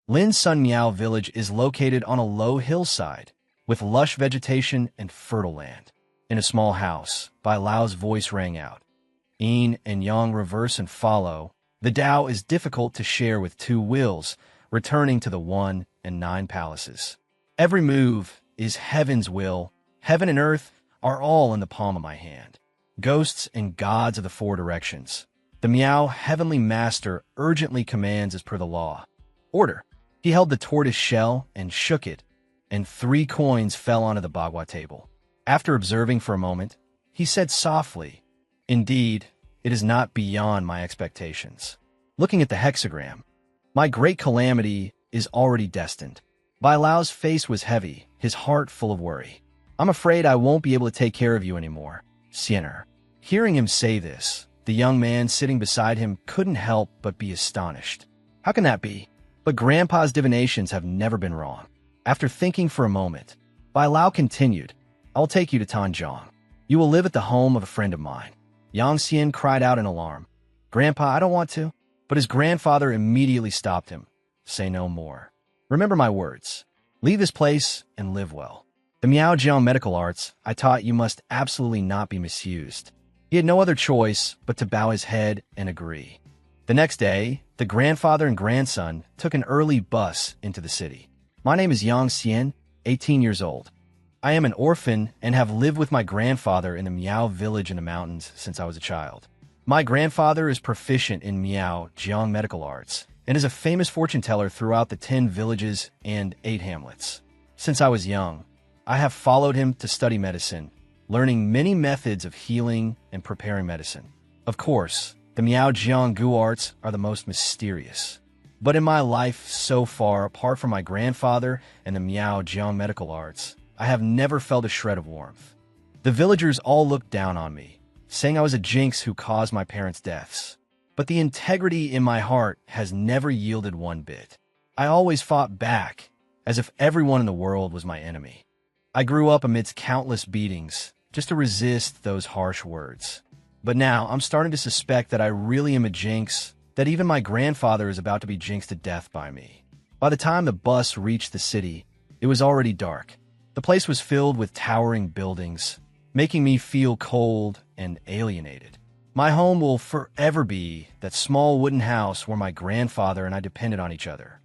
Lin's Sun Miao village is located on a low hillside, with lush vegetation and fertile land. In a small house, Bai Lao's voice rang out. Yin and Yang reverse and follow. The Tao is difficult to share with two wills, returning to the one and nine palaces. Every move is heaven's will. Heaven and earth are all in the palm of my hand. Ghosts and gods of the four directions. The Miao heavenly master urgently commands as per the law. Order. He held the tortoise shell and shook it, and 3 coins fell onto the bagua table. After observing for a moment, he said softly, "Indeed, it is not beyond my expectations." Looking at the hexagram, my great calamity is already destined. Bai Lao's face was heavy, his heart full of worry. "I'm afraid I won't be able to take care of you anymore, Siener." Hearing him say this, the young man sitting beside him couldn't help but be astonished. How can that be? But Grandpa's divinations have never been wrong. After thinking for a moment, Bai Lao continued, "I will take you to Tanjiang. You will live at the home of a friend of mine." Yang Xian cried out in alarm. "Grandpa, I don't want to." But his grandfather immediately stopped him. "Say no more. Remember my words. Leave this place and live well. The Miaojiang medical arts I taught you must absolutely not be misused." He had no other choice but to bow his head and agree. The next day, the grandfather and grandson took an early bus into the city. "My name is Yang Xian, 18 years old. I am an orphan and have lived with my grandfather in the Miao village in the mountains since I was a child. My grandfather is proficient in Miao Jiang medical arts and is a famous fortune teller throughout the 10 villages and 8 hamlets. Since I was young, I have followed him to study medicine, learning many methods of healing and preparing medicine. Of course, the Miao Jiang Gu arts are the most mysterious. But in my life so far, apart from my grandfather and the Miao Jiang medical arts, I have never felt a shred of warmth. The villagers all looked down on me, saying I was a jinx who caused my parents' deaths. But the integrity in my heart has never yielded one bit. I always fought back, as if everyone in the world was my enemy. I grew up amidst countless beatings, just to resist those harsh words. But now I'm starting to suspect that I really am a jinx, that even my grandfather is about to be jinxed to death by me. By the time the bus reached the city, it was already dark. The place was filled with towering buildings, making me feel cold and alienated. My home will forever be that small wooden house where my grandfather and I depended on each other.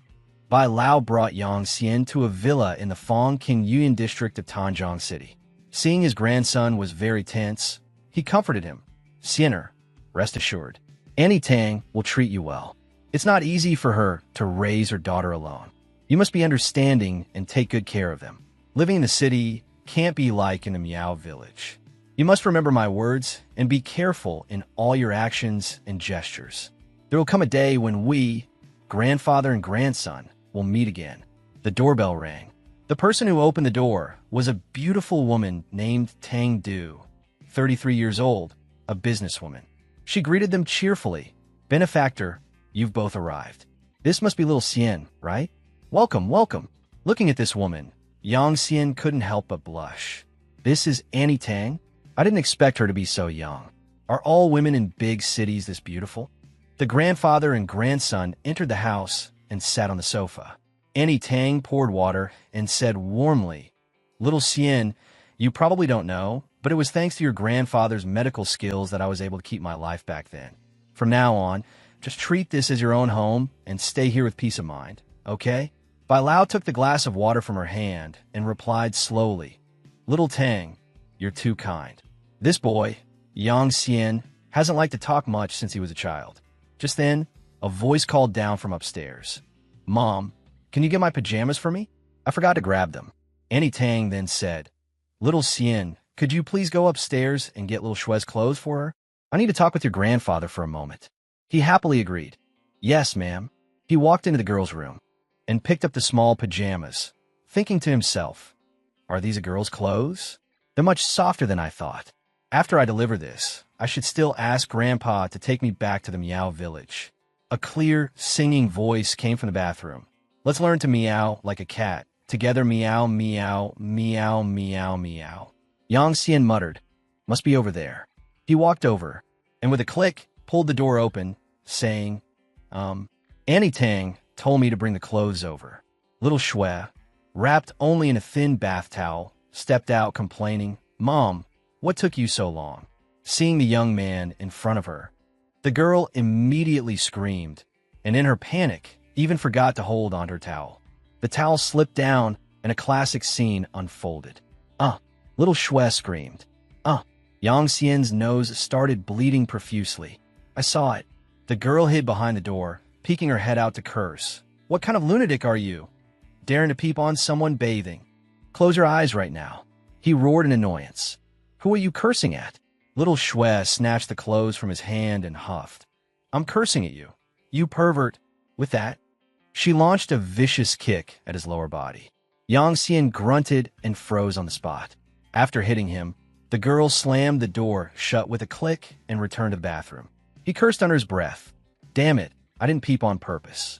Bai Lao brought Yang Xian to a villa in the Fong King Yuan district of Tanjiang City. Seeing his grandson was very tense, he comforted him. "Siener, rest assured, Annie Tang will treat you well. It's not easy for her to raise her daughter alone. You must be understanding and take good care of them. Living in the city can't be like in the Miao village. You must remember my words and be careful in all your actions and gestures. There will come a day when we, grandfather and grandson, will meet again." The doorbell rang. The person who opened the door was a beautiful woman named Tang Du, 33 years old, a businesswoman. She greeted them cheerfully. "Benefactor, you've both arrived. This must be little Xian, right? Welcome, welcome." Looking at this woman, Yang Xian couldn't help but blush. "This is Annie Tang? I didn't expect her to be so young. Are all women in big cities this beautiful?" The grandfather and grandson entered the house and sat on the sofa. Annie Tang poured water and said warmly, "Little Xian, you probably don't know, but it was thanks to your grandfather's medical skills that I was able to keep my life back then. From now on, just treat this as your own home and stay here with peace of mind, okay?" Bai Lao took the glass of water from her hand and replied slowly, "Little Tang, you're too kind. This boy, Yang Xian, hasn't liked to talk much since he was a child." Just then, a voice called down from upstairs. "Mom, can you get my pajamas for me? I forgot to grab them." Annie Tang then said, "Little Xian, could you please go upstairs and get little Shue's clothes for her? I need to talk with your grandfather for a moment." He happily agreed. "Yes, ma'am." He walked into the girl's room and picked up the small pajamas, thinking to himself, "Are these a girl's clothes? They're much softer than I thought. After I deliver this, I should still ask Grandpa to take me back to the Miao village." A clear, singing voice came from the bathroom. "Let's learn to meow like a cat. Together meow, meow, meow, meow, meow." Yang Xian muttered, "Must be over there." He walked over, and with a click, pulled the door open, saying, Annie Tang, told me to bring the clothes over. Little Shui, wrapped only in a thin bath towel, stepped out complaining, Mom, what took you so long? Seeing the young man in front of her, the girl immediately screamed, and in her panic, even forgot to hold on her towel. The towel slipped down, and a classic scene unfolded. Little Shui screamed. Yang Xian's nose started bleeding profusely. I saw it. The girl hid behind the door, peeking her head out to curse. What kind of lunatic are you? Daring to peep on someone bathing? Close your eyes right now. He roared in annoyance. Who are you cursing at? Little Shui snatched the clothes from his hand and huffed. I'm cursing at you. You pervert. With that, she launched a vicious kick at his lower body. Yang Xian grunted and froze on the spot. After hitting him, the girl slammed the door shut with a click and returned to the bathroom. He cursed under his breath. Damn it, I didn't peep on purpose.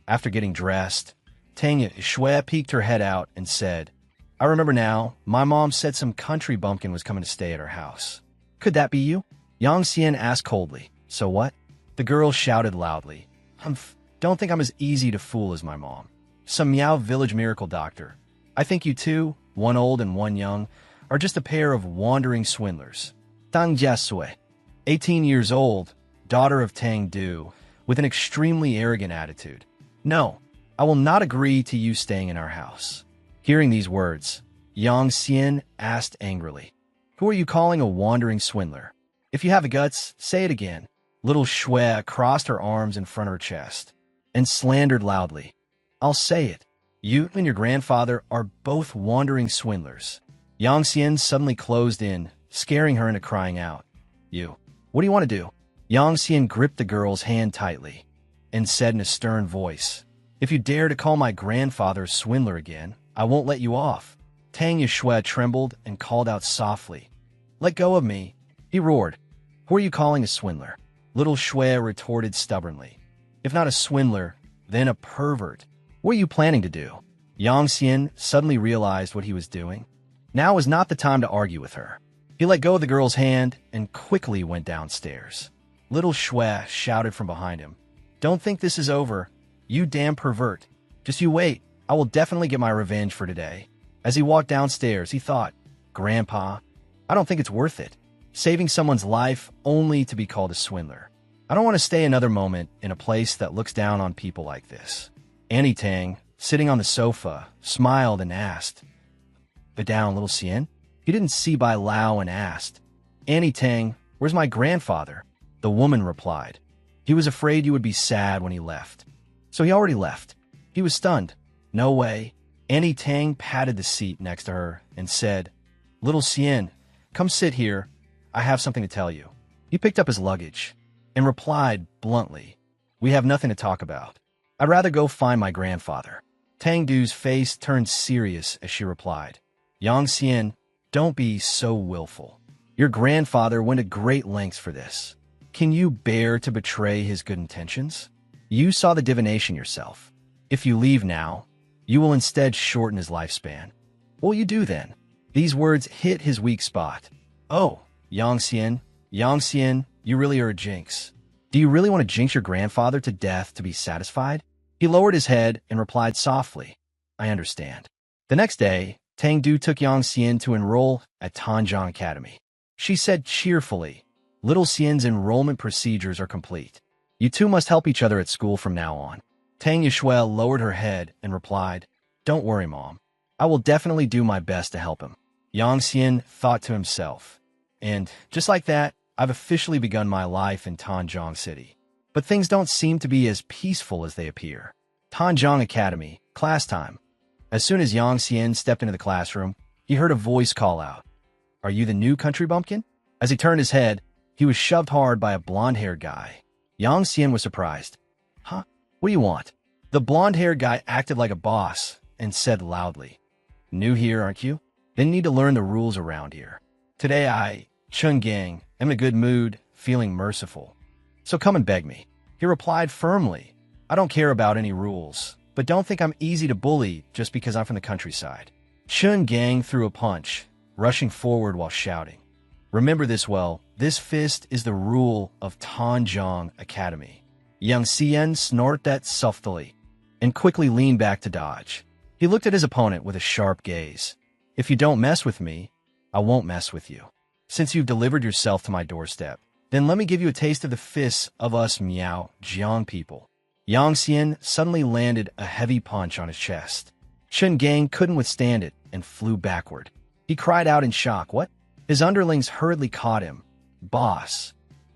After getting dressed, Tang Shui peeked her head out and said, I remember now, my mom said some country bumpkin was coming to stay at her house. Could that be you? Yang Xian asked coldly. So what? The girl shouted loudly. Don't think I'm as easy to fool as my mom. Some Miao village miracle doctor. I think you two, one old and one young, are just a pair of wandering swindlers. Tang Jiasui, 18 years old, daughter of Tang Du, with an extremely arrogant attitude. No, I will not agree to you staying in our house. Hearing these words, Yang Xian asked angrily, Who are you calling a wandering swindler? If you have the guts, say it again. Little Shui crossed her arms in front of her chest and slandered loudly. I'll say it. You and your grandfather are both wandering swindlers. Yang Xian suddenly closed in, scaring her into crying out. You, what do you want to do? Yang Xian gripped the girl's hand tightly and said in a stern voice, If you dare to call my grandfather a swindler again, I won't let you off. Tang Shui trembled and called out softly. Let go of me, he roared. Who are you calling a swindler? Little Shui retorted stubbornly. If not a swindler, then a pervert. What are you planning to do? Yang Xian suddenly realized what he was doing. Now was not the time to argue with her. He let go of the girl's hand and quickly went downstairs. Little Shui shouted from behind him. Don't think this is over. You damn pervert. Just you wait. I will definitely get my revenge for today. As he walked downstairs, he thought, Grandpa, I don't think it's worth it. Saving someone's life only to be called a swindler. I don't want to stay another moment in a place that looks down on people like this. Annie Tang, sitting on the sofa, smiled and asked, But down, little Xian? He didn't see Bai Lao and asked, Annie Tang, where's my grandfather? The woman replied, He was afraid you would be sad when he left. So he already left. He was stunned. No way. Annie Tang patted the seat next to her and said, Little Xian, come sit here. I have something to tell you. He picked up his luggage and replied bluntly, We have nothing to talk about. I'd rather go find my grandfather. Tang Du's face turned serious as she replied, Yang Xian, don't be so willful. Your grandfather went to great lengths for this. Can you bear to betray his good intentions? You saw the divination yourself. If you leave now, you will instead shorten his lifespan. What will you do then? These words hit his weak spot. Oh, Yang Xian, you really are a jinx. Do you really want to jinx your grandfather to death to be satisfied? He lowered his head and replied softly, I understand. The next day, Tang Du took Yang Xian to enroll at Tanjiang Academy. She said cheerfully, Little Xian's enrollment procedures are complete. You two must help each other at school from now on. Tang Yushui lowered her head and replied, Don't worry, Mom. I will definitely do my best to help him. Yang Xian thought to himself, and just like that, I've officially begun my life in Tanjiang City. But things don't seem to be as peaceful as they appear. Tanjiang Academy, class time. As soon as Yang Xian stepped into the classroom, he heard a voice call out, Are you the new country bumpkin? As he turned his head, he was shoved hard by a blonde-haired guy. Yang Xian was surprised. Huh? What do you want? The blonde-haired guy acted like a boss and said loudly, New here, aren't you? Then you need to learn the rules around here. Today I, Chun Gang, am in a good mood, feeling merciful. So come and beg me. He replied firmly, I don't care about any rules, but don't think I'm easy to bully just because I'm from the countryside. Chun Gang threw a punch, rushing forward while shouting. Remember this well, this fist is the rule of Tanjiang Academy. Yang Xian snorted softly. and quickly leaned back to dodge. He looked at his opponent with a sharp gaze. If you don't mess with me, I won't mess with you. Since you've delivered yourself to my doorstep, then let me give you a taste of the fists of us Miao Jiang people. Yang Xian suddenly landed a heavy punch on his chest. Chen Gang couldn't withstand it and flew backward. He cried out in shock. What? His underlings hurriedly caught him. Boss,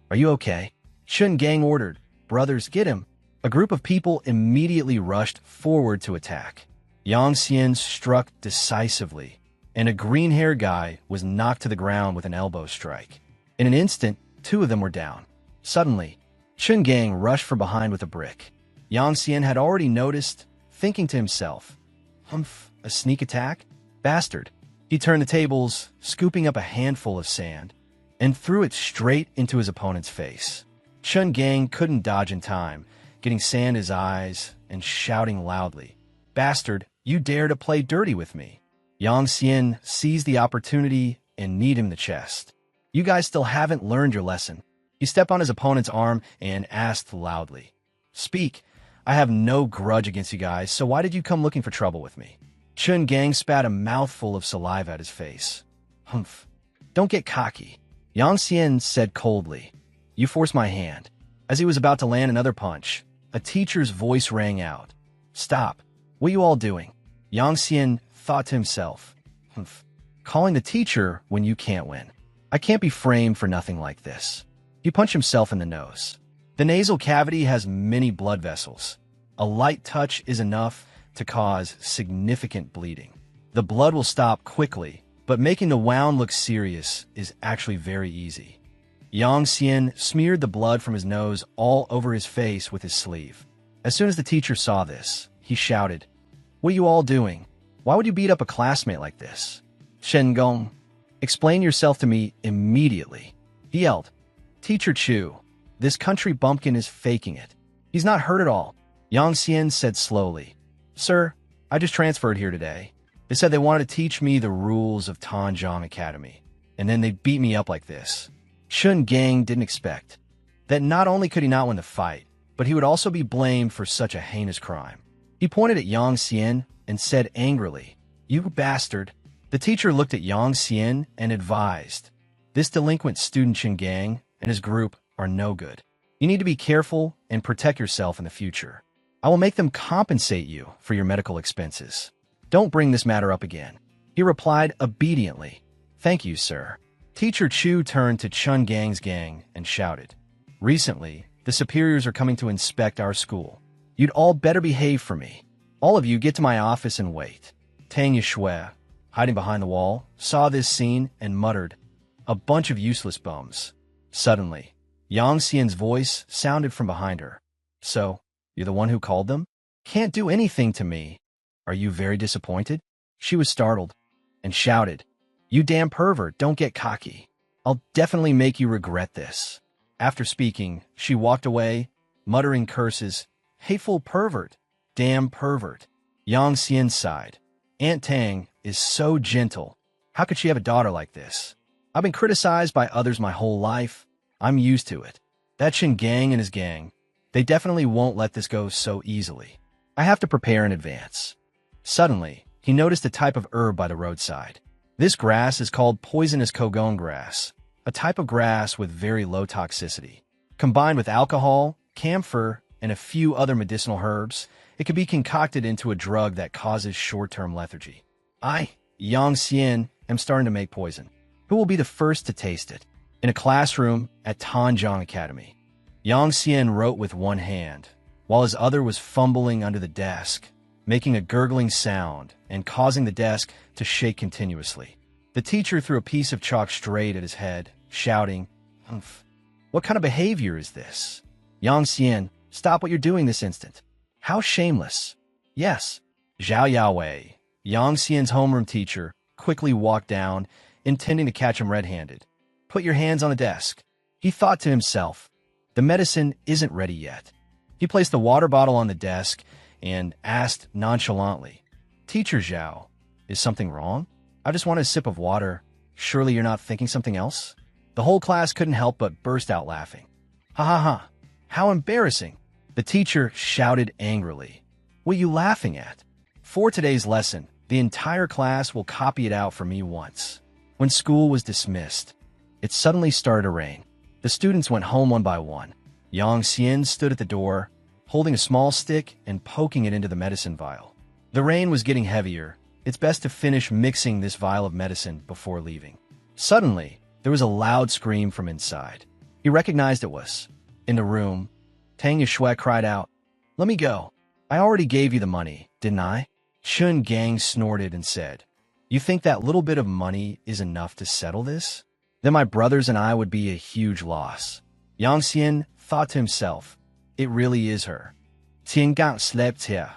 are you okay? Chen Gang ordered. Brothers, get him. A group of people immediately rushed forward to attack. Yang Xian struck decisively, and a green-haired guy was knocked to the ground with an elbow strike. In an instant, two of them were down. Suddenly, Chen Gang rushed from behind with a brick. Yang Xian had already noticed, thinking to himself, "Humph, a sneak attack? Bastard." He turned the tables, scooping up a handful of sand, and threw it straight into his opponent's face. Chen Gang couldn't dodge in time, getting sand in his eyes and shouting loudly, "Bastard, you dare to play dirty with me." Yang Xian seized the opportunity and kneed him in the chest. "You guys still haven't learned your lesson." He stepped on his opponent's arm and asked loudly, "Speak. I have no grudge against you guys, so why did you come looking for trouble with me?" Chen Gang spat a mouthful of saliva at his face. "Humph. Don't get cocky," Yang Xian said coldly. "You forced my hand." As he was about to land another punch, a teacher's voice rang out. "Stop. What are you all doing?" Yang Xian thought to himself, "Humph. Calling the teacher when you can't win. I can't be framed for nothing like this." He punched himself in the nose. The nasal cavity has many blood vessels. A light touch is enough to cause significant bleeding. The blood will stop quickly, but making the wound look serious is actually very easy. Yang Xian smeared the blood from his nose all over his face with his sleeve. As soon as the teacher saw this, he shouted, "What are you all doing? Why would you beat up a classmate like this?" "Shen Gong, explain yourself to me immediately," he yelled. "Teacher Chu, this country bumpkin is faking it. He's not hurt at all," Yang Xian said slowly. "Sir, I just transferred here today. They said they wanted to teach me the rules of Tanjiang Academy, and then they beat me up like this." Chen Gang didn't expect that not only could he not win the fight, but he would also be blamed for such a heinous crime. He pointed at Yang Xian and said angrily, "You bastard." The teacher looked at Yang Xian and advised, "This delinquent student Chen Gang and his group are no good. You need to be careful and protect yourself in the future. I will make them compensate you for your medical expenses. Don't bring this matter up again." He replied obediently, "Thank you, sir." Teacher Chu turned to Chen Gang's gang and shouted, "Recently, the superiors are coming to inspect our school. You'd all better behave for me. All of you get to my office and wait." Tang Yushui, hiding behind the wall, saw this scene and muttered, "A bunch of useless bums." Suddenly, Yang Xian's voice sounded from behind her. "So, you're the one who called them? Can't do anything to me. Are you very disappointed?" She was startled and shouted, "You damn pervert, don't get cocky. I'll definitely make you regret this." After speaking, she walked away, muttering curses, "Hateful pervert, damn pervert." Yang Xian sighed. "Aunt Tang is so gentle. How could she have a daughter like this? I've been criticized by others my whole life. I'm used to it. That Chen Gang and his gang, they definitely won't let this go so easily. I have to prepare in advance." Suddenly, he noticed a type of herb by the roadside. This grass is called poisonous Kogon grass, a type of grass with very low toxicity. Combined with alcohol, camphor, and a few other medicinal herbs, it can be concocted into a drug that causes short-term lethargy. I, Yang Xian, am starting to make poison. Who will be the first to taste it? In a classroom at Tanjiang Academy, Yang Xian wrote with one hand, while his other was fumbling under the desk, making a gurgling sound and causing the desk to shake continuously. The teacher threw a piece of chalk straight at his head, shouting, "Humph. What kind of behavior is this? Yang Xian, stop what you're doing this instant. How shameless." "Yes." Zhao Yaowei, Yang Xian's homeroom teacher, quickly walked down, intending to catch him red-handed. "Put your hands on the desk." He thought to himself, the medicine isn't ready yet. He placed the water bottle on the desk and asked nonchalantly, "Teacher Zhao, is something wrong? I just wanted a sip of water. Surely you're not thinking something else?" The whole class couldn't help but burst out laughing. "Ha ha ha! How embarrassing!" The teacher shouted angrily. What you laughing at? For today's lesson, the entire class will copy it out for me once. When school was dismissed, it suddenly started to rain. The students went home one by one. Yang Xian stood at the door, holding a small stick and poking it into the medicine vial. The rain was getting heavier. It's best to finish mixing this vial of medicine before leaving. Suddenly, there was a loud scream from inside. He recognized it was. In the room, Tang Yushui cried out, "Let me go. I already gave you the money, didn't I?" Chun Gang snorted and said, "You think that little bit of money is enough to settle this? Then my brothers and I would be a huge loss." Yang Xian thought to himself, "It really is her." Tian Gang slept here.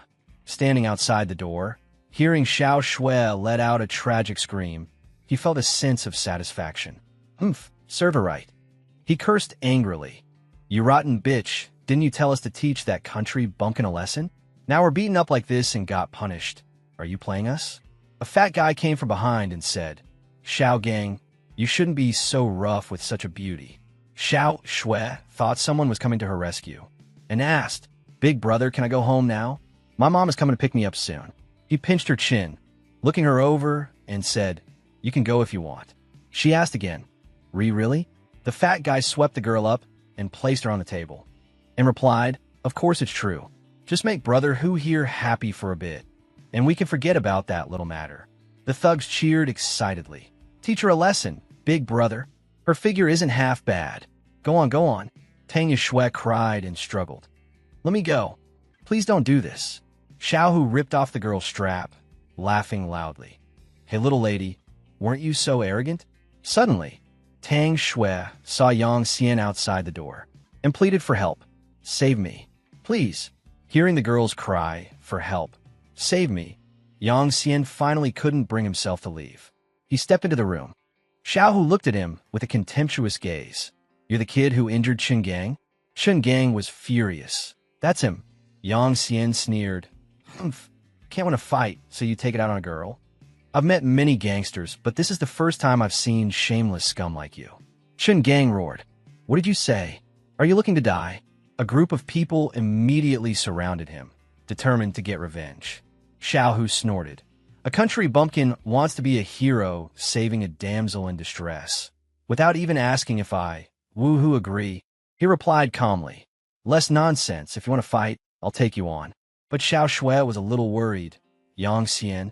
Standing outside the door, hearing Xiao Shui let out a tragic scream, he felt a sense of satisfaction. "Humph, serve her right." He cursed angrily. "You rotten bitch, didn't you tell us to teach that country bumpkin a lesson? Now we're beaten up like this and got punished. Are you playing us?" A fat guy came from behind and said, "Xiao Gang, you shouldn't be so rough with such a beauty." Xiao Shui thought someone was coming to her rescue and asked, "Big brother, can I go home now? My mom is coming to pick me up soon." He pinched her chin, looking her over, and said, "You can go if you want." She asked again, Really? The fat guy swept the girl up and placed her on the table, and replied, "Of course it's true. Just make brother who here happy for a bit, and we can forget about that little matter." The thugs cheered excitedly. "Teach her a lesson, big brother. Her figure isn't half bad. Go on, go on." Tang Yushui cried and struggled. "Let me go. Please don't do this." Xiao Hu ripped off the girl's strap, laughing loudly. "Hey, little lady, weren't you so arrogant?" Suddenly, Tang Shui saw Yang Xian outside the door and pleaded for help. "Save me, please." Hearing the girl's cry for help, "Save me," Yang Xian finally couldn't bring himself to leave. He stepped into the room. Xiao Hu looked at him with a contemptuous gaze. "You're the kid who injured Chun Gang?" Chun Gang was furious. "That's him." Yang Xian sneered. "Humph, can't win a fight, so you take it out on a girl? I've met many gangsters, but this is the first time I've seen shameless scum like you." Chun Gang roared. "What did you say? Are you looking to die?" A group of people immediately surrounded him, determined to get revenge. Xiao Hu snorted. "A country bumpkin wants to be a hero saving a damsel in distress. Without even asking if I, woohoo, agree, he replied calmly, 'Less nonsense. If you want to fight, I'll take you on.'" But Xiao Shui was a little worried. "Yang Xian,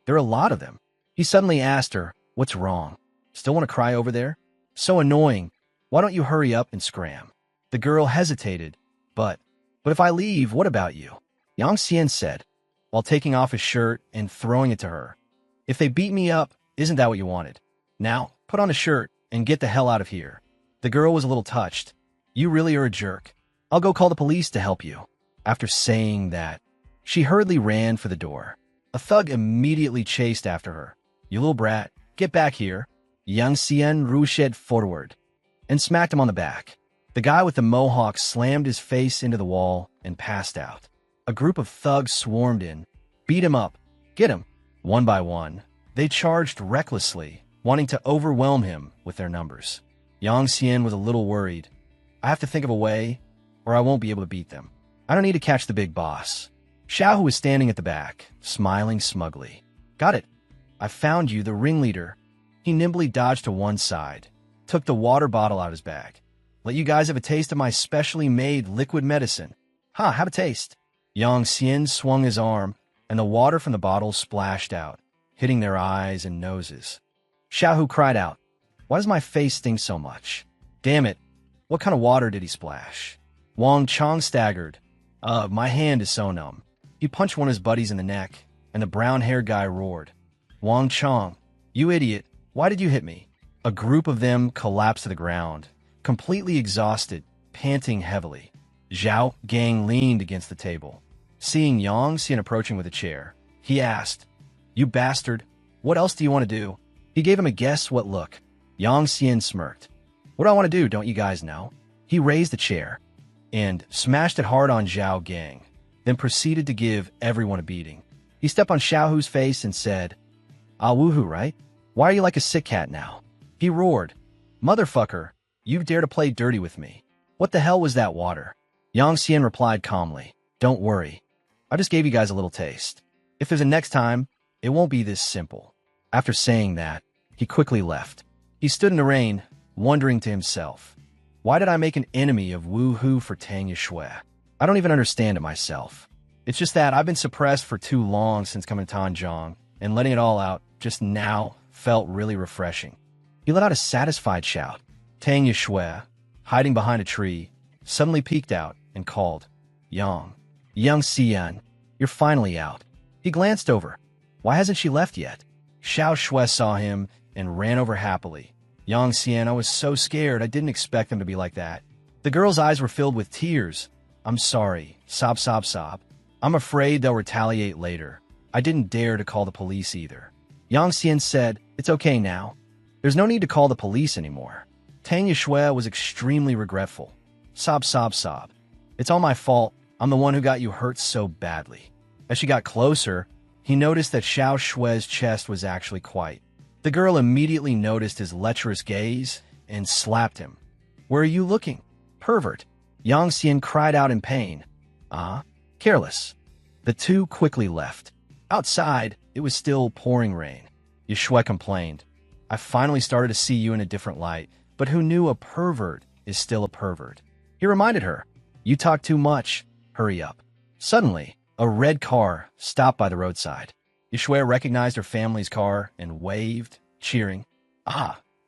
there are a lot of them." He suddenly asked her, "What's wrong? Still want to cry over there? So annoying. Why don't you hurry up and scram?" The girl hesitated. But if I leave, what about you?" Yang Xian said, while taking off his shirt and throwing it to her. "If they beat me up, isn't that what you wanted? Now, put on a shirt and get the hell out of here." The girl was a little touched. "You really are a jerk. I'll go call the police to help you." After saying that, she hurriedly ran for the door. A thug immediately chased after her. "You little brat, get back here." Yang Xian rushed forward and smacked him on the back. The guy with the mohawk slammed his face into the wall and passed out. A group of thugs swarmed in, beat him up, get him. One by one, they charged recklessly, wanting to overwhelm him with their numbers. Yang Xian was a little worried. "I have to think of a way, or I won't be able to beat them. I don't need to catch the big boss." Xiao Hu was standing at the back, smiling smugly. "Got it. I found you, the ringleader." He nimbly dodged to one side, took the water bottle out of his bag. "Let you guys have a taste of my specially made liquid medicine. Have a taste." Yang Xian swung his arm, and the water from the bottle splashed out, hitting their eyes and noses. Xiao Hu cried out, "Why does my face sting so much? Damn it, what kind of water did he splash?" Wang Chong staggered. My hand is so numb." He punched one of his buddies in the neck, and the brown-haired guy roared, "Wang Chong, you idiot, why did you hit me?" A group of them collapsed to the ground, completely exhausted, panting heavily. Zhao Gang leaned against the table. Seeing Yang Xian approaching with a chair, he asked, "You bastard, what else do you want to do?" He gave him a guess what look. Yang Xian smirked. "What do I want to do, don't you guys know?" He raised the chair and smashed it hard on Zhao Gang, then proceeded to give everyone a beating. He stepped on Xiao Hu's face and said, "Ah, woohoo, right? Why are you like a sick cat now?" He roared, "Motherfucker, you dare to play dirty with me. What the hell was that water?" Yang Xian replied calmly, "Don't worry. I just gave you guys a little taste. If there's a next time, it won't be this simple. After saying that, he quickly left. He stood in the rain, wondering to himself, why did I make an enemy of Wu Hu for Tang Yushui? I don't even understand it myself. It's just that I've been suppressed for too long since coming to Tanjiang, and letting it all out just now felt really refreshing. He let out a satisfied shout. Tang Yushui, hiding behind a tree, suddenly peeked out and called, Yang Xian, you're finally out. He glanced over. Why hasn't she left yet? Xiao Shui saw him and ran over happily. Yang Xian, I was so scared. I didn't expect them to be like that. The girl's eyes were filled with tears. I'm sorry. Sob, sob, sob. I'm afraid they'll retaliate later. I didn't dare to call the police either. Yang Xian said, it's okay now. There's no need to call the police anymore. Tang Yushui was extremely regretful. Sob, sob, sob. It's all my fault. I'm the one who got you hurt so badly. As she got closer, he noticed that Xiao Shui's chest was actually quiet. The girl immediately noticed his lecherous gaze and slapped him. Where are you looking? Pervert. Yang Xian cried out in pain. Careless. The two quickly left. Outside, it was still pouring rain. Yushui complained. I finally started to see you in a different light, but who knew a pervert is still a pervert? He reminded her, you talk too much. Hurry up. Suddenly, a red car stopped by the roadside. Yushui recognized her family's car and waved, cheering.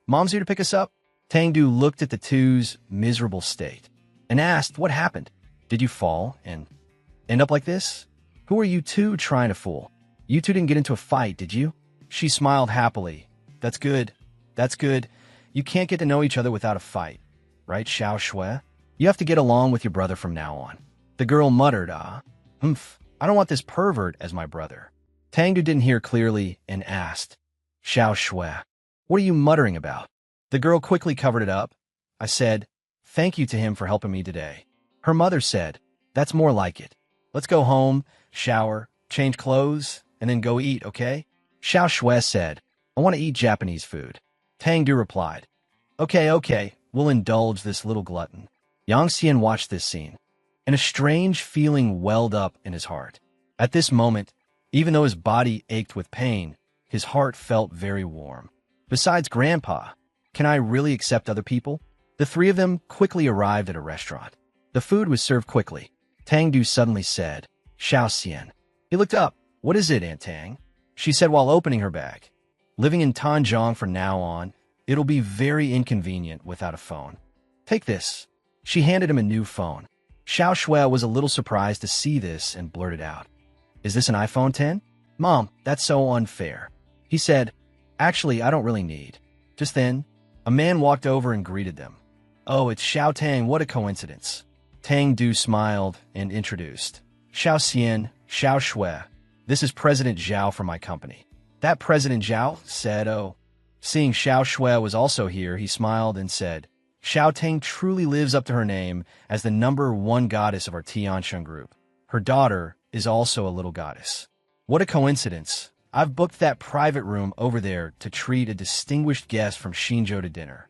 Mom's here to pick us up? Tang Du looked at the two's miserable state and asked what happened. Did you fall and end up like this? Who are you two trying to fool? You two didn't get into a fight, did you? She smiled happily. That's good. That's good. You can't get to know each other without a fight. Right, Xiao Shui? You have to get along with your brother from now on. The girl muttered, I don't want this pervert as my brother. Tang Du didn't hear clearly and asked, Xiao Shui, what are you muttering about? The girl quickly covered it up. I said, thank you to him for helping me today. Her mother said, that's more like it. Let's go home, shower, change clothes, and then go eat, okay? Xiao Shui said, I want to eat Japanese food. Tang Du replied, okay, we'll indulge this little glutton. Yang Xian watched this scene, and a strange feeling welled up in his heart. At this moment, even though his body ached with pain, his heart felt very warm. Besides Grandpa, can I really accept other people? The three of them quickly arrived at a restaurant. The food was served quickly. Tang Du suddenly said, Xiao Xian. He looked up. What is it, Aunt Tang? She said while opening her bag. Living in Tanjiang from now on, it'll be very inconvenient without a phone. Take this. She handed him a new phone. Xiao Shui was a little surprised to see this and blurted out, is this an iPhone 10? Mom, that's so unfair. He said, actually, I don't really need. Just then, a man walked over and greeted them. Oh, it's Xiao Tang, what a coincidence. Tang Du smiled and introduced. Xiao Xian, Xiao Shui. This is President Zhao from my company. That President Zhao said, oh. Seeing Xiao Shui was also here, he smiled and said, Xiao Tang truly lives up to her name as the #1 goddess of our Tiansheng group. Her daughter is also a little goddess. What a coincidence. I've booked that private room over there to treat a distinguished guest from Xinzhou to dinner.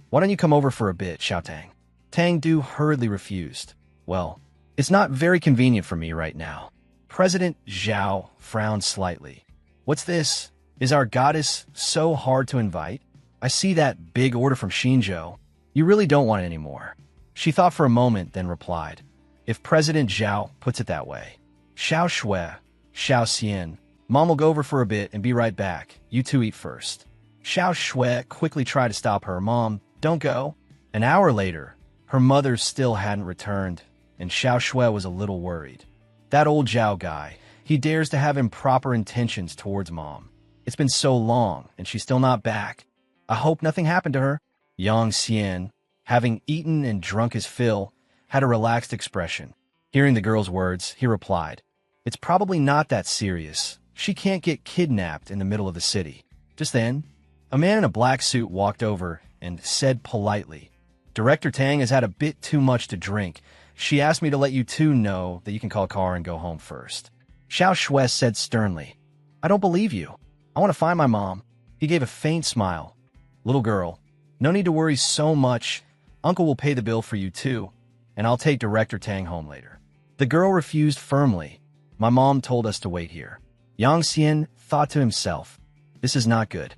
Why don't you come over for a bit, Xiao Tang? Tang Du hurriedly refused. Well, it's not very convenient for me right now. President Zhao frowned slightly. What's this? Is our goddess so hard to invite? I see that big order from Xinzhou. You really don't want it anymore. She thought for a moment, then replied, if President Zhao puts it that way. Xiao Shui, Xiao Xian, Mom will go over for a bit and be right back. You two eat first. Xiao Shui quickly tried to stop her. Mom, don't go. An hour later, her mother still hadn't returned, and Xiao Shui was a little worried. That old Zhao guy, he dares to have improper intentions towards Mom. It's been so long, and she's still not back. I hope nothing happened to her. Yang Xian, having eaten and drunk his fill, had a relaxed expression. Hearing the girl's words, he replied, it's probably not that serious. She can't get kidnapped in the middle of the city. Just then, a man in a black suit walked over and said politely, Director Tang has had a bit too much to drink. She asked me to let you two know that you can call a car and go home first. Xiao Shui said sternly, I don't believe you. I want to find my mom. He gave a faint smile. Little girl, no need to worry so much. Uncle will pay the bill for you too, and I'll take Director Tang home later. The girl refused firmly. My mom told us to wait here. Yang Xian thought to himself, this is not good.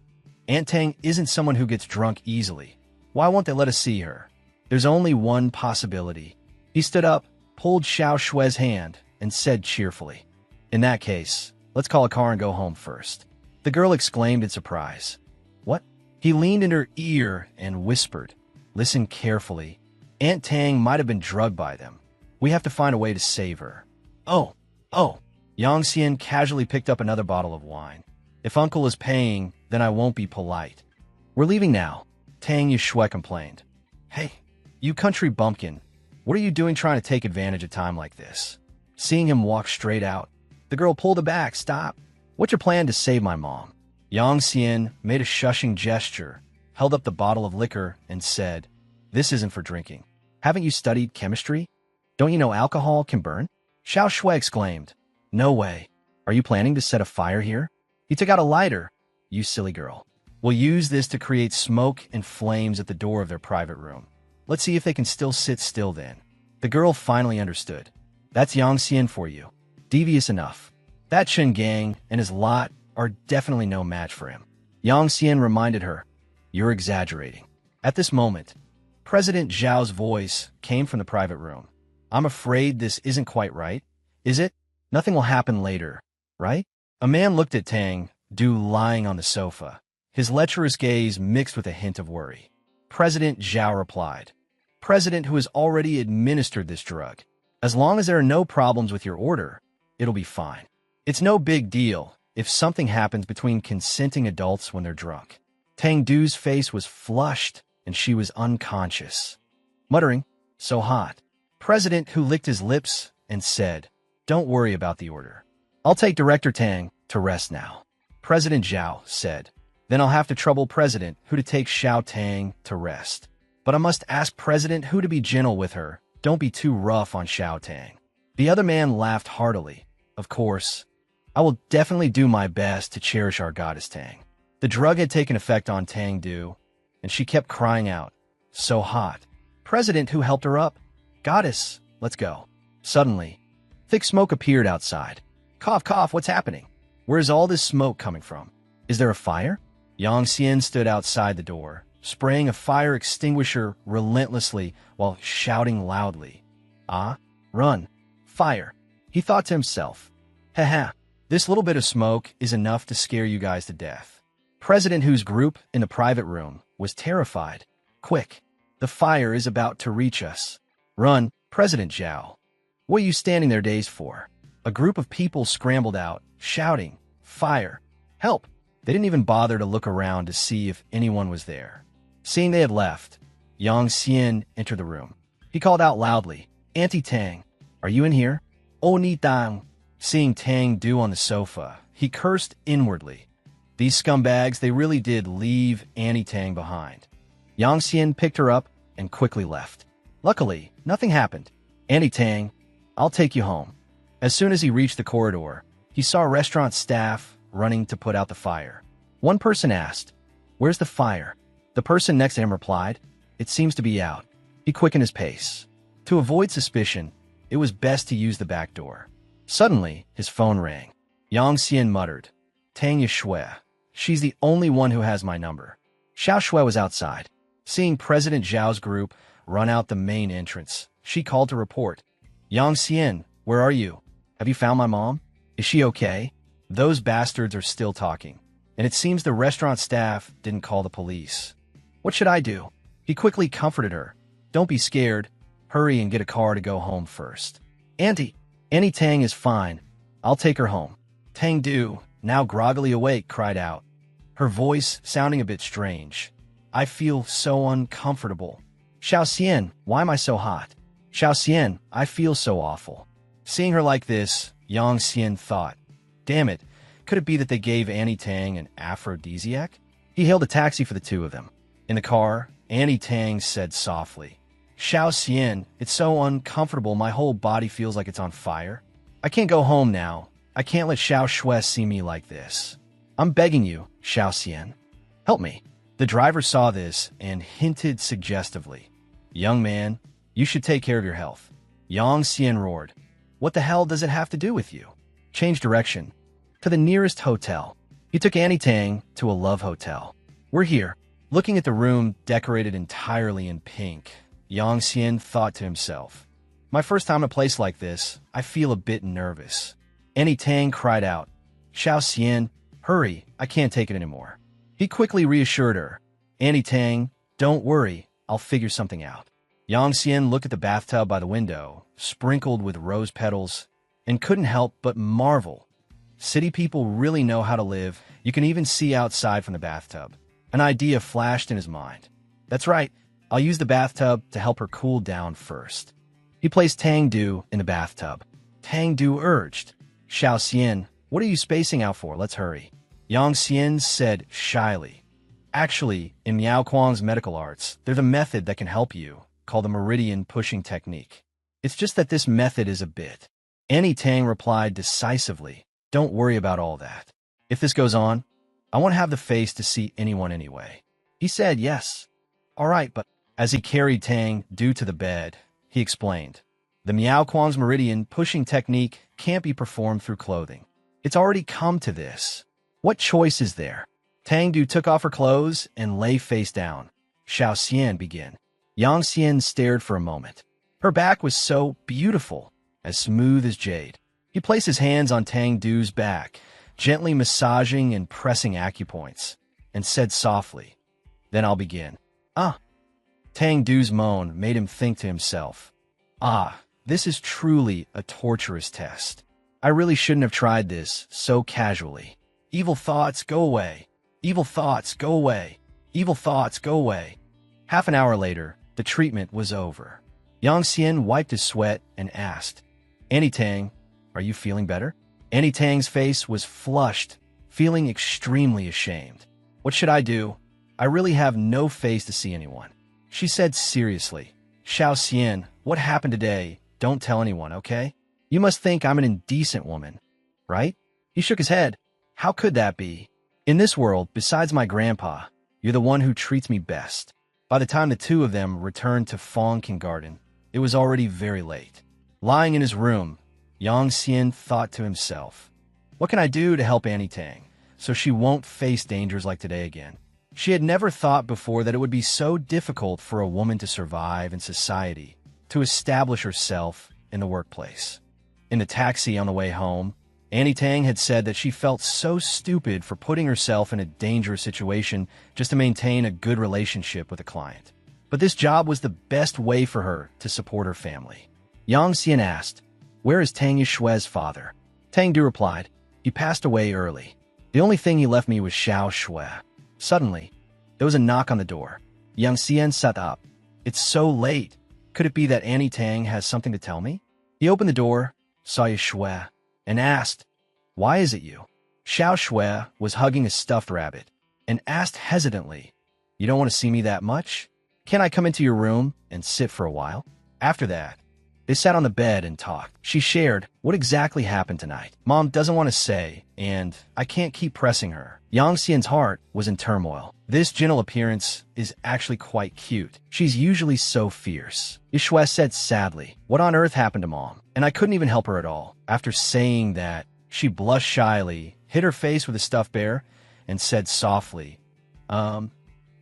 Aunt Tang isn't someone who gets drunk easily. Why won't they let us see her? There's only one possibility. He stood up, pulled Xiao Shue's hand, and said cheerfully, in that case, let's call a car and go home first. The girl exclaimed in surprise. What? He leaned in her ear and whispered, listen carefully. Aunt Tang might have been drugged by them. We have to find a way to save her. Oh. Yang Xian casually picked up another bottle of wine. If Uncle is paying, then I won't be polite. We're leaving now, Tang Yushui complained. Hey, you country bumpkin, what are you doing trying to take advantage of time like this? Seeing him walk straight out, the girl pulled back. Stop. What's your plan to save my mom? Yang Xian made a shushing gesture, held up the bottle of liquor, and said, this isn't for drinking. Haven't you studied chemistry? Don't you know alcohol can burn? Xiao Shui exclaimed. No way. Are you planning to set a fire here? He took out a lighter. You silly girl. We'll use this to create smoke and flames at the door of their private room. Let's see if they can still sit still then. The girl finally understood. That's Yang Xian for you. Devious enough. That Chen Gang and his lot are definitely no match for him. Yang Xian reminded her, you're exaggerating. At this moment, President Zhao's voice came from the private room. I'm afraid this isn't quite right. Is it? Nothing will happen later, right? A man looked at Tang Du lying on the sofa, his lecherous gaze mixed with a hint of worry. President Zhao replied, President who has already administered this drug. As long as there are no problems with your order, it'll be fine. It's no big deal if something happens between consenting adults when they're drunk. Tang Du's face was flushed and she was unconscious. Muttering, so hot. President who licked his lips and said, don't worry about the order. I'll take Director Tang to rest now. President Zhao said, then I'll have to trouble President Hu to take Xiao Tang to rest. But I must ask President Hu to be gentle with her. Don't be too rough on Xiao Tang. The other man laughed heartily. Of course, I will definitely do my best to cherish our goddess Tang. The drug had taken effect on Tang Du, and she kept crying out, so hot. President Hu helped her up. Goddess, let's go. Suddenly, thick smoke appeared outside. Cough, cough, what's happening? Where is all this smoke coming from? Is there a fire? Yang Xian stood outside the door, spraying a fire extinguisher relentlessly while shouting loudly. Ah, run. Fire. He thought to himself, haha, this little bit of smoke is enough to scare you guys to death. President Hu's group in the private room was terrified. Quick, the fire is about to reach us. Run, President Zhao. What are you standing there dazed for? A group of people scrambled out, shouting, fire, help. They didn't even bother to look around to see if anyone was there. Seeing they had left, Yang Xian entered the room. He called out loudly, Auntie Tang, are you in here? Oh, Ni Tang. Seeing Tang Du on the sofa, he cursed inwardly. These scumbags, they really did leave Auntie Tang behind. Yang Xian picked her up and quickly left. Luckily, nothing happened. Auntie Tang, I'll take you home. As soon as he reached the corridor, he saw restaurant staff running to put out the fire. One person asked, where's the fire? The person next to him replied, it seems to be out. He quickened his pace. To avoid suspicion, it was best to use the back door. Suddenly, his phone rang. Yang Xian muttered, Tang Yushui. She's the only one who has my number. Xiao Shui was outside. Seeing President Zhao's group run out the main entrance, she called to report. Yang Xian, where are you? Have you found my mom? Is she okay? Those bastards are still talking, and it seems the restaurant staff didn't call the police. What should I do? He quickly comforted her. Don't be scared. Hurry and get a car to go home first. Auntie Tang is fine. I'll take her home. Tang Du, now groggily awake, cried out, her voice sounding a bit strange. I feel so uncomfortable. Xiao Xian, why am I so hot? Xiao Xian, I feel so awful. Seeing her like this, Yang Xian thought, damn it, could it be that they gave Auntie Tang an aphrodisiac? He hailed a taxi for the two of them. In the car, Auntie Tang said softly, Xiao Xian, it's so uncomfortable, my whole body feels like it's on fire. I can't go home now. I can't let Xiao Shui see me like this. I'm begging you, Xiao Xian. Help me. The driver saw this and hinted suggestively, young man, you should take care of your health. Yang Xian roared, what the hell does it have to do with you? Change direction. To the nearest hotel. He took Annie Tang to a love hotel. We're here. Looking at the room decorated entirely in pink, Yang Xian thought to himself, my first time in a place like this, I feel a bit nervous. Annie Tang cried out, Xiao Xian, hurry, I can't take it anymore. He quickly reassured her, Annie Tang, don't worry, I'll figure something out. Yang Xian looked at the bathtub by the window, sprinkled with rose petals, and couldn't help but marvel. City people really know how to live. You can even see outside from the bathtub. An idea flashed in his mind. That's right, I'll use the bathtub to help her cool down first. He placed Tang Du in the bathtub. Tang Du urged, Xiao Xian, what are you spacing out for? Let's hurry. Yang Xian said shyly, actually, in Miao Kuang's medical arts, there's a method that can help you, called the meridian pushing technique. It's just that this method is a bit. Annie Tang replied decisively, don't worry about all that. If this goes on, I won't have the face to see anyone anyway. He said yes. All right, but as he carried Tang Du to the bed, he explained, the Miao Kuang's meridian pushing technique can't be performed through clothing. It's already come to this. What choice is there? Tang Du took off her clothes and lay face down. Xiao Xian began. Yang Xian stared for a moment. Her back was so beautiful, as smooth as jade. He placed his hands on Tang Du's back, gently massaging and pressing acupoints, and said softly, then I'll begin. Ah. Tang Du's moan made him think to himself, ah, this is truly a torturous test. I really shouldn't have tried this so casually. Evil thoughts, go away. Evil thoughts, go away. Evil thoughts, go away. Half an hour later, the treatment was over. Yang Xian wiped his sweat and asked, Annie Tang, are you feeling better? Annie Tang's face was flushed, feeling extremely ashamed. What should I do? I really have no face to see anyone. She said seriously, Xiao Xian, what happened today? Don't tell anyone, okay? You must think I'm an indecent woman, right? He shook his head. How could that be? In this world, besides my grandpa, you're the one who treats me best. By the time the two of them returned to Fong Kindergarten, it was already very late. Lying in his room, Yang Xian thought to himself, what can I do to help Annie Tang, so she won't face dangers like today again? She had never thought before that it would be so difficult for a woman to survive in society, to establish herself in the workplace. In the taxi on the way home, Annie Tang had said that she felt so stupid for putting herself in a dangerous situation just to maintain a good relationship with a client. But this job was the best way for her to support her family. Yang Xian asked, where is Tang Yishue's father? Tang Du replied, he passed away early. The only thing he left me was Xiao Shui. Suddenly, there was a knock on the door. Yang Xian sat up. It's so late. Could it be that Annie Tang has something to tell me? He opened the door, saw Yishui, and asked, why is it you? Xiao Shui was hugging a stuffed rabbit and asked hesitantly, you don't want to see me that much? Can I come into your room and sit for a while? After that, they sat on the bed and talked. She shared what exactly happened tonight. Mom doesn't want to say, and I can't keep pressing her. Yang Xian's heart was in turmoil. This gentle appearance is actually quite cute. She's usually so fierce. Yishui said sadly, what on earth happened to Mom? And I couldn't even help her at all. After saying that, she blushed shyly, hid her face with a stuffed bear, and said softly,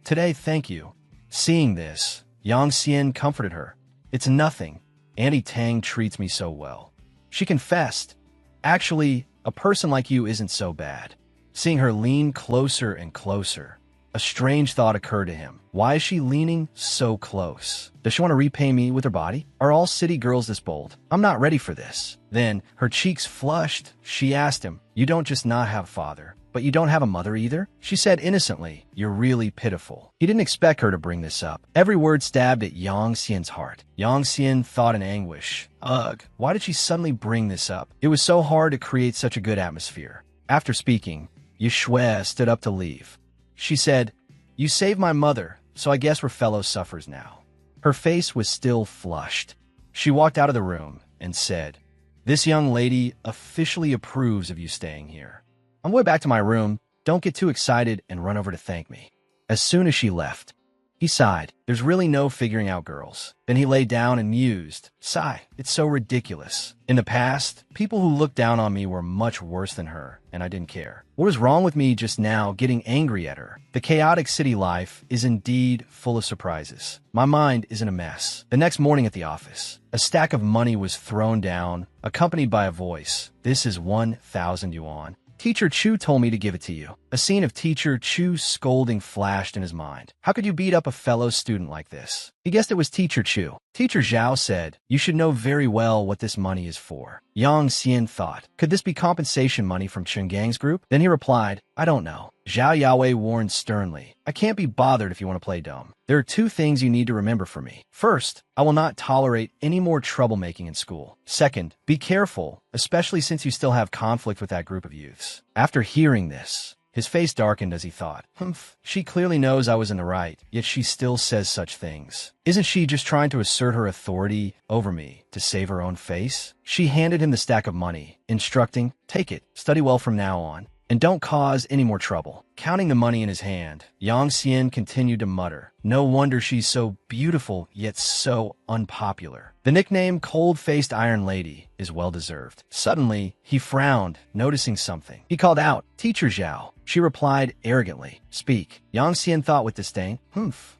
today, thank you. Seeing this, Yang Xian comforted her. It's nothing. Annie Tang treats me so well. She confessed, actually, a person like you isn't so bad. Seeing her lean closer and closer, a strange thought occurred to him. Why is she leaning so close? Does she want to repay me with her body? Are all city girls this bold? I'm not ready for this. Then, her cheeks flushed, she asked him, you don't just not have a father, but you don't have a mother either? She said innocently, you're really pitiful. He didn't expect her to bring this up. Every word stabbed at Yang Xian's heart. Yang Xian thought in anguish, ugh, why did she suddenly bring this up? It was so hard to create such a good atmosphere. After speaking, Yishui stood up to leave. She said, you saved my mother, so I guess we're fellow sufferers now. Her face was still flushed. She walked out of the room and said, this young lady officially approves of you staying here. On the way back to my room, don't get too excited and run over to thank me. As soon as she left, he He sighed. There's really no figuring out girls. Then he lay down and mused. Sigh, it's so ridiculous. In the past, people who looked down on me were much worse than her, and I didn't care. What was wrong with me just now getting angry at her? The chaotic city life is indeed full of surprises. My mind is in a mess. The next morning at the office, a stack of money was thrown down, accompanied by a voice. This is 1,000 yuan. Teacher Chu told me to give it to you. A scene of Teacher Chu's scolding flashed in his mind. How could you beat up a fellow student like this? He guessed it was Teacher Chu. Teacher Zhao said, you should know very well what this money is for. Yang Xian thought, could this be compensation money from Chengang's group? Then he replied, I don't know. Zhao Yaowei warned sternly, I can't be bothered if you want to play dumb. There are two things you need to remember from me. First, I will not tolerate any more troublemaking in school. Second, be careful, especially since you still have conflict with that group of youths. After hearing this, his face darkened as he thought, she clearly knows I was in the right, yet she still says such things. Isn't she just trying to assert her authority over me to save her own face? She handed him the stack of money, instructing, take it, study well from now on, and don't cause any more trouble. Counting the money in his hand, Yang Xian continued to mutter, no wonder she's so beautiful yet so unpopular. The nickname Cold-Faced Iron Lady is well-deserved. Suddenly, he frowned, noticing something. He called out, Teacher Zhao. She replied arrogantly, speak. Yang Xian thought with disdain,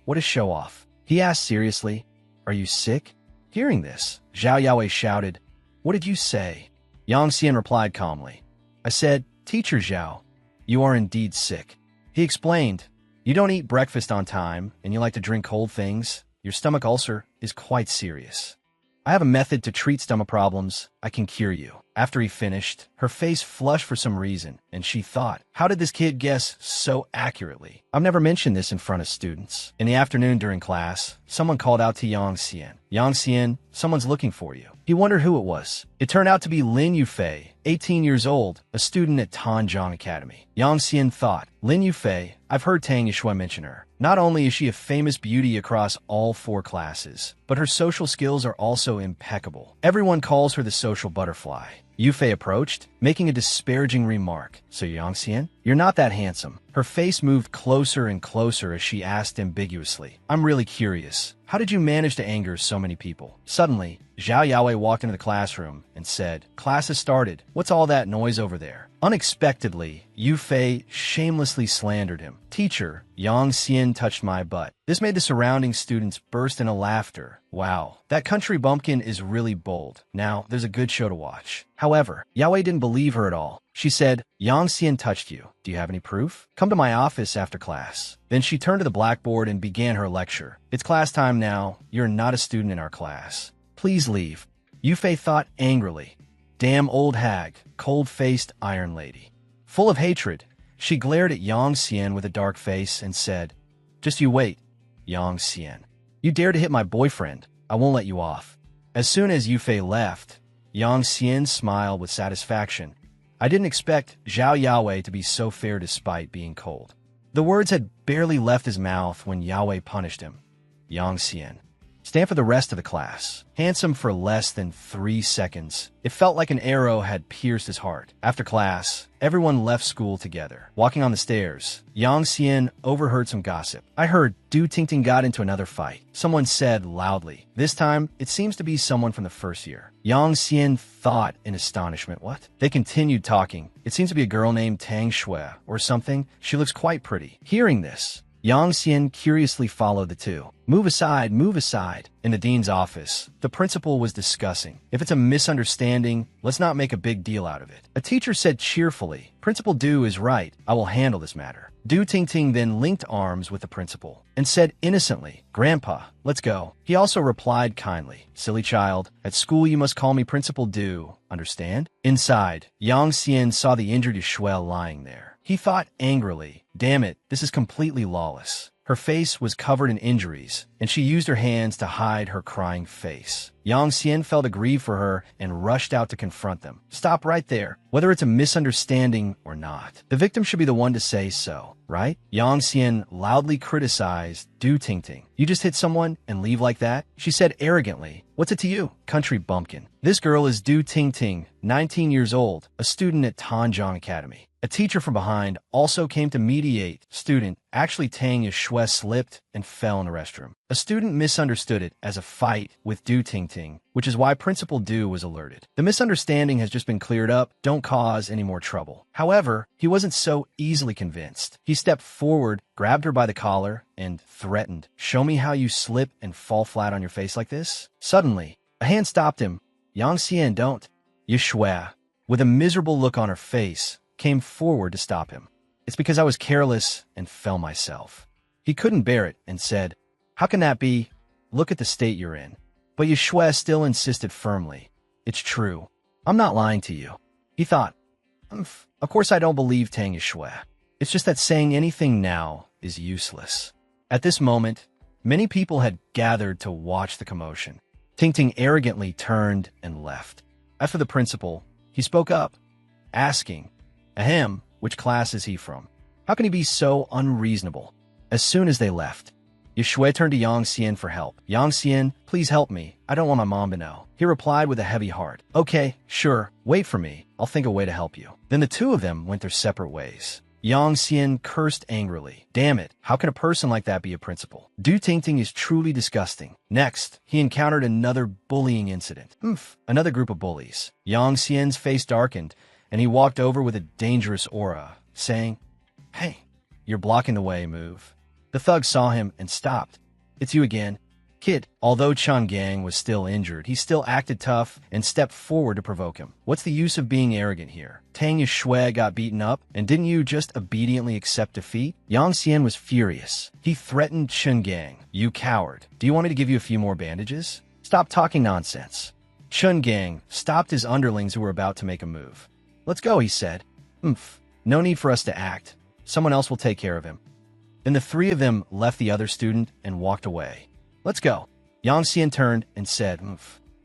what a show-off. He asked seriously, are you sick? Hearing this, Zhao Yaowei shouted, what did you say? Yang Xian replied calmly, I said, Teacher Zhao, you are indeed sick. He explained, you don't eat breakfast on time and you like to drink cold things. Your stomach ulcer is quite serious. I have a method to treat stomach problems. I can cure you. After he finished, her face flushed for some reason, and she thought, how did this kid guess so accurately? I've never mentioned this in front of students. In the afternoon during class, someone called out to Yang Xian. Yang Xian, someone's looking for you. He wondered who it was. It turned out to be Lin Yufei, 18 years old, a student at Tanzhong Academy. Yang Xian thought, Lin Yufei, I've heard Tang Yushui mention her. Not only is she a famous beauty across all 4 classes, but her social skills are also impeccable. Everyone calls her the social butterfly. Yufei approached, making a disparaging remark. So Yang Xian, you're not that handsome. Her face moved closer and closer as she asked ambiguously, I'm really curious. How did you manage to anger so many people? Suddenly, Zhao Yaowei walked into the classroom and said, class has started. What's all that noise over there? Unexpectedly, Yufei shamelessly slandered him. Teacher, Yang Xian touched my butt. This made the surrounding students burst into laughter. Wow, that country bumpkin is really bold. Now, there's a good show to watch. However, Yaowei didn't believe her at all. She said, Yang Xian touched you. Do you have any proof? Come to my office after class. Then she turned to the blackboard and began her lecture. It's class time now. You're not a student in our class. Please leave. Yufei thought angrily. Damn old hag, cold-faced iron lady. Full of hatred, she glared at Yang Xian with a dark face and said, just you wait, Yang Xian. You dare to hit my boyfriend. I won't let you off. As soon as Yufei left, Yang Xian smiled with satisfaction. I didn't expect Zhao Yaowei to be so fair despite being cold. The words had barely left his mouth when Yaowei punished him. Yang Xian. Stand for the rest of the class. Handsome for less than 3 seconds. It felt like an arrow had pierced his heart. After class, everyone left school together. Walking on the stairs, Yang Xian overheard some gossip. I heard Du Tingting got into another fight. Someone said loudly. This time, it seems to be someone from the first year. Yang Xian thought in astonishment. What? They continued talking. It seems to be a girl named Tang Shui or something. She looks quite pretty. Hearing this, Yang Xian curiously followed the two. Move aside, move aside. In the dean's office, the principal was discussing. If it's a misunderstanding, let's not make a big deal out of it. A teacher said cheerfully, Principal Du is right. I will handle this matter. Du Tingting then linked arms with the principal and said innocently, Grandpa, let's go. He also replied kindly, silly child, at school you must call me Principal Du, understand? Inside, Yang Xian saw the injured Yushuel lying there. He thought angrily, damn it, this is completely lawless. Her face was covered in injuries, and she used her hands to hide her crying face. Yang Xian felt aggrieved for her and rushed out to confront them. Stop right there. Whether it's a misunderstanding or not, the victim should be the one to say so, right? Yang Xian loudly criticized Du Tingting. You just hit someone and leave like that? She said arrogantly. What's it to you, country bumpkin? This girl is Du Tingting, 19 years old, a student at Tanzhong Academy. A teacher from behind also came to mediate. Student, actually Tang Yushui slipped and fell in the restroom. A student misunderstood it as a fight with Du Tingting, which is why Principal Du was alerted. The misunderstanding has just been cleared up. Don't cause any more trouble. However, he wasn't so easily convinced. He stepped forward, grabbed her by the collar, and threatened, "Show me how you slip and fall flat on your face like this." Suddenly, a hand stopped him. "Yang Xian, don't." Yushui, with a miserable look on her face, came forward to stop him. "It's because I was careless and fell myself." He couldn't bear it and said, "How can that be? Look at the state you're in." But Yushui still insisted firmly, "It's true. I'm not lying to you." He thought, Of course I don't believe Tang Yushui. It's just that saying anything now is useless." At this moment, many people had gathered to watch the commotion. Tingting arrogantly turned and left. After the principal, he spoke up, asking, "Ahem, which class is he from? How can he be so unreasonable?" As soon as they left, Yushui turned to Yang Xian for help. "Yang Xian, please help me. I don't want my mom to know." He replied with a heavy heart. "Okay, sure, wait for me. I'll think a way to help you." Then the two of them went their separate ways. Yang Xian cursed angrily. "Damn it, how can a person like that be a principal? Du Tingting is truly disgusting." Next, he encountered another bullying incident. Another group of bullies. Yang Xian's face darkened, and he walked over with a dangerous aura, saying, "Hey, you're blocking the way, move." The thug saw him and stopped. "It's you again, kid." Although Chun Gang was still injured, he still acted tough and stepped forward to provoke him. "What's the use of being arrogant here? Tang Yushui got beaten up, and didn't you just obediently accept defeat?" Yang Xian was furious. He threatened Chun Gang. "You coward. Do you want me to give you a few more bandages? Stop talking nonsense." Chun Gang stopped his underlings who were about to make a move. "Let's go," he said. No need for us to act. Someone else will take care of him." Then the three of them left the other student and walked away. "Let's go." Yang Xian turned and said,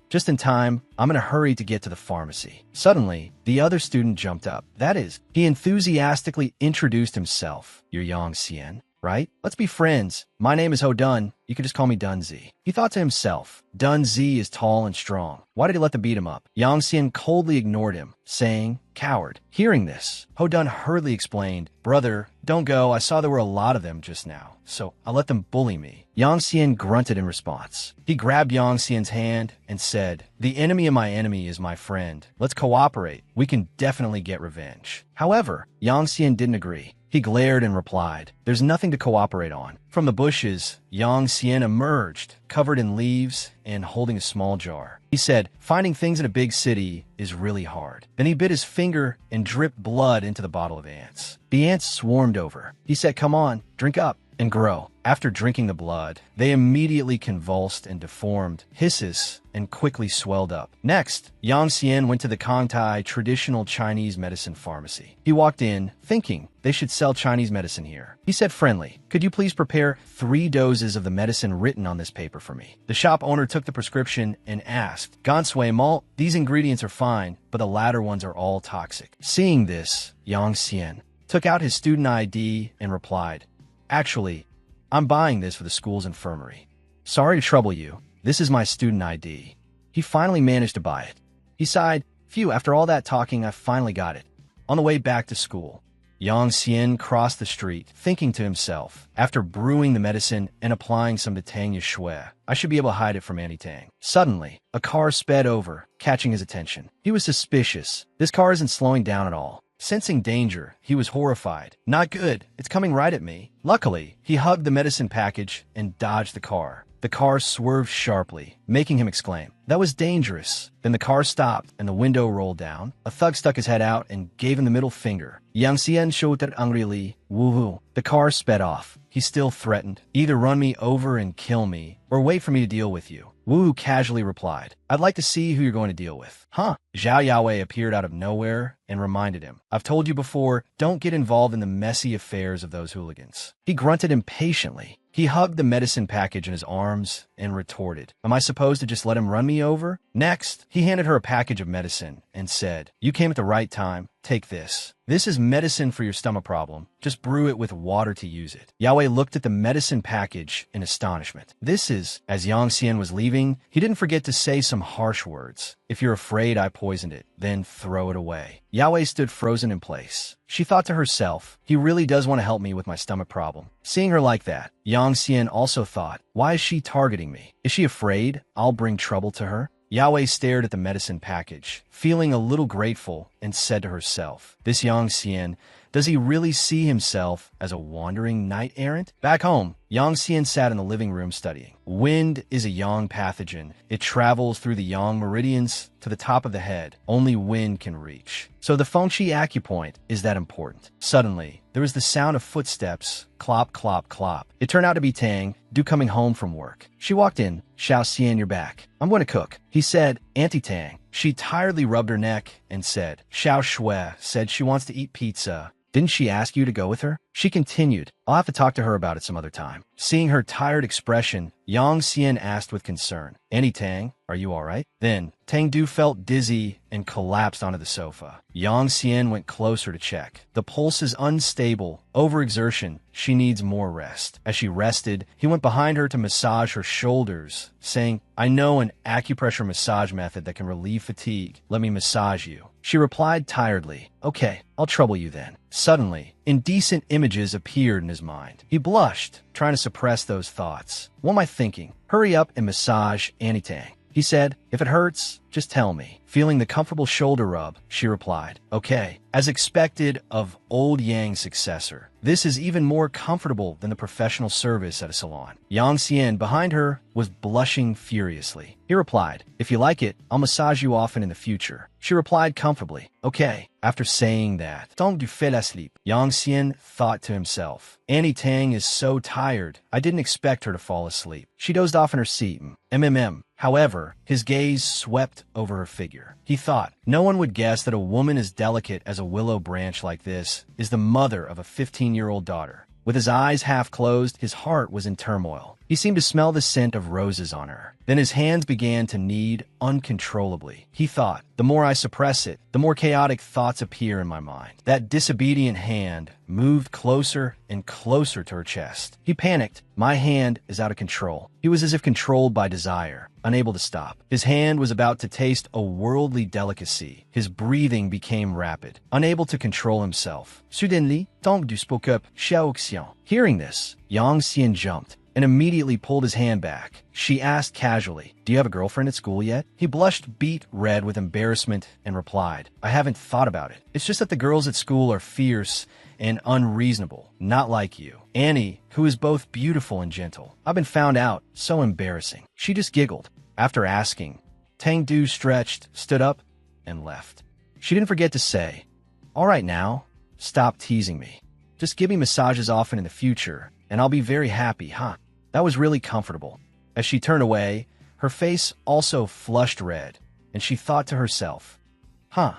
"Just in time, I'm in a hurry to get to the pharmacy." Suddenly, the other student jumped up. That is, he enthusiastically introduced himself. "You're Yang Xian, right? Let's be friends. My name is Ho Dun. You can just call me Dunzi." He thought to himself, Dunzi is tall and strong. Why did he let them beat him up? Yang Xian coldly ignored him, saying, "Coward." Hearing this, Ho Dun hurriedly explained, "Brother, don't go. I saw there were a lot of them just now, so I let them bully me." Yang Xian grunted in response. He grabbed Yang Xian's hand and said, "The enemy of my enemy is my friend. Let's cooperate. We can definitely get revenge." However, Yang Xian didn't agree. He glared and replied, "There's nothing to cooperate on." From the bushes, Yang Xian emerged, covered in leaves and holding a small jar. He said, "Finding things in a big city is really hard." Then he bit his finger and dripped blood into the bottle of ants. The ants swarmed over. He said, "Come on, drink up and grow." After drinking the blood, they immediately convulsed and deformed, hisses, and quickly swelled up. Next, Yang Xian went to the Kangtai traditional Chinese medicine pharmacy. He walked in, thinking they should sell Chinese medicine here. He said friendly, "Could you please prepare 3 doses of the medicine written on this paper for me?" The shop owner took the prescription and asked, "Gansui malt, these ingredients are fine, but the latter ones are all toxic." Seeing this, Yang Xian took out his student ID and replied, "Actually, I'm buying this for the school's infirmary. Sorry to trouble you. This is my student ID." He finally managed to buy it. He sighed, "Phew, after all that talking, I finally got it." On the way back to school, Yang Xian crossed the street, thinking to himself, after brewing the medicine and applying some to Tang Yushui, I should be able to hide it from Auntie Tang. Suddenly, a car sped over, catching his attention. He was suspicious. This car isn't slowing down at all. Sensing danger, he was horrified. "Not good. It's coming right at me." Luckily, he hugged the medicine package and dodged the car. The car swerved sharply, making him exclaim, "That was dangerous." Then the car stopped and the window rolled down. A thug stuck his head out and gave him the middle finger. Yang Xian shouted angrily, "Woohoo." The car sped off. He still threatened, "Either run me over and kill me, or wait for me to deal with you." Wu casually replied, "I'd like to see who you're going to deal with." "Huh?" Zhao Yaowei appeared out of nowhere and reminded him, "I've told you before, don't get involved in the messy affairs of those hooligans." He grunted impatiently. He hugged the medicine package in his arms and retorted, "Am I supposed to just let him run me over?" Next, he handed her a package of medicine and said, "You came at the right time. Take this. This is medicine for your stomach problem. Just brew it with water to use it." Yaowei looked at the medicine package in astonishment. This is, as Yang Xian was leaving, he didn't forget to say some him harsh words. If you're afraid I poisoned it, then throw it away. Yahweh stood frozen in place. She thought to herself, he really does want to help me with my stomach problem. Seeing her like that, Yang Xian also thought, why is she targeting me? Is she afraid I'll bring trouble to her? Yahweh stared at the medicine package, feeling a little grateful, and said to herself, this Yang Xian, does he really see himself as a wandering knight-errant? Back home, Yang Xian sat in the living room studying. Wind is a yang pathogen. It travels through the yang meridians to the top of the head. Only wind can reach. So the Fengqi acupoint is that important. Suddenly, there was the sound of footsteps, clop, clop, clop. It turned out to be Tang, Du coming home from work. She walked in. Xiao Xian, you're back. I'm going to cook. He said, Auntie Tang. She tiredly rubbed her neck and said, Xiao Shui said she wants to eat pizza. Didn't she ask you to go with her? She continued, I'll have to talk to her about it some other time. Seeing her tired expression, Yang Xian asked with concern, Auntie Tang, are you all right? Then, Tang Du felt dizzy and collapsed onto the sofa. Yang Xian went closer to check. The pulse is unstable. Overexertion. She needs more rest. As she rested, he went behind her to massage her shoulders, saying, I know an acupressure massage method that can relieve fatigue. Let me massage you. She replied tiredly, Okay, I'll trouble you then. Suddenly, indecent images appeared in his mind. He blushed, trying to suppress those thoughts. What am I thinking? Hurry up and massage Auntie Tang. He said, if it hurts, just tell me. Feeling the comfortable shoulder rub, she replied, okay. As expected of old Yang's successor, this is even more comfortable than the professional service at a salon. Yang Xian, behind her, was blushing furiously. He replied, if you like it, I'll massage you often in the future. She replied comfortably, okay. After saying that, tant du fais la sleep, Yang Xian thought to himself, Auntie Tang is so tired, I didn't expect her to fall asleep. She dozed off in her seat. However, his gaze swept over her figure. He thought, no one would guess that a woman as delicate as a willow branch like this is the mother of a 15-year-old daughter. With his eyes half closed, his heart was in turmoil. He seemed to smell the scent of roses on her. Then his hands began to knead uncontrollably. He thought, the more I suppress it, the more chaotic thoughts appear in my mind. That disobedient hand moved closer and closer to her chest. He panicked. My hand is out of control. He was as if controlled by desire, unable to stop. His hand was about to taste a worldly delicacy. His breathing became rapid, unable to control himself. Suddenly, Tang Du spoke up, Xiao Xian. Hearing this, Yang Xian jumped and immediately pulled his hand back. She asked casually, do you have a girlfriend at school yet? He blushed beet red with embarrassment and replied, I haven't thought about it. It's just that the girls at school are fierce and unreasonable, not like you. Annie, who is both beautiful and gentle. I've been found out. So embarrassing. She just giggled. After asking, Tang Du stretched, stood up, and left. She didn't forget to say, all right now, stop teasing me. Just give me massages often in the future, and I'll be very happy, huh? That was really comfortable. As she turned away, her face also flushed red, and she thought to herself, huh,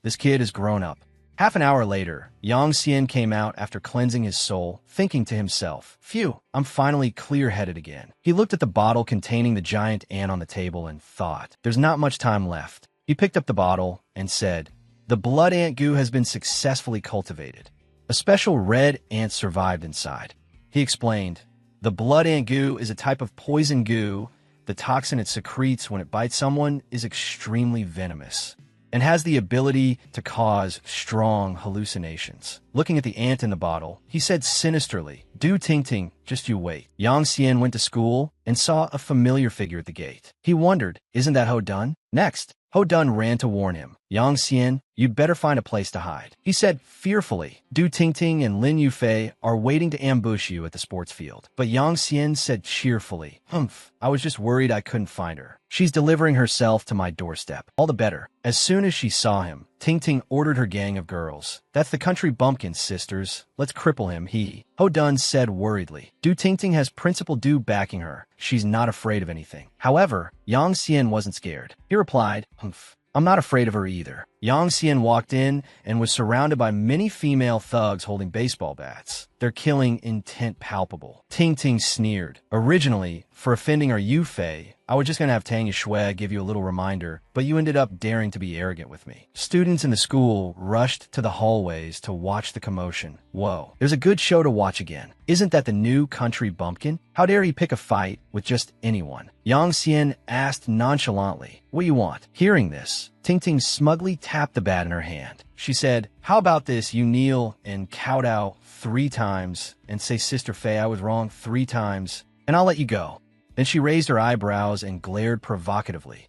this kid is grown up. Half an hour later, Yang Xian came out after cleansing his soul, thinking to himself, phew, I'm finally clear-headed again. He looked at the bottle containing the giant ant on the table and thought, there's not much time left. He picked up the bottle and said, the blood ant goo has been successfully cultivated. A special red ant survived inside. He explained, the blood ant goo is a type of poison goo. The toxin it secretes when it bites someone is extremely venomous and has the ability to cause strong hallucinations. Looking at the ant in the bottle, he said sinisterly, Du Ting Ting, just you wait. Yang Xian went to school and saw a familiar figure at the gate. He wondered, isn't that Ho Dun? Next, Ho Dun ran to warn him, Yang Xian, you'd better find a place to hide. He said fearfully, Du Ting Ting and Lin Yufei are waiting to ambush you at the sports field. But Yang Xian said cheerfully, humph, I was just worried I couldn't find her. She's delivering herself to my doorstep. All the better. As soon as she saw him, Ting Ting ordered her gang of girls. That's the country bumpkin, sisters. Let's cripple him, Ho Dun said worriedly. Du Ting Ting has Principal Du backing her. She's not afraid of anything. However, Yang Xian wasn't scared. He replied, humph, I'm not afraid of her either. Yang Xian walked in and was surrounded by many female thugs holding baseball bats, their killing intent palpable. Ting Ting sneered. Originally, for offending our Yufei, I was just gonna have Tang Yushui give you a little reminder, but you ended up daring to be arrogant with me. Students in the school rushed to the hallways to watch the commotion. Whoa, there's a good show to watch again. Isn't that the new country bumpkin? How dare he pick a fight with just anyone? Yang Xian asked nonchalantly, what do you want? Hearing this, Ting Ting smugly tapped the bat in her hand. She said, how about this, you kneel and kowtow 3 times and say Sister Fei I was wrong 3 times, and I'll let you go. Then she raised her eyebrows and glared provocatively.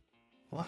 What?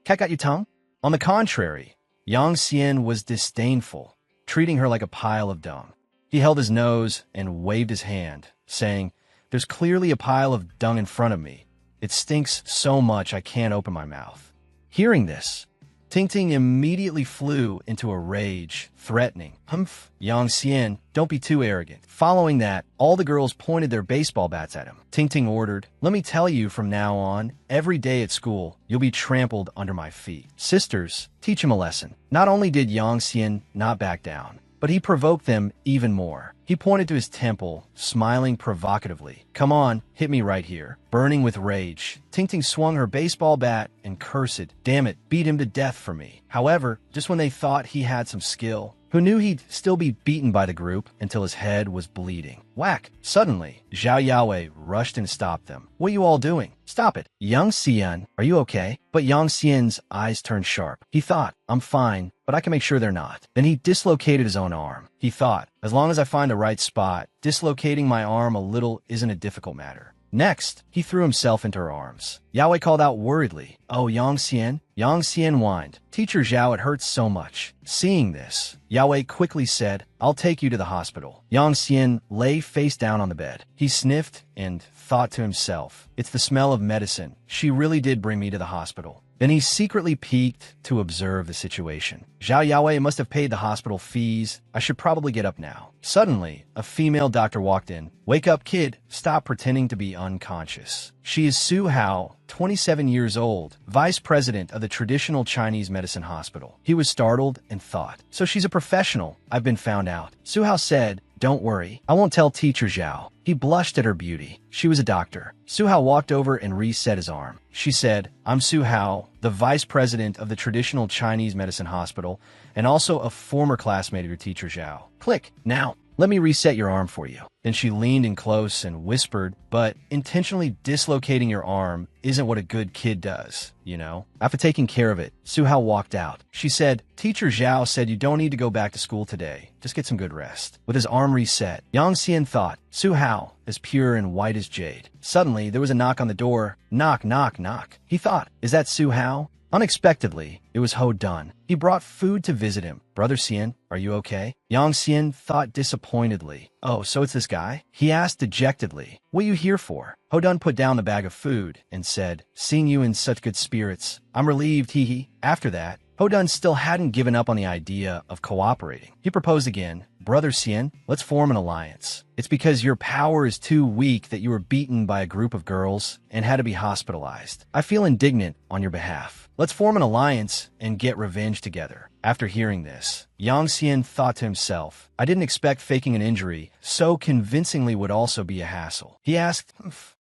Cat got your tongue? On the contrary, Yang Xian was disdainful, treating her like a pile of dung. He held his nose and waved his hand, saying, there's clearly a pile of dung in front of me. It stinks so much I can't open my mouth. Hearing this, Ting Ting immediately flew into a rage, threatening, Humph, Yang Xian, don't be too arrogant. Following that, all the girls pointed their baseball bats at him. Ting Ting ordered, let me tell you from now on, every day at school, you'll be trampled under my feet. Sisters, teach him a lesson. Not only did Yang Xian not back down, but he provoked them even more. He pointed to his temple, smiling provocatively. Come on, hit me right here. Burning with rage, Ting Ting swung her baseball bat and cursed, damn it, beat him to death for me. However, just when they thought he had some skill, who knew he'd still be beaten by the group until his head was bleeding. Whack! Suddenly, Zhao Yaowei rushed and stopped them. What are you all doing? Stop it! Yang Xian, are you okay? But Yang Xian's eyes turned sharp. He thought, I'm fine, but I can make sure they're not. Then he dislocated his own arm. He thought, as long as I find the right spot, dislocating my arm a little isn't a difficult matter. Next, he threw himself into her arms. Yaowei called out worriedly, oh, Yang Xian? Yang Xian whined, Teacher Zhao, it hurts so much. Seeing this, Yaowei quickly said, I'll take you to the hospital. Yang Xian lay face down on the bed. He sniffed and thought to himself, it's the smell of medicine. She really did bring me to the hospital. Then he secretly peeked to observe the situation. Zhao Yaowei must have paid the hospital fees. I should probably get up now. Suddenly, a female doctor walked in. Wake up, kid. Stop pretending to be unconscious. She is Su Hao, 27 years old, vice president of the traditional Chinese medicine hospital. He was startled and thought, so she's a professional. I've been found out. Su Hao said, don't worry, I won't tell Teacher Zhao. He blushed at her beauty. She was a doctor. Su Hao walked over and reset his arm. She said, I'm Su Hao, the vice president of the traditional Chinese medicine hospital, and also a former classmate of your Teacher Zhao. Click. Now, let me reset your arm for you. Then she leaned in close and whispered, but intentionally dislocating your arm isn't what a good kid does, you know? After taking care of it, Su Hao walked out. She said, Teacher Zhao said you don't need to go back to school today. Just get some good rest. With his arm reset, Yang Xian thought, Su Hao, as pure and white as jade. Suddenly, there was a knock on the door. Knock, knock, knock. He thought, is that Su Hao? Unexpectedly, it was Ho Dun. He brought food to visit him. Brother Xian, are you okay? Yang Xian thought disappointedly. Oh, so it's this guy? He asked dejectedly. What are you here for? Ho Dun put down the bag of food and said, seeing you in such good spirits, I'm relieved, hee hee. After that, Ho Dun still hadn't given up on the idea of cooperating. He proposed again. Brother Xian, let's form an alliance. It's because your power is too weak that you were beaten by a group of girls and had to be hospitalized. I feel indignant on your behalf. Let's form an alliance and get revenge together. After hearing this, Yang Xian thought to himself, I didn't expect faking an injury so convincingly would also be a hassle. He asked,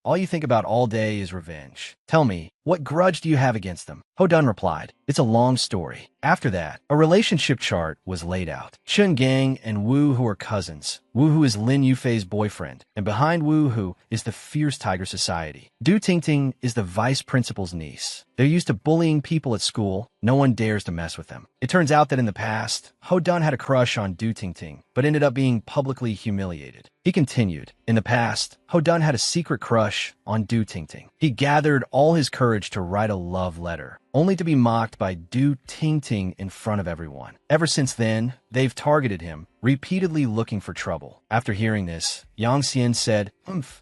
all you think about all day is revenge. Tell me, what grudge do you have against them? Ho Dun replied, it's a long story. After that, a relationship chart was laid out. Chun Gang and Wu Hu are cousins. Wu Hu is Lin Yufei's boyfriend, and behind Wu Hu is the Fierce Tiger Society. Du Tingting is the vice principal's niece. They're used to bullying people at school. No one dares to mess with them. It turns out that in the past, Ho Dun had a crush on Du Tingting, but ended up being publicly humiliated. He continued, in the past, Ho Dun had a secret crush on Du Tingting. He gathered all his courage to write a love letter, only to be mocked by Du Tingting in front of everyone. Ever since then, they've targeted him, repeatedly looking for trouble. After hearing this, Yang Xian said,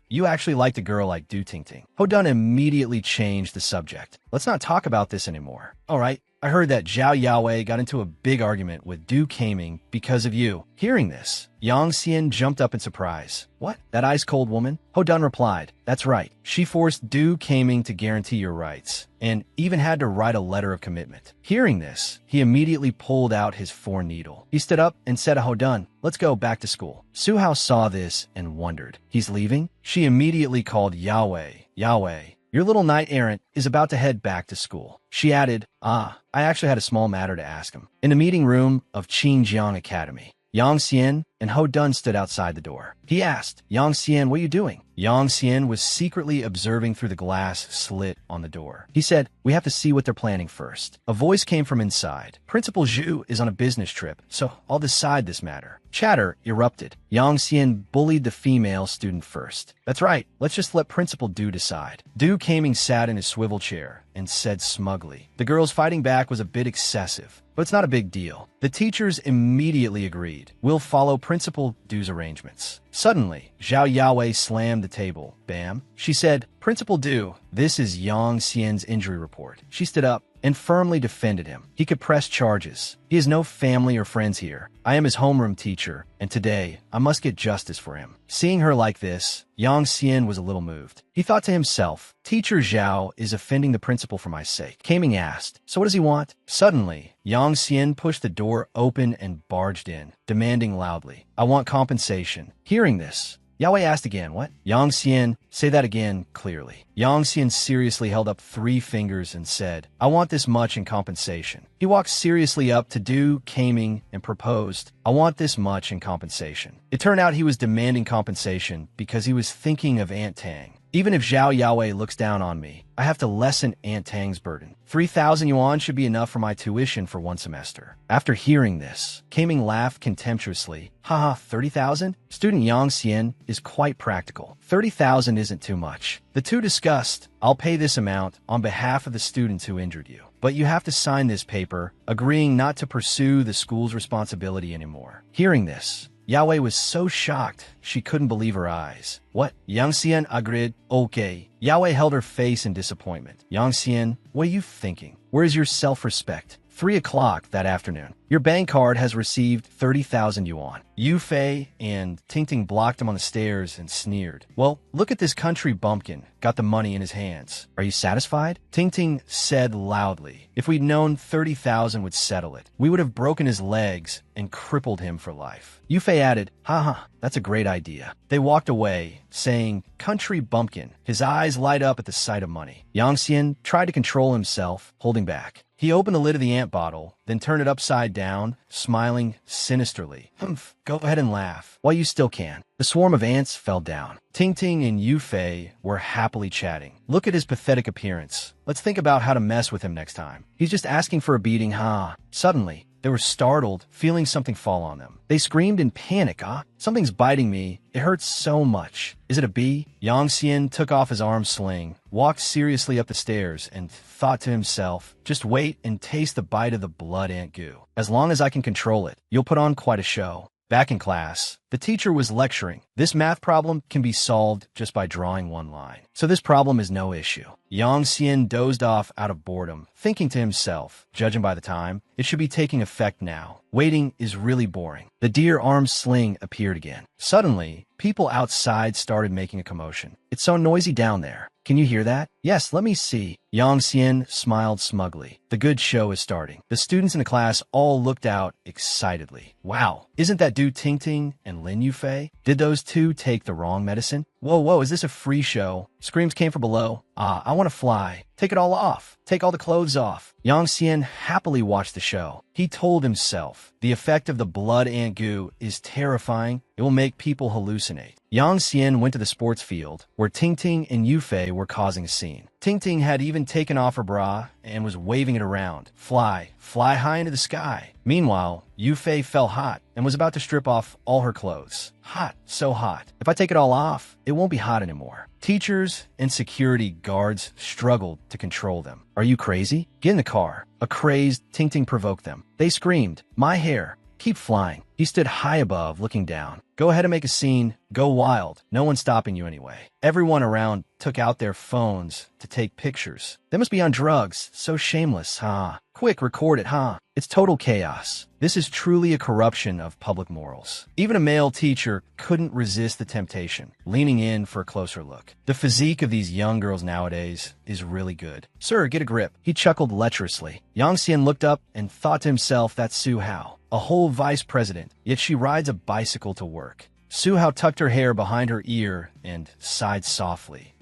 you actually liked a girl like Du Tingting. Ho Dun immediately changed the subject. Let's not talk about this anymore. All right, I heard that Zhao Yawei got into a big argument with Du Kaming because of you. Hearing this, Yang Xian jumped up in surprise. What? That ice-cold woman? Ho Dun replied, that's right. She forced Du Kaming to guarantee your rights, and even had to write a letter of commitment. Hearing this, he immediately pulled out his 4-needle. He stood up and said to Ho Dun, let's go back to school. Su Hao saw this and wondered. He's leaving? She immediately called Yawei. Yawei, your little knight-errant is about to head back to school. She added, I actually had a small matter to ask him. In the meeting room of Qingjiang Academy, Yang Xian and Ho Dun stood outside the door. He asked, Yang Xian, what are you doing? Yang Xian was secretly observing through the glass slit on the door. He said, we have to see what they're planning first. A voice came from inside. Principal Zhu is on a business trip, so I'll decide this matter. Chatter erupted. Yang Xian bullied the female student first. That's right, let's just let Principal Du decide. Du Kaming sat in his swivel chair and said smugly, the girl's fighting back was a bit excessive, but it's not a big deal. The teachers immediately agreed. We'll follow Principal Du's arrangements. Suddenly, Zhao Yawei slammed the table. Bam. She said, Principal Du, this is Yang Xian's injury report. She stood up and firmly defended him. He could press charges. He has no family or friends here. I am his homeroom teacher, and today I must get justice for him. Seeing her like this, Yang Xian was a little moved. He thought to himself, Teacher Zhao is offending the principal for my sake. Kaming asked, so what does he want? Suddenly, Yang Xian pushed the door open and barged in, demanding loudly, I want compensation. Hearing this, Yawei asked again, what? Yang Xian, say that again clearly. Yang Xian seriously held up 3 fingers and said, I want this much in compensation. He walked seriously up to Du Kaming and proposed, I want this much in compensation. It turned out he was demanding compensation because he was thinking of Aunt Tang. Even if Zhao Yawei looks down on me, I have to lessen Aunt Tang's burden. 3,000 yuan should be enough for my tuition for 1 semester. After hearing this, Kaming laughed contemptuously. Haha, 30,000? Student Yang Xian is quite practical. 30,000 isn't too much. The two discussed, I'll pay this amount on behalf of the students who injured you. But you have to sign this paper, agreeing not to pursue the school's responsibility anymore. Hearing this, Yawei was so shocked she couldn't believe her eyes. What? Yang Xian agreed. Okay. Yawei held her face in disappointment. Yang Xian, what are you thinking? Where's your self-respect? 3 o'clock that afternoon. Your bank card has received 30,000 yuan. Yu Fei and Tingting blocked him on the stairs and sneered. Well, look at this country bumpkin. Got the money in his hands. Are you satisfied? Tingting said loudly. If we'd known 30,000 would settle it, we would have broken his legs and crippled him for life. Yu Fei added, haha, that's a great idea. They walked away, saying, country bumpkin. His eyes light up at the sight of money. Yang Xian tried to control himself, holding back. He opened the lid of the ant bottle, then turned it upside down, smiling sinisterly. Humph, go ahead and laugh, while you still can. The swarm of ants fell down. Tingting and Yu Fei were happily chatting. Look at his pathetic appearance. Let's think about how to mess with him next time. He's just asking for a beating, huh? Suddenly, they were startled, feeling something fall on them. They screamed in panic, Something's biting me. It hurts so much. Is it a bee? Yang Xian took off his arm sling, walked seriously up the stairs, and thought to himself, just wait and taste the bite of the blood ant goo. As long as I can control it, you'll put on quite a show. Back in class, the teacher was lecturing. This math problem can be solved just by drawing 1 line. So this problem is no issue. Yang Xian dozed off out of boredom, thinking to himself, judging by the time, it should be taking effect now. Waiting is really boring. The deer arm sling appeared again. Suddenly, people outside started making a commotion. It's so noisy down there. Can you hear that? Yes, let me see. Yang Xian smiled smugly. The good show is starting. The students in the class all looked out excitedly. Wow, isn't that Du Tingting and Lin Yufei? Did those two take the wrong medicine? Whoa, is this a free show? Screams came from below. I want to fly. Take it all off. Take all the clothes off. Yang Xian happily watched the show. He told himself, the effect of the blood ant goo is terrifying. It will make people hallucinate. Yang Xian went to the sports field, where Tingting and Yufei were causing a scene. Tingting had even taken off her bra and was waving it around. Fly high into the sky. Meanwhile, Yufei felt hot and was about to strip off all her clothes. Hot, so hot. If I take it all off, it won't be hot anymore. Teachers and security guards struggled to control them. Are you crazy? Get in the car. A crazed Tingting provoked them. They screamed, my hair. Keep flying. He stood high above, looking down. Go ahead and make a scene. Go wild. No one's stopping you anyway. Everyone around took out their phones to take pictures. They must be on drugs. So shameless, huh? Quick, record it, huh? It's total chaos. This is truly a corruption of public morals. Even a male teacher couldn't resist the temptation, leaning in for a closer look. The physique of these young girls nowadays is really good. Sir, get a grip. He chuckled lecherously. Yang Xian looked up and thought to himself, that's Su Hao, a whole vice president, yet she rides a bicycle to work. Su Hao tucked her hair behind her ear and sighed softly.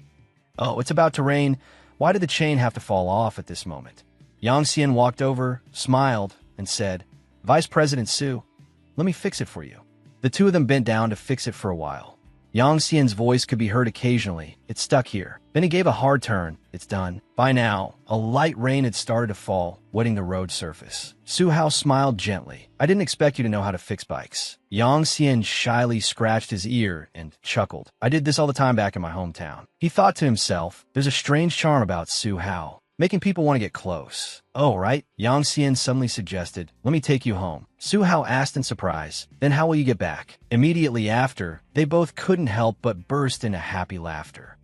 Oh, it's about to rain. Why did the chain have to fall off at this moment? Yang Xian walked over, smiled, and said, Vice President Su, let me fix it for you. The two of them bent down to fix it for a while. Yang Xian's voice could be heard occasionally. It's stuck here. Then he gave a hard turn. It's done. By now, a light rain had started to fall, wetting the road surface. Su Hao smiled gently. I didn't expect you to know how to fix bikes. Yang Xian shyly scratched his ear and chuckled. I did this all the time back in my hometown. He thought to himself, there's a strange charm about Su Hao, making people want to get close. Oh, right? Yang Xian suddenly suggested, let me take you home. Su Hao asked in surprise, then how will you get back? Immediately after, they both couldn't help but burst into happy laughter.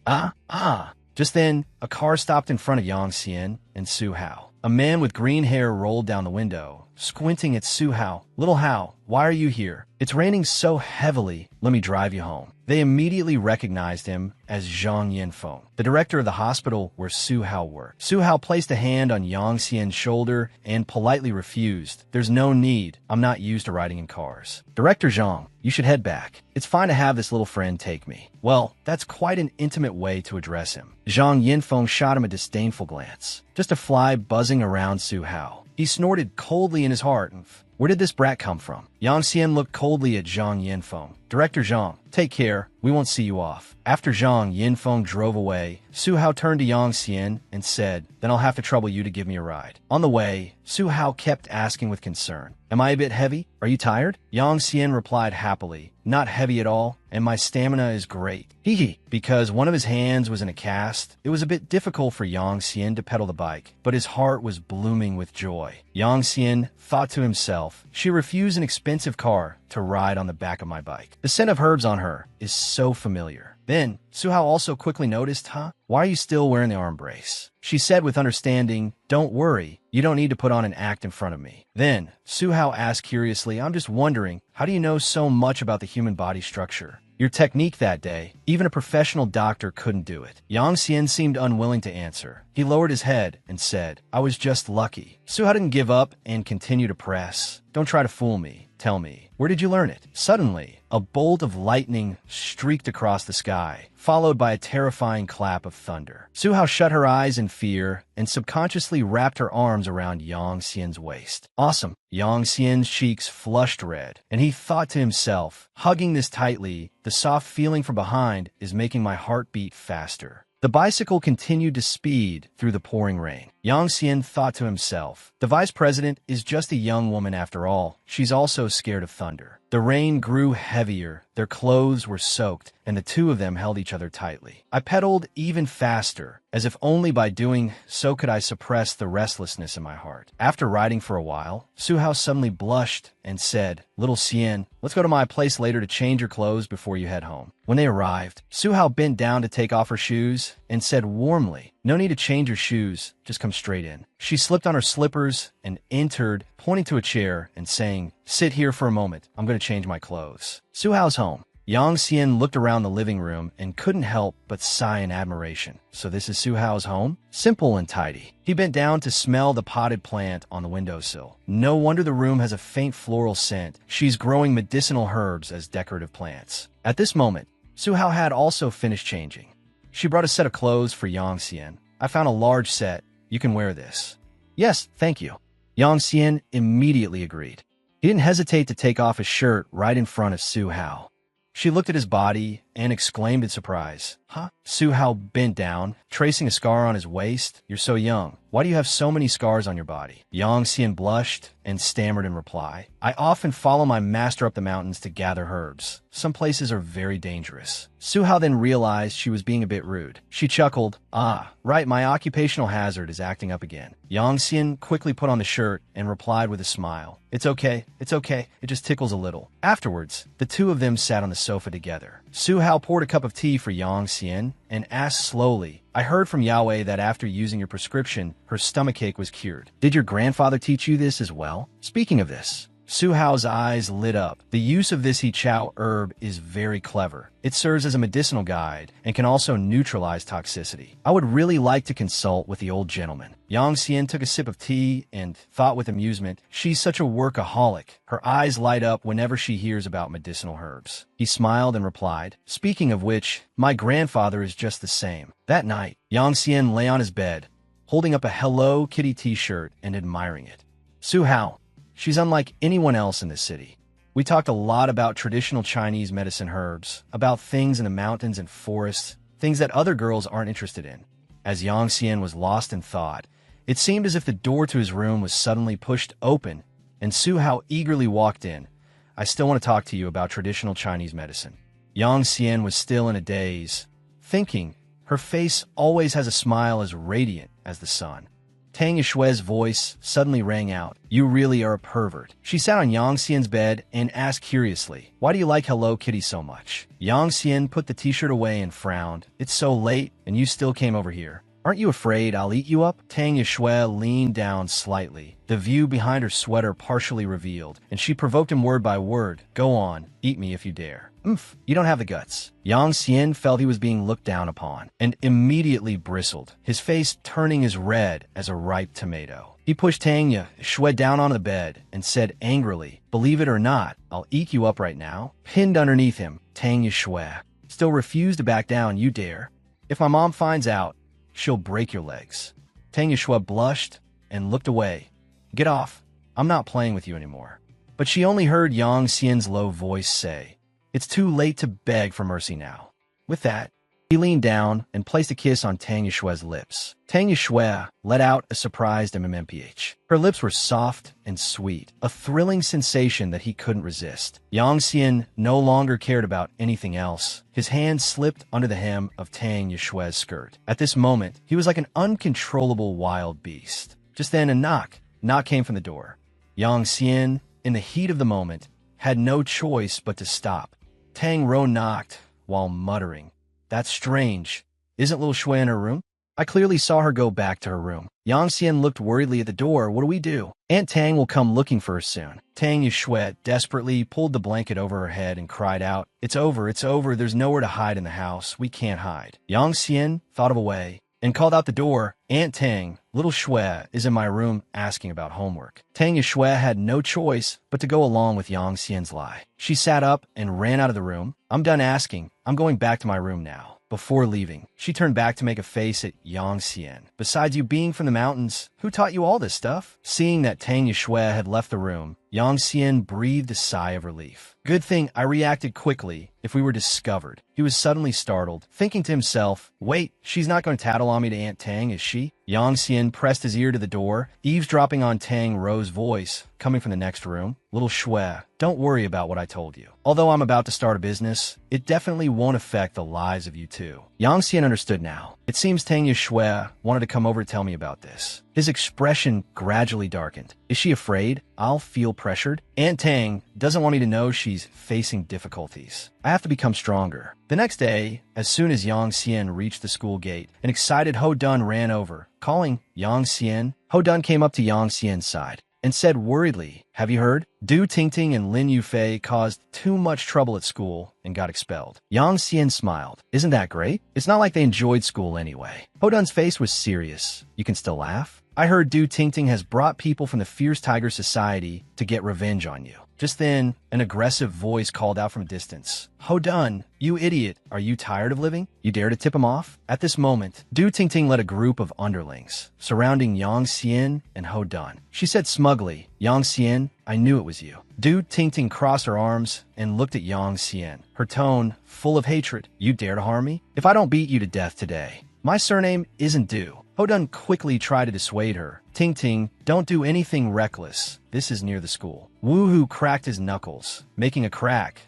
Just then, a car stopped in front of Yang Xian and Su Hao. A man with green hair rolled down the window, squinting at Su Hao. Little Hao, why are you here? It's raining so heavily. Let me drive you home. They immediately recognized him as Zhang Yinfeng, the director of the hospital where Su Hao worked. Su Hao placed a hand on Yang Xian's shoulder and politely refused. There's no need. I'm not used to riding in cars. Director Zhang, you should head back. It's fine to have this little friend take me. Well, that's quite an intimate way to address him. Zhang Yinfeng shot him a disdainful glance. Just a fly buzzing around Su Hao. He snorted coldly in his heart. Where did this brat come from? Yang Xian looked coldly at Zhang Yinfeng. Director Zhang, take care. We won't see you off. After Zhang Yinfeng drove away, Su Hao turned to Yang Xian and said, then I'll have to trouble you to give me a ride. On the way, Su Hao kept asking with concern, am I a bit heavy? Are you tired? Yang Xian replied happily, not heavy at all, and my stamina is great. Hee. Because one of his hands was in a cast, it was a bit difficult for Yang Xian to pedal the bike, but his heart was blooming with joy. Yang Xian thought to himself, she refused an expensive car to ride on the back of my bike. The scent of herbs on her is so familiar. Then, Su Hao also quickly noticed, why are you still wearing the arm brace? She said with understanding, don't worry, you don't need to put on an act in front of me. Then, Su Hao asked curiously, I'm just wondering, how do you know so much about the human body structure? Your technique that day, even a professional doctor couldn't do it. Yang Xian seemed unwilling to answer. He lowered his head and said, I was just lucky. Su Hao didn't give up and continued to press. Don't try to fool me. Tell me, where did you learn it? Suddenly, a bolt of lightning streaked across the sky, followed by a terrifying clap of thunder. Su Hao shut her eyes in fear and subconsciously wrapped her arms around Yang Xian's waist. Awesome. Yang Xian's cheeks flushed red, and he thought to himself, hugging this tightly, the soft feeling from behind is making my heart beat faster. The bicycle continued to speed through the pouring rain. Yang Xian thought to himself, the vice president is just a young woman after all. She's also scared of thunder. The rain grew heavier, their clothes were soaked, and the two of them held each other tightly. I pedaled even faster, as if only by doing so could I suppress the restlessness in my heart. After riding for a while, Su Hao suddenly blushed and said, Little Xian, let's go to my place later to change your clothes before you head home. When they arrived, Su Hao bent down to take off her shoes and said warmly, no need to change your shoes, just come straight in. She slipped on her slippers and entered, pointing to a chair and saying, sit here for a moment, I'm going to change my clothes. Su Hao's home. Yang Xian looked around the living room and couldn't help but sigh in admiration. So this is Su Hao's home? Simple and tidy. He bent down to smell the potted plant on the windowsill. No wonder the room has a faint floral scent. She's growing medicinal herbs as decorative plants. At this moment, Su Hao had also finished changing. She brought a set of clothes for Yang Xian. I found a large set. You can wear this. Yes, thank you. Yang Xian immediately agreed. He didn't hesitate to take off his shirt right in front of Su Hao. She looked at his body and exclaimed in surprise. Huh? Su Hao bent down, tracing a scar on his waist. You're so young. Why do you have so many scars on your body? Yang Xian blushed and stammered in reply. I often follow my master up the mountains to gather herbs. Some places are very dangerous. Su Hao then realized she was being a bit rude. She chuckled. Ah, right, my occupational hazard is acting up again. Yang Xian quickly put on the shirt and replied with a smile. It's okay, it just tickles a little. Afterwards, the two of them sat on the sofa together. Su Hao poured a cup of tea for Yang Xian and asked slowly, I heard from Yahweh that after using your prescription, her stomachache was cured. Did your grandfather teach you this as well? Speaking of this, Su Hao's eyes lit up. The use of this He Chao herb is very clever. It serves as a medicinal guide and can also neutralize toxicity. I would really like to consult with the old gentleman. Yang Xian took a sip of tea and thought with amusement, she's such a workaholic. Her eyes light up whenever she hears about medicinal herbs. He smiled and replied, speaking of which, my grandfather is just the same. That night, Yang Xian lay on his bed, holding up a Hello Kitty t-shirt and admiring it. Su Hao, she's unlike anyone else in this city. We talked a lot about traditional Chinese medicine herbs, about things in the mountains and forests, things that other girls aren't interested in. As Yang Xian was lost in thought, it seemed as if the door to his room was suddenly pushed open, and Su Hao eagerly walked in. I still want to talk to you about traditional Chinese medicine. Yang Xian was still in a daze, thinking, her face always has a smile as radiant as the sun. Tang Yishue's voice suddenly rang out. You really are a pervert. She sat on Yang Xian's bed and asked curiously, why do you like Hello Kitty so much? Yang Xian put the t-shirt away and frowned. It's so late, and you still came over here. Aren't you afraid I'll eat you up? Tang Yishue leaned down slightly, the view behind her sweater partially revealed, and she provoked him word by word. Go on, eat me if you dare. You don't have the guts. Yang Xian felt he was being looked down upon, and immediately bristled, his face turning as red as a ripe tomato. He pushed Tang Yishue down on the bed and said angrily, believe it or not, I'll eat you up right now. Pinned underneath him, Tang Yishue still refused to back down. You dare? If my mom finds out, she'll break your legs. Tang Yishue blushed and looked away. Get off. I'm not playing with you anymore. But she only heard Yang Xian's low voice say, it's too late to beg for mercy now. With that, he leaned down and placed a kiss on Tang Yishue's lips. Tang Yishue let out a surprised MMPH. Her lips were soft and sweet, a thrilling sensation that he couldn't resist. Yang Xian no longer cared about anything else. His hand slipped under the hem of Tang Yishue's skirt. At this moment, he was like an uncontrollable wild beast. Just then, a knock came from the door. Yang Xian, in the heat of the moment, had no choice but to stop. Tang Ro knocked while muttering, that's strange. Isn't little Shui in her room? I clearly saw her go back to her room. Yang Xian looked worriedly at the door. What do we do? Aunt Tang will come looking for her soon. Tang Yishue desperately pulled the blanket over her head and cried out, it's over, there's nowhere to hide in the house. We can't hide. Yang Xian thought of a way and called out the door, Aunt Tang, little Shui is in my room asking about homework. Tang Yishue had no choice but to go along with Yang Xian's lie. She sat up and ran out of the room. I'm done asking. I'm going back to my room now. Before leaving, she turned back to make a face at Yang Xian. Besides you being from the mountains, who taught you all this stuff? Seeing that Tang Yishue had left the room, Yang Xian breathed a sigh of relief. Good thing I reacted quickly if we were discovered. He was suddenly startled, thinking to himself, wait, she's not going to tattle on me to Aunt Tang, is she? Yang Xian pressed his ear to the door, eavesdropping on Tang Ro's voice, coming from the next room. Little Shui, don't worry about what I told you. Although I'm about to start a business, it definitely won't affect the lives of you two. Yang Xian understood now. It seems Tang Yishue wanted to come over to tell me about this. His expression gradually darkened. Is she afraid I'll feel pressured? Aunt Tang doesn't want me to know she's facing difficulties. I have to become stronger. The next day, as soon as Yang Xian reached the school gate, an excited Ho Dun ran over, calling Yang Xian. Ho Dun came up to Yang Xian's side and said worriedly, have you heard? Du Tingting and Lin Yufei caused too much trouble at school and got expelled. Yang Xian smiled. Isn't that great? It's not like they enjoyed school anyway. Ho Dun's face was serious. You can still laugh? I heard Du Tingting has brought people from the Fierce Tiger Society to get revenge on you. Just then, an aggressive voice called out from a distance. Ho Dun, you idiot, are you tired of living? You dare to tip him off? At this moment, Du Tingting led a group of underlings, surrounding Yang Xian and Ho Dun. She said smugly, Yang Xian, I knew it was you. Du Tingting crossed her arms and looked at Yang Xian, her tone full of hatred. You dare to harm me? If I don't beat you to death today, my surname isn't Du. Ho Dun quickly tried to dissuade her. Ting Ting, don't do anything reckless. This is near the school. Wu Hu cracked his knuckles, making a crack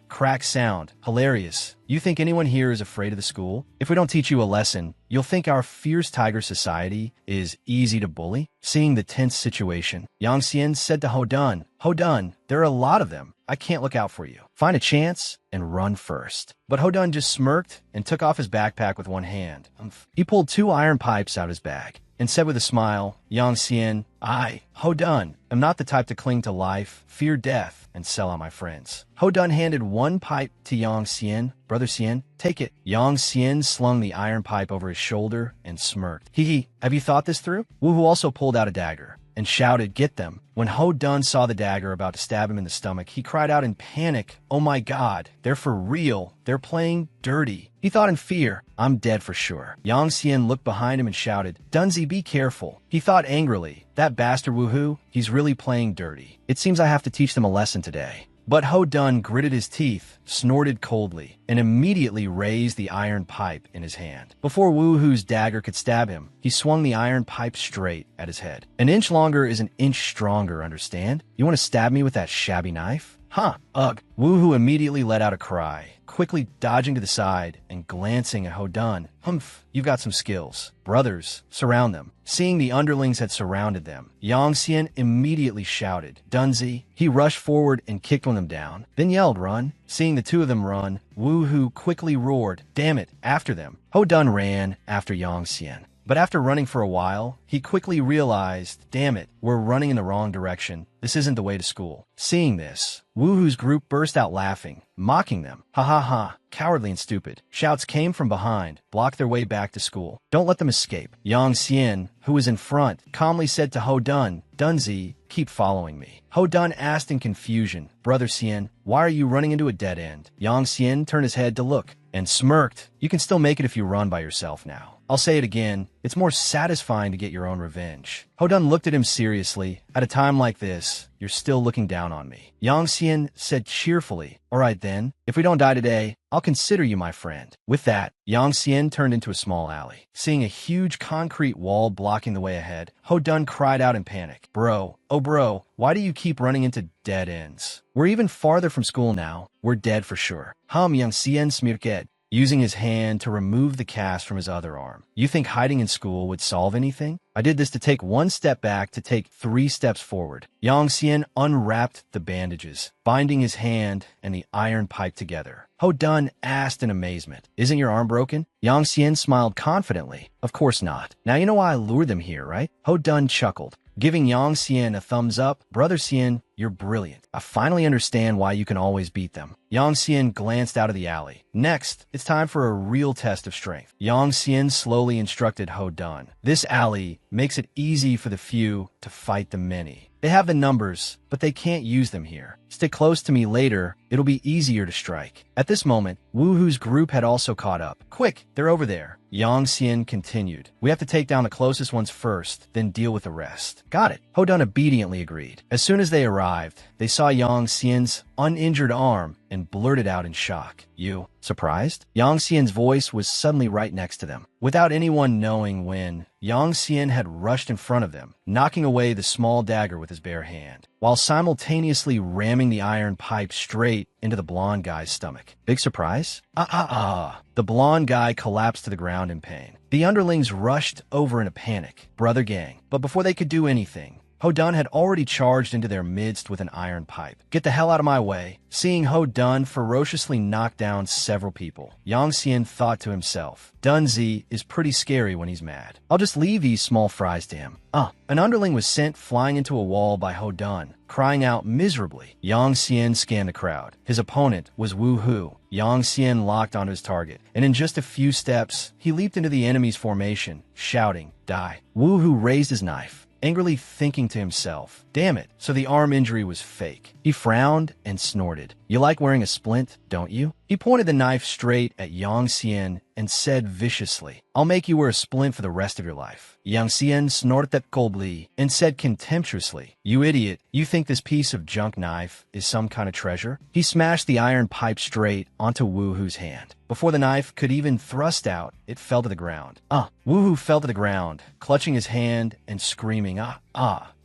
sound. Hilarious. You think anyone here is afraid of the school? If we don't teach you a lesson, you'll think our fierce tiger society is easy to bully? Seeing the tense situation, Yang Xian said to Ho Dun, there are a lot of them. I can't look out for you. Find a chance and run first. But Ho Dun just smirked and took off his backpack with one hand. He pulled 2 iron pipes out of his bag and said with a smile, Yang Xian, I, Ho Dun, am not the type to cling to life, fear death, and sell out my friends. Ho Dun handed 1 pipe to Yang Xian. Brother Xian, take it. Yang Xian slung the iron pipe over his shoulder and smirked. Hee, have you thought this through? Wu Hu also pulled out a dagger and shouted, get them. When Ho Dun saw the dagger about to stab him in the stomach, he cried out in panic, oh my god, they're for real. They're playing dirty. He thought in fear, I'm dead for sure. Yang Xian looked behind him and shouted, Dunzi, be careful. He thought angrily, that bastard Wu Hu, he's really playing dirty. It seems I have to teach them a lesson today. But Ho Dun gritted his teeth, snorted coldly, and immediately raised the iron pipe in his hand. Before Wu Hu's dagger could stab him, he swung the iron pipe straight at his head. An inch longer is an inch stronger, understand? You want to stab me with that shabby knife? Huh, ugh. Wu Hu immediately let out a cry, quickly dodging to the side and glancing at Ho Dun. Humph, you've got some skills. Brothers, surround them. Seeing the underlings had surrounded them, Yang Xian immediately shouted, Dunzi. He rushed forward and kicked one of them down, then yelled, run. Seeing the 2 of them run, Wu Hu quickly roared, damn it, after them. Ho Dun ran after Yang Xian. But after running for a while, he quickly realized, damn it, we're running in the wrong direction. This isn't the way to school. Seeing this, Wu Hu's group burst out laughing, mocking them. Ha ha ha, cowardly and stupid. Shouts came from behind, blocked their way back to school. Don't let them escape. Yang Xian, who was in front, calmly said to Ho Dun, Dunzi, keep following me. Ho Dun asked in confusion, Brother Xian, why are you running into a dead end? Yang Xian turned his head to look and smirked. You can still make it if you run by yourself now. I'll say it again, it's more satisfying to get your own revenge. Ho Dun looked at him seriously. At a time like this, you're still looking down on me. Yang Xian said cheerfully, all right then, if we don't die today, I'll consider you my friend. With that, Yang Xian turned into a small alley. Seeing a huge concrete wall blocking the way ahead, Ho Dun cried out in panic. Bro, oh bro, why do you keep running into dead ends? We're even farther from school now. We're dead for sure. Yang Xian smirked, using his hand to remove the cast from his other arm. You think hiding in school would solve anything? I did this to take 1 step back to take 3 steps forward. Yang Xian unwrapped the bandages, binding his hand and the iron pipe together. Ho Dun asked in amazement, isn't your arm broken? Yang Xian smiled confidently. Of course not. Now you know why I lured them here, right? Ho Dun chuckled, giving Yang Xian a thumbs up. Brother Xian, you're brilliant. I finally understand why you can always beat them. Yang Xian glanced out of the alley. Next, it's time for a real test of strength. Yang Xian slowly instructed Ho Dun. This alley makes it easy for the few to fight the many. They have the numbers, but they can't use them here. Stick close to me later, it'll be easier to strike. At this moment, Wu Hu's group had also caught up. Quick, they're over there. Yang Xian continued. We have to take down the closest ones first, then deal with the rest. Got it. Ho Dun obediently agreed. As soon as they arrived, they saw Yang Xian's uninjured arm and blurted out in shock. You surprised? Yang Xian's voice was suddenly right next to them. Without anyone knowing when, Yang Xian had rushed in front of them, knocking away the small dagger with his bare hand, while simultaneously ramming the iron pipe straight into the blonde guy's stomach. Big surprise? The blonde guy collapsed to the ground in pain. The underlings rushed over in a panic. Brother gang. But before they could do anything, Ho Dun had already charged into their midst with an iron pipe. Get the hell out of my way. Seeing Ho Dun ferociously knock down several people, Yang Xian thought to himself, Dunzi is pretty scary when he's mad. I'll just leave these small fries to him. An underling was sent flying into a wall by Ho Dun, crying out miserably. Yang Xian scanned the crowd. His opponent was Wu Hu. Yang Xian locked onto his target, and in just a few steps, he leaped into the enemy's formation, shouting, die. Wu Hu raised his knife, angrily thinking to himself, damn it, so the arm injury was fake. He frowned and snorted. You like wearing a splint, don't you? He pointed the knife straight at Yang Xian and said viciously, I'll make you wear a splint for the rest of your life. Yang Xian snorted coldly and said contemptuously, You idiot, you think this piece of junk knife is some kind of treasure? He smashed the iron pipe straight onto Wu Hu's hand. Before the knife could even thrust out, it fell to the ground. Wu Hu fell to the ground, clutching his hand and screaming,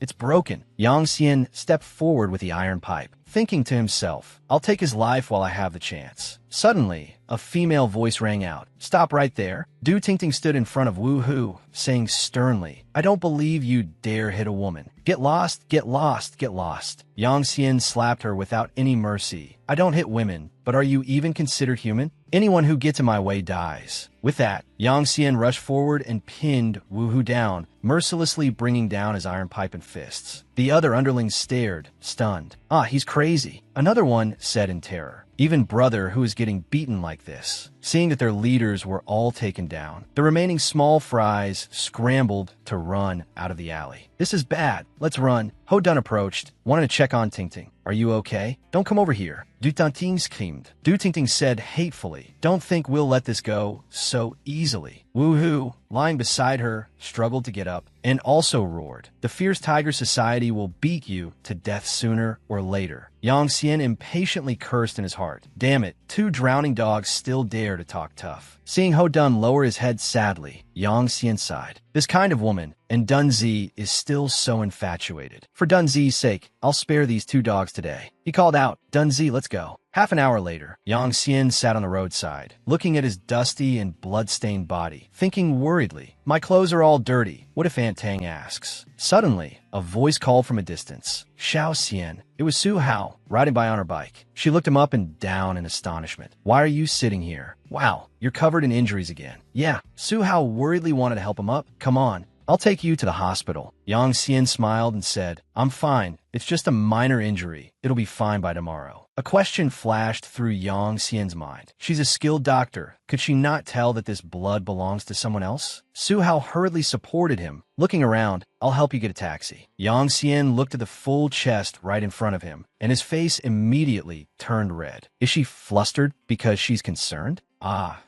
it's broken. Yang Xian stepped forward with the iron pipe, thinking to himself, I'll take his life while I have the chance. Suddenly, a female voice rang out. Stop right there. Du Tingting stood in front of Wu Hu, saying sternly, I don't believe you dare hit a woman. Get lost, get lost, get lost. Yang Xian slapped her without any mercy. I don't hit women, but are you even considered human? Anyone who gets in my way dies. With that, Yang Xian rushed forward and pinned Wu Hu down, mercilessly bringing down his iron pipe and fists. The other underlings stared, stunned. He's crazy, another one said in terror. Even brother, who is getting beaten like this. Seeing that their leaders were all taken down, the remaining small fries scrambled to run out of the alley. This is bad. Let's run. Ho Dun approached, wanted to check on Tingting. Are you okay? Don't come over here. Du Tingting screamed. Du Tingting said hatefully, Don't think we'll let this go so easily. Wu Hu, lying beside her, struggled to get up and also roared, The Fierce Tiger Society will beat you to death sooner or later. Yang Xian impatiently cursed in his heart. Damn it, two drowning dogs still dare to talk tough. Seeing Ho Dun lower his head sadly, Yang Xian sighed. This kind of woman, and Dun Zi is still so infatuated. For Dun Zi's sake, I'll spare these two dogs today. He called out, Dun Zi, let's go. Half an hour later, Yang Xian sat on the roadside, looking at his dusty and blood-stained body, thinking worriedly, My clothes are all dirty. What if Aunt Tang asks? Suddenly, a voice called from a distance. Xiao Xian. It was Su Hao, riding by on her bike. She looked him up and down in astonishment. Why are you sitting here? Wow, you're covered in injuries again. Yeah, Su Hao worriedly wanted to help him up. Come on, I'll take you to the hospital. Yang Xian smiled and said, I'm fine. It's just a minor injury. It'll be fine by tomorrow. A question flashed through Yang Xian's mind. She's a skilled doctor. Could she not tell that this blood belongs to someone else? Su Hao hurriedly supported him. Looking around, I'll help you get a taxi. Yang Xian looked at the full chest right in front of him, and his face immediately turned red. Is she flustered because she's concerned?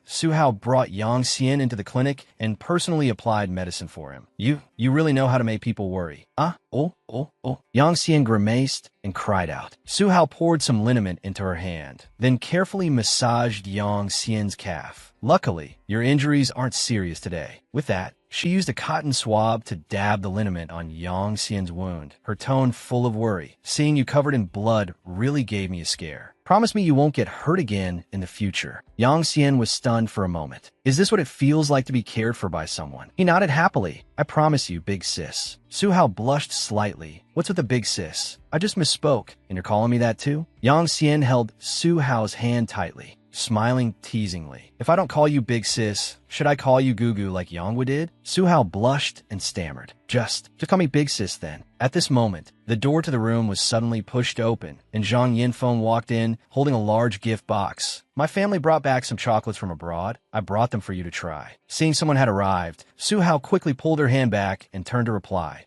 Su Hao brought Yang Xian into the clinic and personally applied medicine for him. You really know how to make people worry. Yang Xian grimaced and cried out. Su Hao poured some liniment into her hand, then carefully massaged Yang Xian's calf. Luckily, your injuries aren't serious today. With that, she used a cotton swab to dab the liniment on Yang Xian's wound, her tone full of worry. Seeing you covered in blood really gave me a scare. Promise me you won't get hurt again in the future. Yang Xian was stunned for a moment. Is this what it feels like to be cared for by someone? He nodded happily. I promise you, big sis. Su Hao blushed slightly. What's with the big sis? I just misspoke, and you're calling me that too? Yang Xian held Su Hao's hand tightly, smiling teasingly. If I don't call you big sis, should I call you Goo Goo like Yongwu did? Su Hao blushed and stammered. Just call me big sis then. At this moment, the door to the room was suddenly pushed open, and Zhang Yinfeng walked in, holding a large gift box. My family brought back some chocolates from abroad. I brought them for you to try. Seeing someone had arrived, Su Hao quickly pulled her hand back and turned to reply.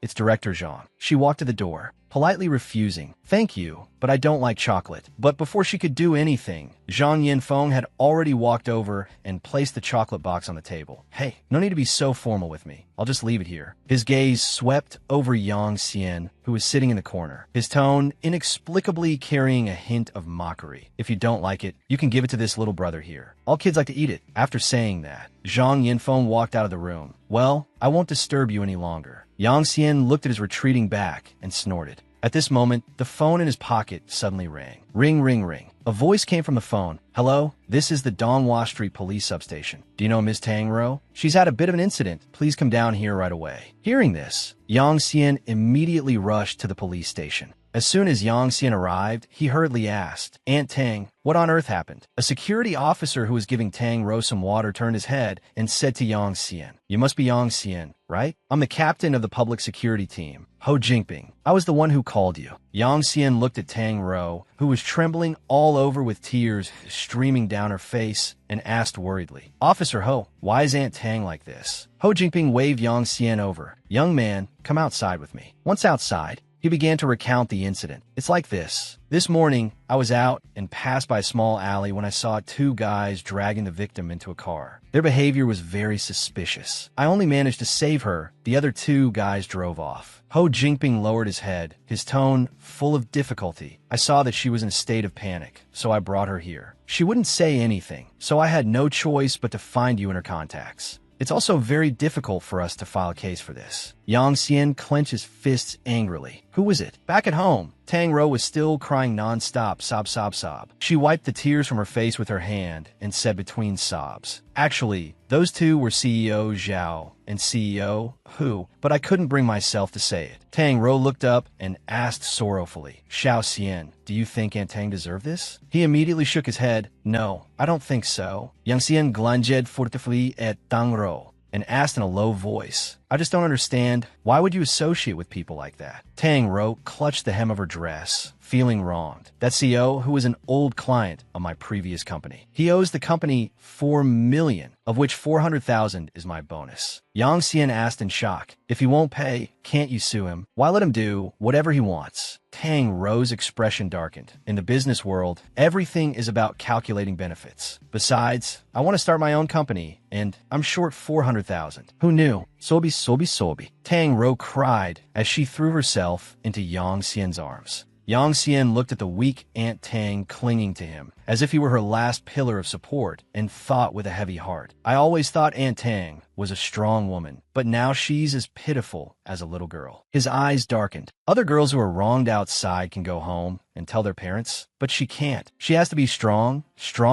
It's Director Zhang. She walked to the door, politely refusing. Thank you, but I don't like chocolate. But before she could do anything, Zhang Yinfeng had already walked over and placed the chocolate box on the table. Hey, no need to be so formal with me. I'll just leave it here. His gaze swept over Yang Xian, who was sitting in the corner, his tone inexplicably carrying a hint of mockery. If you don't like it, you can give it to this little brother here. All kids like to eat it. After saying that, Zhang Yinfeng walked out of the room. Well, I won't disturb you any longer. Yang Xian looked at his retreating back and snorted. At this moment, the phone in his pocket suddenly rang. Ring, ring, ring. A voice came from the phone. Hello, this is the Donghua Street Police Substation. Do you know Miss Tang Ro? She's had a bit of an incident. Please come down here right away. Hearing this, Yang Xian immediately rushed to the police station. As soon as Yang Xian arrived, he hurriedly asked, Aunt Tang, what on earth happened? A security officer who was giving Tang Ro some water turned his head and said to Yang Xian, You must be Yang Xian, right? I'm the captain of the public security team, Ho Jingping. I was the one who called you. Yang Xian looked at Tang Ro, who was trembling all over with tears streaming down her face, and asked worriedly, Officer Ho, why is Aunt Tang like this? Ho Jingping waved Yang Xian over. Young man, come outside with me. Once outside, He began to recount the incident. It's like this. This morning, I was out and passed by a small alley when I saw two guys dragging the victim into a car. Their behavior was very suspicious. I only managed to save her. The other two guys drove off. Ho Jingping lowered his head, his tone full of difficulty. I saw that she was in a state of panic, so I brought her here. She wouldn't say anything, so I had no choice but to find you in her contacts. It's also very difficult for us to file a case for this. Yang Xian clenched his fists angrily. Who was it? Back at home, Tang Ro was still crying non-stop, sob, sob, sob. She wiped the tears from her face with her hand and said between sobs, "Actually, those two were CEO Zhao and CEO Hu, but I couldn't bring myself to say it." Tang Ro looked up and asked sorrowfully, "Xiao Xian, do you think Aunt Tang deserved this?" He immediately shook his head. "No, I don't think so." Yang Xian glanced furtively at Tang Ro and asked in a low voice, "I just don't understand. Why would you associate with people like that?" Tang Ro clutched the hem of her dress, feeling wronged. That CEO, who was an old client of my previous company. He owes the company $4 million, of which $400,000 is my bonus. Yang Xian asked in shock, "If he won't pay, can't you sue him? Why let him do whatever he wants?" Tang Ro's expression darkened. In the business world, everything is about calculating benefits. Besides, I want to start my own company, and I'm short $400,000. Who knew? Sobi, sobi, sobi. Tang Ro cried as she threw herself into Yang Xian's arms. Yang Xian looked at the weak Aunt Tang clinging to him, as if he were her last pillar of support, and thought with a heavy heart, "I always thought Aunt Tang was a strong woman, but now she's as pitiful as a little girl." His eyes darkened. Other girls who are wronged outside can go home and tell their parents, but she can't. She has to be strong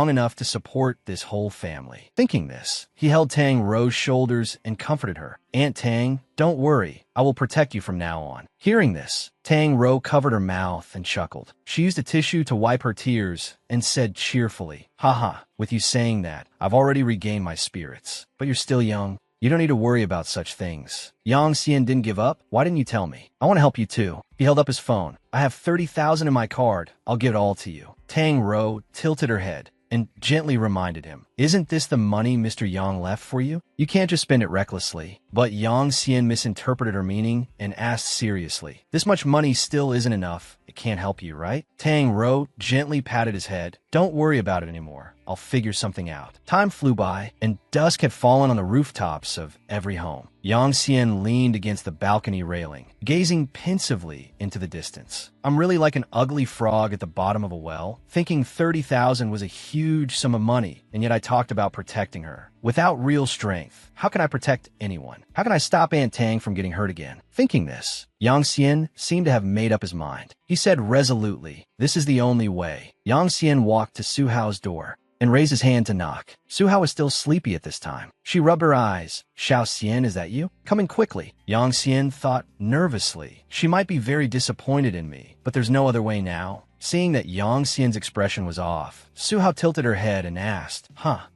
enough to support this whole family. Thinking this, he held Tang Ro's shoulders and comforted her. "Aunt Tang, don't worry. I will protect you from now on." Hearing this, Tang Ro covered her mouth and chuckled. She used a tissue to wipe her tears and said cheerfully, "Haha, with you saying that, I've already regained my spirits. But you're still young. You don't need to worry about such things." Yang Xian didn't give up. "Why didn't you tell me? I want to help you too." He held up his phone. "I have 30,000 in my card. I'll give it all to you." Tang Ro tilted her head and gently reminded him, "Isn't this the money Mr. Yang left for you? You can't just spend it recklessly." But Yang Xian misinterpreted her meaning and asked seriously, "This much money still isn't enough. It can't help you, right?" Tang Ro gently patted his head. "Don't worry about it anymore. I'll figure something out." Time flew by, and dusk had fallen on the rooftops of every home. Yang Xian leaned against the balcony railing, gazing pensively into the distance. "I'm really like an ugly frog at the bottom of a well, thinking 30,000 was a huge sum of money, and yet I talked about protecting her. Without real strength, how can I protect anyone? How can I stop Aunt Tang from getting hurt again?" Thinking this, Yang Xian seemed to have made up his mind. He said resolutely, "This is the only way." Yang Xian walked to Su Hao's door and raised his hand to knock. Su Hao was still sleepy at this time. She rubbed her eyes. "Xiao Xian, is that you? Come in quickly." Yang Xian thought nervously. She might be very disappointed in me, but there's no other way now. Seeing that Yang Xian's expression was off, Su Hao tilted her head and asked,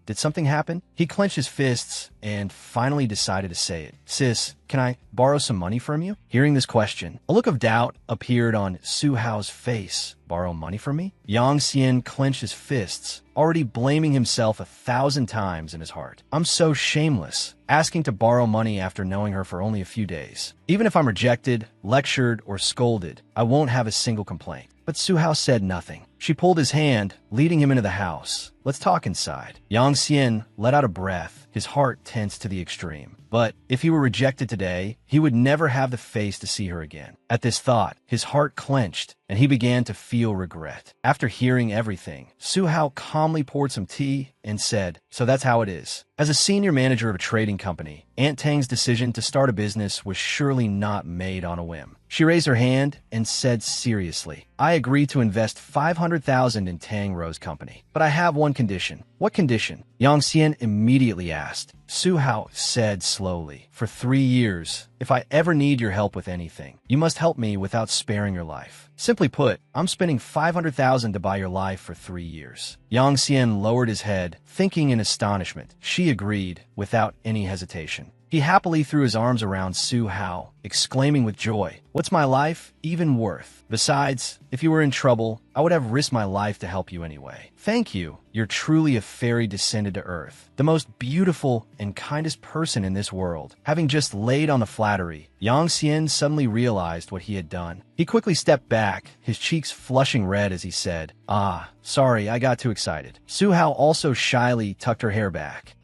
"Did something happen?" He clenched his fists and finally decided to say it. "Sis, can I borrow some money from you?" Hearing this question, a look of doubt appeared on Su Hao's face. "Borrow money from me?" Yang Xian clenched his fists, already blaming himself 1,000 times in his heart. "I'm so shameless, asking to borrow money after knowing her for only a few days. Even if I'm rejected, lectured, or scolded, I won't have a single complaint." But Su Hao said nothing. She pulled his hand, leading him into the house. "Let's talk inside." Yang Xian let out a breath, his heart tense to the extreme. But if he were rejected today, he would never have the face to see her again. At this thought, his heart clenched, and he began to feel regret. After hearing everything, Su Hao calmly poured some tea and said, "So that's how it is." As a senior manager of a trading company, Aunt Tang's decision to start a business was surely not made on a whim. She raised her hand and said seriously, "I agree to invest 500,000 in Tang Ro's company, but I have one condition." "What condition?" Yang Xian immediately asked. Su Hao said slowly, "For 3 years, if I ever need your help with anything, you must help me without sparing your life. Simply put, I'm spending 500,000 to buy your life for 3 years." Yang Xian lowered his head, thinking in astonishment. She agreed without any hesitation. He happily threw his arms around Su Hao, exclaiming with joy, What's my life even worth? Besides, if you were in trouble, I would have risked my life to help you anyway. Thank you. You're truly a fairy descended to earth, the most beautiful and kindest person in this world. Having just laid on the flattery, Yang Xian suddenly realized what he had done. He quickly stepped back, his cheeks flushing red as he said, "Ah, sorry, I got too excited." Su Hao also shyly tucked her hair back.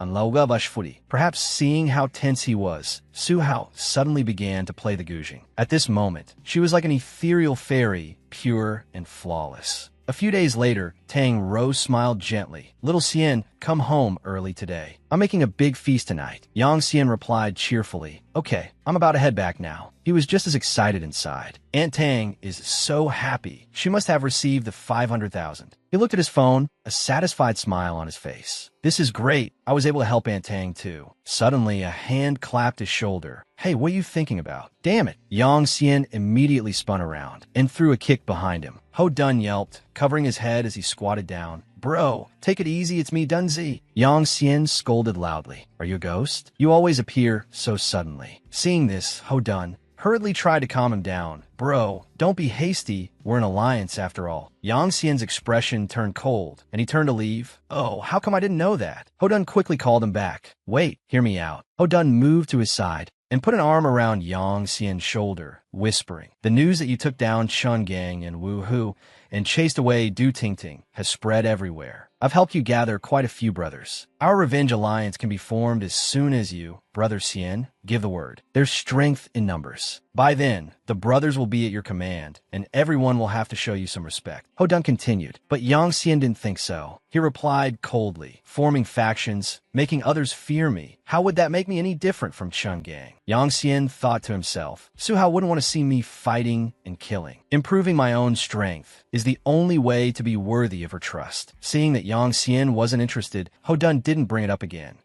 Perhaps seeing how tense he was, Su Hao suddenly began to play the guzheng. At this moment, she was like an ethereal fairy, pure and flawless. A few days later, Tang Rose smiled gently. "Little Xian, come home early today. I'm making a big feast tonight." Yang Xian replied cheerfully, "Okay, I'm about to head back now." He was just as excited inside. Aunt Tang is so happy. She must have received the 500,000. He looked at his phone, a satisfied smile on his face. "This is great. I was able to help Aunt Tang too." Suddenly, a hand clapped his shoulder. "Hey, what are you thinking about?" "Damn it." Yang Xian immediately spun around and threw a kick behind him. Ho Dun yelped, covering his head as he squatted down. "Bro, take it easy, it's me, Dunzi." Yang Xian scolded loudly. "Are you a ghost? You always appear so suddenly." Seeing this, Ho Dun hurriedly tried to calm him down. "Bro, don't be hasty. We're an alliance after all." Yang Xian's expression turned cold, and he turned to leave. "Oh, how come I didn't know that?" Ho Dun quickly called him back. "Wait, hear me out." Ho Dun moved to his side and put an arm around Yang Xian's shoulder, whispering, "The news that you took down Chun Gang and Wu Hu and chased away Du Tingting has spread everywhere. I've helped you gather quite a few brothers. Our revenge alliance can be formed as soon as you, Brother Xian, give the word. There's strength in numbers. By then, the brothers will be at your command, and everyone will have to show you some respect." Ho Dun continued, but Yang Xian didn't think so. He replied coldly, "Forming factions, making others fear me. How would that make me any different from Chun Gang?" Yang Xian thought to himself, Su Hao wouldn't want to see me fighting and killing. Improving my own strength is the only way to be worthy of her trust. Seeing that Yang Xian wasn't interested, Ho Dun didn't bring it up again.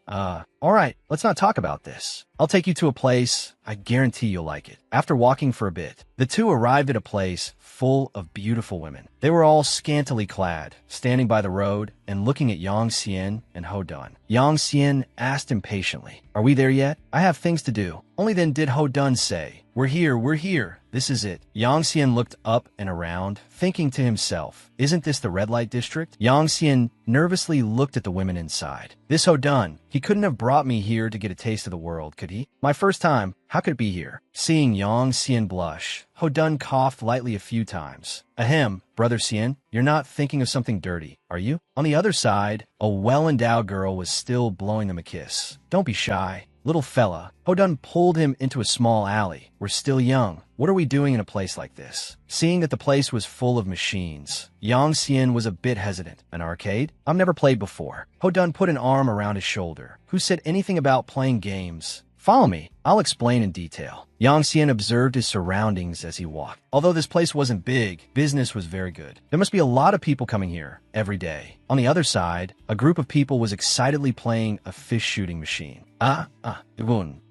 All right, let's not talk about this. I'll take you to a place. I guarantee you'll like it." After walking for a bit, the two arrived at a place full of beautiful women. They were all scantily clad, standing by the road and looking at Yang Xian and Ho Dun. Yang Xian asked impatiently, "Are we there yet? I have things to do." Only then did Ho Dun say, we're here. This is it." Yang Xian looked up and around, thinking to himself, "Isn't this the red light district?" Yang Xian nervously looked at the women inside. This Ho Dun, he couldn't have brought me here to get a taste of the world, could he? My first time, how could it be here? Seeing Yang Xian blush, Ho Dun coughed lightly a few times. "Ahem, Brother Xian, you're not thinking of something dirty, are you?" On the other side, a well-endowed girl was still blowing them a kiss. "Don't be shy. Little fella." Ho Dun pulled him into a small alley. "We're still young. What are we doing in a place like this?" Seeing that the place was full of machines, Yang Xian was a bit hesitant. "An arcade? I've never played before." Ho Dun put an arm around his shoulder. "Who said anything about playing games? Follow me. I'll explain in detail." Yang Xian observed his surroundings as he walked. Although this place wasn't big, business was very good. There must be a lot of people coming here every day. On the other side, a group of people was excitedly playing a fish shooting machine.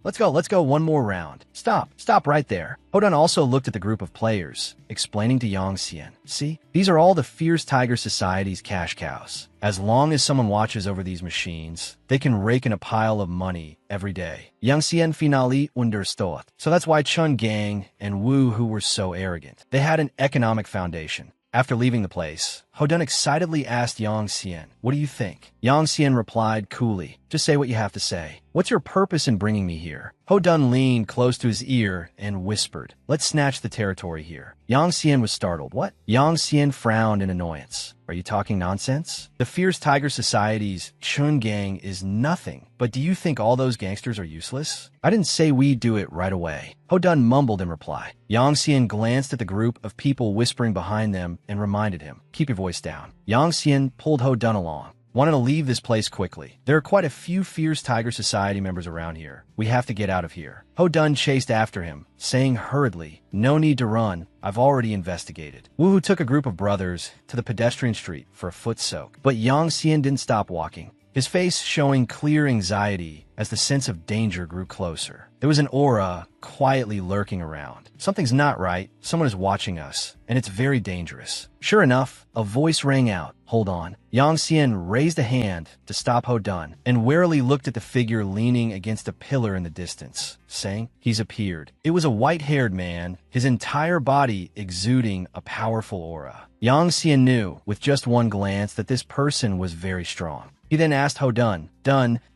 Let's go one more round. Stop right there." Ho Dun also looked at the group of players, explaining to Yang Xian, "See, these are all the Fierce Tiger Society's cash cows. As long as someone watches over these machines, they can rake in a pile of money every day." Yang Xian finally understood. So that's why Chun Gang and Wu Hu were so arrogant. They had an economic foundation. After leaving the place, Ho Dun excitedly asked Yang Xian, "What do you think?" Yang Xian replied coolly, "Just say what you have to say. What's your purpose in bringing me here?" Ho Dun leaned close to his ear and whispered, "Let's snatch the territory here." Yang Xian was startled. "What?" Yang Xian frowned in annoyance. "Are you talking nonsense? The Fierce Tiger Society's Chun Gang is nothing. But do you think all those gangsters are useless? I didn't say we'd do it right away." Ho Dun mumbled in reply. Yang Xian glanced at the group of people whispering behind them and reminded him, "Keep your voice down." Yang Xian pulled Ho Dun along. "Wanted to leave this place quickly. There are quite a few Fierce Tiger Society members around here. We have to get out of here." Ho Dun chased after him, saying hurriedly, "No need to run. I've already investigated." Wu Hu took a group of brothers to the pedestrian street for a foot soak. But Yang Xian didn't stop walking. his face showing clear anxiety as the sense of danger grew closer. There was an aura quietly lurking around. Something's not right, someone is watching us, and it's very dangerous. Sure enough, a voice rang out. Hold on. Yang Xian raised a hand to stop Ho Dun and warily looked at the figure leaning against a pillar in the distance, saying, "He's appeared." It was a white-haired man, his entire body exuding a powerful aura. Yang Xian knew, with just one glance, that this person was very strong. He then asked Ho Dun,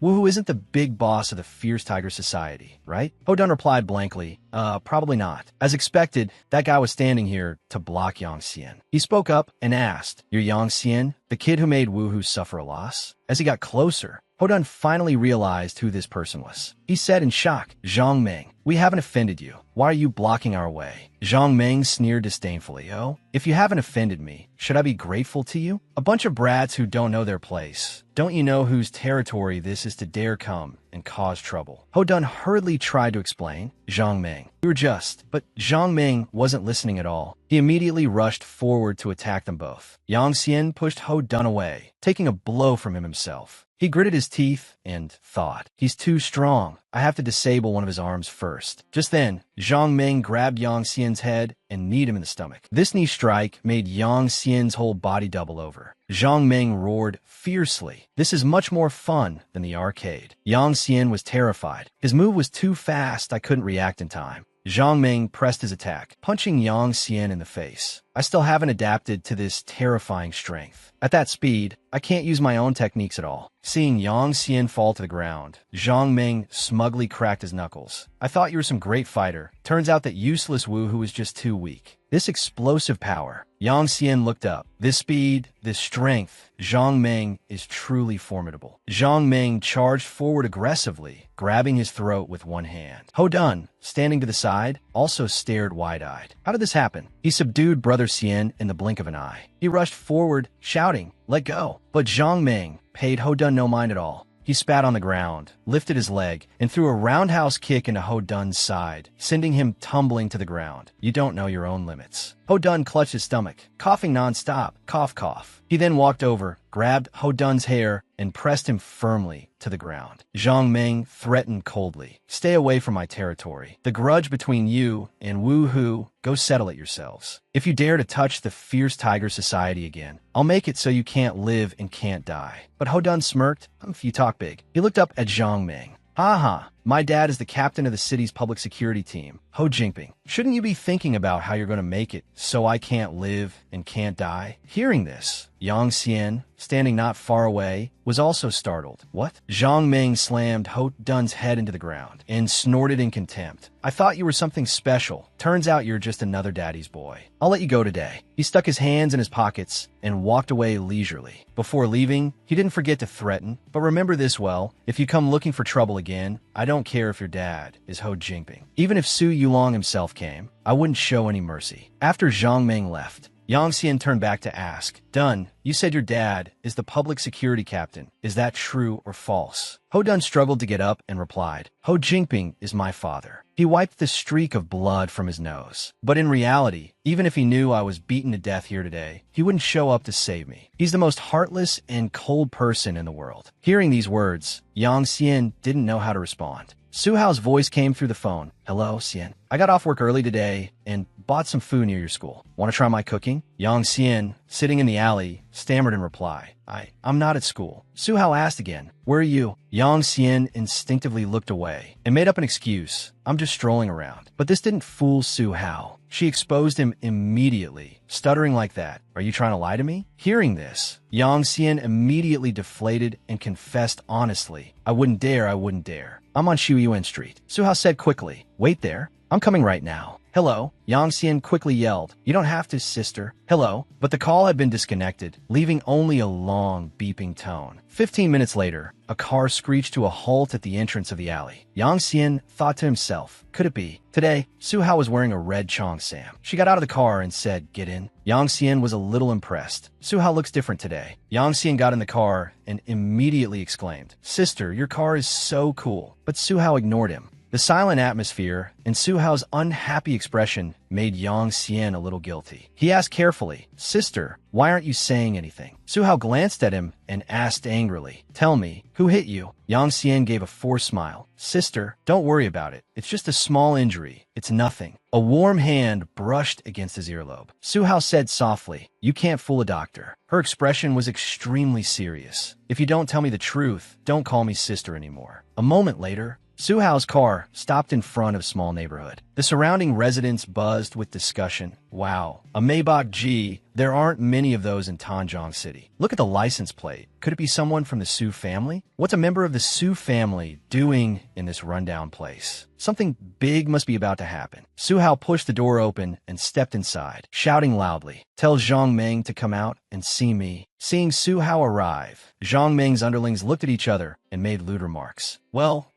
Wu isn't the big boss of the Fierce Tiger Society, right? Ho Dun replied blankly, probably not. As expected, that guy was standing here to block Yang Xian. He spoke up and asked, "You're Yang Xian, the kid who made Wu suffer a loss?" As he got closer, Ho Dun finally realized who this person was. He said in shock, "Zhang Meng, we haven't offended you. Why are you blocking our way?" Zhang Meng sneered disdainfully. "Oh, if you haven't offended me, should I be grateful to you? A bunch of brats who don't know their place. Don't you know whose territory this is to dare come and cause trouble?" Ho Dun hurriedly tried to explain. "Zhang Meng, you were just..." But Zhang Meng wasn't listening at all. He immediately rushed forward to attack them both. Yang Xian pushed Ho Dun away, taking a blow from him himself. He gritted his teeth and thought, "He's too strong. I have to disable one of his arms first." Just then, Zhang Meng grabbed Yang Xian's head and kneed him in the stomach. This knee strike made Yang Xian's whole body double over. Zhang Meng roared fiercely. "This is much more fun than the arcade." Yang Xian was terrified. His move was too fast, I couldn't react in time. Zhang Meng pressed his attack, punching Yang Xian in the face. I still haven't adapted to this terrifying strength. At that speed, I can't use my own techniques at all. Seeing Yang Xian fall to the ground, Zhang Meng smugly cracked his knuckles. "I thought you were some great fighter. Turns out that useless Wu was just too weak." This explosive power. Yang Xian looked up. This speed, this strength, Zhang Meng is truly formidable. Zhang Meng charged forward aggressively, grabbing his throat with one hand. Ho Dun, standing to the side, also stared wide-eyed. How did this happen? He subdued Brother Xian in the blink of an eye. He rushed forward, shouting, "Let go!" But Zhang Meng paid Ho Dun no mind at all. He spat on the ground, lifted his leg, and threw a roundhouse kick into Ho Dun's side, sending him tumbling to the ground. You don't know your own limits. Ho Dun clutched his stomach, coughing nonstop. Cough, cough. He then walked over, grabbed Ho Dun's hair, and pressed him firmly to the ground. Zhang Meng threatened coldly, "Stay away from my territory. The grudge between you and Wu Hu, go settle it yourselves. If you dare to touch the Fierce Tiger Society again, I'll make it so you can't live and can't die." But Ho Dun smirked. "You talk big." He looked up at Zhang Meng. "Ha, my dad is the captain of the city's public security team, Ho Jinping. Shouldn't you be thinking about how you're going to make it so I can't live and can't die?" Hearing this, Yang Xian, standing not far away, was also startled. "What?" Zhang Meng slammed Ho Dun's head into the ground and snorted in contempt. "I thought you were something special. Turns out you're just another daddy's boy. I'll let you go today." He stuck his hands in his pockets and walked away leisurely. Before leaving, he didn't forget to threaten, "But remember this well, if you come looking for trouble again, I don't care if your dad is Ho Jinping. Even if Su Yulong himself came, I wouldn't show any mercy." After Zhang Meng left, Yang Xian turned back to ask, "Dun, you said your dad is the public security captain. Is that true or false?" Ho Dun struggled to get up and replied, "Ho Jinping is my father." He wiped the streak of blood from his nose. "But in reality, even if he knew I was beaten to death here today, he wouldn't show up to save me. He's the most heartless and cold person in the world." Hearing these words, Yang Xian didn't know how to respond. Su Hao's voice came through the phone. "Hello, Xian. I got off work early today and bought some food near your school. Want to try my cooking?" Yang Xian, sitting in the alley, stammered in reply, I'm not at school." Su Hao asked again, "Where are you?" Yang Xian instinctively looked away and made up an excuse. "I'm just strolling around." But this didn't fool Su Hao. She exposed him immediately, stuttering like that. "Are you trying to lie to me?" Hearing this, Yang Xian immediately deflated and confessed honestly, I wouldn't dare. I'm on Shuyuan Street." Su Hao said quickly, "Wait there. I'm coming right now." "Hello?" Yang Xian quickly yelled. "You don't have to, sister." "Hello?" But the call had been disconnected, leaving only a long, beeping tone. 15 minutes later, a car screeched to a halt at the entrance of the alley. Yang Xian thought to himself, could it be? Today, Su Hao was wearing a red cheongsam. She got out of the car and said, "Get in." Yang Xian was a little impressed. Su Hao looks different today. Yang Xian got in the car and immediately exclaimed, "Sister, your car is so cool." But Su Hao ignored him. The silent atmosphere and Suhao's unhappy expression made Yang Xian a little guilty. He asked carefully, "Sister, why aren't you saying anything?" Suhao glanced at him and asked angrily, "Tell me, who hit you?" Yang Xian gave a forced smile. "Sister, don't worry about it. It's just a small injury. It's nothing." A warm hand brushed against his earlobe. Suhao said softly, "You can't fool a doctor." Her expression was extremely serious. "If you don't tell me the truth, don't call me sister anymore." A moment later, Suhao's car stopped in front of a small neighborhood. The surrounding residents buzzed with discussion. "Wow, a Maybach G. There aren't many of those in Tanjong City. Look at the license plate. Could it be someone from the Su family? What's a member of the Su family doing in this rundown place? Something big must be about to happen." Suhao pushed the door open and stepped inside, shouting loudly, "Tell Zhang Meng to come out and see me." Seeing Suhao arrive, Zhang Meng's underlings looked at each other and made lewd remarks. Well,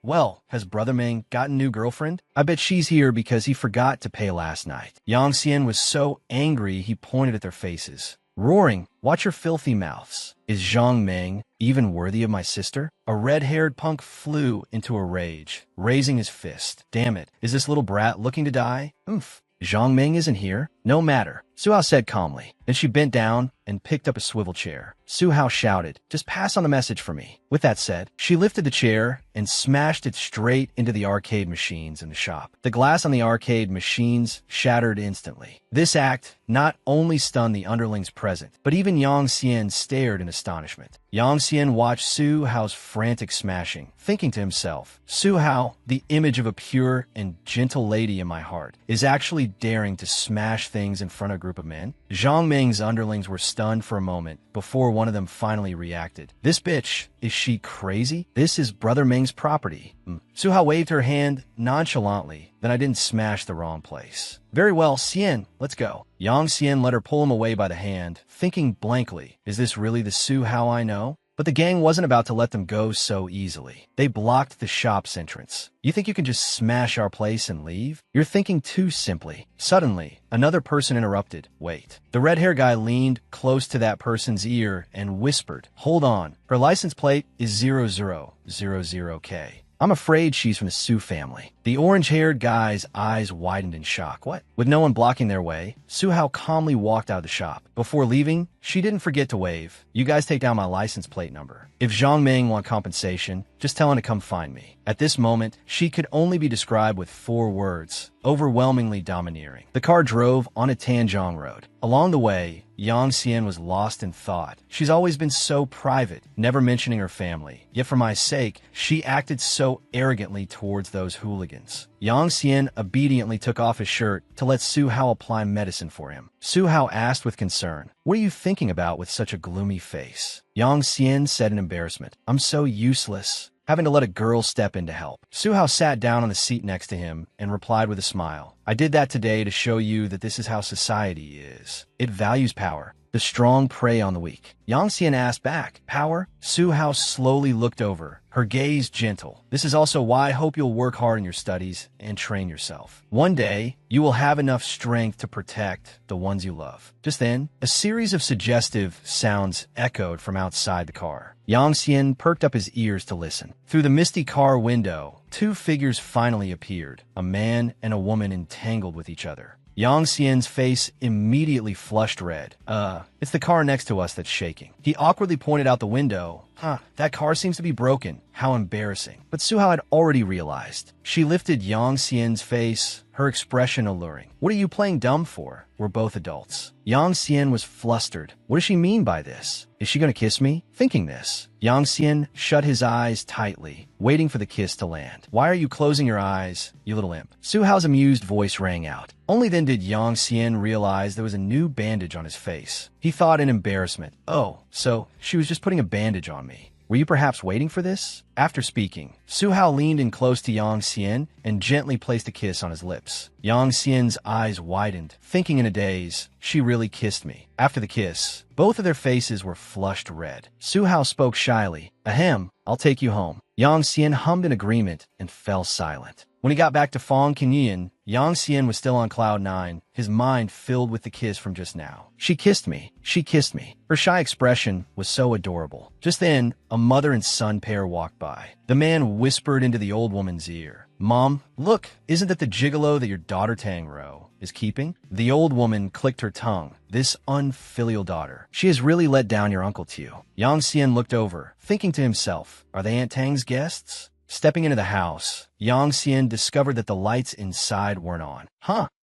has Brother Meng gotten a new girlfriend? I bet she's here because he forgot to pay last night." Yang Xian was so angry he pointed at their faces, roaring, "Watch your filthy mouths. Is Zhang Meng even worthy of my sister?" A red-haired punk flew into a rage, raising his fist. "Damn it, is this little brat looking to die? Oomph. Zhang Meng isn't here? No matter," Suhao said calmly. Then she bent down and picked up a swivel chair. Suhao shouted, "Just pass on the message for me." With that said, she lifted the chair and smashed it straight into the arcade machines in the shop. The glass on the arcade machines shattered instantly. This act not only stunned the underlings present, but even Yang Xian stared in astonishment. Yang Xian watched Suhao's frantic smashing, thinking to himself, "Suhao, the image of a pure and gentle lady in my heart, is actually daring to smash things in front of a group of men?" Zhang Meng's underlings were stunned for a moment before one of them finally reacted. "This bitch, is she crazy? This is Brother Meng's property." Suhao waved her hand nonchalantly. "Then I didn't smash the wrong place." "Very well, Xian, let's go." Yang Xian let her pull him away by the hand, thinking blankly, "Is this really the Suhao I know?" But the gang wasn't about to let them go so easily. They blocked the shop's entrance. "You think you can just smash our place and leave? You're thinking too simply." Suddenly, another person interrupted. "Wait." The red-haired guy leaned close to that person's ear and whispered, "Hold on. Her license plate is 0000K. I'm afraid she's from the Su family." The orange-haired guy's eyes widened in shock. "What?" With no one blocking their way, Suhao calmly walked out of the shop. Before leaving, she didn't forget to wave. "You guys take down my license plate number. If Zhang Meng want compensation, just tell him to come find me." At this moment, she could only be described with 4 words, overwhelmingly domineering. The car drove on a Tanjong road. Along the way, Yang Xian was lost in thought. She's always been so private, never mentioning her family. Yet for my sake, she acted so arrogantly towards those hooligans. Yang Xian obediently took off his shirt to let Suhao apply medicine for him. Suhao asked with concern, "What are you thinking about with such a gloomy face?" Yang Xian said in embarrassment, "I'm so useless, having to let a girl step in to help." Suhao sat down on the seat next to him and replied with a smile, "I did that today to show you that this is how society is. It values power. The strong prey on the weak." Yang Xian asked back, "Power?" Suhao slowly looked over, her gaze gentle. "This is also why I hope you'll work hard in your studies and train yourself. One day, you will have enough strength to protect the ones you love." Just then, a series of suggestive sounds echoed from outside the car. Yang Xian perked up his ears to listen. Through the misty car window, 2 figures finally appeared, a man and a woman entangled with each other. Yang Xian's face immediately flushed red. It's the car next to us that's shaking." He awkwardly pointed out the window. That car seems to be broken. How embarrassing." But Suhao had already realized. She lifted Yang Xian's face, her expression alluring. "What are you playing dumb for? We're both adults." Yang Xian was flustered. What does she mean by this? Is she going to kiss me? Thinking this, Yang Xian shut his eyes tightly, waiting for the kiss to land. "Why are you closing your eyes, you little imp?" Suhao's amused voice rang out. Only then did Yang Xian realize there was a new bandage on his face. He thought in embarrassment, "Oh, so she was just putting a bandage on me. Were you perhaps waiting for this?" After speaking, Suhao leaned in close to Yang Xian and gently placed a kiss on his lips. Yang Xian's eyes widened, thinking in a daze, "She really kissed me." After the kiss, both of their faces were flushed red. Suhao spoke shyly, "Ahem, I'll take you home." Yang Xian hummed in agreement and fell silent. When he got back to Fong Kinyin, Yang Xian was still on cloud 9, his mind filled with the kiss from just now. "She kissed me. She kissed me." Her shy expression was so adorable. Just then, a mother and son pair walked by. The man whispered into the old woman's ear, Mom, look, isn't that the gigolo that your daughter Tang-ro is keeping? The old woman clicked her tongue. This unfilial daughter. She has really let down your uncle to you. Yang Xian looked over, thinking to himself, are they Aunt Tang's guests? Stepping into the house, Yang Xian discovered that the lights inside weren't on.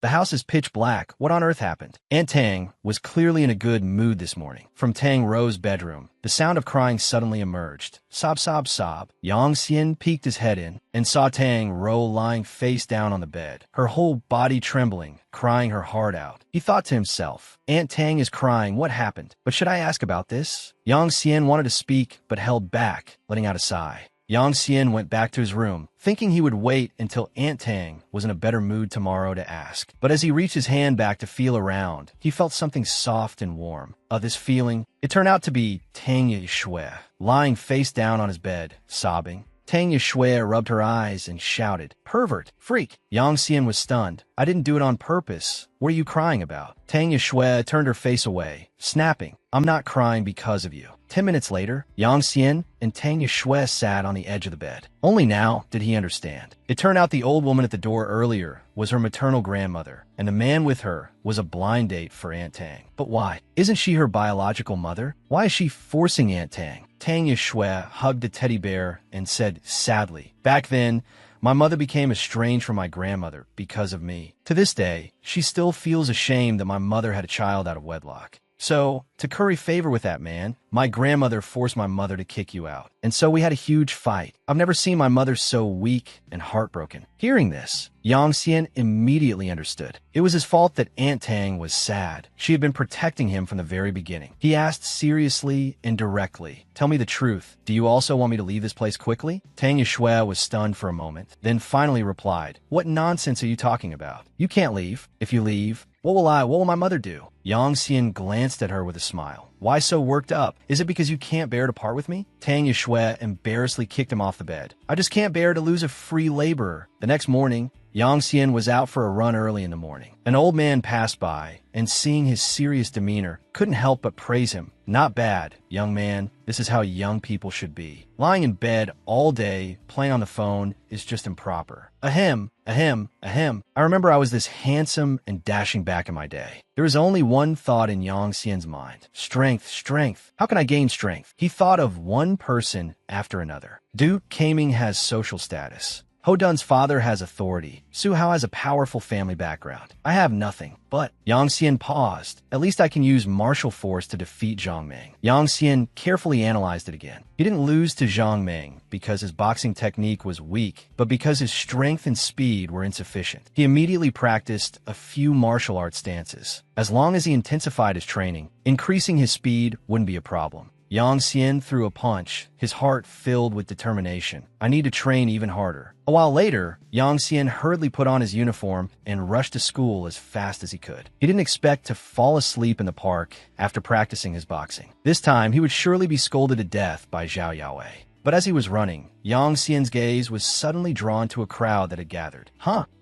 The house is pitch black. What on earth happened? Aunt Tang was clearly in a good mood this morning. From Tang-ro's bedroom, the sound of crying suddenly emerged. Sob, sob, sob. Yang Xian peeked his head in and saw Tang-ro lying face down on the bed, her whole body trembling, crying her heart out. He thought to himself, Aunt Tang is crying. What happened? But should I ask about this? Yang Xian wanted to speak, but held back, letting out a sigh. Yang Xian went back to his room, thinking he would wait until Aunt Tang was in a better mood tomorrow to ask. But as he reached his hand back to feel around, he felt something soft and warm. This feeling, it turned out to be Tang Yishui, lying face down on his bed, sobbing. Tang Yishui rubbed her eyes and shouted, "Pervert! Freak!" Yang Xian was stunned. "I didn't do it on purpose. What are you crying about?" Tang Yishui turned her face away, snapping, "I'm not crying because of you." 10 minutes later, Yang Xian and Tang Yishui sat on the edge of the bed. Only now did he understand. It turned out the old woman at the door earlier was her maternal grandmother, and the man with her was a blind date for Aunt Tang. But why? Isn't she her biological mother? Why is she forcing Aunt Tang? Tang Yishui hugged a teddy bear and said sadly, "Back then, my mother became estranged from my grandmother because of me. To this day, she still feels ashamed that my mother had a child out of wedlock. So, to curry favor with that man, my grandmother forced my mother to kick you out. And so we had a huge fight. I've never seen my mother so weak and heartbroken." Hearing this, Yang Xian immediately understood. It was his fault that Aunt Tang was sad. She had been protecting him from the very beginning. He asked seriously and directly, "Tell me the truth. Do you also want me to leave this place quickly?" Tang Yishui was stunned for a moment, then finally replied, "What nonsense are you talking about? You can't leave. If you leave, what will my mother do?" Yang Xian glanced at her with a smile. "Why so worked up? Is it because you can't bear to part with me?" Tang Yishui embarrassedly kicked him off the bed. "I just can't bear to lose a free laborer." The next morning, Yang Xian was out for a run early in the morning. An old man passed by, and seeing his serious demeanor, couldn't help but praise him. "Not bad, young man. This is how young people should be. Lying in bed all day, playing on the phone, is just improper." Ahem, ahem, ahem. I remember I was this handsome and dashing back in my day. There was only one thought in Yang Xian's mind. Strength, strength. How can I gain strength? He thought of one person after another. Duke Kaming has social status. Ho Dun's father has authority. Su Hao has a powerful family background. I have nothing. But Yang Xian paused. At least I can use martial force to defeat Zhang Meng. Yang Xian carefully analyzed it again. He didn't lose to Zhang Meng because his boxing technique was weak, but because his strength and speed were insufficient. He immediately practiced a few martial arts stances. As long as he intensified his training, increasing his speed wouldn't be a problem. Yang Xian threw a punch, his heart filled with determination. I need to train even harder. A while later, Yang Xian hurriedly put on his uniform and rushed to school as fast as he could. He didn't expect to fall asleep in the park after practicing his boxing. This time, he would surely be scolded to death by Zhao Yaowei. But as he was running, Yang Xian's gaze was suddenly drawn to a crowd that had gathered.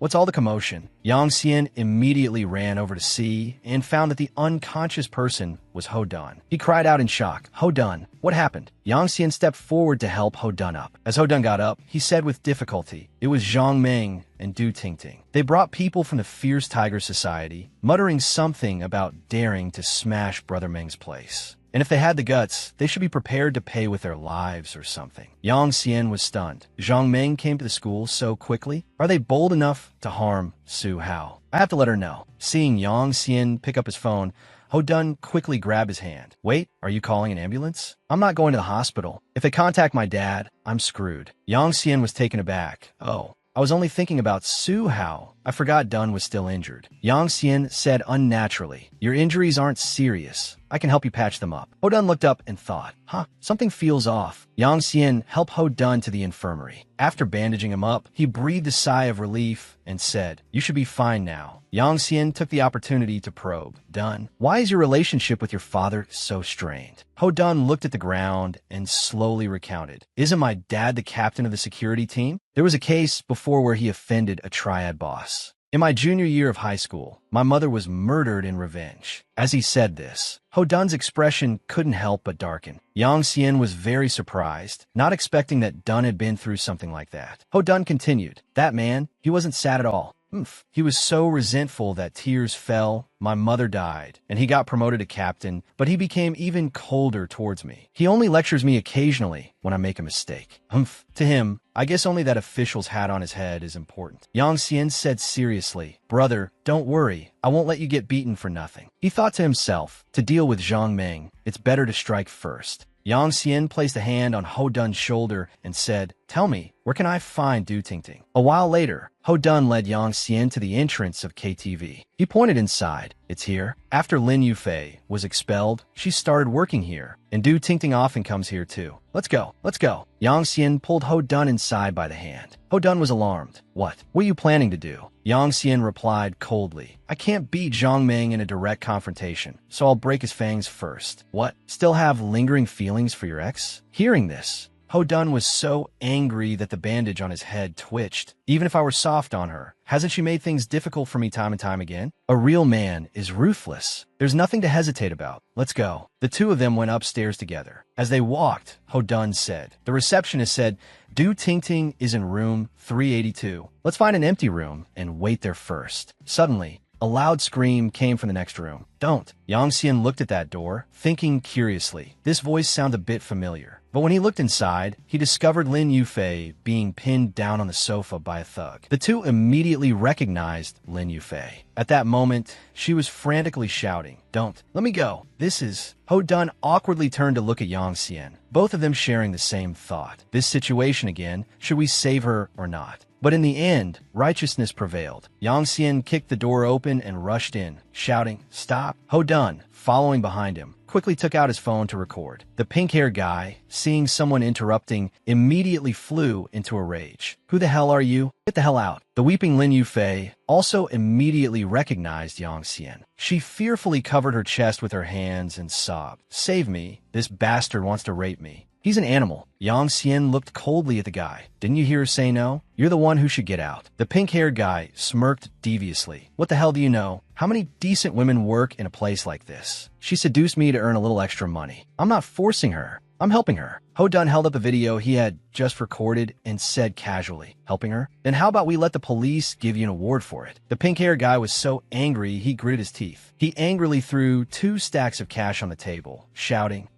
What's all the commotion? Yang Xian immediately ran over to see and found that the unconscious person was Ho Dun. He cried out in shock, "Ho Dun, what happened?" Yang Xian stepped forward to help Ho Dun up. As Ho Dun got up, he said with difficulty, "It was Zhang Meng and Du Tingting. They brought people from the Fierce Tiger Society, muttering something about daring to smash Brother Meng's place. And if they had the guts, they should be prepared to pay with their lives or something." Yang Xian was stunned. Zhang Meng came to the school so quickly? Are they bold enough to harm Su Hao? I have to let her know. Seeing Yang Xian pick up his phone, Ho Dun quickly grabbed his hand. "Wait, are you calling an ambulance?" "I'm not going to the hospital. If they contact my dad, I'm screwed." Yang Xian was taken aback. "Oh, I was only thinking about Su Hao. I forgot Dun was still injured." Yang Xian said unnaturally, "Your injuries aren't serious. I can help you patch them up." Ho Dun looked up and thought, something feels off. Yang Xian helped Ho Dun to the infirmary. After bandaging him up, he breathed a sigh of relief and said, "You should be fine now." Yang Xian took the opportunity to probe. "Dun, why is your relationship with your father so strained?" Ho Dun looked at the ground and slowly recounted. "Isn't my dad the captain of the security team? There was a case before where he offended a triad boss. In my junior year of high school, my mother was murdered in revenge. As he said this, Ho Dun's expression couldn't help but darken. Yang Xian was very surprised, not expecting that Dun had been through something like that. Ho Dun continued, "That man, he wasn't sad at all. He was so resentful that tears fell. My mother died, and he got promoted to captain, but he became even colder towards me. He only lectures me occasionally when I make a mistake. To him, I guess only that official's hat on his head is important." Yang Xian said seriously, "Brother, don't worry. I won't let you get beaten for nothing." He thought to himself, to deal with Zhang Meng, it's better to strike first. Yang Xian placed a hand on Ho Dun's shoulder and said, "Tell me, where can I find Du Tingting?" A while later, Ho Dun led Yang Xian to the entrance of KTV. He pointed inside. "It's here." After Lin Yufei was expelled, she started working here, and Du Tingting often comes here too. Let's go, let's go." Yang Xian pulled Ho Dun inside by the hand. Ho Dun was alarmed. What are you planning to do?" Yang Xian replied coldly, "I can't beat Zhang Meng in a direct confrontation, so I'll break his fangs first." "What? Still have lingering feelings for your ex?" Hearing this, Ho Dun was so angry that the bandage on his head twitched. "Even if I were soft on her, hasn't she made things difficult for me time and time again? A real man is ruthless. There's nothing to hesitate about. Let's go." The two of them went upstairs together. As they walked, Ho Dun said, "The receptionist said, Du Tingting is in room 382. Let's find an empty room and wait there first." Suddenly, a loud scream came from the next room. "Don't." Yang Xian looked at that door, thinking curiously. This voice sounded a bit familiar. But when he looked inside, he discovered Lin Yufei being pinned down on the sofa by a thug. The two immediately recognized Lin Yufei. At that moment, she was frantically shouting, "Don't! Let me go! This is..." Ho Dun awkwardly turned to look at Yang Xian, both of them sharing the same thought. This situation again, should we save her or not? But in the end, righteousness prevailed. Yang Xian kicked the door open and rushed in, shouting, "Stop!" Ho Dun, following behind him, quickly took out his phone to record. The pink-haired guy, seeing someone interrupting, immediately flew into a rage. "Who the hell are you? Get the hell out." The weeping Lin Yufei also immediately recognized Yang Xian. She fearfully covered her chest with her hands and sobbed, "Save me. This bastard wants to rape me. He's an animal." Yang Xian looked coldly at the guy. "Didn't you hear her say no? You're the one who should get out." The pink-haired guy smirked deviously. "What the hell do you know? How many decent women work in a place like this? She seduced me to earn a little extra money. I'm not forcing her. I'm helping her." Ho Dun held up a video he had just recorded and said casually, "Helping her? Then how about we let the police give you an award for it?" The pink-haired guy was so angry he gritted his teeth. He angrily threw 2 stacks of cash on the table, shouting,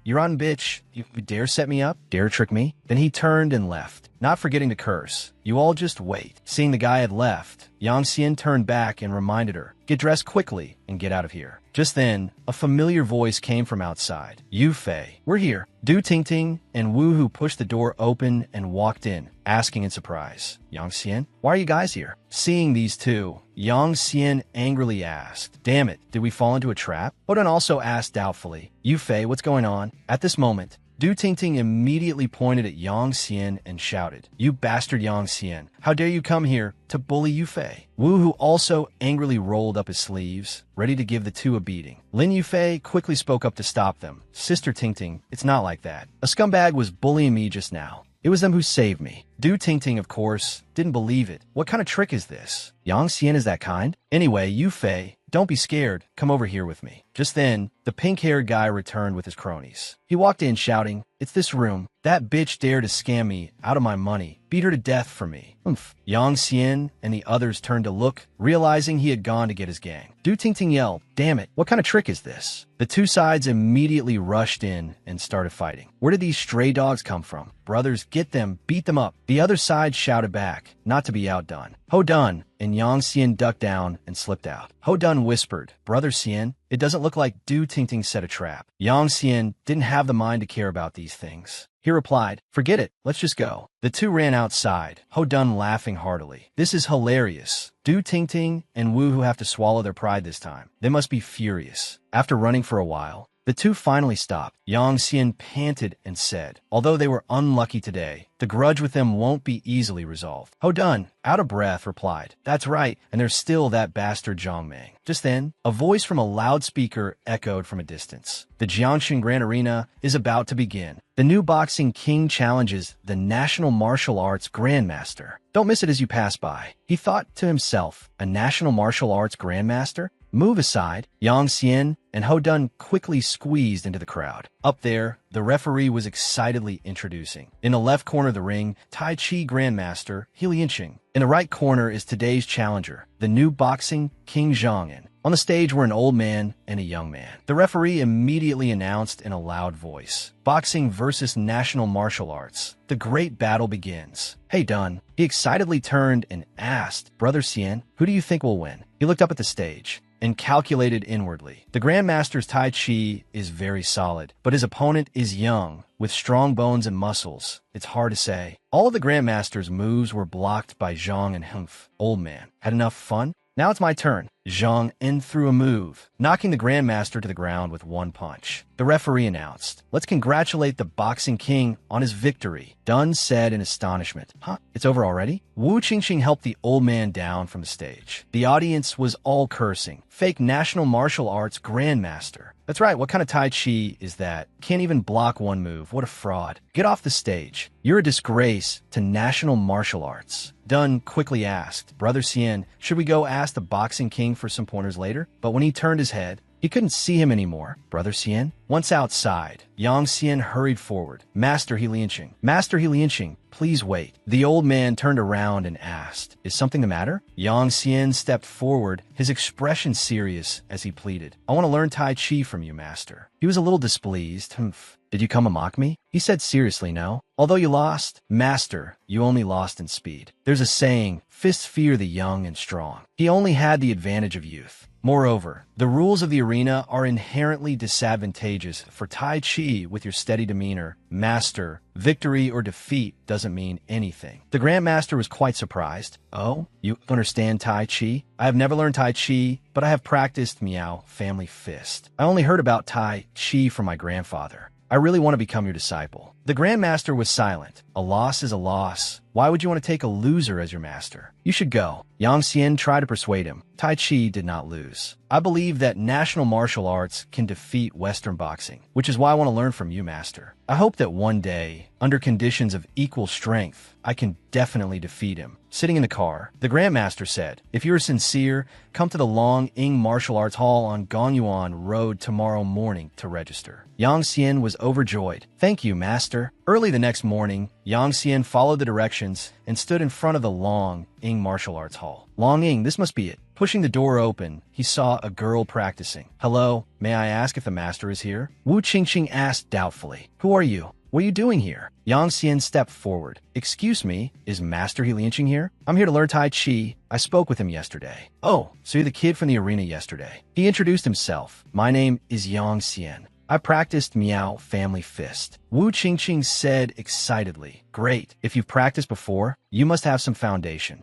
"You rotten bitch. You dare set me up? Dare trick me?" Then he turned and left, not forgetting to curse. "You all just wait." Seeing the guy had left, Yang Xian turned back and reminded her, "Get dressed quickly and get out of here." Just then, a familiar voice came from outside. "Yu Fei, we're here." Du Tingting and Wu Hu pushed the door open and walked in, asking in surprise, "Yang Xian, why are you guys here?" Seeing these two, Yang Xian angrily asked, "Damn it, did we fall into a trap?" Ho Dun also asked doubtfully, "Yu Fei, what's going on?" At this moment, Du Tingting immediately pointed at Yang Xian and shouted, "You bastard Yang Xian, how dare you come here to bully Yu Fei?" Wu Hu also angrily rolled up his sleeves, ready to give the two a beating. Lin Yufei quickly spoke up to stop them. "Sister Tingting, it's not like that. A scumbag was bullying me just now. It was them who saved me." Du Tingting, of course, didn't believe it. "What kind of trick is this? Yang Xian is that kind? Anyway, Yu Fei, don't be scared. Come over here with me." Just then, the pink-haired guy returned with his cronies. He walked in shouting, "It's this room. That bitch dared to scam me out of my money. Beat her to death for me." Yang Xian and the others turned to look, realizing he had gone to get his gang. Du Tingting yelled, "Damn it, what kind of trick is this?" The two sides immediately rushed in and started fighting. "Where did these stray dogs come from? Brothers, get them, beat them up." The other side shouted back, not to be outdone. Ho Dun and Yang Xian ducked down and slipped out. Ho Dun whispered, "Brother Xian, it doesn't look like Du Tingting set a trap." Yang Xian didn't have the mind to care about these things. He replied, "Forget it, let's just go." The two ran outside, Ho Dun laughing heartily. "This is hilarious. Du Tingting and Wu Hu have to swallow their pride this time. They must be furious." After running for a while, The two finally stopped. Yang Xian panted and said, although they were unlucky today, the grudge with them won't be easily resolved. Ho Dun, out of breath, replied, that's right, and there's still that bastard Zhang Meng. Just then, a voice from a loudspeaker echoed from a distance. The Jiangxin Grand Arena is about to begin. The new boxing king challenges the National Martial Arts Grandmaster. Don't miss it as you pass by. He thought to himself, a National Martial Arts Grandmaster? Move aside. Yang Xian and Ho Dun quickly squeezed into the crowd. Up there, the referee was excitedly introducing. In the left corner of the ring, Tai Chi Grandmaster He Lianqing. In the right corner is today's challenger, the new boxing King Zhang. On the stage were an old man and a young man. The referee immediately announced in a loud voice, boxing versus national martial arts. The great battle begins. Hey, Dun. He excitedly turned and asked, Brother Xian, who do you think will win? He looked up at the stage and calculated inwardly. The Grandmaster's Tai Chi is very solid, but his opponent is young, with strong bones and muscles. It's hard to say. All of the Grandmaster's moves were blocked by Zhang and Humph. Old man. Had enough fun? Now it's my turn. Zhang in threw a move, knocking the Grandmaster to the ground with one punch. The referee announced, let's congratulate the boxing king on his victory. Dun said in astonishment, huh? It's over already? Wu Qingqing helped the old man down from the stage. The audience was all cursing. Fake national martial arts Grandmaster. That's right, what kind of Tai Chi is that? Can't even block one move. What a fraud. Get off the stage. You're a disgrace to national martial arts. Dun quickly asked, Brother Xian, should we go ask the boxing king for some pointers later? But when he turned his head, he couldn't see him anymore. Brother Xian? Once outside, Yang Xian hurried forward. Master He Lianqing, please wait. The old man turned around and asked, is something the matter? Yang Xian stepped forward, his expression serious as he pleaded. I want to learn Tai Chi from you, master. He was a little displeased. Humph. Did you come to mock me? He said seriously, no. Although you lost, master, you only lost in speed. There's a saying, fists fear the young and strong. He only had the advantage of youth. Moreover, the rules of the arena are inherently disadvantageous for Tai Chi with your steady demeanor. Master, victory or defeat doesn't mean anything. The Grandmaster was quite surprised. Oh, you understand Tai Chi? I have never learned Tai Chi, but I have practiced Miao Family Fist. I only heard about Tai Chi from my grandfather. I really want to become your disciple. The Grandmaster was silent. A loss is a loss. Why would you want to take a loser as your master? You should go. Yang Xian tried to persuade him. Tai Chi did not lose. I believe that national martial arts can defeat Western boxing, which is why I want to learn from you, master. I hope that one day, under conditions of equal strength, I can definitely defeat him. Sitting in the car, the Grandmaster said, if you are sincere, come to the Long Ing Martial Arts Hall on Gongyuan Road tomorrow morning to register. Yang Xian was overjoyed. Thank you, master. Early the next morning, Yang Xian followed the directions and stood in front of the Long Ing Martial Arts Hall. Long Ing, this must be it. Pushing the door open, he saw a girl practicing. Hello, may I ask if the master is here? Wu Qingqing asked doubtfully. Who are you? What are you doing here? Yang Xian stepped forward. Excuse me, is Master He Lianqing here? I'm here to learn Tai Chi. I spoke with him yesterday. Oh, so you're the kid from the arena yesterday. He introduced himself. My name is Yang Xian. I practiced Miao Family Fist. Wu Qingqing said excitedly. Great. If you've practiced before, you must have some foundation.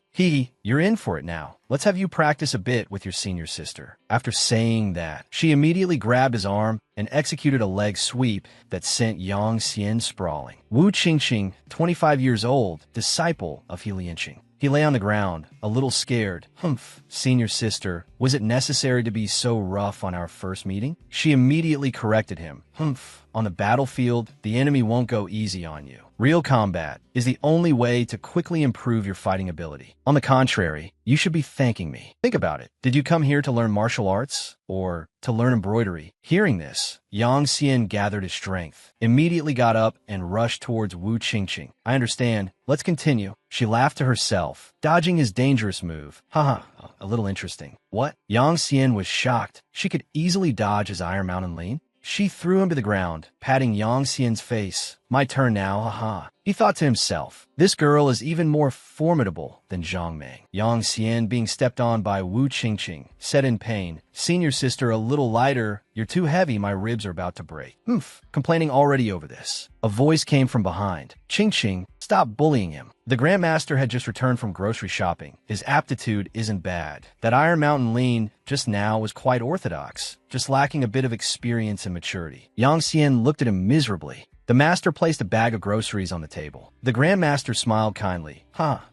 You're in for it now. Let's have you practice a bit with your senior sister. After saying that, she immediately grabbed his arm and executed a leg sweep that sent Yang Xian sprawling. Wu Qingqing, 25 years old, disciple of He Lianqing. He lay on the ground, a little scared. Humph, senior sister, was it necessary to be so rough on our first meeting? She immediately corrected him. Humph, on the battlefield, the enemy won't go easy on you. Real combat is the only way to quickly improve your fighting ability. On the contrary, you should be thanking me. Think about it. Did you come here to learn martial arts or to learn embroidery? Hearing this, Yang Xian gathered his strength, immediately got up and rushed towards Wu Qingqing. I understand. Let's continue. She laughed to herself, dodging his dangerous move. Haha, a little interesting. What? Yang Xian was shocked. She could easily dodge his Iron Mountain Lean? She threw him to the ground, patting Yang Xian's face my turn now, haha. He thought to himself, this girl is even more formidable than Zhang Meng. Yang Xian, being stepped on by Wu Qingqing, said in pain, senior sister, a little lighter. You're too heavy, my ribs are about to break. Oof, complaining already over this. A voice came from behind. Qingqing, stop bullying him. The Grandmaster had just returned from grocery shopping. His aptitude isn't bad. That Iron Mountain lean just now was quite orthodox, just lacking a bit of experience and maturity. Yang Xian looked at him miserably. The master placed a bag of groceries on the table. The Grandmaster smiled kindly.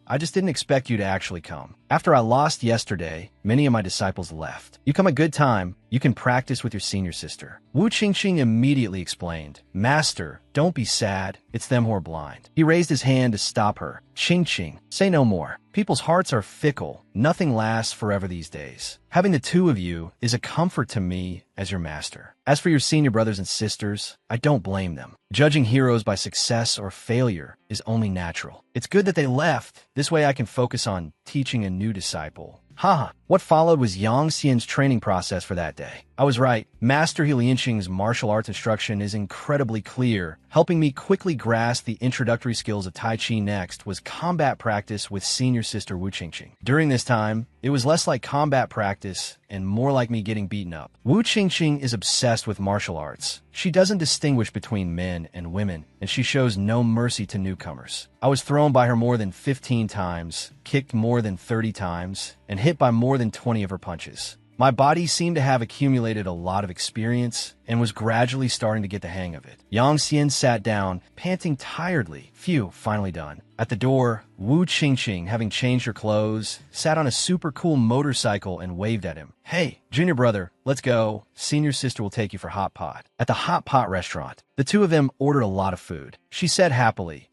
I just didn't expect you to actually come. After I lost yesterday, many of my disciples left. You come a good time. You can practice with your senior sister. Wu Qingqing immediately explained, Master, don't be sad. It's them who are blind. He raised his hand to stop her. Qingqing, say no more. People's hearts are fickle. Nothing lasts forever these days. Having the two of you is a comfort to me as your master. As for your senior brothers and sisters, I don't blame them. Judging heroes by success or failure is only natural. It's good that they left. This way I can focus on teaching a new disciple. What followed was Yang Xian's training process for that day. I was right. Master He Lianqing's martial arts instruction is incredibly clear. Helping me quickly grasp the introductory skills of Tai Chi next was combat practice with senior sister Wu Qingqing. During this time, it was less like combat practice and more like me getting beaten up. Wu Qingqing is obsessed with martial arts. She doesn't distinguish between men and women, and she shows no mercy to newcomers. I was thrown by her more than 15 times, kicked more than 30 times, and hit by more than 20 of her punches. My body seemed to have accumulated a lot of experience and was gradually starting to get the hang of it. Yang Xian sat down, panting tiredly. Phew, finally done. At the door, Wu Qingqing, having changed her clothes, sat on a super cool motorcycle and waved at him. Hey, junior brother, let's go. Senior sister will take you for hot pot. At the hot pot restaurant, the two of them ordered a lot of food. She said happily,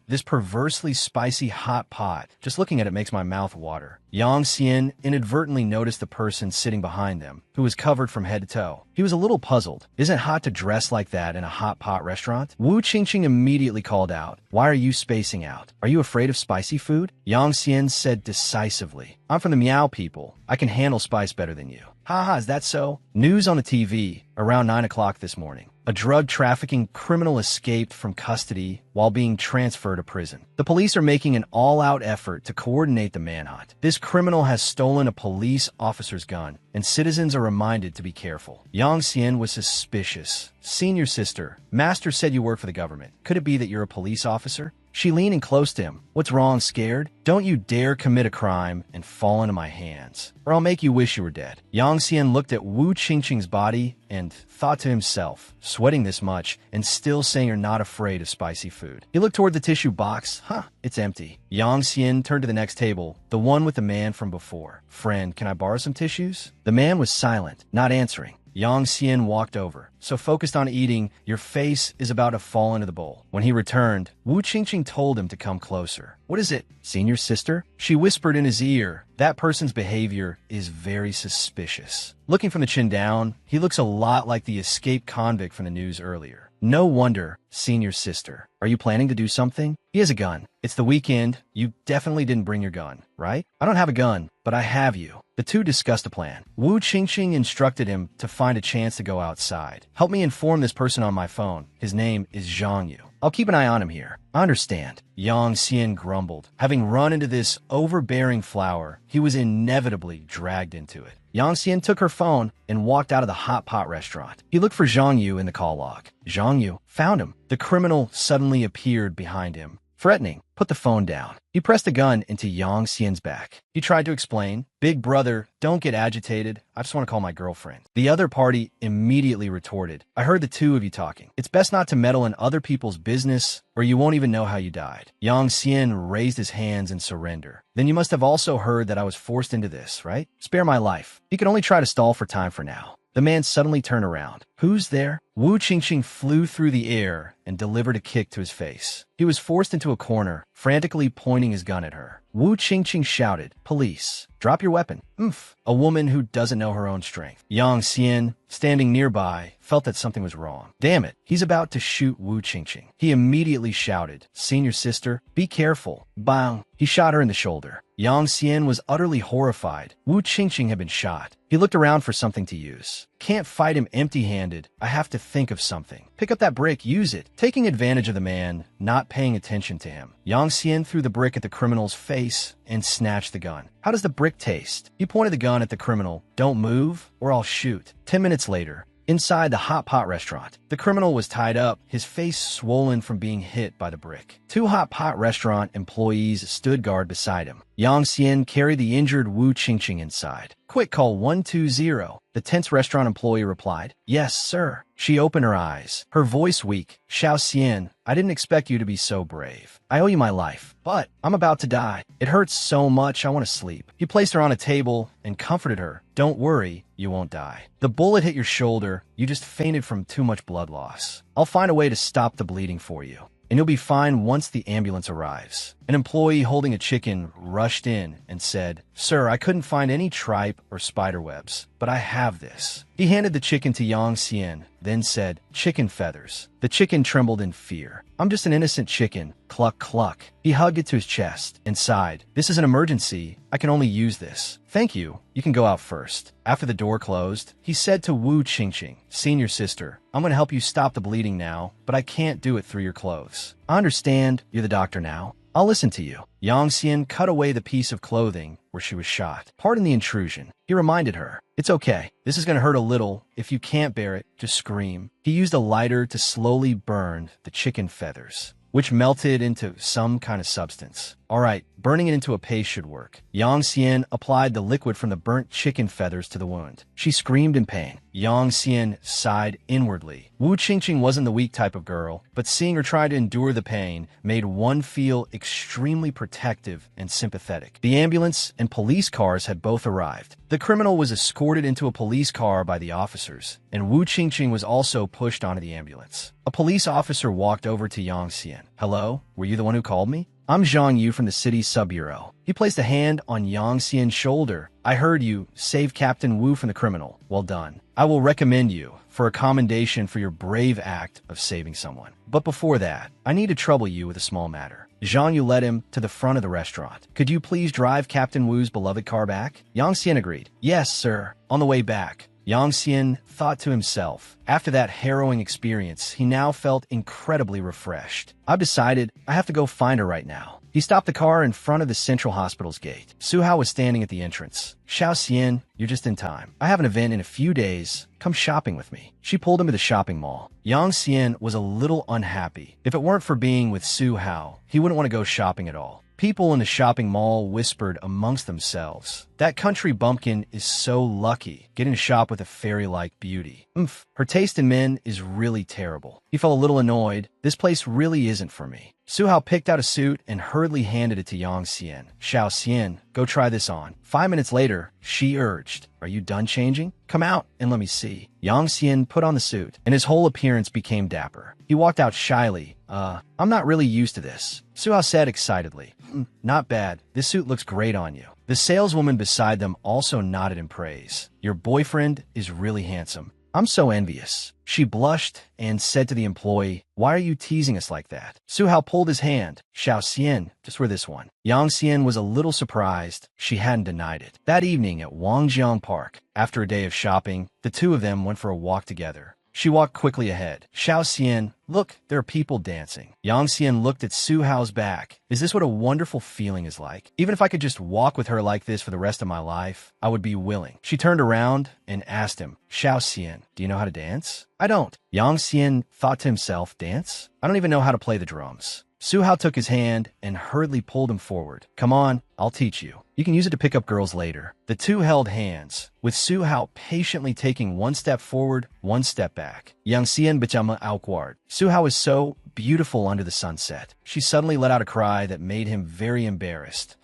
this perversely spicy hot pot. Just looking at it makes my mouth water. Yang Xian inadvertently noticed the person sitting behind them, who was covered from head to toe. He was a little puzzled. Isn't it hot to dress like that in a hot pot restaurant? Wu Qingqing immediately called out, why are you spacing out? Are you afraid of spicy food? Yang Xian said decisively, I'm from the Miao people. I can handle spice better than you. Is that so? News on the TV around 9 o'clock this morning. A drug trafficking criminal escaped from custody while being transferred to prison. The police are making an all-out effort to coordinate the manhunt. This criminal has stolen a police officer's gun, and citizens are reminded to be careful. Yang Xian was suspicious. Senior sister, Master said you work for the government. Could it be that you're a police officer? She leaned in close to him. What's wrong, scared? Don't you dare commit a crime and fall into my hands, or I'll make you wish you were dead. Yang Xian looked at Wu Qingqing's body and thought to himself, sweating this much and still saying you're not afraid of spicy food. He looked toward the tissue box. It's empty. Yang Xian turned to the next table, the one with the man from before. Friend, can I borrow some tissues? The man was silent, not answering. Yang Xian walked over, so focused on eating, your face is about to fall into the bowl. When he returned, Wu Qingqing told him to come closer. What is it, senior sister? She whispered in his ear, that person's behavior is very suspicious. Looking from the chin down, he looks a lot like the escaped convict from the news earlier. No wonder, senior sister. Are you planning to do something? He has a gun. It's the weekend. You definitely didn't bring your gun, right? I don't have a gun, but I have you. The two discussed a plan. Wu Qingqing instructed him to find a chance to go outside. Help me inform this person on my phone. His name is Zhang Yu. I'll keep an eye on him here. I understand. Yang Xian grumbled. Having run into this overbearing flower, he was inevitably dragged into it. Yang Xian took her phone and walked out of the hot pot restaurant. He looked for Zhang Yu in the call log. Zhang Yu found him. The criminal suddenly appeared behind him, threatening. Put the phone down. He pressed a gun into Yang Xian's back. He tried to explain, Big brother, don't get agitated. I just want to call my girlfriend. The other party immediately retorted, I heard the two of you talking. It's best not to meddle in other people's business or you won't even know how you died. Yang Xian raised his hands in surrender. Then you must have also heard that I was forced into this, right? Spare my life. He could only try to stall for time for now. The man suddenly turned around. Who's there? Wu Qingqing flew through the air and delivered a kick to his face. He was forced into a corner, frantically pointing his gun at her. Wu Qingqing shouted, Police, drop your weapon. A woman who doesn't know her own strength. Yang Xian, standing nearby, felt that something was wrong. Damn it, he's about to shoot Wu Qingqing. He immediately shouted, Senior sister, be careful. Bang! He shot her in the shoulder. Yang Xian was utterly horrified. Wu Qingqing had been shot. He looked around for something to use. Can't fight him empty-handed. I have to think of something. Pick up that brick, use it. Taking advantage of the man, not paying attention to him. Yang Xian threw the brick at the criminal's face and snatched the gun. How does the brick taste? He pointed the gun at the criminal. Don't move, or I'll shoot. 10 minutes later, inside the hot pot restaurant, the criminal was tied up, his face swollen from being hit by the brick. 2 hot pot restaurant employees stood guard beside him. Yang Xian carried the injured Wu Qingqing inside. Quick, call 120. The tense restaurant employee replied. Yes, sir. She opened her eyes, her voice weak. Xiao Xian, I didn't expect you to be so brave. I owe you my life, but I'm about to die. It hurts so much, I want to sleep. He placed her on a table and comforted her. Don't worry, you won't die. The bullet hit your shoulder. You just fainted from too much blood loss. I'll find a way to stop the bleeding for you, and you'll be fine once the ambulance arrives. An employee holding a chicken rushed in and said, Sir, I couldn't find any tripe or spider webs, but I have this. He handed the chicken to Yang Xian, then said, Chicken feathers. The chicken trembled in fear. I'm just an innocent chicken. Cluck, cluck. He hugged it to his chest and sighed. This is an emergency. I can only use this. Thank you. You can go out first. After the door closed, he said to Wu Qingqing, Senior sister, I'm going to help you stop the bleeding now, but I can't do it through your clothes. I understand you're the doctor now. I'll listen to you. Yang Xian cut away the piece of clothing where she was shot. Pardon the intrusion. He reminded her. It's okay. This is going to hurt a little. If you can't bear it, just scream. He used a lighter to slowly burn the chicken feathers, which melted into some kind of substance. All right, burning it into a paste should work. Yang Xian applied the liquid from the burnt chicken feathers to the wound. She screamed in pain. Yang Xian sighed inwardly. Wu Qingqing wasn't the weak type of girl, but seeing her try to endure the pain made one feel extremely protective and sympathetic. The ambulance and police cars had both arrived. The criminal was escorted into a police car by the officers, and Wu Qingqing was also pushed onto the ambulance. A police officer walked over to Yang Xian. Hello? Were you the one who called me? I'm Zhang Yu from the city sub-bureau. He placed a hand on Yang Xian's shoulder. I heard you saved Captain Wu from the criminal. Well done. I will recommend you for a commendation for your brave act of saving someone. But before that, I need to trouble you with a small matter. Zhang Yu led him to the front of the restaurant. Could you please drive Captain Wu's beloved car back? Yang Xian agreed. Yes, sir. On the way back, Yang Xian thought to himself. After that harrowing experience, he now felt incredibly refreshed. I've decided I have to go find her right now. He stopped the car in front of the central hospital's gate. Su Hao was standing at the entrance. Xiao Xian, you're just in time. I have an event in a few days. Come shopping with me. She pulled him to the shopping mall. Yang Xian was a little unhappy. If it weren't for being with Su Hao, he wouldn't want to go shopping at all. People in the shopping mall whispered amongst themselves. That country bumpkin is so lucky, getting to shop with a fairy-like beauty. Her taste in men is really terrible. He felt a little annoyed. This place really isn't for me. Su Hao picked out a suit and hurriedly handed it to Yang Xian. Xiao Xian, go try this on. 5 minutes later, she urged, Are you done changing? Come out and let me see. Yang Xian put on the suit, and his whole appearance became dapper. He walked out shyly. I'm not really used to this. Su Hao said excitedly. Not bad. This suit looks great on you. The saleswoman beside them also nodded in praise. Your boyfriend is really handsome. I'm so envious. She blushed and said to the employee, Why are you teasing us like that? Su Hao pulled his hand. Xiao Xian, just wear this one. Yang Xian was a little surprised. She hadn't denied it. That evening at Wangjiang Park, after a day of shopping, the two of them went for a walk together. She walked quickly ahead. Xiao Xian, look, there are people dancing. Yang Xian looked at Su Hao's back. Is this what a wonderful feeling is like? Even if I could just walk with her like this for the rest of my life, I would be willing. She turned around and asked him, Xiao Xian, do you know how to dance? I don't. Yang Xian thought to himself, dance? I don't even know how to play the drums. Su Hao took his hand and hurriedly pulled him forward. Come on, I'll teach you. You can use it to pick up girls later. The two held hands, with Su Hao patiently taking one step forward, one step back. Yang Xian became awkward. Su Hao is so beautiful under the sunset. She suddenly let out a cry that made him very embarrassed.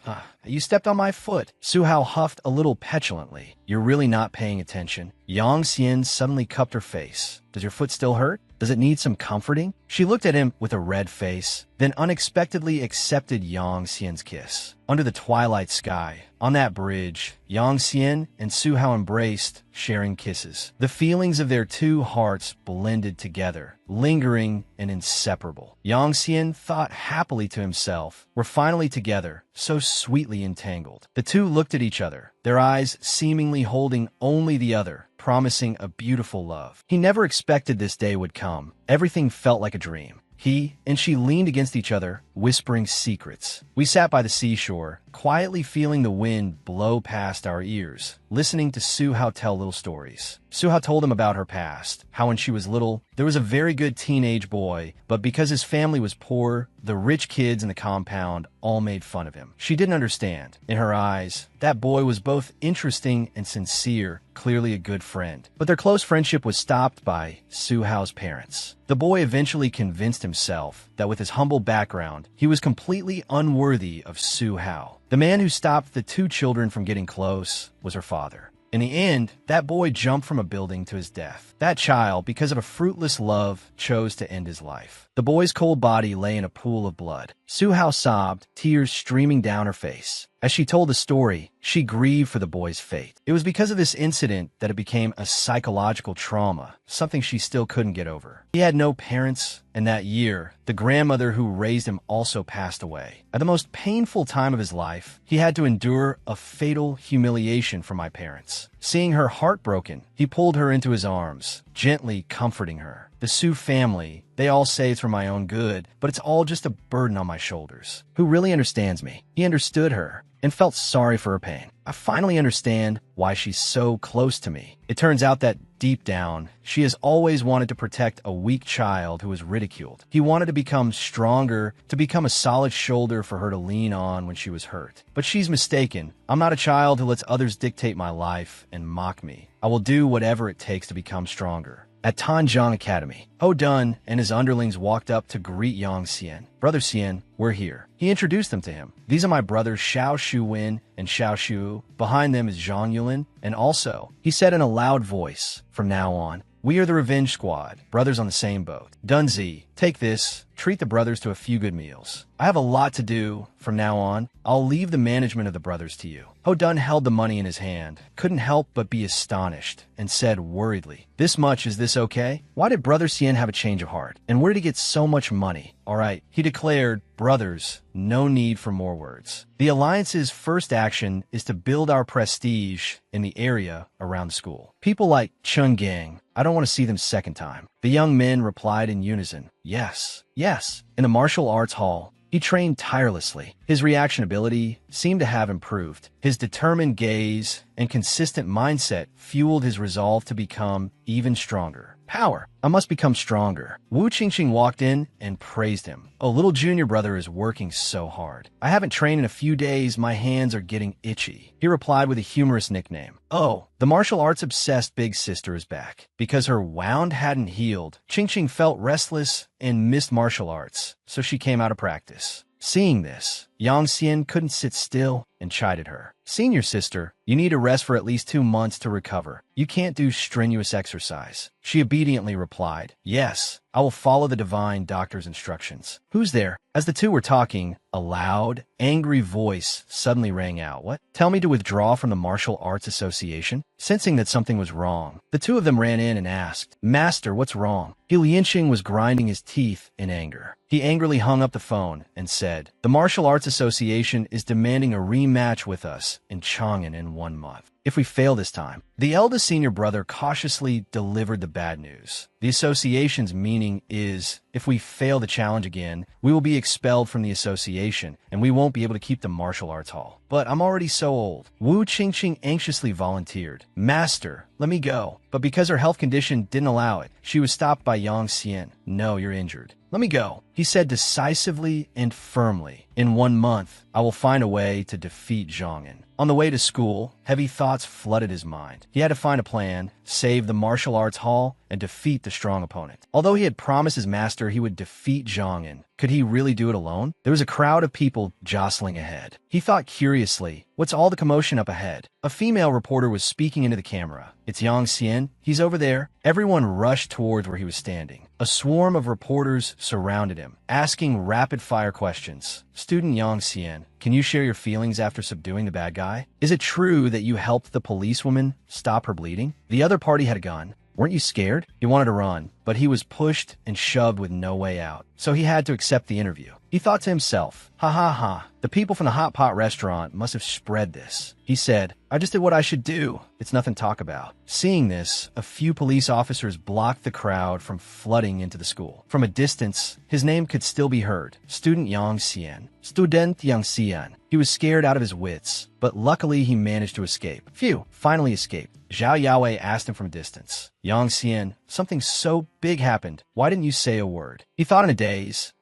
You stepped on my foot. Su Hao huffed a little petulantly. You're really not paying attention. Yang Xian suddenly cupped her face. Does your foot still hurt? Does it need some comforting? She looked at him with a red face, then unexpectedly accepted Yang Xian's kiss. Under the twilight sky, on that bridge, Yang Xian and Su Hao embraced, sharing kisses. The feelings of their two hearts blended together, lingering and inseparable. Yang Xian thought happily to himself, we're finally together, so sweetly entangled. The two looked at each other, their eyes seemingly holding only the other, promising a beautiful love. He never expected this day would come. Everything felt like a dream. He and she leaned against each other, whispering secrets. We sat by the seashore, quietly feeling the wind blow past our ears, listening to Suhao tell little stories. Suhao told him about her past, how when she was little, there was a very good teenage boy, but because his family was poor, the rich kids in the compound all made fun of him. She didn't understand. In her eyes, that boy was both interesting and sincere, clearly a good friend. But their close friendship was stopped by Suhao's parents. The boy eventually convinced himself that with his humble background, he was completely unworthy of Suhao. The man who stopped the two children from getting close was her father. In the end, that boy jumped from a building to his death. That child, because of a fruitless love, chose to end his life. The boy's cold body lay in a pool of blood. Suhao sobbed, tears streaming down her face. As she told the story, she grieved for the boy's fate. It was because of this incident that it became a psychological trauma, something she still couldn't get over. He had no parents, and that year, the grandmother who raised him also passed away. At the most painful time of his life, he had to endure a fatal humiliation from my parents. Seeing her heartbroken, he pulled her into his arms, gently comforting her. The Su family, they all say it's for my own good, but it's all just a burden on my shoulders. Who really understands me? He understood her and felt sorry for her pain. I finally understand why she's so close to me. It turns out that deep down, she has always wanted to protect a weak child who was ridiculed. He wanted to become stronger, to become a solid shoulder for her to lean on when she was hurt. But she's mistaken. I'm not a child who lets others dictate my life and mock me. I will do whatever it takes to become stronger. At Tanjiang Academy, Ho Dun and his underlings walked up to greet Yang Xian. Brother Xian, we're here. He introduced them to him. These are my brothers Xiao Shuwen and Xiao Shu. Behind them is Zhang Yulin. And also, he said in a loud voice, from now on, we are the Revenge Squad, brothers on the same boat. Dunzi, take this, treat the brothers to a few good meals. I have a lot to do. From now on, I'll leave the management of the brothers to you. Ho Dun held the money in his hand, couldn't help but be astonished, and said worriedly, this much, is this okay? Why did Brother Xian have a change of heart? And where did he get so much money? All right, he declared, brothers, no need for more words. The Alliance's first action is to build our prestige in the area around the school. People like Chun Gang, I don't want to see them second time. The young men replied in unison, yes, yes. In the martial arts hall, he trained tirelessly. His reaction ability seemed to have improved. His determined gaze and consistent mindset fueled his resolve to become even stronger. Power. I must become stronger. Wu Qingqing walked in and praised him. Oh, little junior brother is working so hard. I haven't trained in a few days. My hands are getting itchy. He replied with a humorous nickname. Oh, the martial arts obsessed big sister is back. Because her wound hadn't healed, Qingqing felt restless and missed martial arts, so she came out of practice. Seeing this, Yang Xian couldn't sit still and chided her. Senior sister, you need to rest for at least 2 months to recover. You can't do strenuous exercise. She obediently replied, yes, I will follow the divine doctor's instructions. Who's there? As the two were talking, a loud, angry voice suddenly rang out. What? Tell me to withdraw from the Martial Arts Association? Sensing that something was wrong, the two of them ran in and asked, Master, what's wrong? Lianqing was grinding his teeth in anger. He angrily hung up the phone and said, the Martial Arts Association is demanding a rematch with us in Chang'an in 1 month. If we fail this time, the eldest senior brother cautiously delivered the bad news. The association's meaning is, if we fail the challenge again, we will be expelled from the association, and we won't be able to keep the martial arts hall. But I'm already so old. Wu Qingqing anxiously volunteered. Master, let me go. But because her health condition didn't allow it, she was stopped by Yang Xian. No, you're injured. Let me go, he said decisively and firmly. In 1 month, I will find a way to defeat Zhong'an. On the way to school, heavy thoughts flooded his mind. He had to find a plan, save the martial arts hall, and defeat the strong opponent. Although he had promised his master he would defeat Zhong'an, could he really do it alone? There was a crowd of people jostling ahead. He thought curiously, what's all the commotion up ahead? A female reporter was speaking into the camera. It's Yang Xian. He's over there. Everyone rushed towards where he was standing. A swarm of reporters surrounded him, asking rapid-fire questions. Student Yang Xian, can you share your feelings after subduing the bad guy? Is it true that you helped the policewoman stop her bleeding? The other party had a gun. Weren't you scared? He wanted to run, but he was pushed and shoved with no way out, so he had to accept the interview. He thought to himself, ha ha ha, the people from the hot pot restaurant must have spread this. He said, I just did what I should do. It's nothing to talk about. Seeing this, a few police officers blocked the crowd from flooding into the school. From a distance, his name could still be heard. Student Yang Xian. Student Yang Xian. He was scared out of his wits, but luckily he managed to escape. Phew, finally escaped. Zhao Yaowei asked him from a distance. Yang Xian, something so big happened. Why didn't you say a word? He thought in a daze.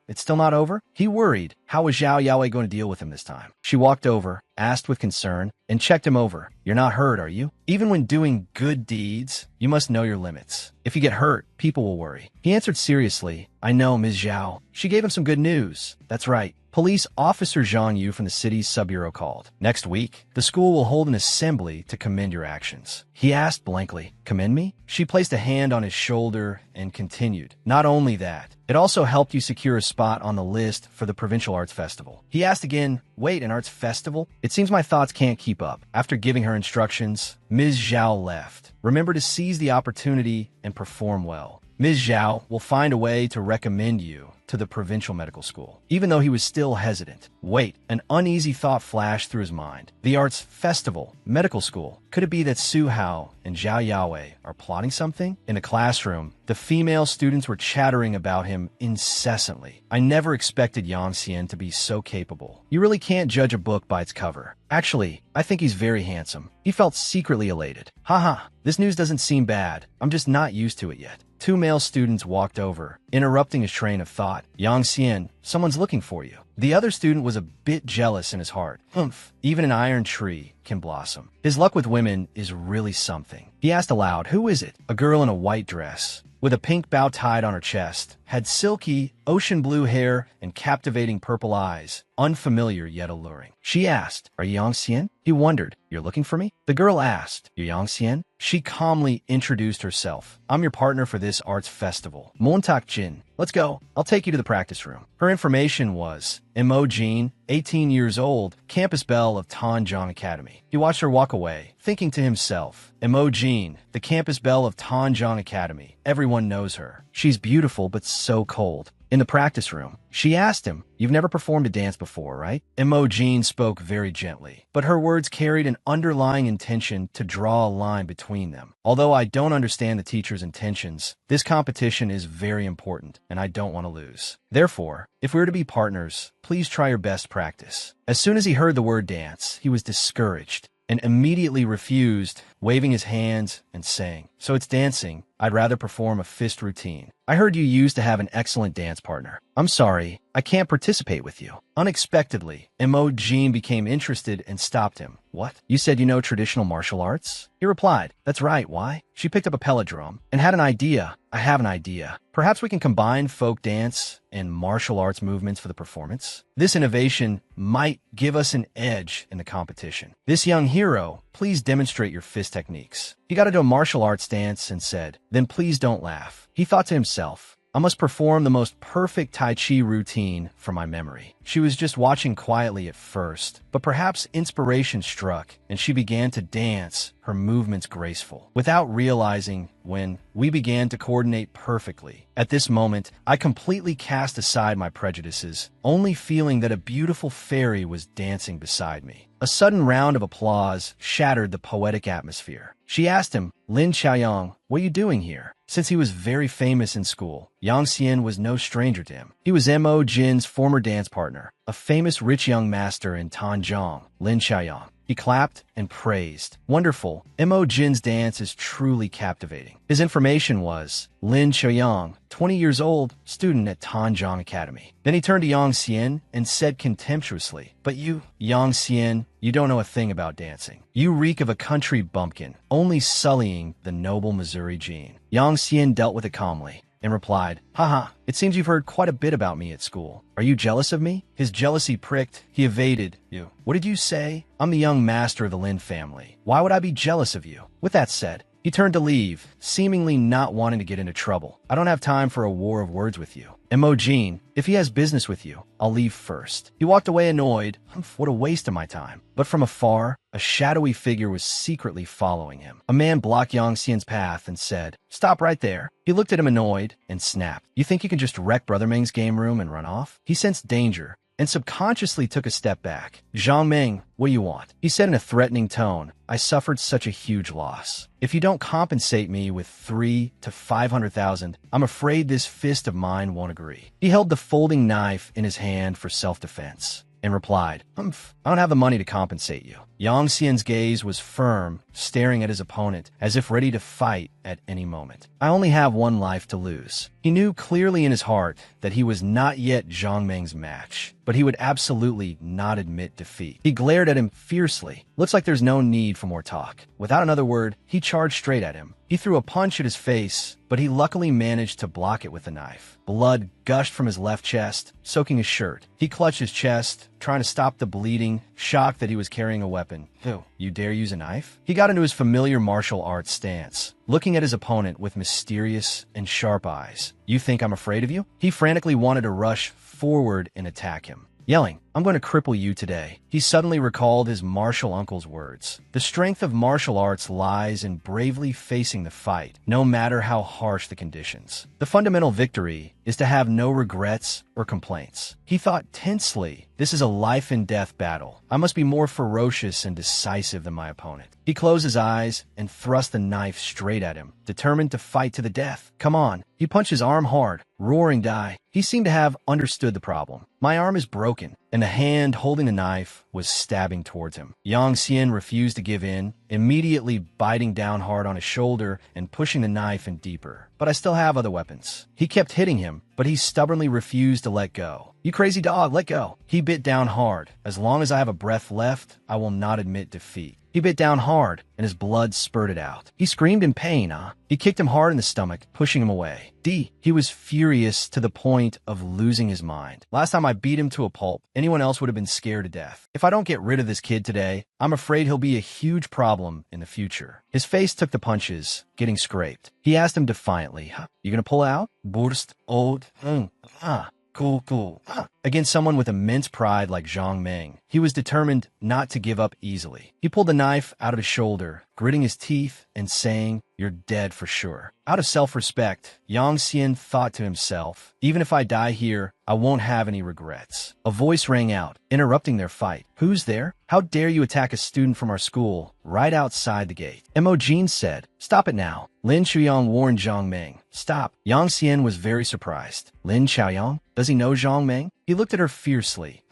It's still not over? He worried. How was Zhao Yaowei going to deal with him this time? She walked over, asked with concern, and checked him over. You're not hurt, are you? Even when doing good deeds, you must know your limits. If you get hurt, people will worry. He answered seriously, I know, Ms. Zhao. She gave him some good news. That's right. Police officer Zhang Yu from the city's sub-bureau called. Next week, the school will hold an assembly to commend your actions. He asked blankly, commend me? She placed a hand on his shoulder and continued. Not only that, it also helped you secure a spot on the list for the Provincial Arts Festival. He asked again, wait, an arts festival? It seems my thoughts can't keep up. After giving her instructions, Ms. Zhao left. Remember to seize the opportunity and perform well. Ms. Zhao will find a way to recommend you to the provincial medical school, even though he was still hesitant. Wait, an uneasy thought flashed through his mind. The arts festival, medical school. Could it be that Su Hao and Zhao Yaowei are plotting something? In the classroom, the female students were chattering about him incessantly. I never expected Yang Xian to be so capable. You really can't judge a book by its cover. Actually, I think he's very handsome. He felt secretly elated. Haha, this news doesn't seem bad. I'm just not used to it yet. Two male students walked over, interrupting his train of thought. Yang Xian, someone's looking for you. The other student was a bit jealous in his heart. Humph, even an iron tree can blossom. His luck with women is really something. He asked aloud, who is it? A girl in a white dress, with a pink bow tied on her chest, had silky, ocean blue hair and captivating purple eyes, unfamiliar yet alluring. She asked, are you Yang Xian? He wondered, you're looking for me? The girl asked, you're Yang Xian? She calmly introduced herself. I'm your partner for this arts festival. Montak Jin. Let's go. I'll take you to the practice room. Her information was, Mo Jean, 18 years old, campus belle of Tanjiang Academy. He watched her walk away, thinking to himself, Mo Jean, the campus belle of Tanjiang Academy. Everyone knows her. She's beautiful but so cold. In the practice room, she asked him, you've never performed a dance before, right? Mo Jean spoke very gently, but her words carried an underlying intention to draw a line between them. Although I don't understand the teacher's intentions, this competition is very important, and I don't want to lose. Therefore, if we're to be partners, please try your best practice. As soon as he heard the word dance, he was discouraged and immediately refused, waving his hands and saying, so it's dancing. I'd rather perform a fist routine. I heard you used to have an excellent dance partner. I'm sorry, I can't participate with you. Unexpectedly, Mo Jean became interested and stopped him. What? You said you know traditional martial arts? He replied, that's right, why? She picked up a pellet drum and had an idea. I have an idea. Perhaps we can combine folk dance and martial arts movements for the performance. This innovation might give us an edge in the competition. This young hero, please demonstrate your fist techniques. He got into a martial arts dance and said, then please don't laugh. He thought to himself, I must perform the most perfect Tai Chi routine from my memory. She was just watching quietly at first, but perhaps inspiration struck and she began to dance, her movements graceful, without realizing when we began to coordinate perfectly. At this moment, I completely cast aside my prejudices, only feeling that a beautiful fairy was dancing beside me. A sudden round of applause shattered the poetic atmosphere. She asked him, Lin Xiaoyang, what are you doing here? Since he was very famous in school, Yang Xian was no stranger to him. He was Mo Jin's former dance partner, a famous rich young master in Tanjiang, Lin Xiaoyang. He clapped and praised. Wonderful. Mo Jin's dance is truly captivating. His information was Lin Xiaoyang, 20 years old, student at Tanjiang Academy. Then he turned to Yang Xian and said contemptuously, but you, Yang Xian, you don't know a thing about dancing. You reek of a country bumpkin, only sullying the noble Missouri gene. Yang Xian dealt with it calmly and replied, haha, it seems you've heard quite a bit about me at school. Are you jealous of me? His jealousy pricked. He evaded. What did you say? I'm the young master of the Lin family. Why would I be jealous of you? With that said, He turned to leave, seemingly not wanting to get into trouble. I don't have time for a war of words with you. Imogene, if he has business with you, I'll leave first. He walked away annoyed. What a waste of my time. But from afar, a shadowy figure was secretly following him. A man blocked Yang Xian's path and said, "Stop right there." He looked at him annoyed and snapped. "You think you can just wreck Brother Meng's game room and run off?" He sensed danger and subconsciously took a step back. "Zhang Meng, what do you want?" He said in a threatening tone. "I suffered such a huge loss. If you don't compensate me with 3 to 500,000, I'm afraid this fist of mine won't agree." He held the folding knife in his hand for self-defense and replied, I don't have the money to compensate you." Yang Xian's gaze was firm, staring at his opponent as if ready to fight at any moment. "I only have one life to lose." He knew clearly in his heart that he was not yet Zhang Meng's match, but he would absolutely not admit defeat. He glared at him fiercely. "Looks like there's no need for more talk." Without another word, he charged straight at him. He threw a punch at his face, but he luckily managed to block it with the knife. Blood gushed from his left chest, soaking his shirt. He clutched his chest, trying to stop the bleeding, shocked that he was carrying a weapon. "Who? You dare use a knife?" He got into his familiar martial arts stance, looking at his opponent with mysterious and sharp eyes. "You think I'm afraid of you?" He frantically wanted to rush forward and attack him, yelling, "I'm going to cripple you today." He suddenly recalled his martial uncle's words. The strength of martial arts lies in bravely facing the fight, no matter how harsh the conditions. The fundamental victory is to have no regrets or complaints. He thought tensely, this is a life and death battle. I must be more ferocious and decisive than my opponent. He closed his eyes and thrust the knife straight at him, determined to fight to the death. "Come on." He punched his arm hard, roaring die. He seemed to have understood the problem. "My arm is broken," and the hand holding the knife was stabbing towards him. Yang Xian refused to give in, immediately biting down hard on his shoulder and pushing the knife in deeper. "But I still have other weapons." He kept hitting him, but he stubbornly refused to let go. "You crazy dog, let go." He bit down hard. "As long as I have a breath left, I will not admit defeat." He bit down hard, and his blood spurted out. He screamed in pain, He kicked him hard in the stomach, pushing him away. He was furious to the point of losing his mind. "Last time I beat him to a pulp, anyone else would have been scared to death. If I don't get rid of this kid today, I'm afraid he'll be a huge problem in the future." His face took the punches, getting scraped. He asked him defiantly, "You gonna pull out?" Burst, old, cool. Against someone with immense pride like Zhang Meng, he was determined not to give up easily. He pulled the knife out of his shoulder, gritting his teeth and saying, "You're dead for sure." Out of self-respect, Yang Xian thought to himself, "Even if I die here, I won't have any regrets." A voice rang out, interrupting their fight. "Who's there? How dare you attack a student from our school right outside the gate?" Imogene said, "Stop it now." Lin Chuyang warned Zhang Meng, "Stop." Yang Xian was very surprised. "Lin Xiaoyang? Does he know Zhang Meng?" He looked at her fiercely.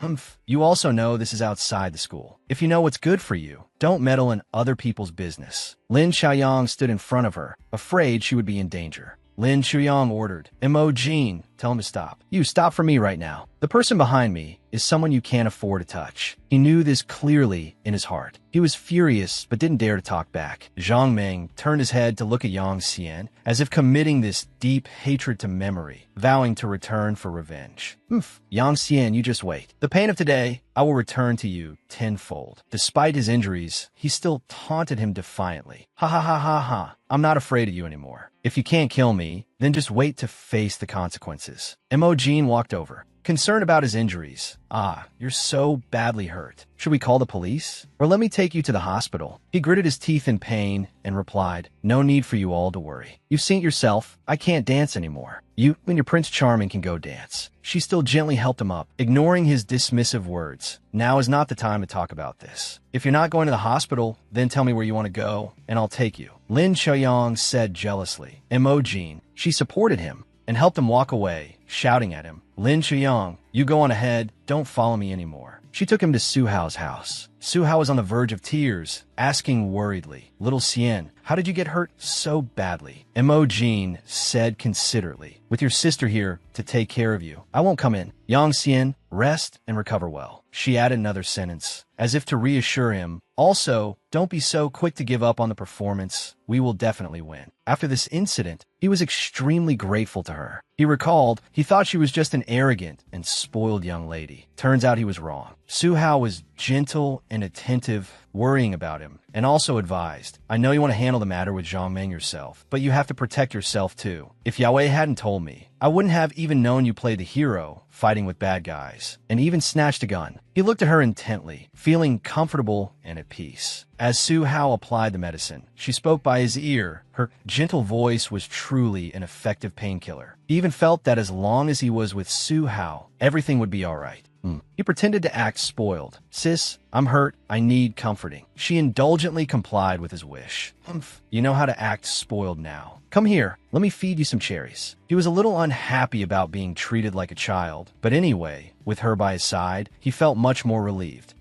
You also know this is outside the school. If you know what's good for you, don't meddle in other people's business." Lin Xiaoyang stood in front of her, afraid she would be in danger. Lin Chuyang ordered, "Imogene, tell him to stop. You stop for me right now. The person behind me is someone you can't afford to touch." He knew this clearly in his heart. He was furious, but didn't dare to talk back. Zhang Meng turned his head to look at Yang Xian, as if committing this deep hatred to memory, vowing to return for revenge. Yang Xian, you just wait. The pain of today, I will return to you tenfold." Despite his injuries, he still taunted him defiantly. Ha. "I'm not afraid of you anymore. If you can't kill me, then just wait to face the consequences." Imogene walked over, concerned about his injuries. You're so badly hurt. Should we call the police? Or let me take you to the hospital?" He gritted his teeth in pain and replied, "No need for you all to worry. You've seen it yourself. I can't dance anymore. You and your Prince Charming can go dance." She still gently helped him up, ignoring his dismissive words. "Now is not the time to talk about this. If you're not going to the hospital, then tell me where you want to go, and I'll take you." Lin Xiaoyang said jealously. Imogene, she supported him and helped him walk away, shouting at him, "Lin Chuyang, you go on ahead, don't follow me anymore." She took him to Su Hao's house. Su Hao was on the verge of tears, asking worriedly, "Little Xian, how did you get hurt so badly?" Imogene said considerately, "With your sister here to take care of you, I won't come in. Yang Xian, rest and recover well." She added another sentence, as if to reassure him, "Also, don't be so quick to give up on the performance. We will definitely win. After this incident, he was extremely grateful to her. He recalled he thought she was just an arrogant and spoiled young lady. Turns out he was wrong. Suhao was gentle and attentive, worrying about him, and also advised, I know you want to handle the matter with Zhang Meng yourself, but you have to protect yourself too. If Yao hadn't told me, I wouldn't have even known you played the hero, fighting with bad guys, and even snatched a gun. He looked at her intently, feeling comfortable and at peace. As Suhao applied the medicine, she spoke by his ear. Her gentle voice was truly an effective painkiller. He even felt that as long as he was with Suhao, everything would be all right. He pretended to act spoiled. Sis, I'm hurt. I need comforting. She indulgently complied with his wish. You know how to act spoiled now. Come here. Let me feed you some cherries. He was a little unhappy about being treated like a child, but anyway, with her by his side, he felt much more relieved.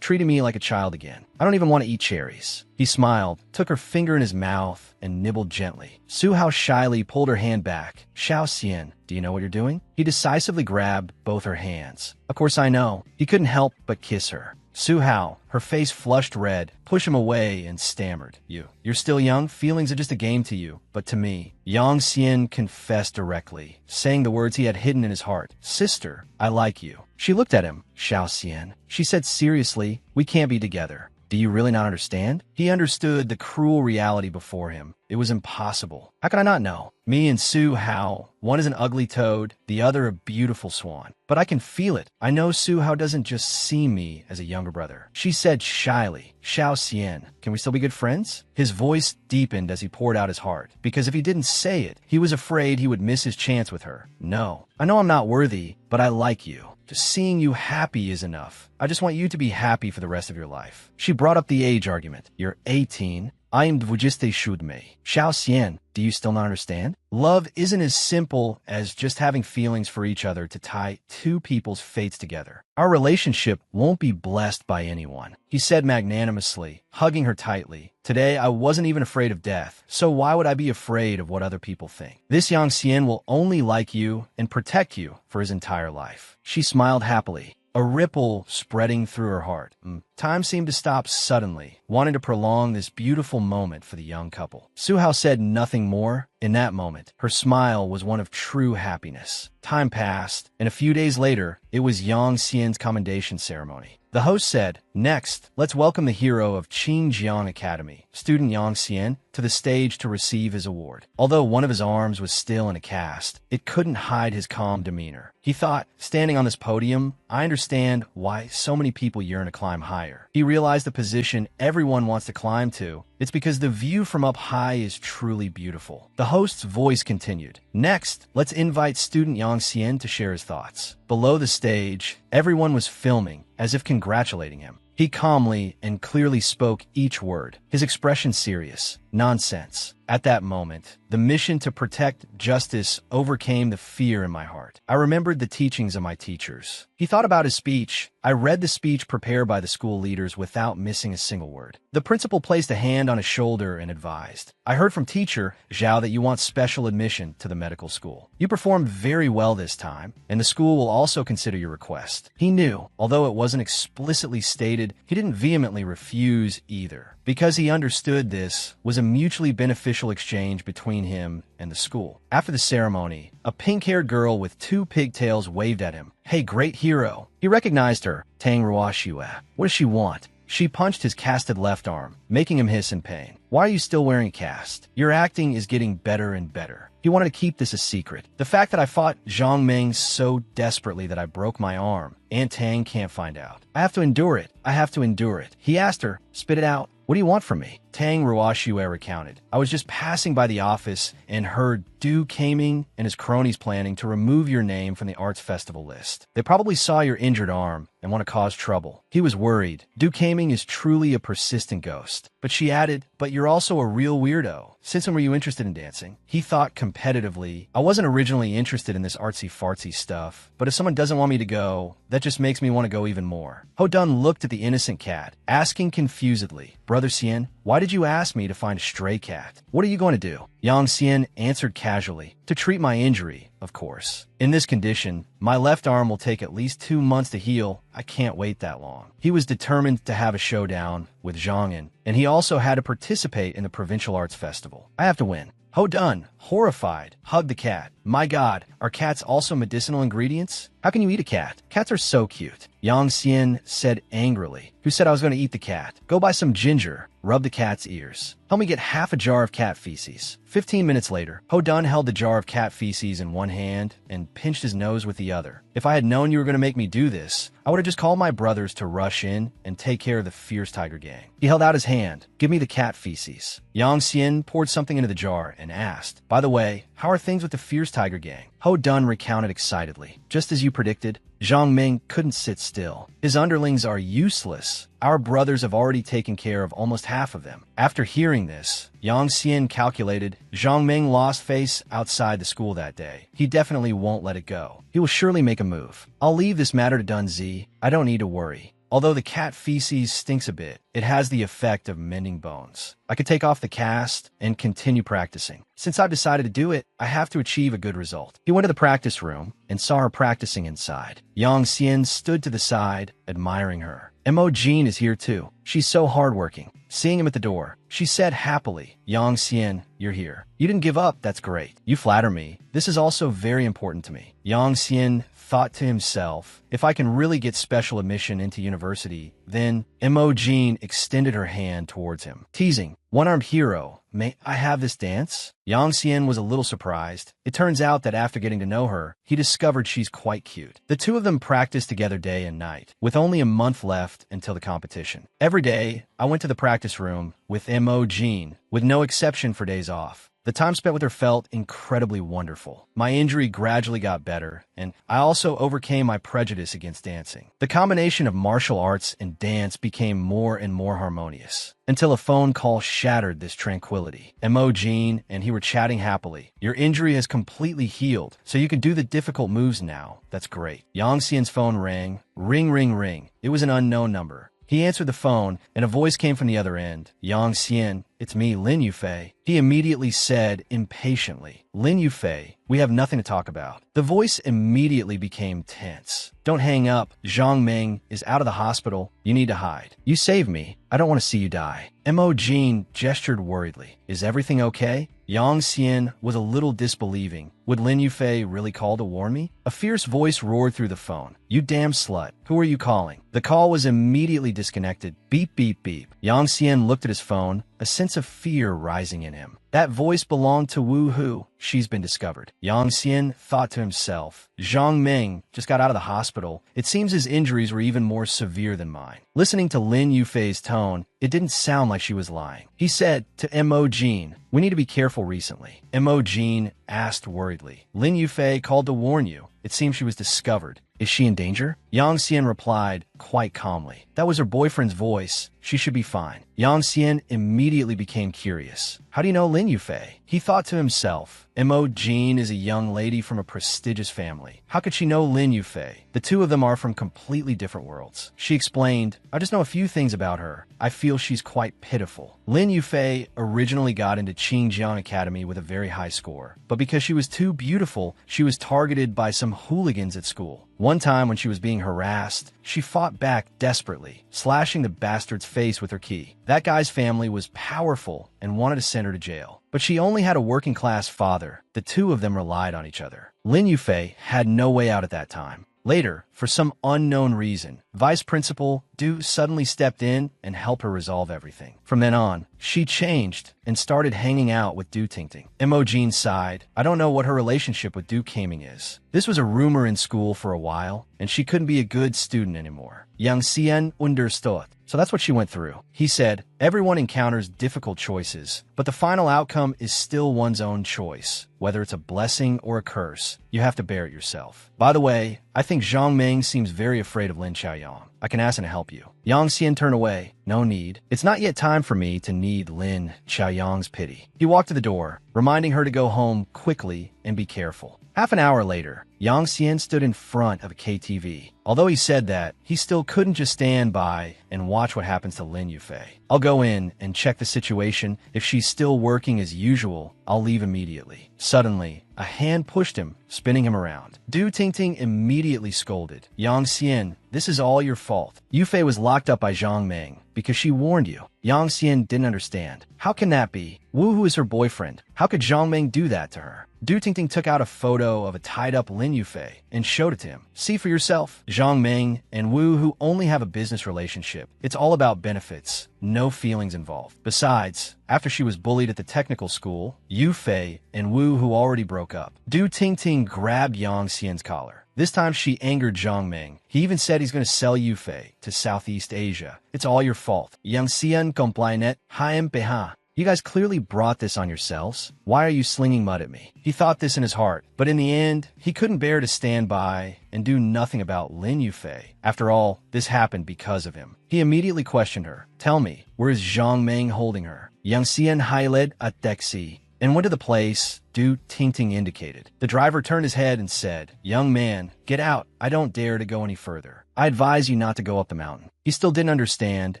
Treating me like a child again. I don't even want to eat cherries. He smiled, took her finger in his mouth, and nibbled gently. Suhao shyly pulled her hand back. Xiao Xian, do you know what you're doing? He decisively grabbed both her hands. Of course I know. He couldn't help but kiss her. Suhao, her face flushed red, pushed him away and stammered. You're still young? Feelings are just a game to you. But to me, Yang Xian confessed directly, saying the words he had hidden in his heart. Sister, I like you. She looked at him. Xiao Xian. She said seriously, we can't be together. Do you really not understand? He understood the cruel reality before him. It was impossible. How could I not know? Me and Suhao, one is an ugly toad, the other a beautiful swan. But I can feel it. I know Suhao doesn't just see me as a younger brother. She said shyly, Xiao Xian, can we still be good friends? His voice deepened as he poured out his heart, because if he didn't say it, he was afraid he would miss his chance with her. No, I know I'm not worthy, but I like you. Just seeing you happy is enough. I just want you to be happy for the rest of your life. She brought up the age argument. You're 18. I am 27. Xiao Xian, do you still not understand? Love isn't as simple as just having feelings for each other to tie two people's fates together. Our relationship won't be blessed by anyone. He said magnanimously, hugging her tightly. Today, I wasn't even afraid of death, so why would I be afraid of what other people think? This Yang Xian will only like you and protect you for his entire life. She smiled happily, a ripple spreading through her heart. Time seemed to stop suddenly, wanting to prolong this beautiful moment for the young couple. Suhao said nothing more. In that moment, her smile was one of true happiness. Time passed, and a few days later, it was Yang Xian's commendation ceremony. The host said, next, let's welcome the hero of Qingjiang Academy, student Yang Xian, to the stage to receive his award. Although one of his arms was still in a cast, it couldn't hide his calm demeanor. He thought, standing on this podium, I understand why so many people yearn to climb higher. He realized the position everyone wants to climb to. It's because the view from up high is truly beautiful. The host's voice continued. Next, let's invite student Yang Xian to share his thoughts. Below the stage, everyone was filming, as if congratulating him. He calmly and clearly spoke each word, his expression serious. Nonsense. At that moment, the mission to protect justice overcame the fear in my heart. I remembered the teachings of my teachers. He thought about his speech. I read the speech prepared by the school leaders without missing a single word. The principal placed a hand on his shoulder and advised, I heard from teacher Zhao that you want special admission to the medical school. You performed very well this time, and the school will also consider your request. He knew, although it wasn't explicitly stated, he didn't vehemently refuse either, because he understood this was a mutually beneficial exchange between him and the school. After the ceremony, a pink-haired girl with 2 pigtails waved at him. Hey, great hero. He recognized her. Tang Ruoxue. What does she want? She punched his casted left arm, making him hiss in pain. Why are you still wearing a cast? Your acting is getting better and better. He wanted to keep this a secret. The fact that I fought Zhang Meng so desperately that I broke my arm, Aunt Tang can't find out. I have to endure it. I have to endure it. He asked her, spit it out. What do you want from me? Tang Ruoxue recounted. I was just passing by the office and heard Du Kaming and his cronies planning to remove your name from the arts festival list. They probably saw your injured arm and want to cause trouble. He was worried. Du Kaming is truly a persistent ghost. But she added, but you're also a real weirdo. since when were you interested in dancing? He thought competitively. I wasn't originally interested in this artsy-fartsy stuff, but if someone doesn't want me to go, that just makes me want to go even more. Ho Dun looked at the innocent cat, asking confusedly, Brother Xian, why did you ask me to find a stray cat? What are you going to do? Yang Xian answered casually, to treat my injury, of course. In this condition, my left arm will take at least 2 months to heal. I can't wait that long. He was determined to have a showdown with Zhang, and he also had to participate in the provincial arts festival. I have to win. Ho Dun, horrified, hugged the cat. My God, are cats also medicinal ingredients? How can you eat a cat? Cats are so cute. Yang Xian said angrily. Who said I was going to eat the cat? Go buy some ginger. Rub the cat's ears. Help me get half a jar of cat feces. 15 minutes later, Ho Dun held the jar of cat feces in one hand and pinched his nose with the other. If I had known you were going to make me do this, I would have just called my brothers to rush in and take care of the fierce tiger gang. He held out his hand. Give me the cat feces. Yang Xian poured something into the jar and asked, by the way, how are things with the fierce tiger gang? Ho Dun recounted excitedly. Just as you predicted, Zhang Ming couldn't sit still. His underlings are useless. Our brothers have already taken care of almost half of them. After hearing this, Yang Xian calculated Zhang Ming lost face outside the school that day. He definitely won't let it go. He will surely make a move. I'll leave this matter to Dun Zi. I don't need to worry. Although the cat feces stinks a bit, it has the effect of mending bones. I could take off the cast and continue practicing. Since I've decided to do it, I have to achieve a good result. He went to the practice room and saw her practicing inside. Yang Xian stood to the side, admiring her. Mo Jean is here too. She's so hardworking. Seeing him at the door, she said happily, Yang Xian, you're here. You didn't give up, that's great. You flatter me. This is also very important to me. Yang Xian thought to himself, if I can really get special admission into university, then Mo Jean extended her hand towards him, teasing, one-armed hero, may I have this dance? Yang Xian was a little surprised. It turns out that after getting to know her, he discovered she's quite cute. The two of them practiced together day and night, with only a month left until the competition. Every day, I went to the practice room with Mo Jean, with no exception for days off. The time spent with her felt incredibly wonderful. My injury gradually got better, and I also overcame my prejudice against dancing. The combination of martial arts and dance became more and more harmonious, until a phone call shattered this tranquility. Mo Jean and he were chatting happily. Your injury has completely healed, so you can do the difficult moves now. That's great. Yang Xian's phone rang. Ring, ring, ring. It was an unknown number. He answered the phone, and a voice came from the other end. Yang Xian, it's me, Lin Yufei. He immediately said impatiently, Lin Yufei, we have nothing to talk about. The voice immediately became tense. Don't hang up. Zhang Ming is out of the hospital. You need to hide. You saved me. I don't want to see you die. Mo Jean gestured worriedly. Is everything okay? Yang Xian was a little disbelieving. Would Lin Yufei really call to warn me? A fierce voice roared through the phone. You damn slut. Who are you calling? The call was immediately disconnected. Beep, beep, beep. Yang Xian looked at his phone, a sense of fear rising in him. That voice belonged to Wu Hu. She's been discovered. Yang Xian thought to himself, Zhang Ming just got out of the hospital. It seems his injuries were even more severe than mine. Listening to Lin Yufei's tone, it didn't sound like she was lying. He said to Mo Jean, we need to be careful recently. Mo Jean asked worriedly. Lin Yufei called to warn you. It seems she was discovered. Is she in danger? Yang Xian replied quite calmly. That was her boyfriend's voice. She should be fine. Yang Xian immediately became curious. How do you know Lin Yufei? He thought to himself, Mo Jean is a young lady from a prestigious family. How could she know Lin Yufei? The two of them are from completely different worlds. She explained, I just know a few things about her. I feel she's quite pitiful. Lin Yufei originally got into Qingjiang Academy with a very high score, but because she was too beautiful, she was targeted by some hooligans at school. One time when she was being harassed, she fought back desperately, slashing the bastard's face with her key. That guy's family was powerful and wanted to send her to jail. But she only had a working-class father. The two of them relied on each other. Lin Yufei had no way out at that time. Later, for some unknown reason, Vice Principal Du suddenly stepped in and helped her resolve everything. From then on, she changed and started hanging out with Du Tingting. Mo Jean sighed. I don't know what her relationship with Du Kaming is. This was a rumor in school for a while, and she couldn't be a good student anymore. Yang Xian understood. So that's what she went through. He said, everyone encounters difficult choices, but the final outcome is still one's own choice. Whether it's a blessing or a curse, you have to bear it yourself. By the way, I think Zhang Ming seems very afraid of Lin Xiaoyang. I can ask him to help you. Yang Xian turned away. No need. It's not yet time for me to need Lin Xiaoyang's pity. He walked to the door, reminding her to go home quickly and be careful. Half an hour later, Yang Xian stood in front of a KTV. Although he said that, he still couldn't just stand by and watch what happens to Lin Yufei. I'll go in and check the situation. If she's still working as usual, I'll leave immediately. Suddenly, a hand pushed him, spinning him around. Du Tingting immediately scolded. Yang Xian, this is all your fault. Yufei was locked up by Zhang Ming because she warned you. Yang Xian didn't understand. How can that be? Wu, who is her boyfriend, how could Zhang Ming do that to her? Du Tingting took out a photo of a tied-up Lin Yufei and showed it to him. See for yourself. Zhang Ming and Wu, who only have a business relationship. It's all about benefits, no feelings involved. Besides, after she was bullied at the technical school, Yufei and Wu, who already broke up. Du Tingting grabbed Yang Xian's collar. This time she angered Zhang Ming. He even said he's going to sell Yufei to Southeast Asia. It's all your fault. Yang Xian complained, Haim Beha. You guys clearly brought this on yourselves. Why are you slinging mud at me? He thought this in his heart, but in the end, he couldn't bear to stand by and do nothing about Lin Yufei. After all, this happened because of him. He immediately questioned her. Tell me, where is Zhang Ming holding her? Yang Xian hailed at taxi and went to the place Du Tingting indicated. The driver turned his head and said, Young man, get out. I don't dare to go any further. I advise you not to go up the mountain. He still didn't understand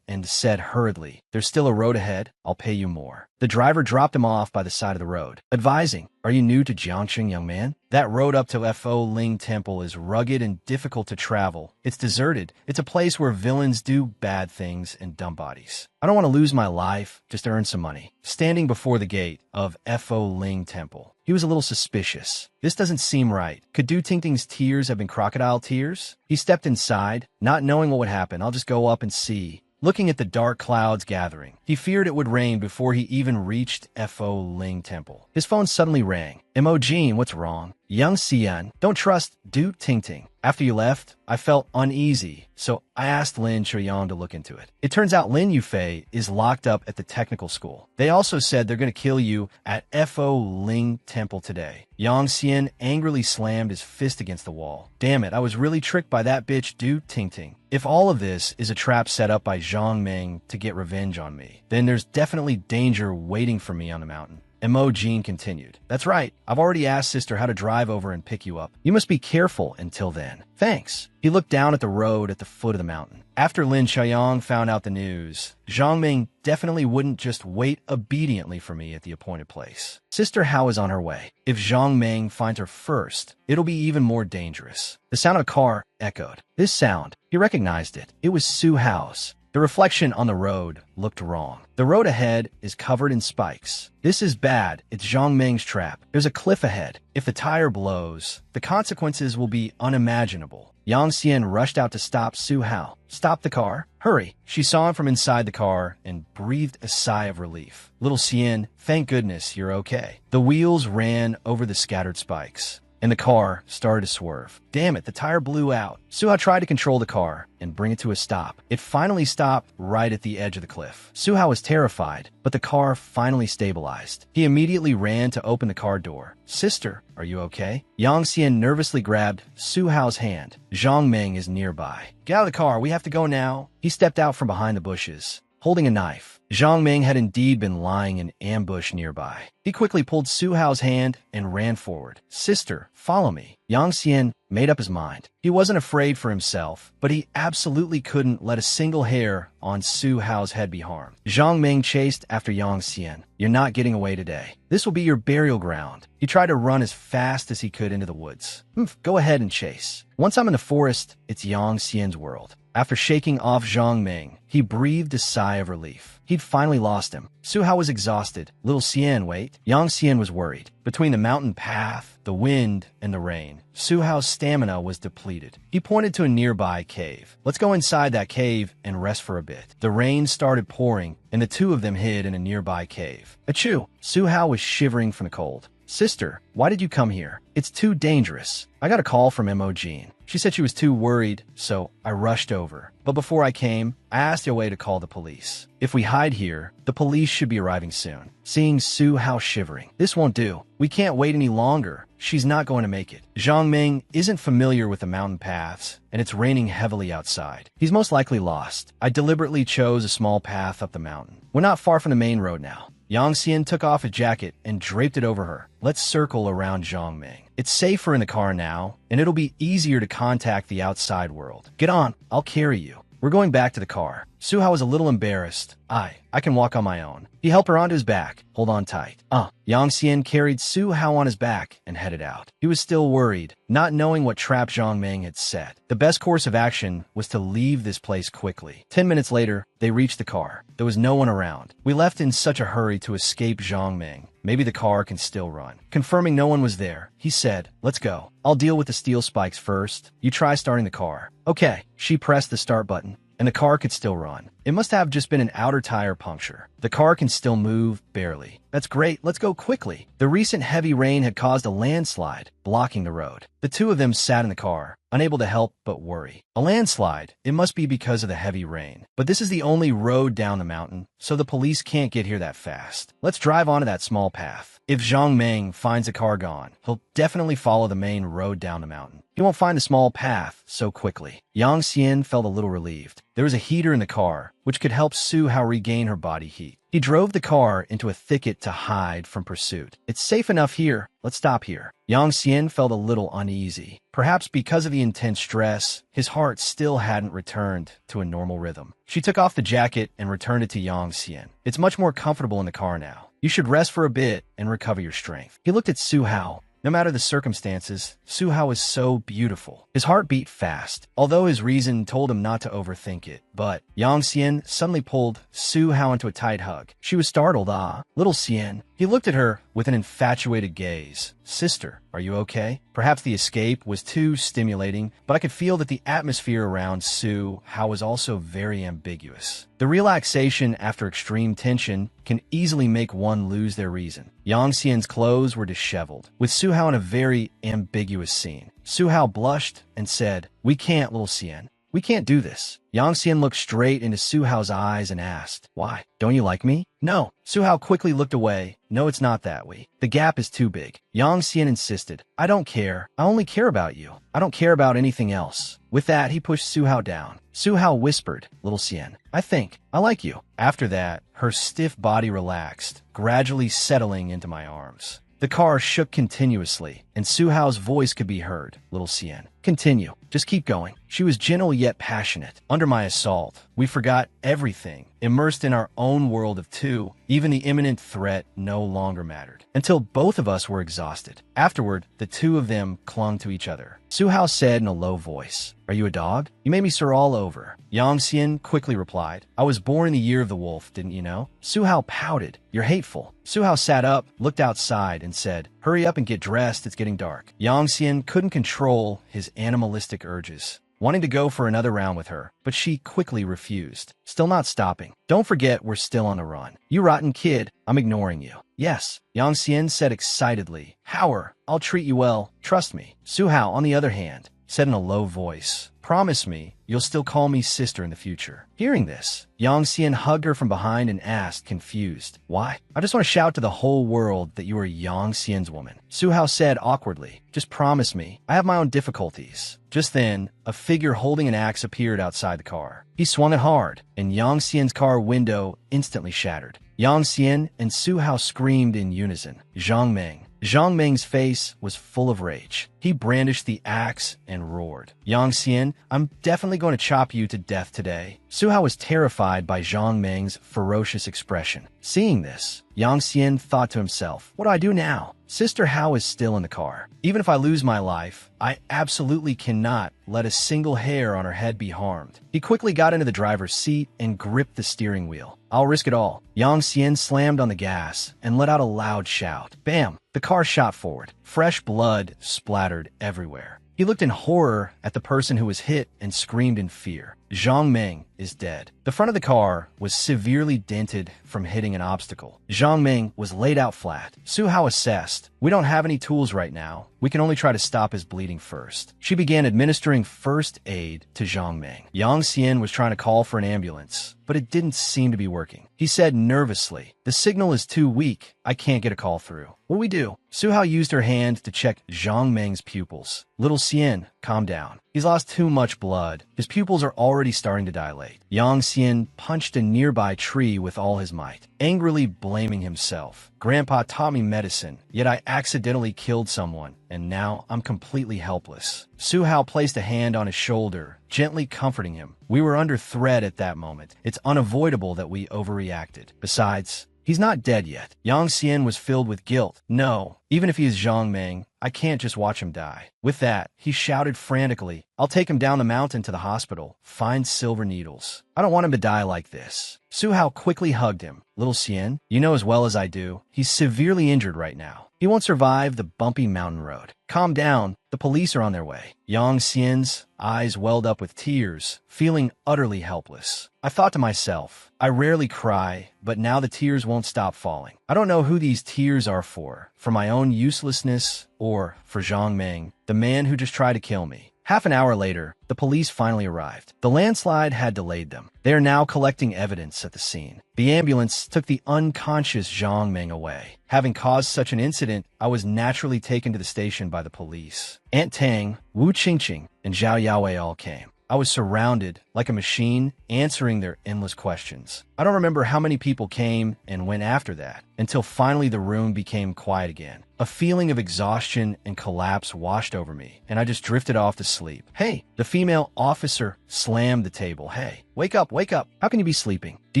and said hurriedly, There's still a road ahead. I'll pay you more. The driver dropped him off by the side of the road, advising, Are you new to Jiangqing, young man? That road up to Fo Ling Temple is rugged and difficult to travel. It's deserted. It's a place where villains do bad things and dump bodies. I don't want to lose my life just to earn some money. Standing before the gate of Fo Ling Temple, he was a little suspicious. This doesn't seem right. Could Du Tingting's tears have been crocodile tears? He stepped inside, not knowing what would happen. I'll just go up and see. Looking at the dark clouds gathering, he feared it would rain before he even reached Fo Ling Temple. His phone suddenly rang. Mo Jean, what's wrong? Yang Xian, don't trust Du Tingting. After you left, I felt uneasy, so I asked Lin Xiaoyang to look into it. It turns out Lin Yufei is locked up at the technical school. They also said they're going to kill you at Fo Ling Temple today. Yang Xian angrily slammed his fist against the wall. Damn it, I was really tricked by that bitch Du Tingting. If all of this is a trap set up by Zhang Ming to get revenge on me, then there's definitely danger waiting for me on the mountain. Mo Jean continued. That's right. I've already asked Sister how to drive over and pick you up. You must be careful until then. Thanks. He looked down at the road at the foot of the mountain. After Lin Xiaoyang found out the news, Zhang Ming definitely wouldn't just wait obediently for me at the appointed place. Sister Hao is on her way. If Zhang Ming finds her first, it'll be even more dangerous. The sound of a car echoed. This sound, he recognized it. It was Su Hao's. The reflection on the road looked wrong. The road ahead is covered in spikes. This is bad. It's Zhang Ming's trap. There's a cliff ahead. If the tire blows, the consequences will be unimaginable. Yang Xian rushed out to stop Su Hao. Stop the car. Hurry. She saw him from inside the car and breathed a sigh of relief. Little Xian, thank goodness you're okay. The wheels ran over the scattered spikes, and the car started to swerve. Damn it, the tire blew out. Suha tried to control the car and bring it to a stop. It finally stopped right at the edge of the cliff. Suha was terrified, but the car finally stabilized. He immediately ran to open the car door. Sister, are you okay? Yang Xian nervously grabbed Su Hao's hand. Zhang Ming is nearby. Get out of the car, we have to go now. He stepped out from behind the bushes, holding a knife. Zhang Ming had indeed been lying in ambush nearby. He quickly pulled Su Hao's hand and ran forward. Sister, follow me. Yang Xian made up his mind. He wasn't afraid for himself, but he absolutely couldn't let a single hair on Su Hao's head be harmed. Zhang Ming chased after Yang Xian. You're not getting away today. This will be your burial ground. He tried to run as fast as he could into the woods. Go ahead and chase. Once I'm in the forest, it's Yang Xian's world. After shaking off Zhang Ming, he breathed a sigh of relief. He'd finally lost him. Su Hao was exhausted. Little Xian, wait. Yang Xian was worried. Between the mountain path, the wind, and the rain, Su Hao's stamina was depleted. He pointed to a nearby cave. Let's go inside that cave and rest for a bit. The rain started pouring, and the two of them hid in a nearby cave. Achoo! Su Hao was shivering from the cold. "Sister, why did you come here? It's too dangerous. I got a call from Mo Jean. She said she was too worried, so I rushed over. But before I came, I asked Yue to call the police. If we hide here, the police should be arriving soon." Seeing Su Hao shivering, "This won't do. We can't wait any longer. She's not going to make it." Zhang Ming isn't familiar with the mountain paths, and it's raining heavily outside. He's most likely lost. I deliberately chose a small path up the mountain. We're not far from the main road now. Yang Xian took off a jacket and draped it over her. "Let's circle around Zhang Ming. It's safer in the car now, and it'll be easier to contact the outside world. Get on, I'll carry you." We're going back to the car. Su Hao was a little embarrassed. I can walk on my own." He helped her onto his back. "Hold on tight." Yang Xian carried Su Hao on his back and headed out. He was still worried, not knowing what trap Zhang Ming had set. The best course of action was to leave this place quickly. 10 minutes later, they reached the car. There was no one around. We left in such a hurry to escape Zhang Ming. Maybe the car can still run. Confirming no one was there, he said, "Let's go. I'll deal with the steel spikes first. You try starting the car." "Okay." She pressed the start button, and the car could still run. It must have just been an outer tire puncture. The car can still move, barely. "That's great, let's go quickly." The recent heavy rain had caused a landslide, blocking the road. The two of them sat in the car, unable to help but worry. A landslide? It must be because of the heavy rain. But this is the only road down the mountain, so the police can't get here that fast. Let's drive onto that small path. If Zhang Ming finds the car gone, he'll definitely follow the main road down the mountain. He won't find the small path so quickly. Yang Xian felt a little relieved. There was a heater in the car, which could help Su Hao regain her body heat. He drove the car into a thicket to hide from pursuit. "It's safe enough here. Let's stop here." Yang Xian felt a little uneasy. Perhaps because of the intense stress, his heart still hadn't returned to a normal rhythm. She took off the jacket and returned it to Yang Xian. "It's much more comfortable in the car now. You should rest for a bit and recover your strength." He looked at Su Hao. No matter the circumstances, Su Hao was so beautiful. His heart beat fast, although his reason told him not to overthink it. But Yang Xian suddenly pulled Su Hao into a tight hug. She was startled. Little Xian." He looked at her with an infatuated gaze. "Sister, are you okay?" Perhaps the escape was too stimulating, but I could feel that the atmosphere around Su Hao was also very ambiguous. The relaxation after extreme tension can easily make one lose their reason. Yang Xian's clothes were disheveled, with Su Hao in a very ambiguous scene. Su Hao blushed and said, "We can't, little Xian. We can't do this." Yang Xian looked straight into Su Hao's eyes and asked, "Why? Don't you like me?" "No." Su Hao quickly looked away. "No, it's not that way. The gap is too big." Yang Xian insisted, "I don't care. I only care about you. I don't care about anything else." With that, he pushed Su Hao down. Su Hao whispered, "Little Xian, I think I like you." After that, her stiff body relaxed, gradually settling into my arms. The car shook continuously, and Su Hao's voice could be heard. "Little Xian, continue. Just keep going." She was gentle yet passionate. Under my assault, we forgot everything. Immersed in our own world of two, even the imminent threat no longer mattered. Until both of us were exhausted. Afterward, the two of them clung to each other. Su Hao said in a low voice, "Are you a dog? You made me sore all over." Yang Xian quickly replied, "I was born in the year of the wolf, didn't you know?" Su Hao pouted, "You're hateful." Su Hao sat up, looked outside, and said, "Hurry up and get dressed, it's getting dark." Yang Xian couldn't control his animalistic urges, wanting to go for another round with her, but she quickly refused, still not stopping. "Don't forget we're still on the run. You rotten kid, I'm ignoring you." "Yes," Yang Xian said excitedly. "Howard, I'll treat you well. Trust me." Su Hao, on the other hand, said in a low voice, "Promise me you'll still call me sister in the future." Hearing this, Yang Xian hugged her from behind and asked, confused, "Why?" "I just want to shout to the whole world that you are Yang Xian's woman." Su Hao said awkwardly, "Just promise me. I have my own difficulties." Just then, a figure holding an axe appeared outside the car. He swung it hard, and Yang Xian's car window instantly shattered. Yang Xian and Su Hao screamed in unison. Zhang Ming. Zhang Ming's face was full of rage. He brandished the axe and roared, "Yang Xian, I'm definitely going to chop you to death today." Su Hao was terrified by Zhang Ming's ferocious expression. Seeing this, Yang Xian thought to himself, "What do I do now? Sister Hao is still in the car. Even if I lose my life, I absolutely cannot let a single hair on her head be harmed." He quickly got into the driver's seat and gripped the steering wheel. "I'll risk it all." Yang Xian slammed on the gas and let out a loud shout. Bam! The car shot forward. Fresh blood splattered everywhere. He looked in horror at the person who was hit and screamed in fear. Zhang Ming is dead. The front of the car was severely dented from hitting an obstacle. Zhang Ming was laid out flat. Su Hao assessed, "We don't have any tools right now. We can only try to stop his bleeding first." She began administering first aid to Zhang Ming. Yang Xian was trying to call for an ambulance, but it didn't seem to be working. He said nervously, "The signal is too weak. I can't get a call through. What do we do?" Su Hao used her hand to check Zhang Ming's pupils. "Little Xian, calm down. He's lost too much blood. His pupils are already starting to dilate." Yang Xian punched a nearby tree with all his might, angrily blaming himself. "Grandpa taught me medicine, yet I accidentally killed someone, and now I'm completely helpless." Su Hao placed a hand on his shoulder, gently comforting him. "We were under threat at that moment. It's unavoidable that we overreacted. Besides, he's not dead yet." Yang Xian was filled with guilt. "No, even if he is Zhang Ming, I can't just watch him die." With that, he shouted frantically, "I'll take him down the mountain to the hospital. Find silver needles. I don't want him to die like this." Su Hao quickly hugged him. "Little Xian, you know as well as I do, he's severely injured right now. He won't survive the bumpy mountain road. Calm down. The police are on their way." Yang Xian's eyes welled up with tears, feeling utterly helpless. I thought to myself, I rarely cry, but now the tears won't stop falling. I don't know who these tears are for my own uselessness or for Zhang Ming, the man who just tried to kill me. Half an hour later, the police finally arrived. The landslide had delayed them. They are now collecting evidence at the scene. The ambulance took the unconscious Zhang Ming away. Having caused such an incident, I was naturally taken to the station by the police. Aunt Tang, Wu Qingqing, and Zhao Yaowei all came. I was surrounded, like a machine, answering their endless questions. I don't remember how many people came and went after that, until finally the room became quiet again. A feeling of exhaustion and collapse washed over me, and I just drifted off to sleep. "Hey!" The female officer slammed the table. "Hey, wake up, wake up. How can you be sleeping? Do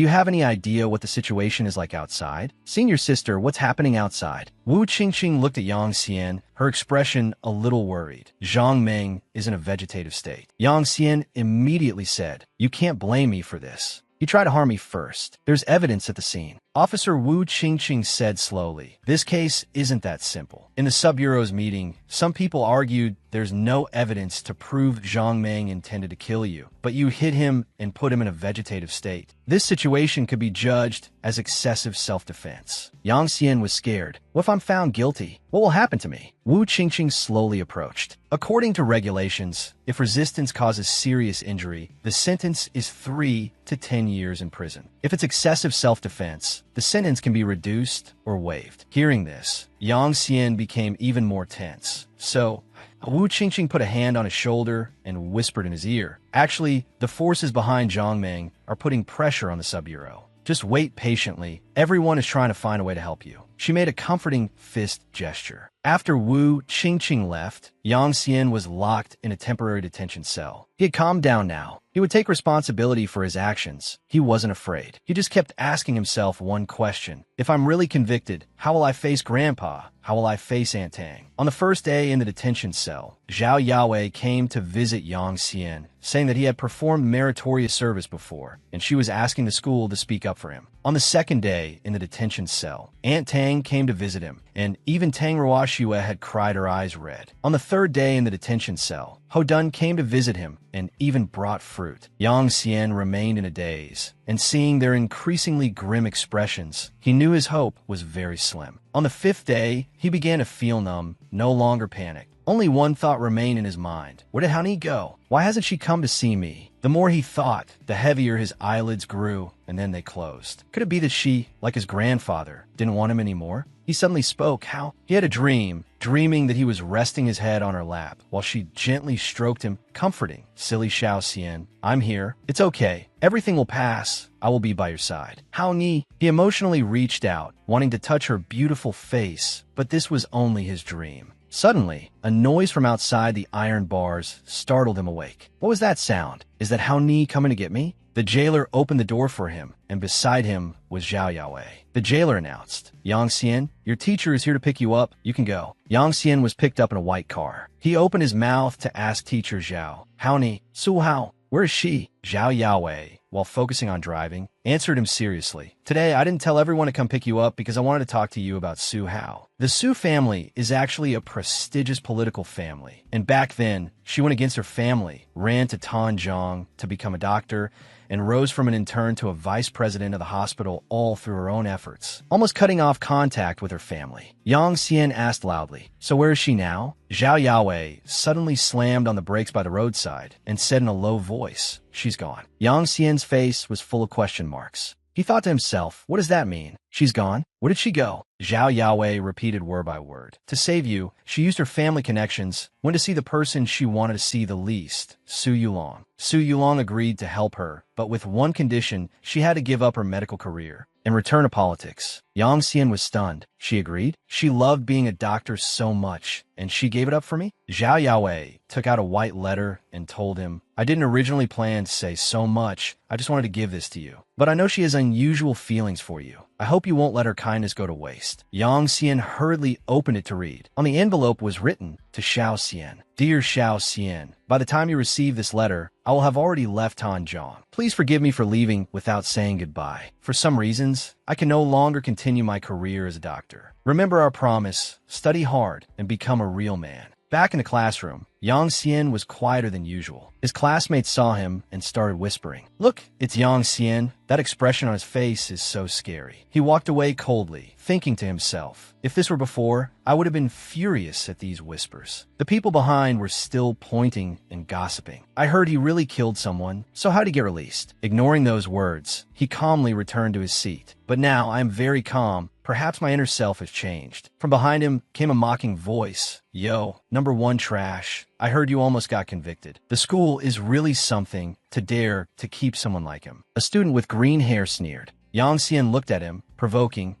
you have any idea what the situation is like outside? Senior sister, what's happening outside?" Wu Qingqing looked at Yang Xian, her expression a little worried. Zhang Ming is in a vegetative state. Yang Xian immediately said, "You can't blame me for this. He tried to harm me first. There's evidence at the scene." Officer Wu Qingqing said slowly, "This case isn't that simple. In the Sub-Bureau's meeting, some people argued there's no evidence to prove Zhang Ming intended to kill you, but you hit him and put him in a vegetative state. This situation could be judged as excessive self-defense." Yang Xian was scared. "What if I'm found guilty? What will happen to me?" Wu Qingqing slowly approached. "According to regulations, if resistance causes serious injury, the sentence is 3 to 10 years in prison. If it's excessive self-defense, the sentence can be reduced or waived." Hearing this, Yang Xian became even more tense. "So," Wu Qingqing put a hand on his shoulder and whispered in his ear, "Actually, the forces behind Zhang Ming are putting pressure on the Sub-Bureau. Just wait patiently. Everyone is trying to find a way to help you." She made a comforting fist gesture. After Wu Qingqing left, Yang Xian was locked in a temporary detention cell. He had calmed down now. He would take responsibility for his actions. He wasn't afraid. He just kept asking himself one question. If I'm really convicted, how will I face Grandpa? How will I face Aunt Tang? On the first day in the detention cell, Zhao Yaowei came to visit Yang Xian, saying that he had performed meritorious service before, and she was asking the school to speak up for him. On the second day in the detention cell, Aunt Tang came to visit him, and even Tang Ruoxue had cried her eyes red. On the third day in the detention cell, Ho Dun came to visit him and even brought fruit. Yang Xian remained in a daze, and seeing their increasingly grim expressions, he knew his hope was very slim. On the fifth day, he began to feel numb, no longer panicked. Only one thought remained in his mind. Where did Honey go? Why hasn't she come to see me? The more he thought, the heavier his eyelids grew, and then they closed. Could it be that she, like his grandfather, didn't want him anymore? He suddenly spoke how he had a dream, dreaming that he was resting his head on her lap, while she gently stroked him, comforting. "Silly Xiao Xian, I'm here. It's okay. Everything will pass. I will be by your side." Hao Ni, he emotionally reached out, wanting to touch her beautiful face, but this was only his dream. Suddenly, a noise from outside the iron bars startled him awake. What was that sound? Is that Hao Ni coming to get me? The jailer opened the door for him, and beside him was Zhao Yaowei. The jailer announced, "Yang Xian, your teacher is here to pick you up. You can go." Yang Xian was picked up in a white car. He opened his mouth to ask teacher Zhao, "Hao Ni, Su Hao, where is she?" Zhao Yaowei, while focusing on driving, answered him seriously. "Today, I didn't tell everyone to come pick you up because I wanted to talk to you about Su Hao. The Su family is actually a prestigious political family, and back then, she went against her family, ran to Tanjong to become a doctor, and rose from an intern to a vice president of the hospital all through her own efforts, almost cutting off contact with her family. Yang Xian asked loudly, "So where is she now?" Zhao Yaowei suddenly slammed on the brakes by the roadside and said in a low voice, "She's gone." Yang Xian's face was full of question marks. He thought to himself, what does that mean? She's gone? Where did she go? Zhao Yaowei repeated word by word. To save you, she used her family connections, went to see the person she wanted to see the least, Su Yulong. Su Yulong agreed to help her, but with one condition, she had to give up her medical career and return to politics. Yang Xian was stunned. She agreed. She loved being a doctor so much, and she gave it up for me? Zhao Yaowei took out a white letter and told him, "I didn't originally plan to say so much. I just wanted to give this to you. But I know she has unusual feelings for you. I hope you won't let her kindness go to waste." Yang Xian hurriedly opened it to read. On the envelope was written, "To Xiao Xian. Dear Xiao Xian, by the time you receive this letter, I will have already left Tanjong. Please forgive me for leaving without saying goodbye. For some reasons, I can no longer continue my career as a doctor. Remember our promise, study hard, and become a real man." Back in the classroom, Yang Xian was quieter than usual. His classmates saw him and started whispering, "Look, it's Yang Xian. That expression on his face is so scary." He walked away coldly, thinking to himself, if this were before, I would have been furious at these whispers. The people behind were still pointing and gossiping. "I heard he really killed someone, so how'd he get released?" Ignoring those words, he calmly returned to his seat. "But now I am very calm. Perhaps my inner self has changed." From behind him came a mocking voice. "Yo, number one trash. I heard you almost got convicted. The school is really something to dare to keep someone like him." A student with green hair sneered. Yang Xian looked at him, provoking,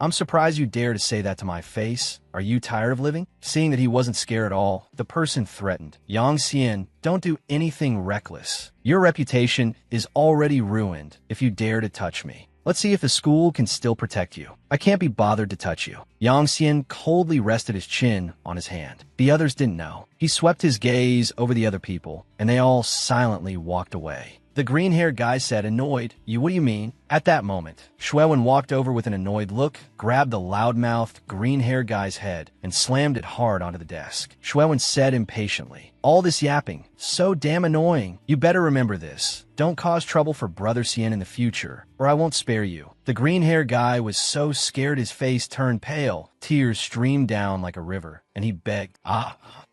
I'm surprised you dare to say that to my face. Are you tired of living?" Seeing that he wasn't scared at all, the person threatened, "Yang Xian, don't do anything reckless. Your reputation is already ruined if you dare to touch me. Let's see if the school can still protect you. I can't be bothered to touch you." Yang Xian coldly rested his chin on his hand. The others didn't know. He swept his gaze over the other people, and they all silently walked away. The green-haired guy said, annoyed, What do you mean?" At that moment, Shuewen walked over with an annoyed look, grabbed the loud-mouthed, green-haired guy's head, and slammed it hard onto the desk. Shuewen said impatiently, "All this yapping, so damn annoying. You better remember this. Don't cause trouble for Brother Xian in the future, or I won't spare you." The green-haired guy was so scared his face turned pale, tears streamed down like a river, and he begged,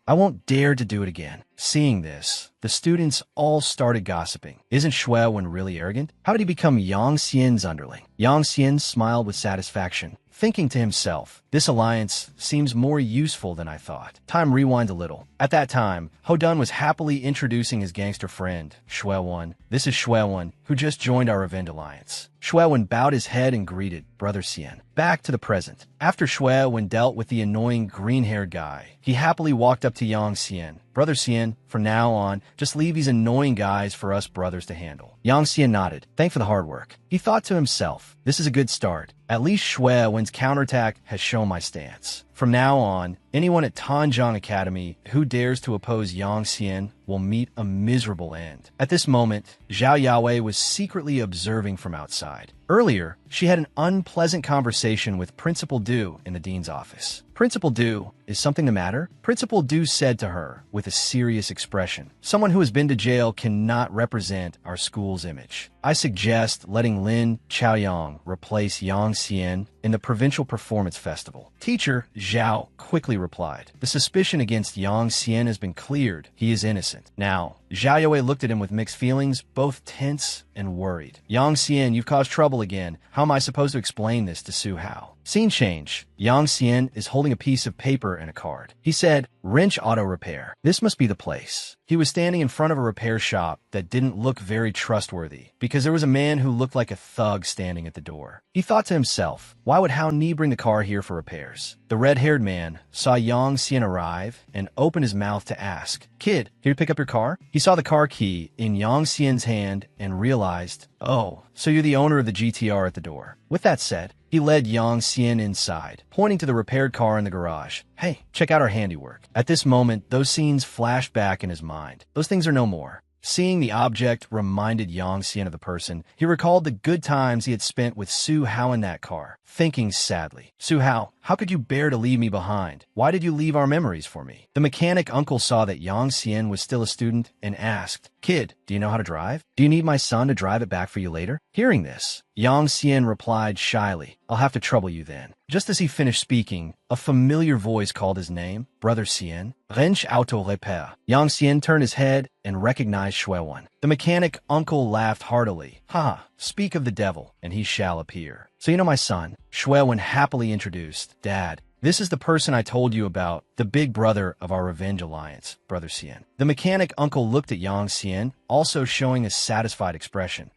I won't dare to do it again." Seeing this, the students all started gossiping. Isn't Shuewen really arrogant? How did he become Yang Xian's underling? Yang Xian smiled with satisfaction, thinking to himself, this alliance seems more useful than I thought. Time rewind a little. At that time, Hodun was happily introducing his gangster friend, Shuewen. "This is Shuewen, who just joined our Revenge Alliance." Shuewen bowed his head and greeted Brother Xian. Back to the present. After Shuewen dealt with the annoying green-haired guy, he happily walked up to Yang Xian. "Brother Xian, from now on, just leave these annoying guys for us brothers to handle." Yang Xian nodded. "Thanks for the hard work." He thought to himself, this is a good start. At least Shuewen's counterattack has shown my stance. From now on, anyone at Tanjong Academy who dares to oppose Yang Xian will meet a miserable end. At this moment, Zhao Yaowei was secretly observing from outside. Earlier, she had an unpleasant conversation with Principal Du in the dean's office. "Principal Du, is something the matter?" Principal Du said to her with a serious expression. "Someone who has been to jail cannot represent our school's image. I suggest letting Lin Chaoyang replace Yang Xian in the Provincial Performance Festival." "Teacher," Zhao quickly replied, "the suspicion against Yang Xian has been cleared. He is innocent." Now, Zhao Yaowei looked at him with mixed feelings, both tense and worried. "Yang Xian, you've caused trouble again. How am I supposed to explain this to Su Hao?" Scene change. Yang Xian is holding a piece of paper and a card. He said, "Wrench Auto Repair. This must be the place." He was standing in front of a repair shop that didn't look very trustworthy because there was a man who looked like a thug standing at the door. He thought to himself, why would Hao Ni bring the car here for repairs? The red-haired man saw Yang Xian arrive and opened his mouth to ask, "Kid, here to pick up your car?" He saw the car key in Yang Xian's hand and realized, oh, so you're the owner of the GTR at the door. With that said, he led Yang Xian inside, pointing to the repaired car in the garage. "Hey, check out our handiwork." At this moment, those scenes flashed back in his mind. Those things are no more. Seeing the object reminded Yang Xian of the person. He recalled the good times he had spent with Su Hao in that car, thinking sadly, Su Hao, how could you bear to leave me behind? Why did you leave our memories for me? The mechanic uncle saw that Yang Xian was still a student and asked, Kid, do you know how to drive? Do you need my son to drive it back for you later? Hearing this, Yang Xian replied shyly, I'll have to trouble you then. Just as he finished speaking, a familiar voice called his name, Brother Xian. Rench Auto Repair. Yang Xian turned his head and recognized Shuewen. The mechanic uncle laughed heartily. Ha, speak of the devil, and he shall appear. So you know my son, Shuewen happily introduced. Dad, this is the person I told you about, the big brother of our revenge alliance, Brother Xian. The mechanic uncle looked at Yang Xian, also showing a satisfied expression.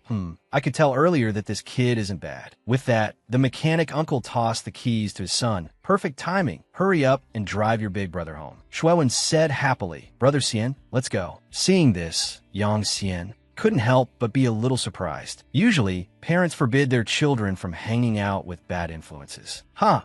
I could tell earlier that this kid isn't bad. With that, the mechanic uncle tossed the keys to his son. Perfect timing. Hurry up and drive your big brother home. Shuewen said happily, Brother Xian, let's go. Seeing this, Yang Xian couldn't help but be a little surprised. Usually, parents forbid their children from hanging out with bad influences.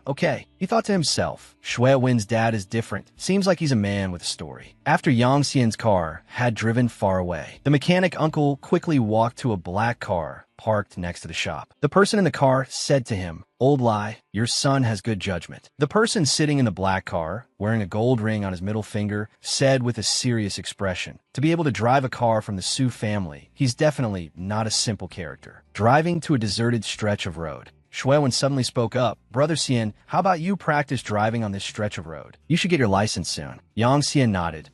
Okay, he thought to himself. Shuewen's dad is different. Seems like he's a man with a story. After Yang Xian's car had driven far away, the mechanic uncle quickly walked to a black car parked next to the shop. The person in the car said to him, Old Lai, your son has good judgment. The person sitting in the black car, wearing a gold ring on his middle finger, said with a serious expression, to be able to drive a car from the Su family, he's definitely not a simple character. Driving to a deserted stretch of road, Shuewen suddenly spoke up. Brother Xian, how about you practice driving on this stretch of road? You should get your license soon. Yang Xian nodded.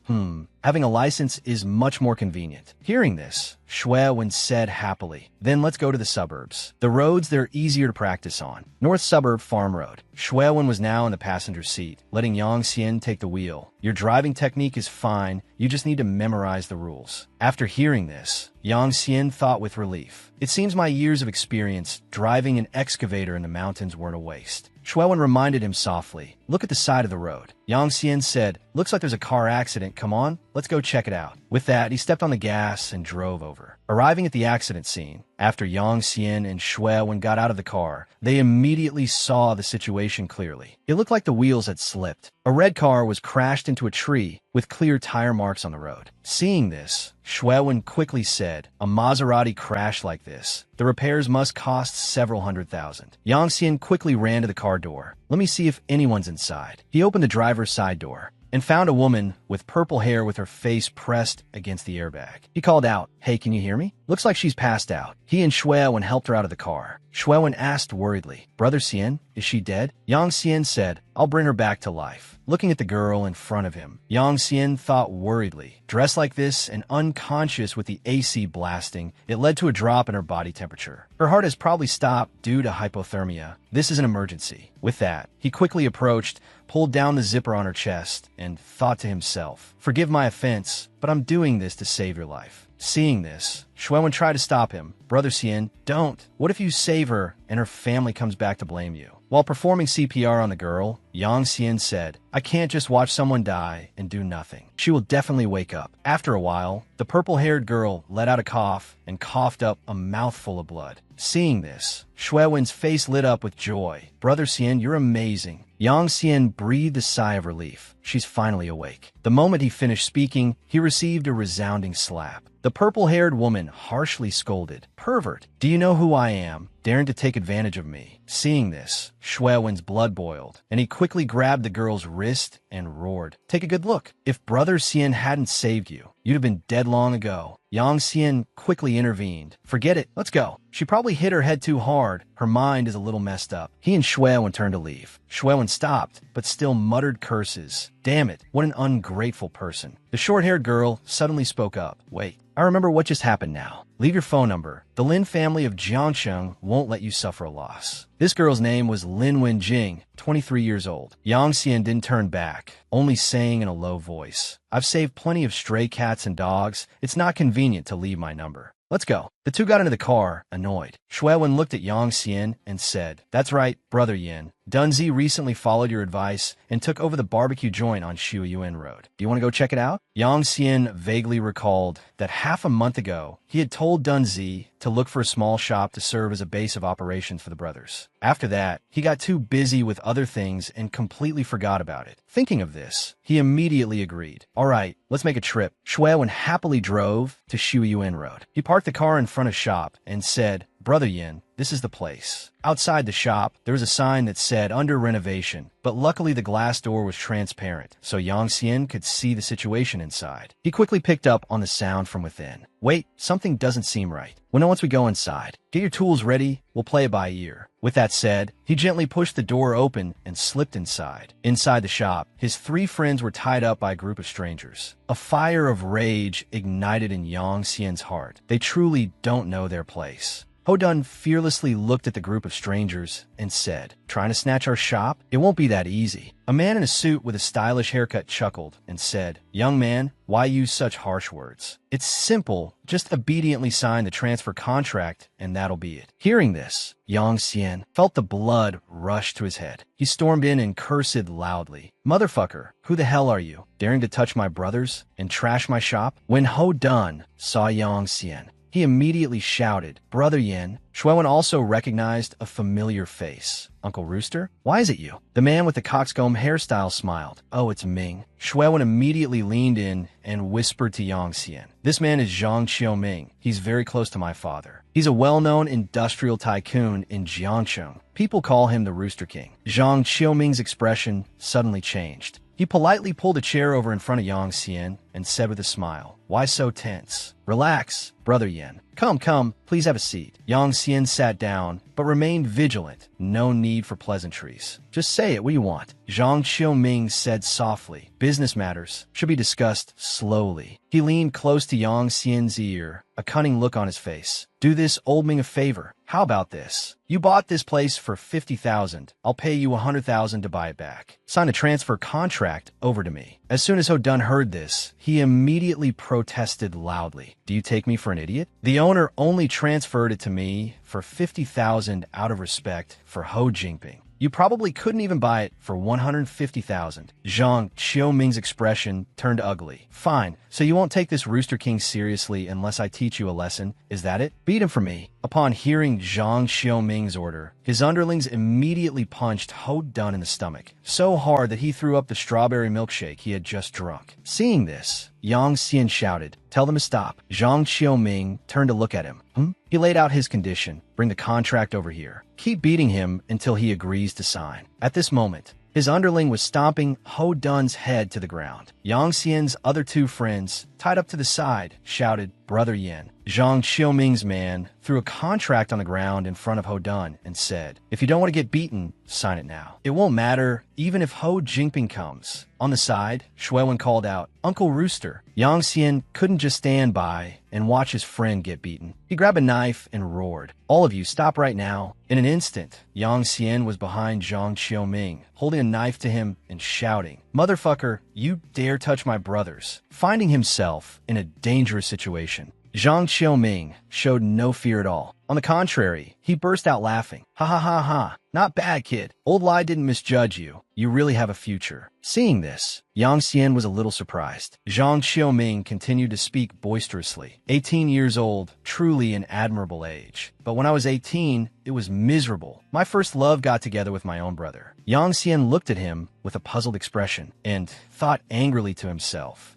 Having a license is much more convenient. Hearing this, Shuewen said happily, Then let's go to the suburbs. The roads they're easier to practice on. North Suburb Farm Road. Shuewen was now in the passenger seat, letting Yang Xian take the wheel. Your driving technique is fine, you just need to memorize the rules. After hearing this, Yang Xian thought with relief. It seems my years of experience driving an excavator in the mountains weren't a waste. Shuewen reminded him softly, Look at the side of the road. Yang Xian said, Looks like there's a car accident. Come on, let's go check it out. With that, he stepped on the gas and drove over. Arriving at the accident scene, after Yang Xian and Shuewen got out of the car, they immediately saw the situation clearly. It looked like the wheels had slipped. A red car was crashed into a tree with clear tire marks on the road. Seeing this, Shuewen quickly said, A Maserati crash like this, the repairs must cost several $100,000. Yang Xian quickly ran to the car door. Let me see if anyone's inside. He opened the driver's side door and found a woman with purple hair with her face pressed against the airbag. He called out, Hey, can you hear me? Looks like she's passed out. He and Shuewen helped her out of the car. Shuewen asked worriedly, Brother Xian, is she dead? Yang Xian said, I'll bring her back to life. Looking at the girl in front of him, Yang Xian thought worriedly. Dressed like this and unconscious with the AC blasting, it led to a drop in her body temperature. Her heart has probably stopped due to hypothermia. This is an emergency. With that, he quickly approached, pulled down the zipper on her chest, and thought to himself, Forgive my offense, but I'm doing this to save your life. Seeing this, Shuewen tried to stop him. Brother Xian, don't. What if you save her and her family comes back to blame you? While performing CPR on the girl, Yang Xian said, I can't just watch someone die and do nothing. She will definitely wake up. After a while, the purple-haired girl let out a cough and coughed up a mouthful of blood. Seeing this, Shuewen's face lit up with joy. Brother Xian, you're amazing. Yang Xian breathed a sigh of relief. She's finally awake. The moment he finished speaking, he received a resounding slap. The purple-haired woman harshly scolded, Pervert, do you know who I am, daring to take advantage of me? Seeing this, Shuewen's blood boiled, and he quickly grabbed the girl's wrist and roared, Take a good look. If Brother Xian hadn't saved you, you'd have been dead long ago. Yang Xian quickly intervened. Forget it, let's go. She probably hit her head too hard. Her mind is a little messed up. He and Shuewen turned to leave. Shuewen stopped, but still muttered curses. Damn it, what an ungrateful person. The short-haired girl suddenly spoke up. Wait, I remember what just happened now. Leave your phone number. The Lin family of Jiangsheng won't let you suffer a loss. This girl's name was Lin Wenjing, 23 years old. Yang Xian didn't turn back, only saying in a low voice, I've saved plenty of stray cats and dogs. It's not convenient to leave my number. Let's go. The two got into the car, annoyed. Shuewen looked at Yang Xian and said, That's right, Brother Yin. Dunzi recently followed your advice and took over the barbecue joint on Shuiyuan Road. Do you want to go check it out? Yang Xian vaguely recalled that half a month ago, he had told Dunzi to look for a small shop to serve as a base of operations for the brothers. After that, he got too busy with other things and completely forgot about it. Thinking of this, he immediately agreed. All right, let's make a trip. Shuewen happily drove to Shuiyuan Road. He parked the car in front of shop and said, Brother Yin, this is the place. Outside the shop, there was a sign that said under renovation, but luckily the glass door was transparent, so Yang Xian could see the situation inside. He quickly picked up on the sound from within. Wait, something doesn't seem right. Well, now once we go inside, get your tools ready, we'll play it by ear. With that said, he gently pushed the door open and slipped inside. Inside the shop, his three friends were tied up by a group of strangers. A fire of rage ignited in Yang Xian's heart. They truly don't know their place. Hodun fearlessly looked at the group of strangers and said, Trying to snatch our shop? It won't be that easy. A man in a suit with a stylish haircut chuckled and said, Young man, why use such harsh words? It's simple. Just obediently sign the transfer contract and that'll be it. Hearing this, Yang Xian felt the blood rush to his head. He stormed in and cursed loudly. Motherfucker, who the hell are you? Daring to touch my brothers and trash my shop? When Hodun saw Yang Xian, he immediately shouted, Brother Yin. Shuewen also recognized a familiar face. Uncle Rooster? Why is it you? The man with the coxcomb hairstyle smiled. Oh, it's Ming. Shuewen immediately leaned in and whispered to Yang Xian. This man is Zhang Qiuming. He's very close to my father. He's a well-known industrial tycoon in Jiangsheng. People call him the Rooster King. Zhang Qiuming's expression suddenly changed. He politely pulled a chair over in front of Yang Xian and said with a smile, Why so tense? Relax, Brother Yin. Come, please have a seat. Yang Xian sat down, but remained vigilant. No need for pleasantries. Just say it, what do you want? Zhang Qiuming said softly. Business matters should be discussed slowly. He leaned close to Yang Xian's ear, a cunning look on his face. Do this old Ming a favor. How about this? You bought this place for 50,000. I'll pay you 100,000 to buy it back. Sign a transfer contract over to me. As soon as Hodun heard this, he immediately protested loudly. Do you take me for an idiot? The owner only transferred it to me for 50,000 out of respect for Ho Jinping. You probably couldn't even buy it for 150,000. Zhang Qiuming's expression turned ugly. Fine, so you won't take this Rooster King seriously unless I teach you a lesson, is that it? Beat him for me. Upon hearing Zhang Qiuming's order, his underlings immediately punched Hodun in the stomach, so hard that he threw up the strawberry milkshake he had just drunk. Seeing this, Yang Xian shouted, Tell them to stop. Zhang Qiuming turned to look at him. He laid out his condition. Bring the contract over here. Keep beating him until he agrees to sign. At this moment, his underling was stomping Hodun's head to the ground. Yang Xian's other two friends, tied up to the side, shouted, Brother Yin. Zhang Qiuming's man threw a contract on the ground in front of Hodun and said, If you don't want to get beaten, sign it now. It won't matter, even if Ho Jinping comes. On the side, Shuewen called out, Uncle Rooster. Yang Xian couldn't just stand by and watch his friend get beaten. He grabbed a knife and roared, All of you, stop right now. In an instant, Yang Xian was behind Zhang Qiuming, holding a knife to him and shouting, Motherfucker, you dare touch my brothers. Finding himself in a dangerous situation, Zhang Qiuming showed no fear at all. On the contrary, he burst out laughing. Ha ha ha ha. Not bad, kid. Old Lai didn't misjudge you. You really have a future. Seeing this, Yang Xian was a little surprised. Zhang Qiuming continued to speak boisterously. 18 years old, truly an admirable age. But when I was 18, it was miserable. My first love got together with my own brother. Yang Xian looked at him with a puzzled expression and thought angrily to himself,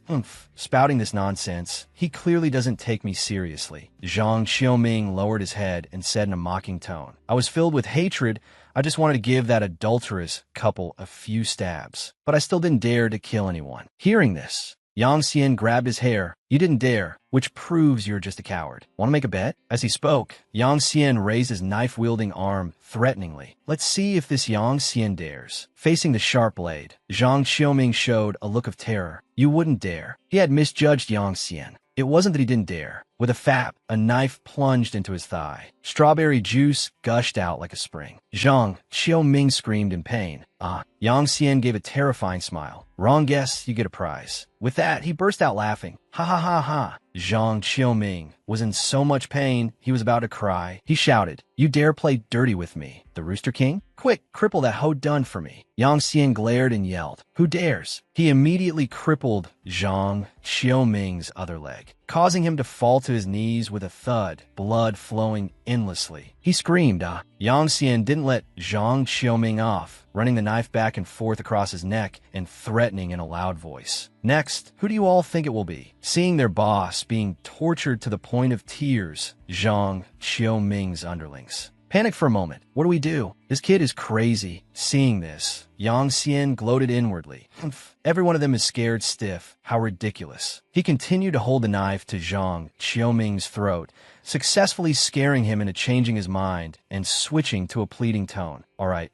spouting this nonsense, he clearly doesn't take me seriously. Zhang Qiuming lowered his head and said in a mocking tone, I was filled with hatred. I just wanted to give that adulterous couple a few stabs, but I still didn't dare to kill anyone. Hearing this, Yang Xian grabbed his hair. You didn't dare, which proves you're just a coward. Want to make a bet? As he spoke, Yang Xian raised his knife-wielding arm threateningly. Let's see if this Yang Xian dares. Facing the sharp blade, Zhang Qiuming showed a look of terror. You wouldn't dare. He had misjudged Yang Xian. It wasn't that he didn't dare. With a fap, a knife plunged into his thigh. Strawberry juice gushed out like a spring. Zhang Qiuming screamed in pain. Yang Xian gave a terrifying smile. Wrong guess, you get a prize. With that, he burst out laughing. Ha ha ha ha. Zhang Qiuming was in so much pain, he was about to cry. He shouted, "You dare play dirty with me, the Rooster King? Quick, cripple that hoe done for me." Yang Xian glared and yelled, "Who dares?" He immediately crippled Zhang Qiuming's other leg, causing him to fall to his knees with a thud, blood flowing endlessly. He screamed, Yang Xian didn't let Zhang Qiuming off, running the knife back and forth across his neck and threatening in a loud voice. Next, who do you all think it will be? Seeing their boss being tortured to the point of tears, Zhang Qiuming's underlings panicked for a moment. What do we do? This kid is crazy. Seeing this, Yang Xian gloated inwardly. Every one of them is scared stiff. How ridiculous. He continued to hold the knife to Zhang Qiuming's throat, successfully scaring him into changing his mind and switching to a pleading tone. All right,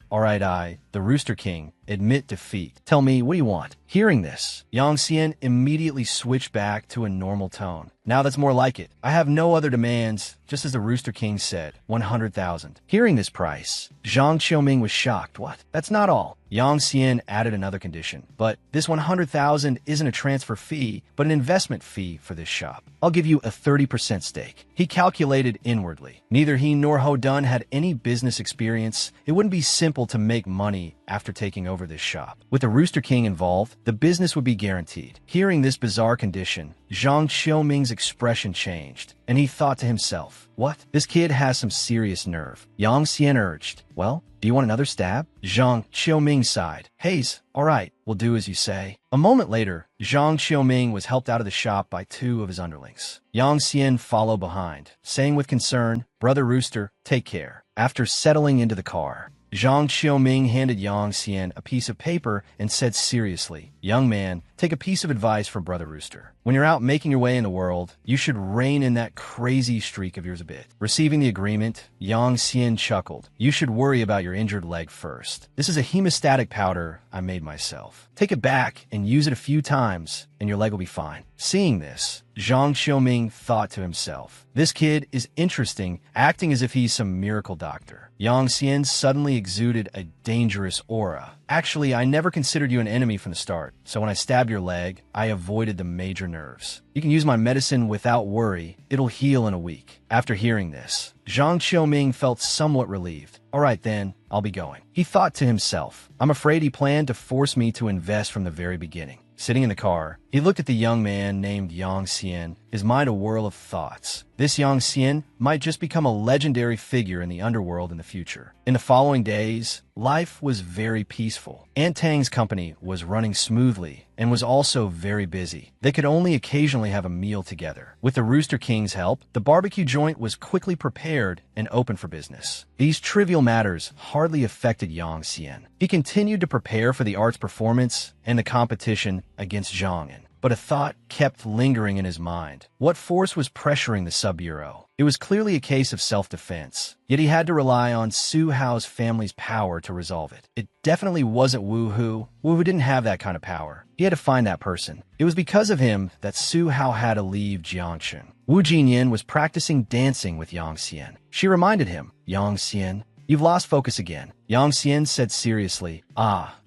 the Rooster King, admit defeat. Tell me, what do you want? Hearing this, Yang Xian immediately switched back to a normal tone. Now that's more like it. I have no other demands, just as the Rooster King said, 100,000. Hearing this price, Zhang Qiuming was shocked. What? That's not all. Yang Xian added another condition. But this 100,000 isn't a transfer fee, but an investment fee for this shop. I'll give you a 30% stake. He calculated inwardly. Neither he nor Ho Dun had any business experience. It wouldn't be simple to make money after taking over this shop. With the Rooster King involved, the business would be guaranteed. Hearing this bizarre condition, Zhang Qiuming's expression changed, and he thought to himself, what? This kid has some serious nerve. Yang Xian urged, well, do you want another stab? Zhang Qiuming sighed. Haze, all right, we'll do as you say. A moment later, Zhang Qiuming was helped out of the shop by two of his underlings. Yang Xian followed behind, saying with concern, Brother Rooster, take care. After settling into the car, Zhang Qiuming handed Yang Xian a piece of paper and said seriously, young man, take a piece of advice from Brother Rooster. When you're out making your way in the world, you should rein in that crazy streak of yours a bit. Receiving the agreement, Yang Xian chuckled. You should worry about your injured leg first. This is a hemostatic powder I made myself. Take it back and use it a few times, and your leg will be fine. Seeing this, Zhang Qiuming thought to himself, this kid is interesting, acting as if he's some miracle doctor. Yang Xian suddenly exuded a dangerous aura. Actually, I never considered you an enemy from the start, so when I stabbed your leg, I avoided the major nerves. You can use my medicine without worry. It'll heal in a week. After hearing this, Zhang Qiuming felt somewhat relieved. All right then, I'll be going. He thought to himself, I'm afraid he planned to force me to invest from the very beginning. Sitting in the car, he looked at the young man named Yang Xian, his mind a whirl of thoughts. This Yang Xian might just become a legendary figure in the underworld in the future. In the following days, life was very peaceful. Aunt Tang's company was running smoothly and was also very busy. They could only occasionally have a meal together. With the Rooster King's help, the barbecue joint was quickly prepared and open for business. These trivial matters hardly affected Yang Xian. He continued to prepare for the arts performance and the competition against Zhang. But a thought kept lingering in his mind. What force was pressuring the sub-bureau? It was clearly a case of self-defense, yet he had to rely on Su Hao's family's power to resolve it. It definitely wasn't Wu Hu. Wu Hu didn't have that kind of power. He had to find that person. It was because of him that Su Hao had to leave Jiangchen. Wu Jinyan was practicing dancing with Yang Xian. She reminded him, Yang Xian, you've lost focus again. Yang Xian said seriously,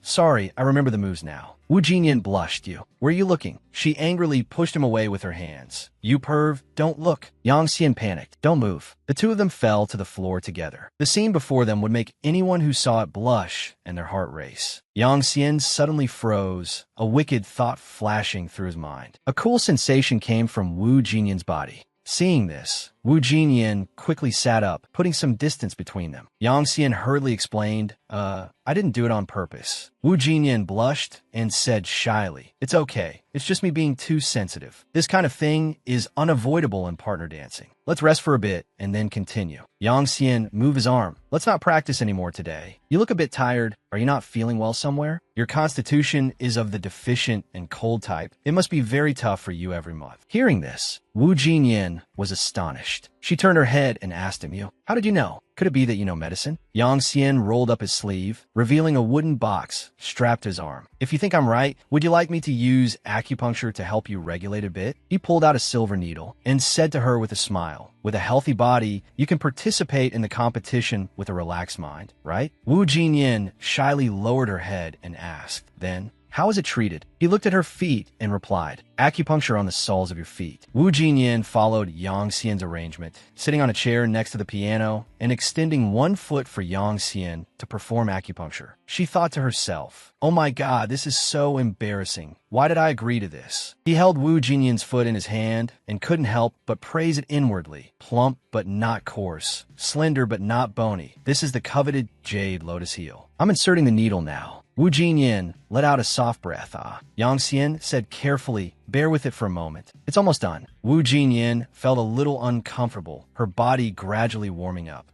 sorry, I remember the moves now. Wu Jinyan blushed. Where are you looking? She angrily pushed him away with her hands. You perv, don't look. Yang Xian panicked. Don't move. The two of them fell to the floor together. The scene before them would make anyone who saw it blush and their heart race. Yang Xian suddenly froze, a wicked thought flashing through his mind. A cool sensation came from Wu Jinyan's body. Seeing this, Wu Jinyan quickly sat up, putting some distance between them. Yang Xian hurriedly explained, I didn't do it on purpose. Wu Jinyan blushed and said shyly, it's okay. It's just me being too sensitive. This kind of thing is unavoidable in partner dancing. Let's rest for a bit and then continue. Yang Xian moved his arm. Let's not practice anymore today. You look a bit tired. Are you not feeling well somewhere? Your constitution is of the deficient and cold type. It must be very tough for you every month. Hearing this, Wu Jinyan was astonished. blushed. She turned her head and asked him, how did you know? Could it be that you know medicine? Yang Xian rolled up his sleeve, revealing a wooden box strapped to his arm. If you think I'm right, would you like me to use acupuncture to help you regulate a bit? He pulled out a silver needle and said to her with a smile, with a healthy body, you can participate in the competition with a relaxed mind, right? Wu Jinyan shyly lowered her head and asked, then, how is it treated? He looked at her feet and replied, acupuncture on the soles of your feet. Wu Jinyan followed Yang Xian's arrangement, sitting on a chair next to the piano and extending one foot for Yang Xian to perform acupuncture. She thought to herself, oh my god, this is so embarrassing. Why did I agree to this? He held Wu Jinyan's foot in his hand and couldn't help but praise it inwardly. Plump but not coarse, slender but not bony. This is the coveted jade lotus heel. I'm inserting the needle now. Wu Jinyan let out a soft breath. Yang Xian said carefully, bear with it for a moment. It's almost done. Wu Jinyan felt a little uncomfortable, her body gradually warming up.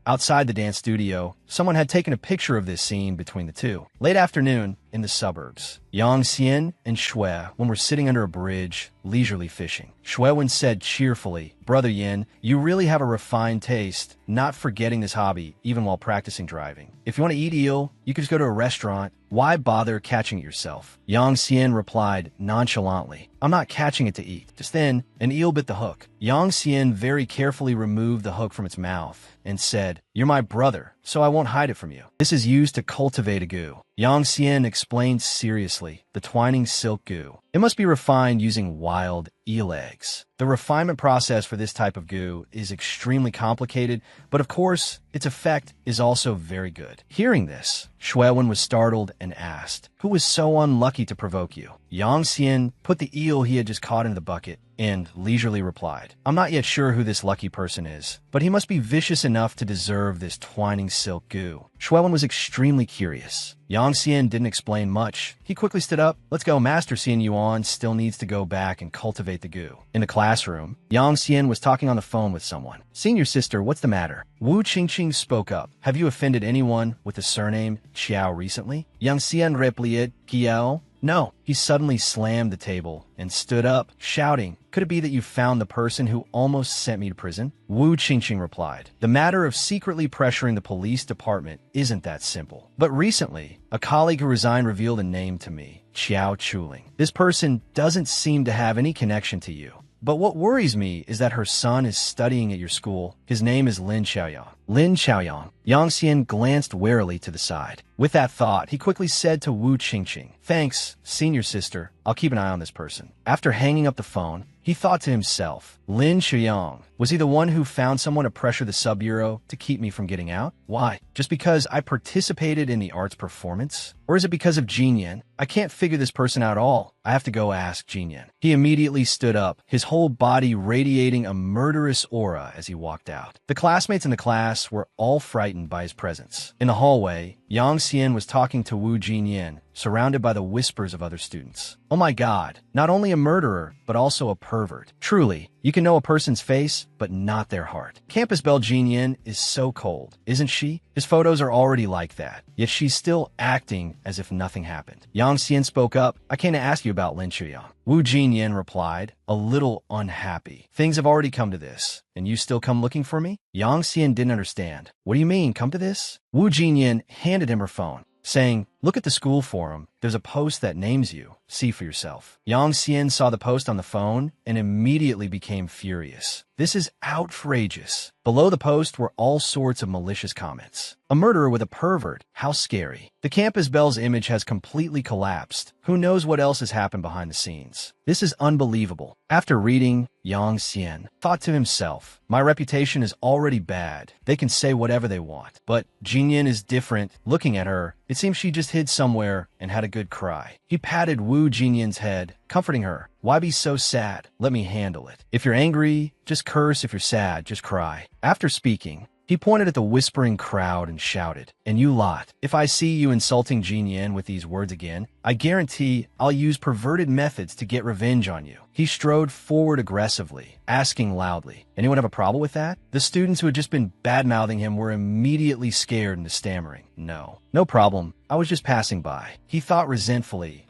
Outside the dance studio, someone had taken a picture of this scene between the two. Late afternoon, in the suburbs, Yang Xian and Shuewen were sitting under a bridge, leisurely fishing. Shuewen said cheerfully, Brother Yin, you really have a refined taste, not forgetting this hobby even while practicing driving. If you want to eat eel, you could just go to a restaurant. Why bother catching it yourself? Yang Xian replied nonchalantly, I'm not catching it to eat. Just then, an eel bit the hook. Yang Xian very carefully removed the hook from its mouth and said, you're my brother, so I won't hide it from you. This is used to cultivate a goo. Yang Xian explained seriously, the twining silk goo. It must be refined using wild eel eggs. The refinement process for this type of goo is extremely complicated, but of course, its effect is also very good. Hearing this, Shuewen was startled and asked, who was so unlucky to provoke you? Yang Xian put the eel he had just caught in the bucket and leisurely replied, I'm not yet sure who this lucky person is, but he must be vicious enough to deserve this twining silk goo. Shuewen was extremely curious. Yang Xian didn't explain much. He quickly stood up. Let's go, Master Xian Yuan still needs to go back and cultivate the goo. In the classroom, Yang Xian was talking on the phone with someone. Senior sister, what's the matter? Wu Qingqing spoke up. Have you offended anyone with the surname Qiao recently? Yang Xian replied, Qiao? No. He suddenly slammed the table and stood up, shouting, could it be that you found the person who almost sent me to prison? Wu Qingqing replied, the matter of secretly pressuring the police department isn't that simple. But recently, a colleague who resigned revealed a name to me, Qiao Chuling. This person doesn't seem to have any connection to you. But what worries me is that her son is studying at your school. His name is Lin Xiaoyang. Lin Xiaoyang. Yang Xian glanced warily to the side. With that thought, he quickly said to Wu Qingqing, thanks, senior sister. I'll keep an eye on this person. After hanging up the phone, he thought to himself, Lin Xiaoyang, was he the one who found someone to pressure the sub-bureau to keep me from getting out? Why? Just because I participated in the arts performance? Or is it because of Jinyan? I can't figure this person out at all. I have to go ask Jinyan. He immediately stood up, his whole body radiating a murderous aura as he walked out. The classmates in the class were all frightened by his presence. In the hallway, Yang Xian was talking to Wu Jinyan, surrounded by the whispers of other students. Oh my god, not only a murderer, but also a pervert. Truly, you can know a person's face, but not their heart. Campus Belle Jinyan is so cold, isn't she? His photos are already like that, yet she's still acting as if nothing happened. Yang Xian spoke up, I came to ask you about Lin Qiuyang. Wu Jinyan replied, a little unhappy. Things have already come to this, and you still come looking for me? Yang Xian didn't understand. What do you mean, come to this? Wu Jinyan handed him her phone, saying, look at the school forum. There's a post that names you. See for yourself. Yang Xian saw the post on the phone and immediately became furious. This is outrageous. Below the post were all sorts of malicious comments. A murderer with a pervert. How scary. The Campus Belle's image has completely collapsed. Who knows what else has happened behind the scenes? This is unbelievable. After reading, Yang Xian thought to himself, my reputation is already bad. They can say whatever they want. But Jinyan is different. Looking at her, it seems she just hid somewhere and had a good cry. He patted Wu Jinyan's head, comforting her. Why be so sad? Let me handle it. If you're angry, just curse. If you're sad, just cry. After speaking, he pointed at the whispering crowd and shouted, and you lot, if I see you insulting Jinyan with these words again, I guarantee I'll use perverted methods to get revenge on you. He strode forward aggressively, asking loudly, anyone have a problem with that? The students who had just been bad-mouthing him were immediately scared into stammering. No problem. I was just passing by. He thought resentfully.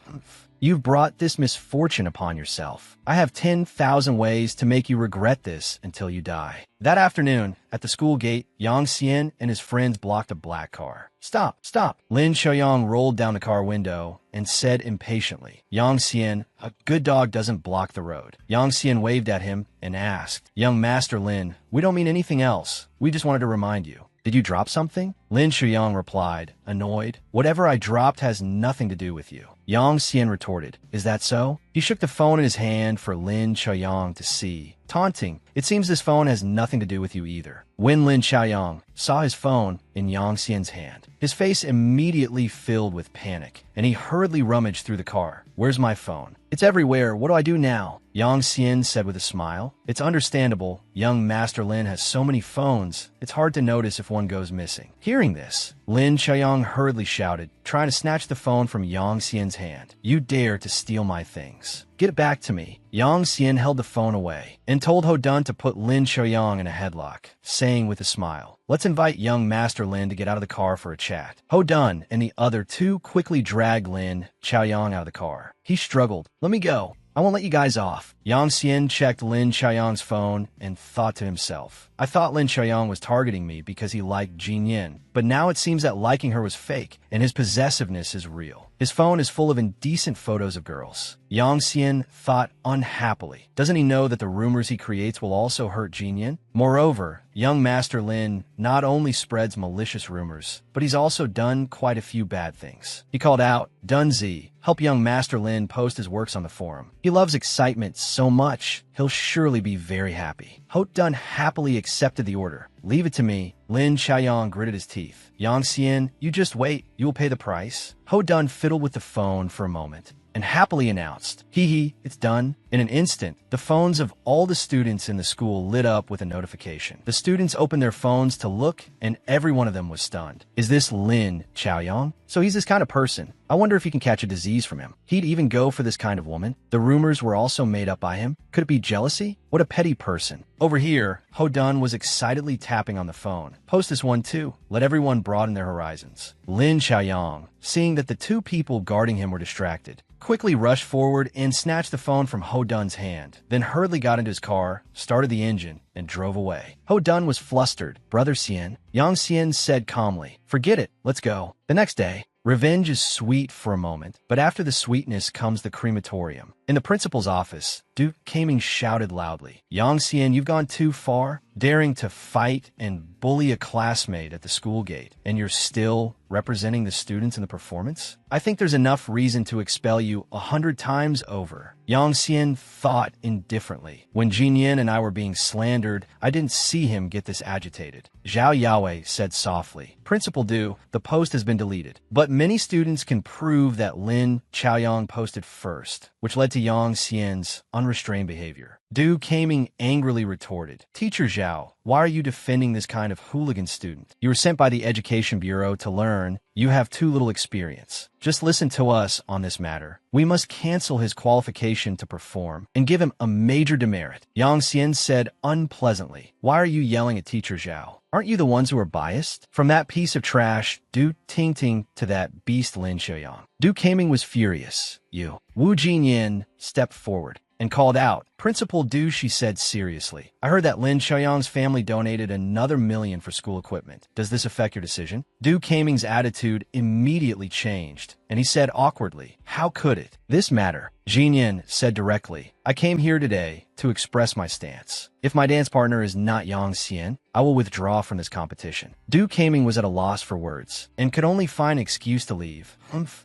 You've brought this misfortune upon yourself. I have 10,000 ways to make you regret this until you die." That afternoon, at the school gate, Yang Xian and his friends blocked a black car. "Stop, stop." Lin Xiaoyang rolled down the car window and said impatiently, "Yang Xian, a good dog doesn't block the road." Yang Xian waved at him and asked, "Young Master Lin, we don't mean anything else. We just wanted to remind you. Did you drop something?" Lin Shuyang replied, annoyed, "Whatever I dropped has nothing to do with you." Yang Xian retorted, "Is that so?" He shook the phone in his hand for Lin Xiaoyang to see, taunting, "It seems this phone has nothing to do with you either." When Lin Xiaoyang saw his phone in Yang Xian's hand, his face immediately filled with panic, and he hurriedly rummaged through the car. "Where's my phone? It's everywhere. What do I do now?" Yang Xian said with a smile. "It's understandable. Young Master Lin has so many phones, it's hard to notice if one goes missing." Hearing this, Lin Xiaoyang hurriedly shouted, trying to snatch the phone from Yang Xian's hand. "You dare to steal my things. Get it back to me." Yang Xian held the phone away and told Ho Dun to put Lin Xiaoyang in a headlock, saying with a smile, "Let's invite young Master Lin to get out of the car for a chat." Ho Dun and the other two quickly dragged Lin Xiaoyang out of the car. He struggled. "Let me go. I won't let you guys off." Yang Xian checked Lin Xiaoyang's phone and thought to himself, "I thought Lin Xiaoyang was targeting me because he liked Jin Yin, but now it seems that liking her was fake and his possessiveness is real. His phone is full of indecent photos of girls." Yang Xian thought unhappily. Doesn't he know that the rumors he creates will also hurt Jin Yin? Moreover, young Master Lin not only spreads malicious rumors, but he's also done quite a few bad things. He called out, "Dunzi, help young Master Lin post his works on the forum. He loves excitement so much, he'll surely be very happy." Ho Dun happily accepted the order. "Leave it to me." Lin Xiaoyang gritted his teeth. "Yang Xian, you just wait. You will pay the price." Ho Dun fiddled with the phone for a moment and happily announced, "Hee hee, it's done." In an instant, the phones of all the students in the school lit up with a notification. The students opened their phones to look, and every one of them was stunned. "Is this Lin Xiaoyang? So he's this kind of person. I wonder if he can catch a disease from him. He'd even go for this kind of woman. The rumors were also made up by him. Could it be jealousy? What a petty person." Over here, Ho Dun was excitedly tapping on the phone. "Post this one too. Let everyone broaden their horizons." Lin Xiaoyang, seeing that the two people guarding him were distracted, quickly rushed forward and snatched the phone from Ho Dun's hand, then hurriedly got into his car, started the engine, and drove away. Ho Dun was flustered. "Brother Xian," Yang Xian said calmly, "Forget it. Let's go." The next day, revenge is sweet for a moment, but after the sweetness comes the crematorium. In the principal's office, Duke Kaming shouted loudly, "Yang Xian, you've gone too far, daring to fight and bully a classmate at the school gate, and you're still representing the students in the performance? I think there's enough reason to expel you 100 times over." Yang Xian thought indifferently. "When Jin Yin and I were being slandered, I didn't see him get this agitated." Zhao Yaowei said softly, "Principal Du, the post has been deleted, but many students can prove that Lin Xiaoyang posted first, which led to Yang Xian's unrestrained behavior." Du Kaming angrily retorted, "Teacher Zhao, why are you defending this kind of hooligan student? You were sent by the Education Bureau to learn. You have too little experience. Just listen to us on this matter. We must cancel his qualification to perform and give him a major demerit." Yang Xian said unpleasantly, "Why are you yelling at Teacher Zhao? Aren't you the ones who are biased? From that piece of trash, Du Tingting, to that beast Lin Xiaoyang." Du Kaming was furious. Wu Jinyin stepped forward and called out, "Principal Du," she said seriously, "I heard that Lin Xiaoyang's family donated another $1 million for school equipment. Does this affect your decision?" Du Kaming's attitude immediately changed, and he said awkwardly, "How could it? This matter?" Jin Yin said directly, "I came here today to express my stance. If my dance partner is not Yang Xian, I will withdraw from this competition." Du Kaming was at a loss for words, and could only find an excuse to leave.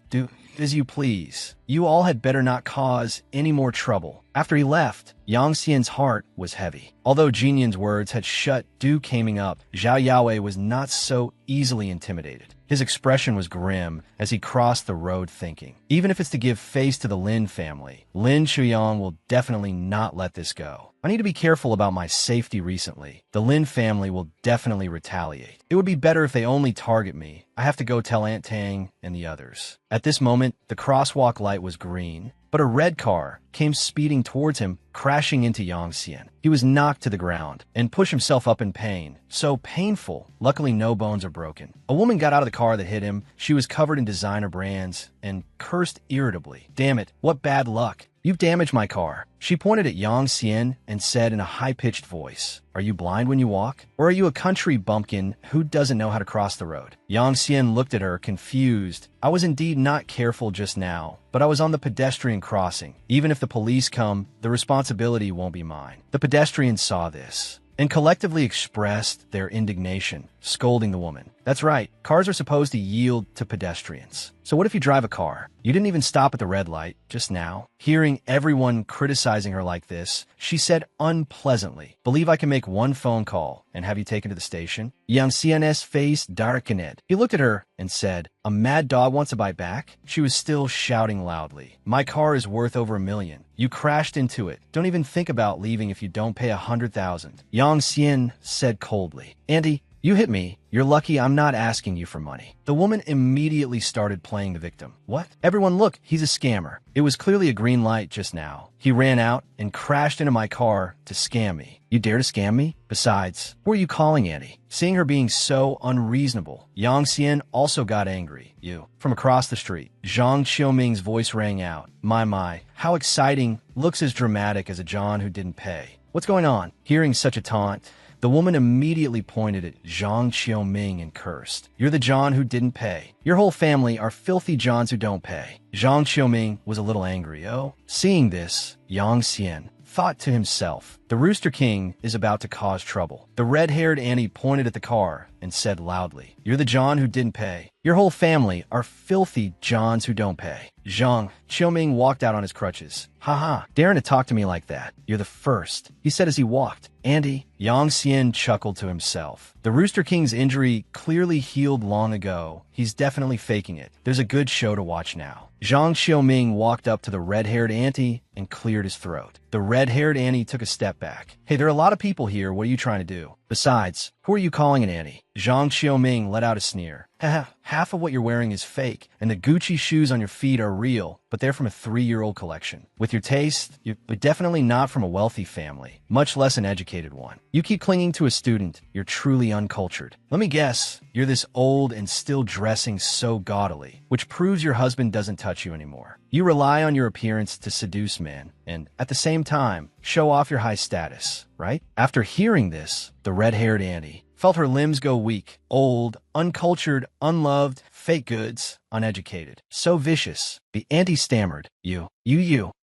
"Do as you please. You all had better not cause any more trouble." After he left, Yang Xian's heart was heavy. Although Jin Yin's words had shut Du Kaming up, Zhao Yaowei was not so easily intimidated. His expression was grim as he crossed the road, thinking, even if it's to give face to the Lin family, Lin Shuyang will definitely not let this go. I need to be careful about my safety recently. The Lin family will definitely retaliate. It would be better if they only target me. I have to go tell Aunt Tang and the others. At this moment, the crosswalk light was green, but but a red car came speeding towards him, crashing into Yang Xian. He was knocked to the ground and pushed himself up in pain. So painful. Luckily, no bones are broken. A woman got out of the car that hit him. She was covered in designer brands and cursed irritably. "Damn it, what bad luck. You've damaged my car." She pointed at Yang Xian and said in a high-pitched voice, "Are you blind when you walk? Or are you a country bumpkin who doesn't know how to cross the road?" Yang Xian looked at her, confused. "I was indeed not careful just now, but I was on the pedestrian crossing. Even if the police come, the responsibility won't be mine." The pedestrians saw this and collectively expressed their indignation, scolding the woman. "That's right, cars are supposed to yield to pedestrians. So what if you drive a car? You didn't even stop at the red light just now." Hearing everyone criticizing her like this, she said unpleasantly, "Believe I can make one phone call and have you taken to the station?" Yang Xian's face darkened. He looked at her and said, "A mad dog wants to bite back?" She was still shouting loudly, "My car is worth over $1 million. You crashed into it. Don't even think about leaving if you don't pay 100,000. Yang Xian said coldly, "Andy, you hit me. You're lucky I'm not asking you for money." The woman immediately started playing the victim. "What? Everyone look, he's a scammer. It was clearly a green light just now. He ran out and crashed into my car to scam me. You dare to scam me? Besides, who are you calling Andy?" Seeing her being so unreasonable, Yang Xian also got angry. "You." From across the street, Zhang Qiuming's voice rang out. My, how exciting. Looks as dramatic as a John who didn't pay. What's going on?" Hearing such a taunt, the woman immediately pointed at Zhang Qiuming and cursed. "You're the John who didn't pay. Your whole family are filthy Johns who don't pay." Zhang Qiuming was a little angry. Oh, seeing this, Yang Xian thought to himself, "The Rooster King is about to cause trouble." The red-haired Annie pointed at the car and said loudly, "You're the John who didn't pay. Your whole family are filthy Johns who don't pay." Zhang Qiuming walked out on his crutches. "Haha, daring to talk to me like that. You're the first," he said as he walked. "Andy," Yang Xian chuckled to himself. The Rooster King's injury clearly healed long ago. He's definitely faking it. There's a good show to watch now. Zhang Qiuming walked up to the red-haired auntie and cleared his throat. The red-haired Annie took a step back. "Hey, there are a lot of people here. What are you trying to do? Besides, who are you calling an Annie?" Zhang Qiuming let out a sneer. "Haha, half of what you're wearing is fake, and the Gucci shoes on your feet are real, but they're from a 3-year-old collection. With your taste, you're definitely not from a wealthy family, much less an educated one. You keep clinging to a student. You're truly uncultured. Let me guess, you're this old and still dressing so gaudily, which proves your husband doesn't touch you anymore. You rely on your appearance to seduce men, and at the same time, show off your high status, right?" After hearing this, the red-haired Annie felt her limbs go weak. Old, uncultured, unloved, fake goods, uneducated. So vicious. The auntie stammered.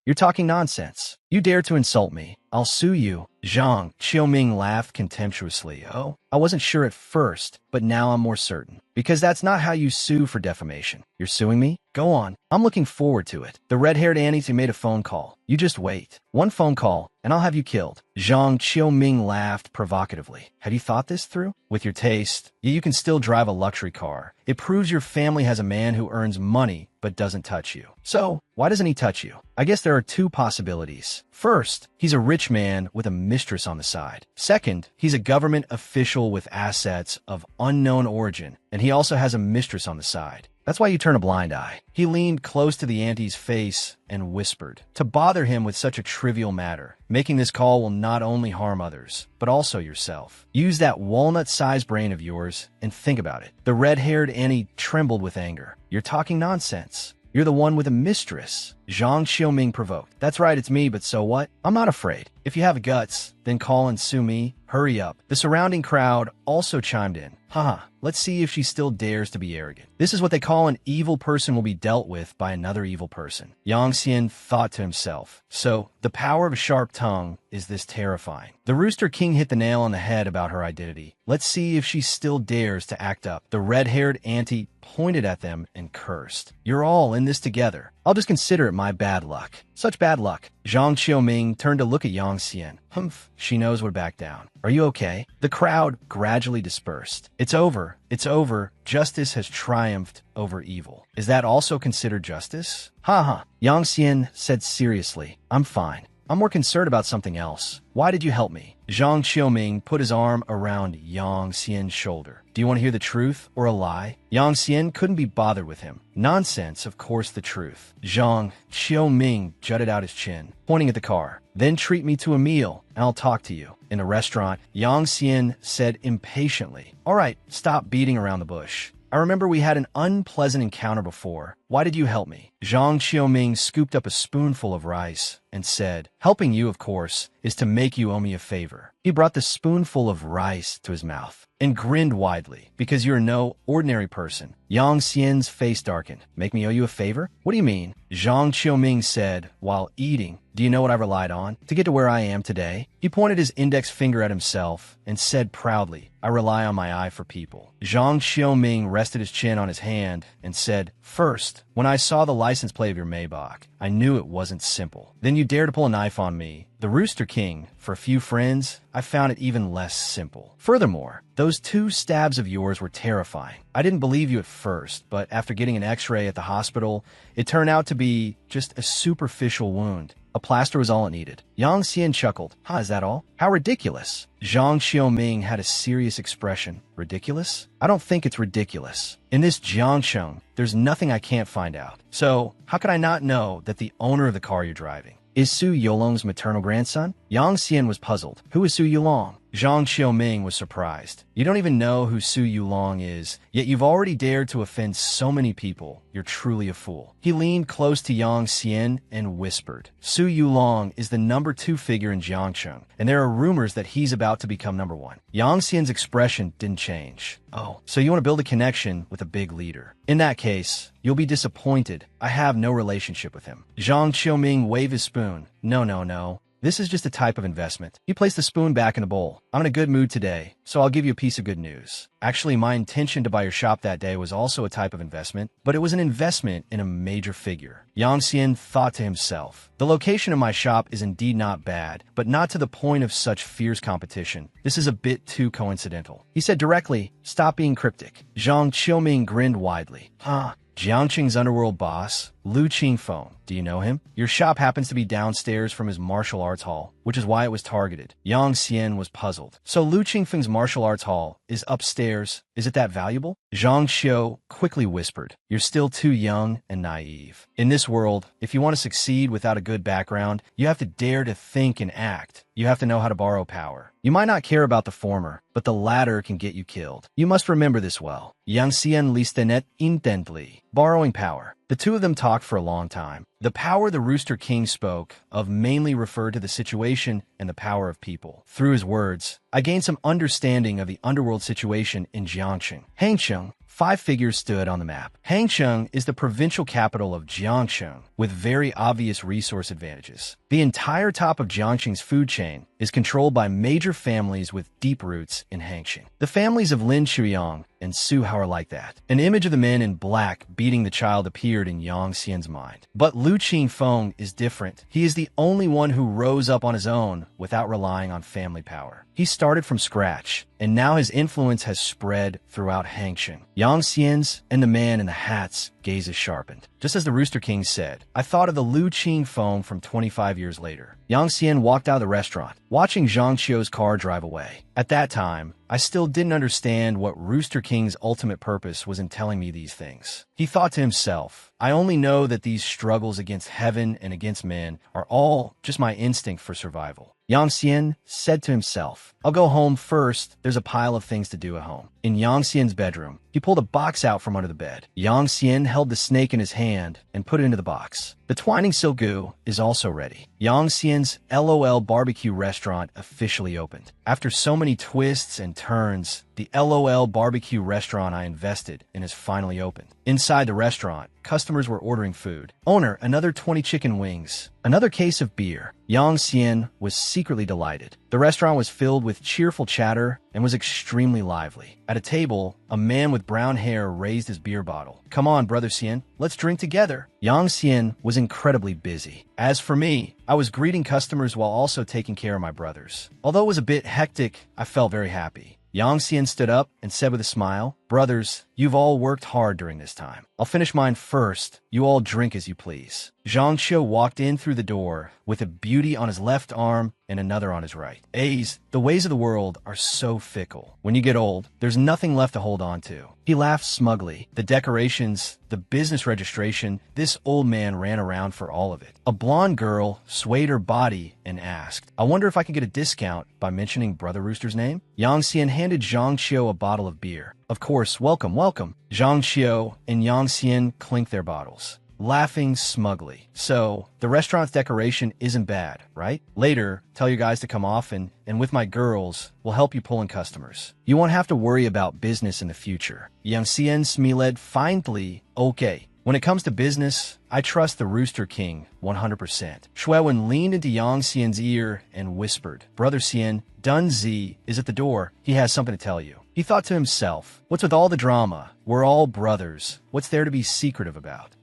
You're talking nonsense. You dare to insult me. I'll sue you." Zhang Qiuming laughed contemptuously. "Oh, I wasn't sure at first, but now I'm more certain. Because that's not how you sue for defamation. You're suing me? Go on. I'm looking forward to it." The red-haired auntie made a phone call. "You just wait. One phone call, and I'll have you killed." Zhang Qiuming laughed provocatively. "Have you thought this through? With your taste, you can still drive a luxury car. It proves your family has a man who earns money but doesn't touch you. So, why doesn't he touch you? I guess there are two possibilities. First, he's a rich man with a mistress on the side. Second, he's a government official with assets of unknown origin, and he also has a mistress on the side. That's why you turn a blind eye." He leaned close to the auntie's face and whispered, "To bother him with such a trivial matter. Making this call will not only harm others, but also yourself. Use that walnut-sized brain of yours and think about it." The red-haired Annie trembled with anger. "You're talking nonsense. You're the one with a mistress." Zhang Qiuming provoked. "That's right, it's me, but so what? I'm not afraid. If you have guts, then call and sue me. Hurry up." The surrounding crowd also chimed in. "Haha, let's see if she still dares to be arrogant. This is what they call an evil person will be dealt with by another evil person." Yang Xian thought to himself. So, the power of a sharp tongue is this terrifying. The Rooster King hit the nail on the head about her identity. Let's see if she still dares to act up. The red-haired auntie pointed at them and cursed. "You're all in this together. I'll just consider it my bad luck." "Such bad luck." Zhang Qiuming turned to look at Yang Xian. "Humph, she knows would back down. Are you okay?" The crowd gradually dispersed. It's over. It's over. Justice has triumphed over evil. Is that also considered justice?" "Ha. Yang Xian said seriously. "I'm fine. I'm more concerned about something else. Why did you help me?" Zhang Qiuming put his arm around Yang Xian's shoulder. Do you want to hear the truth or a lie? Yang Xian couldn't be bothered with him. Nonsense, of course the truth. Zhang Qiuming jutted out his chin, pointing at the car. Then treat me to a meal, and I'll talk to you. In a restaurant, Yang Xian said impatiently, "All right, stop beating around the bush. I remember we had an unpleasant encounter before. Why did you help me?" Zhang Qiuming scooped up a spoonful of rice and said, "Helping you, of course, is to make you owe me a favor." He brought the spoonful of rice to his mouth and grinned widely. "Because you're no ordinary person." Yang Xian's face darkened. "Make me owe you a favor? What do you mean?" Zhang Qiuming said while eating, "Do you know what I relied on to get to where I am today?" He pointed his index finger at himself and said proudly, "I rely on my eye for people." Zhang Qiuming rested his chin on his hand and said, "First, when I saw the license plate of your Maybach, I knew it wasn't simple. Then you dared to pull a knife on me, the Rooster King. For a few friends, I found it even less simple. Furthermore, those 2 stabs of yours were terrifying. I didn't believe you at first, but after getting an x-ray at the hospital, it turned out to be just a superficial wound. A plaster was all it needed." Yang Xian chuckled. "Huh, is that all? How ridiculous." Zhang Qiuming had a serious expression. "Ridiculous? I don't think it's ridiculous. In this Jiangcheng, there's nothing I can't find out. So, how could I not know that the owner of the car you're driving is Su Yulong's maternal grandson?" Yang Xian was puzzled. "Who is Su Yulong?" Zhang Qiuming was surprised. "You don't even know who Su Yulong is, yet you've already dared to offend so many people. You're truly a fool." He leaned close to Yang Xian and whispered, "Su Yulong is the number 2 figure in Jiangcheng, and there are rumors that he's about to become number 1. Yang Xian's expression didn't change. "Oh, so you want to build a connection with a big leader? In that case, you'll be disappointed. I have no relationship with him." Zhang Qiuming waved his spoon. No. This is just a type of investment." He placed the spoon back in the bowl. "I'm in a good mood today, so I'll give you a piece of good news. Actually, my intention to buy your shop that day was also a type of investment, but it was an investment in a major figure." Yang Xian thought to himself, "The location of my shop is indeed not bad, but not to the point of such fierce competition. This is a bit too coincidental." He said directly, "Stop being cryptic." Zhang Qiuming grinned widely. "Huh? Jiangqing's underworld boss, Lu Qingfeng. Do you know him? Your shop happens to be downstairs from his martial arts hall, which is why it was targeted." Yang Xian was puzzled. "So Lu Qingfeng's martial arts hall is upstairs. Is it that valuable?" Zhang Qiu quickly whispered, "You're still too young and naive. In this world, if you want to succeed without a good background, you have to dare to think and act. You have to know how to borrow power. You might not care about the former, but the latter can get you killed. You must remember this well." Yang Xian listenet intently. Borrowing power. The 2 of them talked for a long time. The power the Rooster King spoke of mainly referred to the situation and the power of people. Through his words, I gained some understanding of the underworld situation in Jiangcheng. Hangcheng, 5 figures stood on the map. Hangcheng is the provincial capital of Jiangcheng, with very obvious resource advantages. The entire top of Jiangcheng's food chain is controlled by major families with deep roots in Hangcheng. The families of Lin Shuyang and Su Hao are like that. An image of the men in black beating the child appeared in Yang Xian's mind. But Lu Qingfeng is different. He is the only one who rose up on his own without relying on family power. He started from scratch, and now his influence has spread throughout Hangcheng. Yang Xian's and the man in the hat's gazes sharpened. Just as the Rooster King said, I thought of the Lu Qingfeng from 25 years later. Yang Xian walked out of the restaurant, watching Zhang Qiu's car drive away. At that time, I still didn't understand what Rooster King's ultimate purpose was in telling me these things. He thought to himself, I only know that these struggles against heaven and against men are all just my instinct for survival. Yang Xian said to himself, I'll go home first. There's a pile of things to do at home. In Yang Xian's bedroom, he pulled a box out from under the bed. Yang Xian held the snake in his hand and put it into the box. The twining silk goo is also ready. Yang Xian's LOL barbecue restaurant officially opened. After so many twists and turns, the LOL barbecue restaurant I invested in has finally opened. Inside the restaurant, customers were ordering food. Owner, another 20 chicken wings. Another case of beer. Yang Xian was secretly delighted. The restaurant was filled with cheerful chatter and was extremely lively. At a table, a man with brown hair raised his beer bottle. Come on, Brother Xian, let's drink together. Yang Xian was incredibly busy. As for me, I was greeting customers while also taking care of my brothers. Although it was a bit hectic, I felt very happy. Yang Xian stood up and said with a smile, Brothers, you've all worked hard during this time. I'll finish mine first. You all drink as you please. Zhang Qiu walked in through the door with a beauty on his left arm and another on his right. The ways of the world are so fickle. When you get old, there's nothing left to hold on to. He laughed smugly. The decorations, the business registration, this old man ran around for all of it. A blonde girl swayed her body and asked, I wonder if I can get a discount by mentioning Brother Rooster's name? Yang Xian handed Zhang Qiu a bottle of beer. Of course, welcome, welcome. Zhang Qiu and Yang Xian clinked their bottles, laughing smugly. So, the restaurant's decoration isn't bad, right? Later, tell your guys to come off and with my girls, we'll help you pull in customers. You won't have to worry about business in the future. Yang Xian smiled faintly. Okay. When it comes to business, I trust the Rooster King 100%. Shuewen leaned into Yang Xian's ear and whispered, Brother Xian, Dun Zi is at the door. He has something to tell you. He thought to himself, what's with all the drama? We're all brothers. What's there to be secretive about?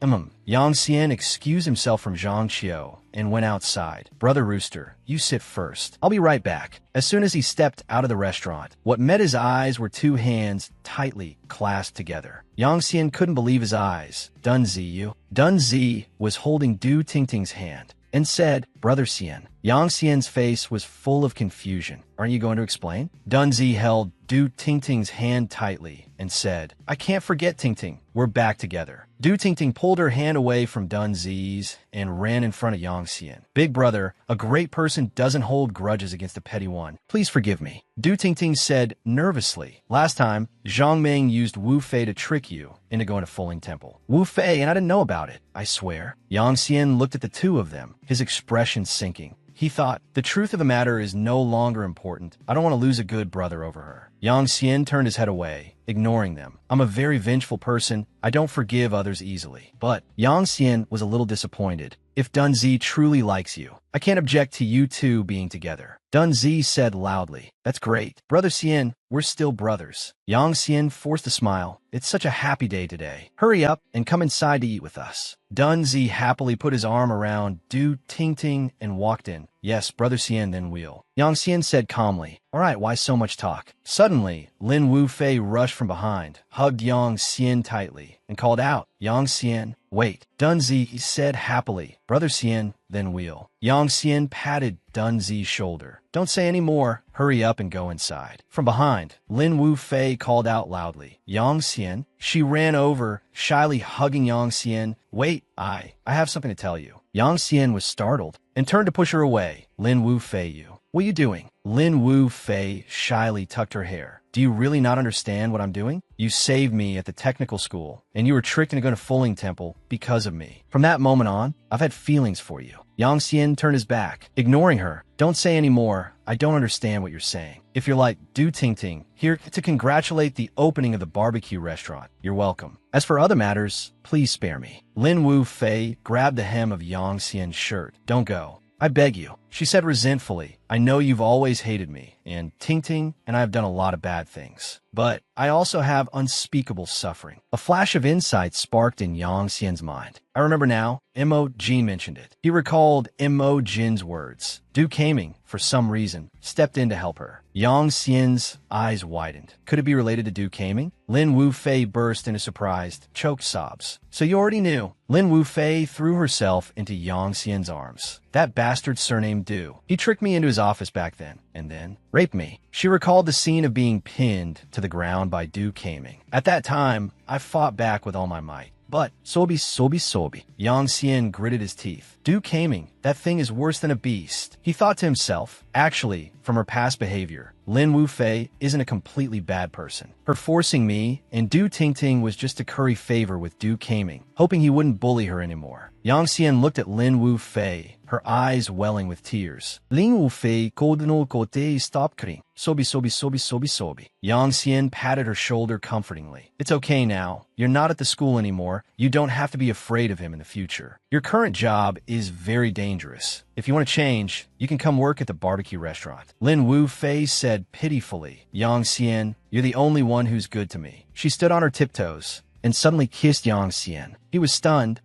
Yang Xian excused himself from Zhang Qiu and went outside. Brother Rooster, you sit first. I'll be right back. As soon as he stepped out of the restaurant, what met his eyes were two hands tightly clasped together. Yang Xian couldn't believe his eyes. Dun Zi was holding Du Tingting's hand and said, Brother Xian. Yang Xian's face was full of confusion. Aren't you going to explain? Dun Zi held Du Tingting's hand tightly and said, I can't forget Tingting. We're back together. Du Tingting pulled her hand away from Dun Zi's and ran in front of Yang Xian. Big brother, a great person doesn't hold grudges against a petty one. Please forgive me. Du Tingting said nervously. Last time, Zhang Ming used Wu Fei to trick you into going to Fuling Temple. Wu Fei, and I didn't know about it, I swear. Yang Xian looked at the two of them, his expression sinking. He thought, the truth of the matter is no longer important. I don't want to lose a good brother over her. Yang Xian turned his head away, ignoring them. I'm a very vengeful person. I don't forgive others easily. But Yang Xian was a little disappointed. If Dun Zi truly likes you, I can't object to you two being together. Dun Zi said loudly, That's great. Brother Xian, we're still brothers. Yang Xian forced a smile. It's such a happy day today. Hurry up and come inside to eat with us. Dun Zi happily put his arm around Du Tingting and walked in. Yes, Brother Xian, then we'll. Yang Xian said calmly, All right, why so much talk? Suddenly, Lin Wu Fei rushed from behind, hugged Yang Xian tightly, and called out, Yang Xian, wait. Dun Zi said happily, Brother Xian, then we'll. Yang Xian patted Dun Zi's shoulder. Don't say any more. Hurry up and go inside. From behind, Lin Wu Fei called out loudly, Yang Xian. She ran over, shyly hugging Yang Xian. Wait, I have something to tell you. Yang Xian was startled and turned to push her away. Lin Wu Fei, you. What are you doing? Lin Wu Fei shyly tucked her hair. Do you really not understand what I'm doing? You saved me at the technical school, and you were tricked into going to Fuling Temple because of me. From that moment on, I've had feelings for you. Yang Xian turned his back, ignoring her. Don't say any more. I don't understand what you're saying. If you're like Du Tingting, here to congratulate the opening of the barbecue restaurant, you're welcome. As for other matters, please spare me. Lin Wu Fei grabbed the hem of Yang Xian's shirt. Don't go. I beg you, she said resentfully. I know you've always hated me, and Tingting and I have done a lot of bad things. But I also have unspeakable suffering. A flash of insight sparked in Yang Xian's mind. I remember now, Mo Jin mentioned it. He recalled Mo Jin's words. Du Kaming, for some reason, stepped in to help her. Yang Xian's eyes widened. Could it be related to Du Kaming? Lin Wu Fei burst into surprised, choked sobs. So you already knew. Lin Wu Fei threw herself into Yang Xian's arms. That bastard surnamed Du. He tricked me into his office back then, and then raped me. She recalled the scene of being pinned to the ground by Du Kaming. At that time, I fought back with all my might. But, sobi. Yang Xian gritted his teeth. Du Kaming, that thing is worse than a beast. He thought to himself, actually, from her past behavior, Lin Wu Fei isn't a completely bad person. Her forcing me and Du Tingting was just to curry favor with Du Kaming, hoping he wouldn't bully her anymore. Yang Xian looked at Lin Wu Fei, her eyes welling with tears. Lin Wu Fei no kote stop crying. Sobi. Yang Xian patted her shoulder comfortingly. It's okay now. You're not at the school anymore. You don't have to be afraid of him in the future. Your current job is very dangerous. If you want to change, you can come work at the barbecue restaurant. Lin Wu Fei said pitifully, Yang Xian, you're the only one who's good to me. She stood on her tiptoes, and suddenly kissed Yang Xian. He was stunned.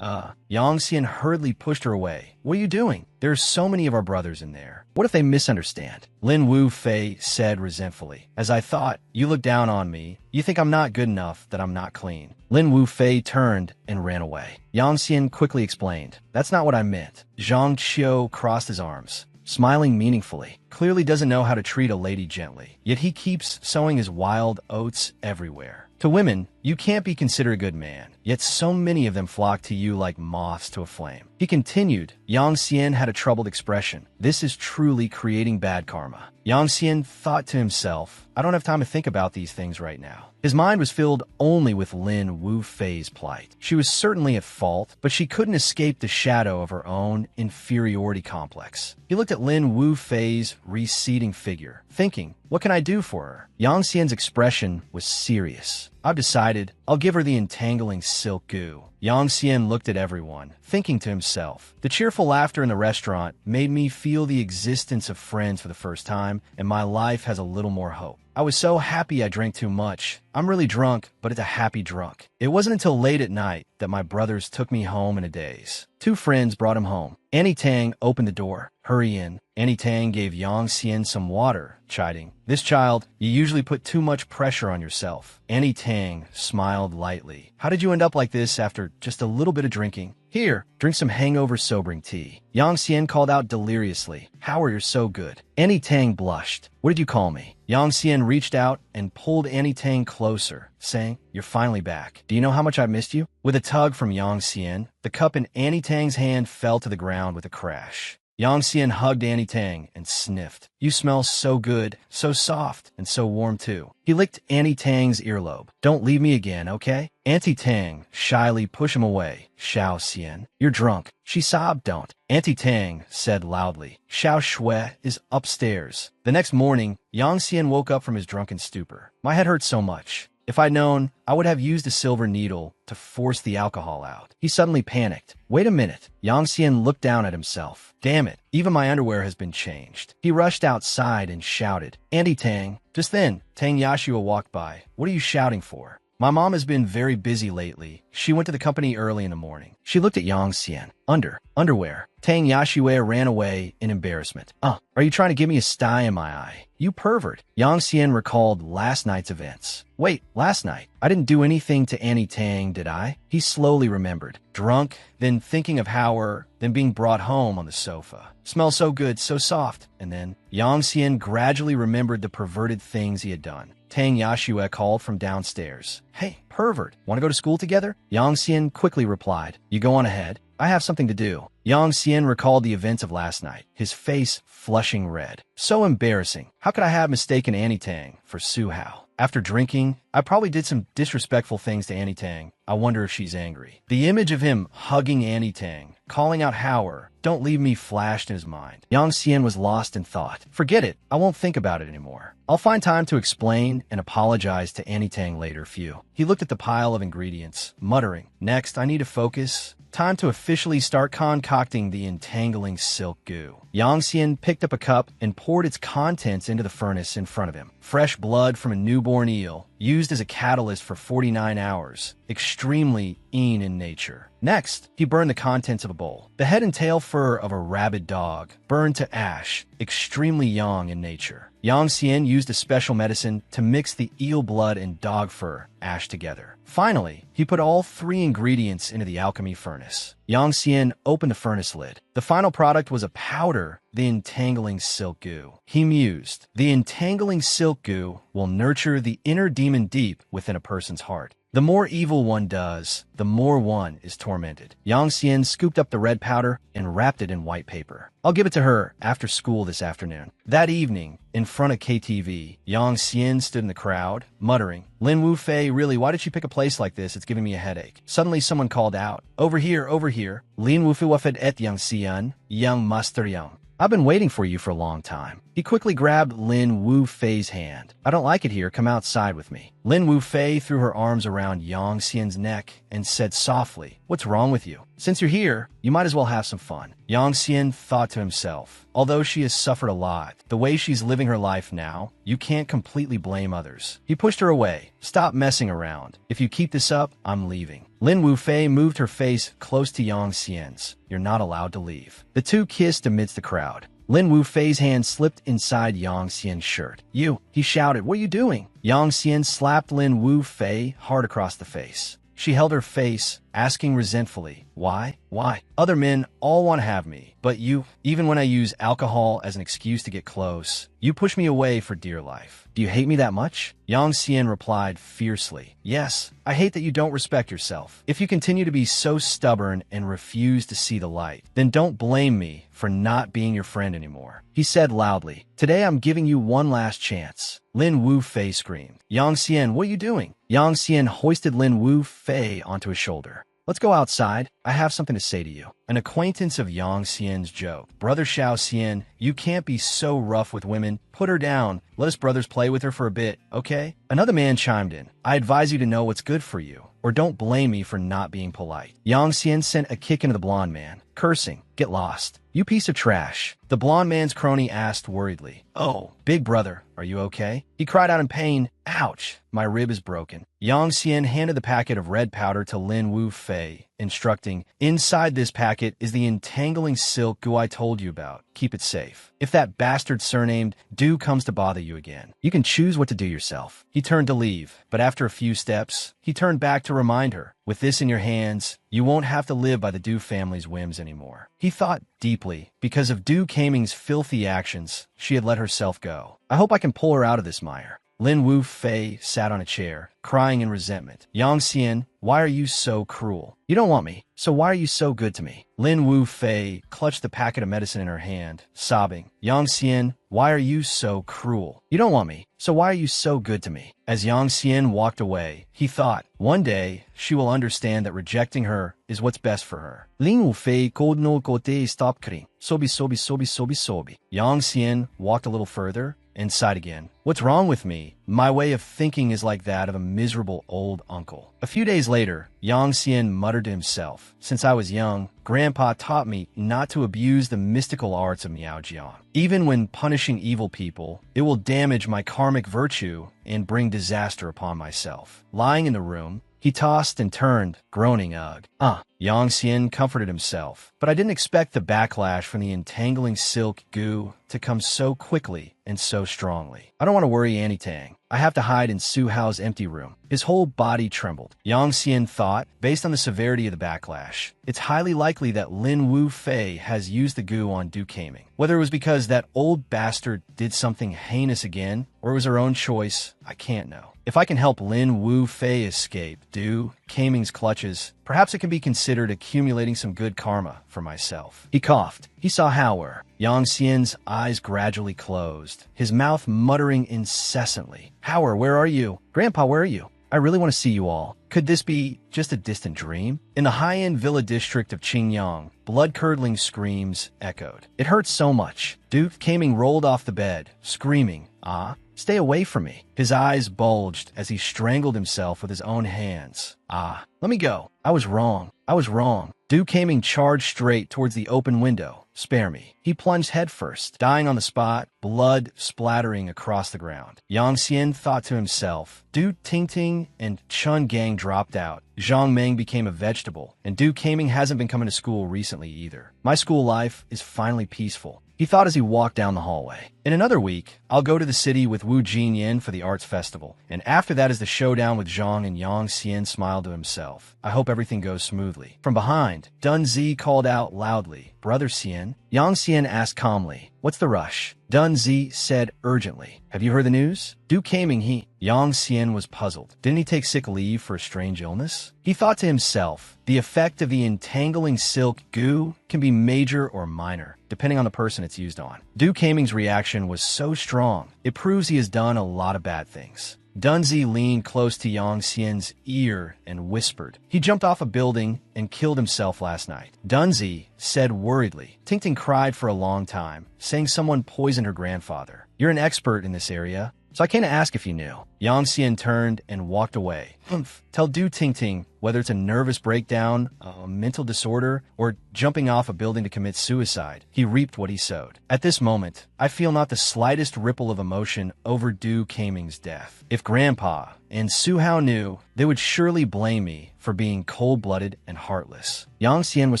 Yang Xian hurriedly pushed her away. What are you doing? There are so many of our brothers in there. What if they misunderstand? Lin Wu Fei said resentfully. As I thought, you look down on me. You think I'm not good enough, that I'm not clean. Lin Wu Fei turned and ran away. Yang Xian quickly explained. That's not what I meant. Zhang Qiu crossed his arms, smiling meaningfully. Clearly doesn't know how to treat a lady gently, yet he keeps sowing his wild oats everywhere. To women, you can't be considered a good man, yet so many of them flock to you like moths to a flame. He continued. Yang Xian had a troubled expression. This is truly creating bad karma. Yang Xian thought to himself, I don't have time to think about these things right now. His mind was filled only with Lin Wu Fei's plight. She was certainly at fault, but she couldn't escape the shadow of her own inferiority complex. He looked at Lin Wu Fei's receding figure, thinking, what can I do for her? Yang Xian's expression was serious. I've decided I'll give her the entangling silk goo. Yang Xian looked at everyone, thinking to himself, the cheerful laughter in the restaurant made me feel the existence of friends for the first time, and my life has a little more hope. I was so happy I drank too much. I'm really drunk, but it's a happy drunk. It wasn't until late at night that my brothers took me home in a daze. Two friends brought him home. Annie Tang opened the door. Hurry in. Annie Tang gave Yang Xian some water, chiding, this child, you usually put too much pressure on yourself. Annie Tang smiled lightly. How did you end up like this after just a little bit of drinking? Here, drink some hangover-sobering tea. Yang Xian called out deliriously. How are you so good? Annie Tang blushed. What did you call me? Yang Xian reached out and pulled Annie Tang closer, saying, you're finally back. Do you know how much I missed you? With a tug from Yang Xian, the cup in Annie Tang's hand fell to the ground with a crash. Yang Xian hugged Annie Tang and sniffed. You smell so good, so soft, and so warm too. He licked Annie Tang's earlobe. Don't leave me again, okay? Auntie Tang shyly pushed him away. Xiao Xian, you're drunk. She sobbed, don't. Auntie Tang said loudly. Xiao Shui is upstairs. The next morning, Yang Xian woke up from his drunken stupor. My head hurt so much. If I'd known, I would have used a silver needle to force the alcohol out. He suddenly panicked. Wait a minute. Yang Xian looked down at himself. Damn it, even my underwear has been changed. He rushed outside and shouted, Auntie Tang. Just then, Tang Yashua walked by. What are you shouting for? My mom has been very busy lately. She went to the company early in the morning. She looked at Yang Xian. Underwear. Tang Yashua ran away in embarrassment. Are you trying to give me a sty in my eye? You pervert. Yang Xian recalled last night's events. Wait, last night? I didn't do anything to Annie Tang, did I? He slowly remembered. Drunk, then thinking of Howard, then being brought home on the sofa. Smells so good, so soft. And then Yang Xian gradually remembered the perverted things he had done. Tang Yashua called from downstairs. Hey, pervert, want to go to school together? Yang Xian quickly replied. You go on ahead. I have something to do. Yang Xian recalled the events of last night, his face flushing red. So embarrassing. How could I have mistaken Annie Tang for Su Hao? After drinking, I probably did some disrespectful things to Annie Tang. I wonder if she's angry. The image of him hugging Annie Tang, calling out Howard, don't leave me, flashed in his mind. Yang Xian was lost in thought. Forget it. I won't think about it anymore. I'll find time to explain and apologize to Annie Tang later, Phew. He looked at the pile of ingredients, muttering, next, I need to focus. Time to officially start concocting the entangling silk goo. Yang Xian picked up a cup and poured its contents into the furnace in front of him. Fresh blood from a newborn eel, used as a catalyst for 49 hours. Extremely in nature. Next, he burned the contents of a bowl. The head and tail fur of a rabid dog, burned to ash, extremely young in nature. Yang Xian used a special medicine to mix the eel blood and dog fur, ash together. Finally, he put all three ingredients into the alchemy furnace. Yang Xian opened the furnace lid. The final product was a powder, the entangling silk goo. He mused, the entangling silk goo will nurture the inner demon deep within a person's heart. The more evil one does, the more one is tormented. Yang Xian scooped up the red powder and wrapped it in white paper. I'll give it to her after school this afternoon. That evening, in front of KTV, Yang Xian stood in the crowd, muttering, Lin Wu Fei, really, why did you pick a place like this? It's giving me a headache. Suddenly, someone called out, over here, over here. Lin Wu Fei wafed et Yang Xian, Young Master Young. I've been waiting for you for a long time. He quickly grabbed Lin Wu Fei's hand. I don't like it here. Come outside with me. Lin Wu Fei threw her arms around Yang Xian's neck and said softly, "What's wrong with you? Since you're here, you might as well have some fun." Yang Xian thought to himself, although she has suffered a lot, the way she's living her life now, you can't completely blame others. He pushed her away. "Stop messing around. If you keep this up, I'm leaving." Lin Wu Fei moved her face close to Yang Xian's. "You're not allowed to leave." The two kissed amidst the crowd. Lin Wu Fei's hand slipped inside Yang Xian's shirt. "You!" he shouted. "What are you doing?" Yang Xian slapped Lin Wu Fei hard across the face. She held her face, asking resentfully, "Why? Why? Other men all want to have me, but you, even when I use alcohol as an excuse to get close, you push me away for dear life. Do you hate me that much?" Yang Xian replied fiercely, "Yes, I hate that you don't respect yourself. If you continue to be so stubborn and refuse to see the light, then don't blame me for not being your friend anymore." He said loudly, "Today I'm giving you one last chance." Lin Wu Fei screamed, "Yang Xian, what are you doing?" Yang Xian hoisted Lin Wu Fei onto his shoulder. "Let's go outside. I have something to say to you." An acquaintance of Yang Xian's joked, "Brother Xiao Xian, you can't be so rough with women. Put her down. Let us brothers play with her for a bit, okay?" Another man chimed in, "I advise you to know what's good for you, or don't blame me for not being polite." Yang Xian sent a kick into the blonde man, cursing, "Get lost. You piece of trash." The blonde man's crony asked worriedly, "Oh, big brother, are you okay?" He cried out in pain, "Ouch, my rib is broken." Yang Xian handed the packet of red powder to Lin Wu Fei, instructing, "Inside this packet is the entangling silk goo I told you about. Keep it safe. If that bastard surnamed Du comes to bother you again, you can choose what to do yourself." He turned to leave, but after a few steps, he turned back to remind her, "With this in your hands, you won't have to live by the Du family's whims anymore." He thought deeply. Because of Du Kaming's filthy actions, she had let herself go. "I hope I can pull her out of this mire." Lin Wu Fei sat on a chair, crying in resentment. "Yang Xian, why are you so cruel? You don't want me, so why are you so good to me?" Lin Wu Fei clutched the packet of medicine in her hand, sobbing. "Yang Xian, why are you so cruel? You don't want me, so why are you so good to me?" As Yang Xian walked away, he thought, one day she will understand that rejecting her is what's best for her. Lin Wu Fei could no kote stop crying. Sobi sobi sobi sobi sobi. Yang Xian walked a little further and sighed again. "What's wrong with me? My way of thinking is like that of a miserable old uncle." A few days later, Yang Xian muttered to himself, "Since I was young, Grandpa taught me not to abuse the mystical arts of Miaojiang. Even when punishing evil people, it will damage my karmic virtue and bring disaster upon myself." Lying in the room, he tossed and turned, groaning, "Ugh." Yang Xian comforted himself, "But I didn't expect the backlash from the entangling silk goo to come so quickly and so strongly. I don't want to worry Annie Tang. I have to hide in Su Hao's empty room." His whole body trembled. Yang Xian thought, based on the severity of the backlash, it's highly likely that Lin Wu Fei has used the goo on Du Kaming. Whether it was because that old bastard did something heinous again, or it was her own choice, I can't know. If I can help Lin Wu Fei escape Du Kaming's clutches, perhaps it can be considered accumulating some good karma for myself. He coughed. He saw Howard. Yang Xian's eyes gradually closed, his mouth muttering incessantly. "Howard, where are you? Grandpa, where are you? I really want to see you all. Could this be just a distant dream?" In the high-end villa district of Qingyang, blood-curdling screams echoed. "It hurts so much." Duke Kaming rolled off the bed, screaming, "Ah, stay away from me." His eyes bulged as he strangled himself with his own hands. "Ah, let me go. I was wrong. I was wrong." Du Kaming charged straight towards the open window. "Spare me." He plunged headfirst, dying on the spot, blood splattering across the ground. Yang Xian thought to himself, Du Tingting and Chun Gang dropped out. Zhang Meng became a vegetable, and Du Kaming hasn't been coming to school recently either. My school life is finally peaceful, he thought as he walked down the hallway. In another week, I'll go to the city with Wu Jinyan for the arts festival, and after that is the showdown with Zhang, and Yang Xian smiled to himself. I hope everything goes smoothly. From behind, Dun Zi called out loudly, "Brother Xian?" Yang Xian asked calmly, "What's the rush?" Dun Zi said urgently, "Have you heard the news? Du Kaming he..." Yang Xian was puzzled. Didn't he take sick leave for a strange illness? He thought to himself, the effect of the entangling silk goo can be major or minor, depending on the person it's used on. Du Kaming's reaction was so strong, it proves he has done a lot of bad things. Dunzi leaned close to Yang Xian's ear and whispered, "He jumped off a building and killed himself last night." Dunzi said worriedly. Tingting cried for a long time, saying someone poisoned her grandfather. "You're an expert in this area, so I came to ask if you knew." Yang Xian turned and walked away. "Humph. Tell Du Tingting whether it's a nervous breakdown, a mental disorder, or jumping off a building to commit suicide. He reaped what he sowed." At this moment, I feel not the slightest ripple of emotion over Du Kaming's death. If Grandpa and Su Hao knew, they would surely blame me for being cold-blooded and heartless. Yang Xian was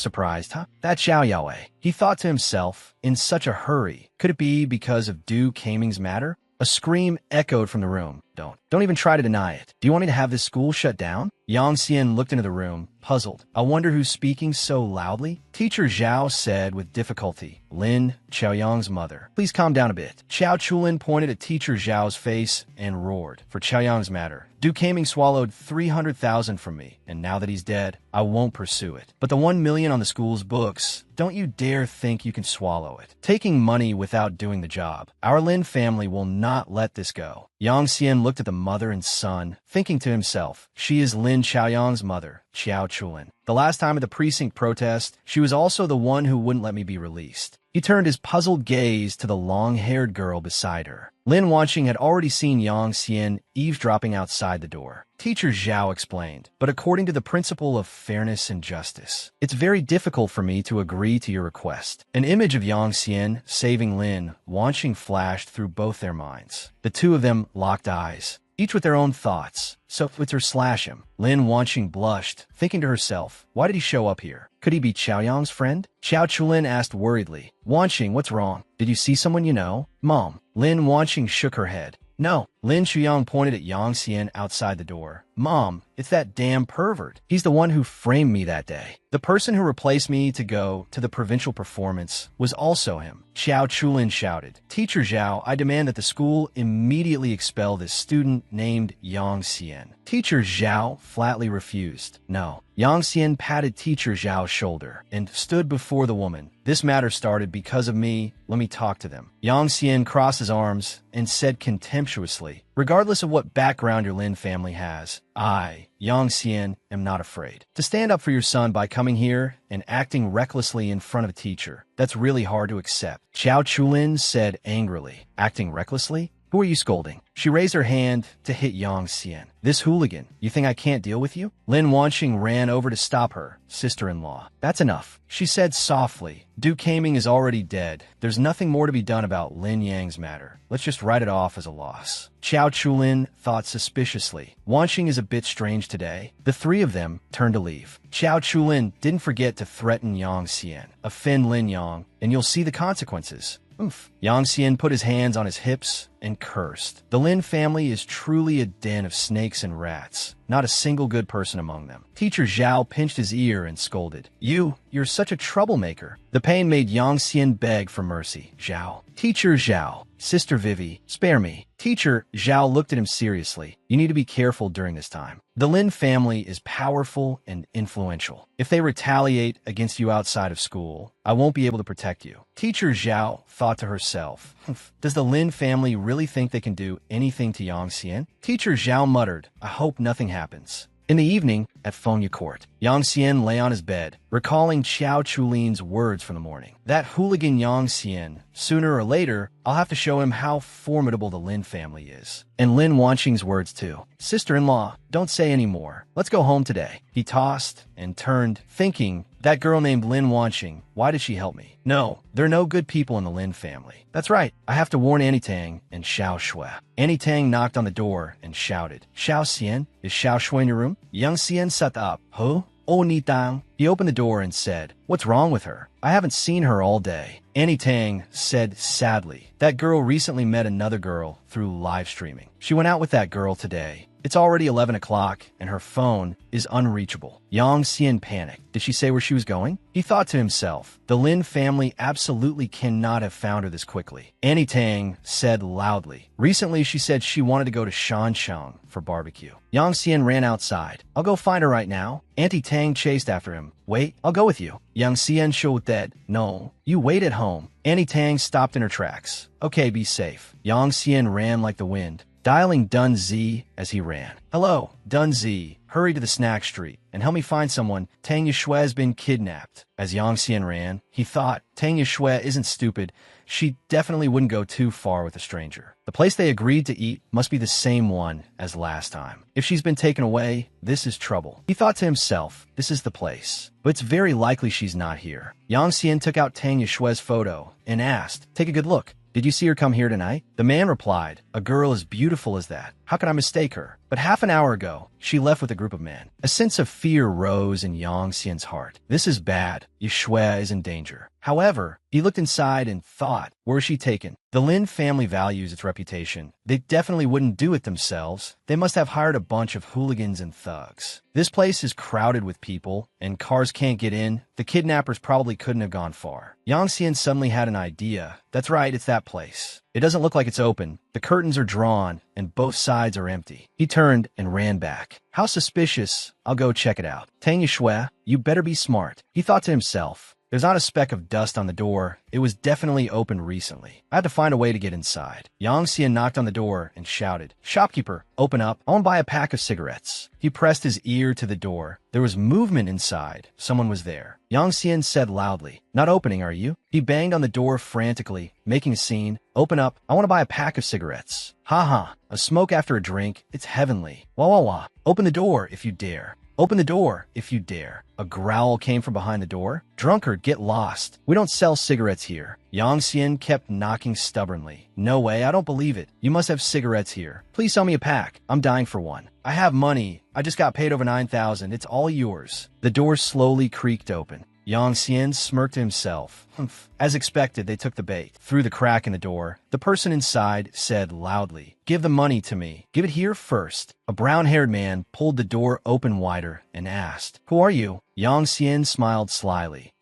surprised. Huh? That Xiao Yaowei. He thought to himself, in such a hurry. Could it be because of Du Kaming's matter? A scream echoed from the room. Don't even try to deny it. Do you want me to have this school shut down?" Yang Xian looked into the room, puzzled. "I wonder who's speaking so loudly?" Teacher Zhao said with difficulty. "Lin, Qiaoyang's mother. Please calm down a bit." Xiao Chulin pointed at Teacher Zhao's face and roared. "For Qiaoyang's matter, Du Kaming swallowed 300,000 from me, and now that he's dead, I won't pursue it. But the 1 million on the school's books, don't you dare think you can swallow it. Taking money without doing the job. Our Lin family will not let this go." Yang Xian looked at the mother and son, thinking to himself, she is Lin Qiaoyang's mother, Xiao Chulin. The last time at the precinct protest, she was also the one who wouldn't let me be released. He turned his puzzled gaze to the long-haired girl beside her. Lin Wanqing had already seen Yang Xian eavesdropping outside the door. Teacher Zhao explained, "But according to the principle of fairness and justice, it's very difficult for me to agree to your request." An image of Yang Xian saving Lin Wanqing flashed through both their minds. The two of them locked eyes, each with their own thoughts. So it's her slash him. Lin Wanqing blushed, thinking to herself, why did he show up here? Could he be Qiaoyang's friend? Xiao Chulin asked worriedly. "Wanqing, what's wrong? Did you see someone you know?" "Mom." Lin Wanqing shook her head. "No." Lin Chuyang pointed at Yang Xian outside the door. "Mom, it's that damn pervert. He's the one who framed me that day. The person who replaced me to go to the provincial performance was also him." Xiao Chulin shouted. "Teacher Zhao, I demand that the school immediately expel this student named Yang Xian." Teacher Zhao flatly refused. "No." Yang Xian patted Teacher Zhao's shoulder and stood before the woman. "This matter started because of me. Let me talk to them." Yang Xian crossed his arms and said contemptuously, "Regardless of what background your Lin family has, I, Yang Xian, am not afraid. To stand up for your son by coming here and acting recklessly in front of a teacher, that's really hard to accept." Xiao Chulin said angrily. "Acting recklessly? Who are you scolding?" She raised her hand to hit Yang Xian. "This hooligan, you think I can't deal with you?" Lin Wanqing ran over to stop her sister-in-law. "That's enough," she said softly. "Du Kaming is already dead. There's nothing more to be done about Lin Yang's matter. Let's just write it off as a loss." Xiao Chulin thought suspiciously. Wanqing is a bit strange today. The three of them turned to leave. Xiao Chulin didn't forget to threaten Yang Xian. "Offend Lin Yang, and you'll see the consequences." Oof. Yang Xian put his hands on his hips and cursed. The Lin family is truly a den of snakes and rats. Not a single good person among them. Teacher Zhao pinched his ear and scolded. You're such a troublemaker." The pain made Yang Xian beg for mercy. "Zhao." "Teacher Zhao. Sister Vivi, spare me." Teacher Zhao looked at him seriously. "You need to be careful during this time. The Lin family is powerful and influential. If they retaliate against you outside of school, I won't be able to protect you." Teacher Zhao thought to herself, does the Lin family really think they can do anything to Yang Xian? Teacher Zhao muttered, "I hope nothing happens." In the evening, at Fengyu Court, Yang Xian lay on his bed, recalling Xiao Chulin's words from the morning. That hooligan Yang Xian, sooner or later, I'll have to show him how formidable the Lin family is. And Lin Wanqing's words too. "Sister-in-law, don't say any more. Let's go home today." He tossed and turned, thinking, that girl named Lin Wanqing, why did she help me? No, there are no good people in the Lin family. That's right, I have to warn Annie Tang and Xiao Shui. Annie Tang knocked on the door and shouted, "Xiao Xian, is Xiao Shui in your room?" Yang Xian sat up. "Who? Oh, Ni Tang." He opened the door and said, "What's wrong with her? I haven't seen her all day." Annie Tang said sadly, "That girl recently met another girl through live streaming. She went out with that girl today. It's already 11 o'clock, and her phone is unreachable." Yang Xian panicked. Did she say where she was going? He thought to himself, the Lin family absolutely cannot have found her this quickly. Annie Tang said loudly, "Recently she said she wanted to go to Shanshang for barbecue." Yang Xian ran outside. "I'll go find her right now." Auntie Tang chased after him. "Wait, I'll go with you." Yang Xian showed dead. "No, you wait at home." Annie Tang stopped in her tracks. "Okay, be safe." Yang Xian ran like the wind. dialing Dun Z as he ran. Hello, Dun Z. Hurry to the snack street and help me find someone. Tang Yushui has been kidnapped. As Yang Xian ran, he thought, Tang Yushui isn't stupid. She definitely wouldn't go too far with a stranger. The place they agreed to eat must be the same one as last time. If she's been taken away, this is trouble. He thought to himself, this is the place. But it's very likely she's not here. Yang Xian took out Tang Yushui's photo and asked, take a good look. Did you see her come here tonight? The man replied, a girl as beautiful as that. How could I mistake her? But half an hour ago, she left with a group of men. A sense of fear rose in Yang Xian's heart. This is bad. Yushui is in danger. However, he looked inside and thought, where is she taken? The Lin family values its reputation. They definitely wouldn't do it themselves. They must have hired a bunch of hooligans and thugs. This place is crowded with people, and cars can't get in. The kidnappers probably couldn't have gone far. Yang Xian suddenly had an idea. That's right, it's that place. It doesn't look like it's open. The curtains are drawn, and both sides are empty. He turned and ran back. How suspicious. I'll go check it out. Tang Yushui, you better be smart. He thought to himself. There's not a speck of dust on the door. It was definitely opened recently. I had to find a way to get inside. Yang Xian knocked on the door and shouted, Shopkeeper, open up. I want to buy a pack of cigarettes. He pressed his ear to the door. There was movement inside. Someone was there. Yang Xian said loudly, Not opening, are you? He banged on the door frantically, making a scene. Open up. I want to buy a pack of cigarettes. Ha ha. A smoke after a drink. It's heavenly. Wah wah wah. Open the door if you dare. Open the door, if you dare. A growl came from behind the door. Drunkard, get lost. We don't sell cigarettes here. Yang Xian kept knocking stubbornly. No way, I don't believe it. You must have cigarettes here. Please sell me a pack. I'm dying for one. I have money. I just got paid over 9,000. It's all yours. The door slowly creaked open. Yang Xian smirked to himself. Humph. As expected, they took the bait. Through the crack in the door, the person inside said loudly, Give the money to me. Give it here first. A brown-haired man pulled the door open wider and asked, Who are you? Yang Xian smiled slyly.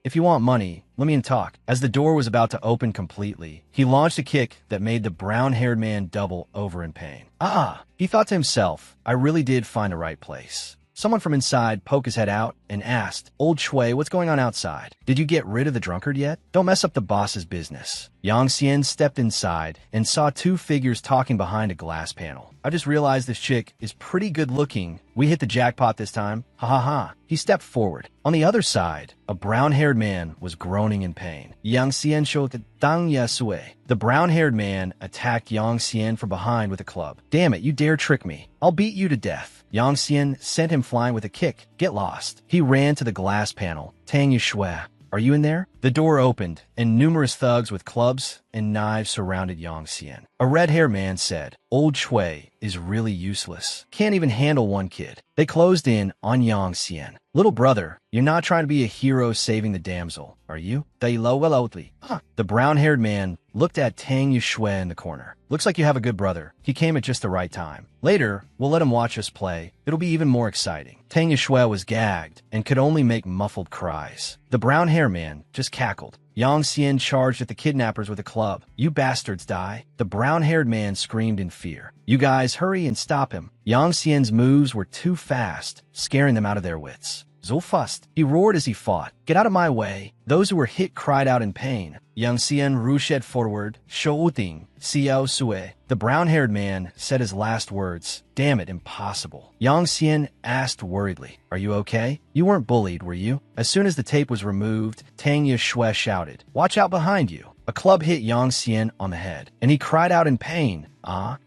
If you want money, let me in talk. As the door was about to open completely, he launched a kick that made the brown-haired man double over in pain. He thought to himself, I really did find the right place. Someone from inside poked his head out and asked, Old Shui, what's going on outside? Did you get rid of the drunkard yet? Don't mess up the boss's business. Yang Xian stepped inside and saw two figures talking behind a glass panel. I just realized this chick is pretty good looking. We hit the jackpot this time. Ha ha ha. He stepped forward. On the other side, a brown-haired man was groaning in pain. Yang Xian showed Dang Yasue. The brown-haired man attacked Yang Xian from behind with a club. Damn it, you dare trick me. I'll beat you to death. Yang Xian sent him flying with a kick. Get lost. He ran to the glass panel. Tang Yushui, are you in there? The door opened, and numerous thugs with clubs and knives surrounded Yang Xian. A red-haired man said, Old Shui is really useless. Can't even handle one kid. They closed in on Yang Xian. Little brother, you're not trying to be a hero saving the damsel, are you? The brown-haired man looked at Tang Yushui in the corner. Looks like you have a good brother. He came at just the right time. Later, we'll let him watch us play. It'll be even more exciting. Tang Yushui was gagged and could only make muffled cries. The brown-haired man just cackled. Yang Xian charged at the kidnappers with a club. You bastards die. The brown-haired man screamed in fear. You guys hurry and stop him. Yang Xian's moves were too fast, scaring them out of their wits. So fast, he roared as he fought. Get out of my way. Those who were hit cried out in pain. Yang Xian rushed forward. Shouting, Xiao Sue. The brown-haired man said his last words. Damn it, impossible. Yang Xian asked worriedly, Are you okay? You weren't bullied, were you? As soon as the tape was removed, Tang Yushui shouted, Watch out behind you. A club hit Yang Xian on the head, and he cried out in pain.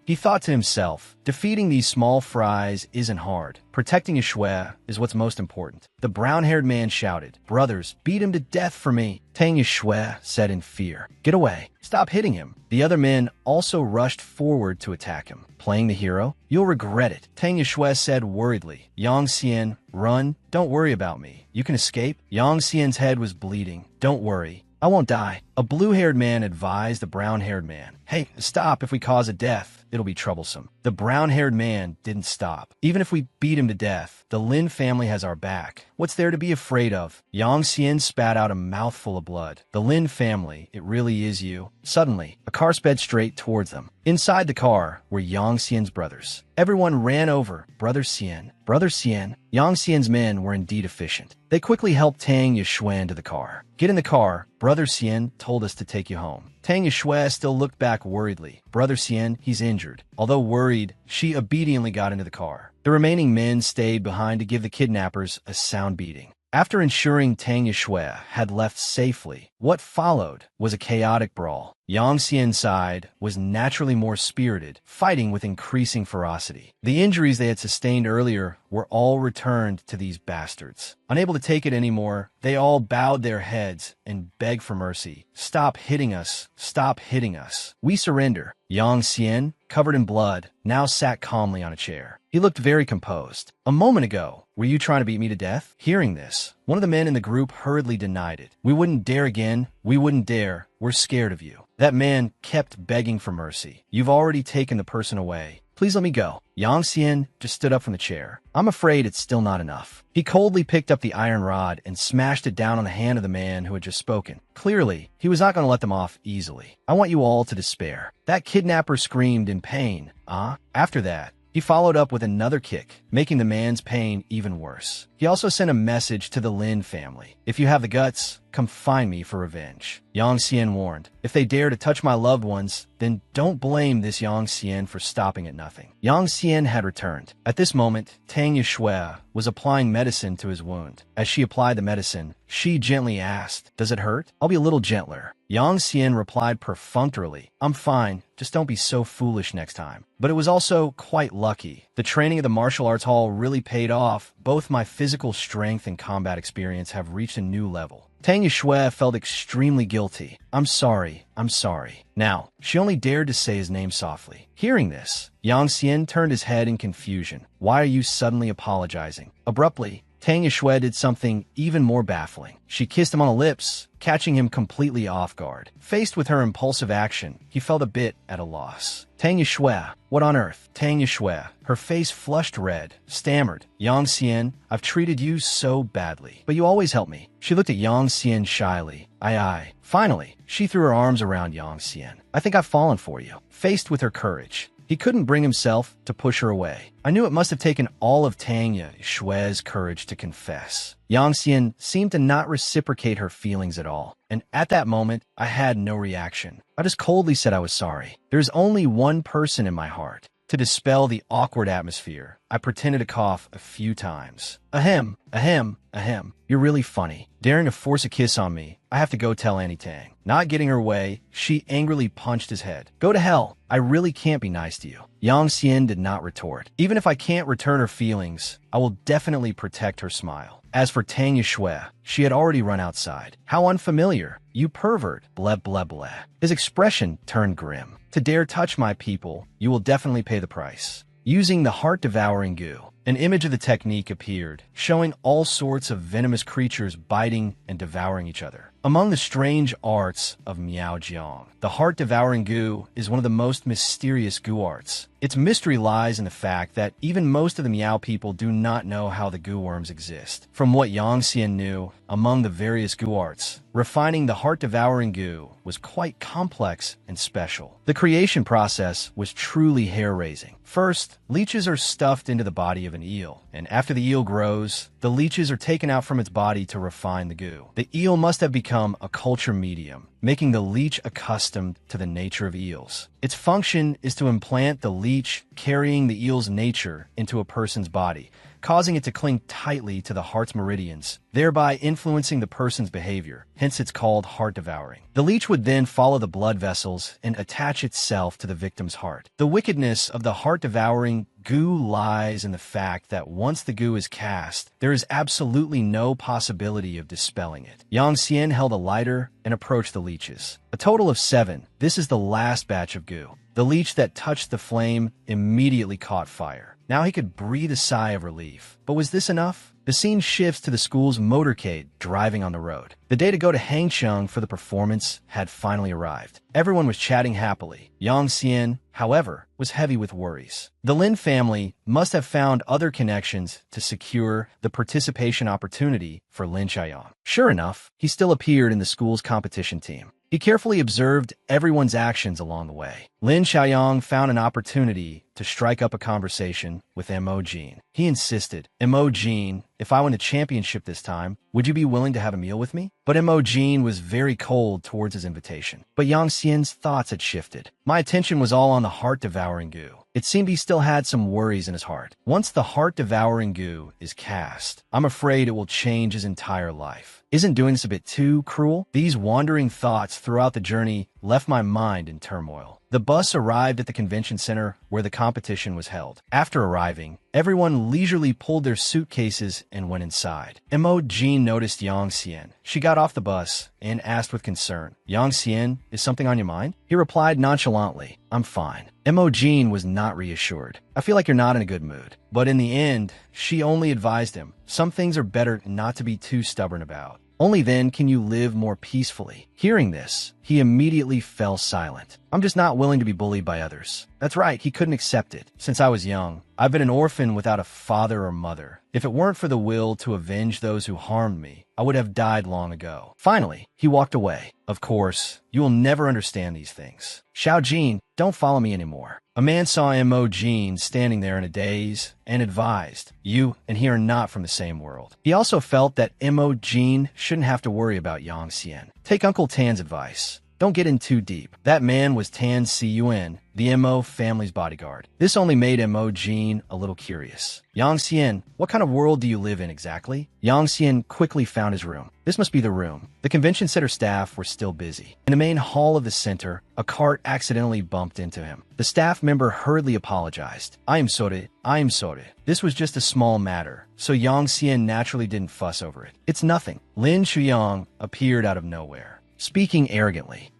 He thought to himself, defeating these small fries isn't hard. Protecting Yushui is what's most important. The brown-haired man shouted, Brothers, beat him to death for me. Tang Yushui said in fear, Get away. Stop hitting him. The other men also rushed forward to attack him. Playing the hero? You'll regret it. Tang Yushui said worriedly. Yang Xian, run. Don't worry about me. You can escape. Yang Xian's head was bleeding. Don't worry. I won't die. A blue-haired man advised the brown-haired man. Hey, stop if we cause a death. It'll be troublesome. The brown-haired man didn't stop. Even if we beat him to death, the Lin family has our back. What's there to be afraid of? Yang Xian spat out a mouthful of blood. The Lin family, it really is you. Suddenly, a car sped straight towards them. Inside the car were Yang Xian's brothers. Everyone ran over. Brother Xian. Brother Xian. Yang Xian's men were indeed efficient. They quickly helped Tang Yushui into the car. Get in the car. Brother Xian told us to take you home. Tang Yushui still looked back worriedly. Brother Xian, he's injured. Although worried, she obediently got into the car. The remaining men stayed behind to give the kidnappers a sound beating. After ensuring Tang Yushui had left safely, what followed was a chaotic brawl. Yang Xian's side was naturally more spirited, fighting with increasing ferocity. The injuries they had sustained earlier were all returned to these bastards. Unable to take it anymore, they all bowed their heads and begged for mercy. Stop hitting us. Stop hitting us. We surrender. Yang Xian, covered in blood, now sat calmly on a chair. He looked very composed. A moment ago, were you trying to beat me to death? Hearing this, one of the men in the group hurriedly denied it. We wouldn't dare again. We wouldn't dare. We're scared of you. That man kept begging for mercy. You've already taken the person away. Please let me go. Yang Xian just stood up from the chair. I'm afraid it's still not enough. He coldly picked up the iron rod and smashed it down on the hand of the man who had just spoken. Clearly, he was not going to let them off easily. I want you all to despair. That kidnapper screamed in pain. After that, he followed up with another kick, making the man's pain even worse. He also sent a message to the Lin family. If you have the guts, come find me for revenge. Yang Xian warned, if they dare to touch my loved ones, then don't blame this Yang Xian for stopping at nothing. Yang Xian had returned. At this moment, Tang Yushui was applying medicine to his wound. As she applied the medicine, she gently asked, does it hurt? I'll be a little gentler. Yang Xian replied perfunctorily, I'm fine, just don't be so foolish next time. But it was also quite lucky. The training of the martial arts hall really paid off. Both my physical strength and combat experience have reached a new level. Tang Yushui felt extremely guilty. I'm sorry. Now, she only dared to say his name softly. Hearing this, Yang Xian turned his head in confusion. Why are you suddenly apologizing? Abruptly, Tang Yushui did something even more baffling. She kissed him on the lips, catching him completely off guard. Faced with her impulsive action, he felt a bit at a loss. Tang Yushui, what on earth? Tang Yushui, her face flushed red, stammered. Yang Xian, I've treated you so badly, but you always help me. She looked at Yang Xian shyly. Aye. Finally, she threw her arms around Yang Xian. I think I've fallen for you. Faced with her courage, he couldn't bring himself to push her away. I knew it must have taken all of Tang Yushui's courage to confess. Yang Xian seemed to not reciprocate her feelings at all, and at that moment, I had no reaction. I just coldly said I was sorry. There's only one person in my heart. To dispel the awkward atmosphere, I pretended to cough a few times. Ahem, ahem, ahem. You're really funny. Daring to force a kiss on me, I have to go tell Auntie Tang. Not getting her way, she angrily punched his head. Go to hell. I really can't be nice to you. Yang Xian did not retort. Even if I can't return her feelings, I will definitely protect her smile. As for Tang Yushui, she had already run outside. How unfamiliar. You pervert. Bleh bleh bleh. His expression turned grim. To dare touch my people, you will definitely pay the price. Using the heart-devouring goo, an image of the technique appeared, showing all sorts of venomous creatures biting and devouring each other. Among the strange arts of Miaojiang, the heart-devouring goo is one of the most mysterious goo arts. Its mystery lies in the fact that even most of the Miao people do not know how the goo worms exist. From what Yang Xian knew, among the various goo arts, refining the heart-devouring goo was quite complex and special. The creation process was truly hair-raising. First, leeches are stuffed into the body of an eel, and after the eel grows, the leeches are taken out from its body to refine the goo. The eel must have become a culture medium, making the leech accustomed to the nature of eels. Its function is to implant the leech carrying the eel's nature into a person's body, causing it to cling tightly to the heart's meridians, thereby influencing the person's behavior. Hence it's called heart devouring. The leech would then follow the blood vessels and attach itself to the victim's heart. The wickedness of the heart devouring goo lies in the fact that once the goo is cast, there is absolutely no possibility of dispelling it. Yang Xian held a lighter and approached the leeches. A total of 7. This is the last batch of goo. The leech that touched the flame immediately caught fire. Now he could breathe a sigh of relief. But was this enough? The scene shifts to the school's motorcade driving on the road. The day to go to Hangcheng for the performance had finally arrived. Everyone was chatting happily. Yang Xian, however, was heavy with worries. The Lin family must have found other connections to secure the participation opportunity for Lin Xiaoyang. Sure enough, he still appeared in the school's competition team. He carefully observed everyone's actions along the way. Lin Xiaoyang found an opportunity to strike up a conversation with Mo Jin. He insisted, Mo Jin, if I win a championship this time, would you be willing to have a meal with me? But Mo Jin was very cold towards his invitation. But Yang Xian's thoughts had shifted. My attention was all on the heart-devouring goo. It seemed he still had some worries in his heart. Once the heart-devouring goo is cast, I'm afraid it will change his entire life. Isn't doing this a bit too cruel? These wandering thoughts throughout the journey left my mind in turmoil. The bus arrived at the convention center where the competition was held. After arriving, everyone leisurely pulled their suitcases and went inside. Mo Jin noticed Yang Xian. She got off the bus and asked with concern, Yang Xian, is something on your mind? He replied nonchalantly, I'm fine. Mo Jin was not reassured. I feel like you're not in a good mood. But in the end, she only advised him, some things are better not to be too stubborn about. Only then can you live more peacefully. Hearing this, he immediately fell silent. I'm just not willing to be bullied by others. That's right, he couldn't accept it. Since I was young, I've been an orphan without a father or mother. If it weren't for the will to avenge those who harmed me, I would have died long ago. Finally, he walked away. Of course, you will never understand these things. Xiao Jin, don't follow me anymore. A man saw Mo Jin standing there in a daze and advised, you and he are not from the same world. He also felt that Mo Jin shouldn't have to worry about Yang Xian. Take Uncle Tan's advice. Don't get in too deep. That man was Tan Ciyuan, the Mo family's bodyguard. This only made Mo Jin a little curious. Yang Xian, what kind of world do you live in exactly? Yang Xian quickly found his room. This must be the room. The convention center staff were still busy. In the main hall of the center, a cart accidentally bumped into him. The staff member hurriedly apologized. I am sorry. This was just a small matter, so Yang Xian naturally didn't fuss over it. It's nothing. Lin Shuyang appeared out of nowhere, speaking arrogantly.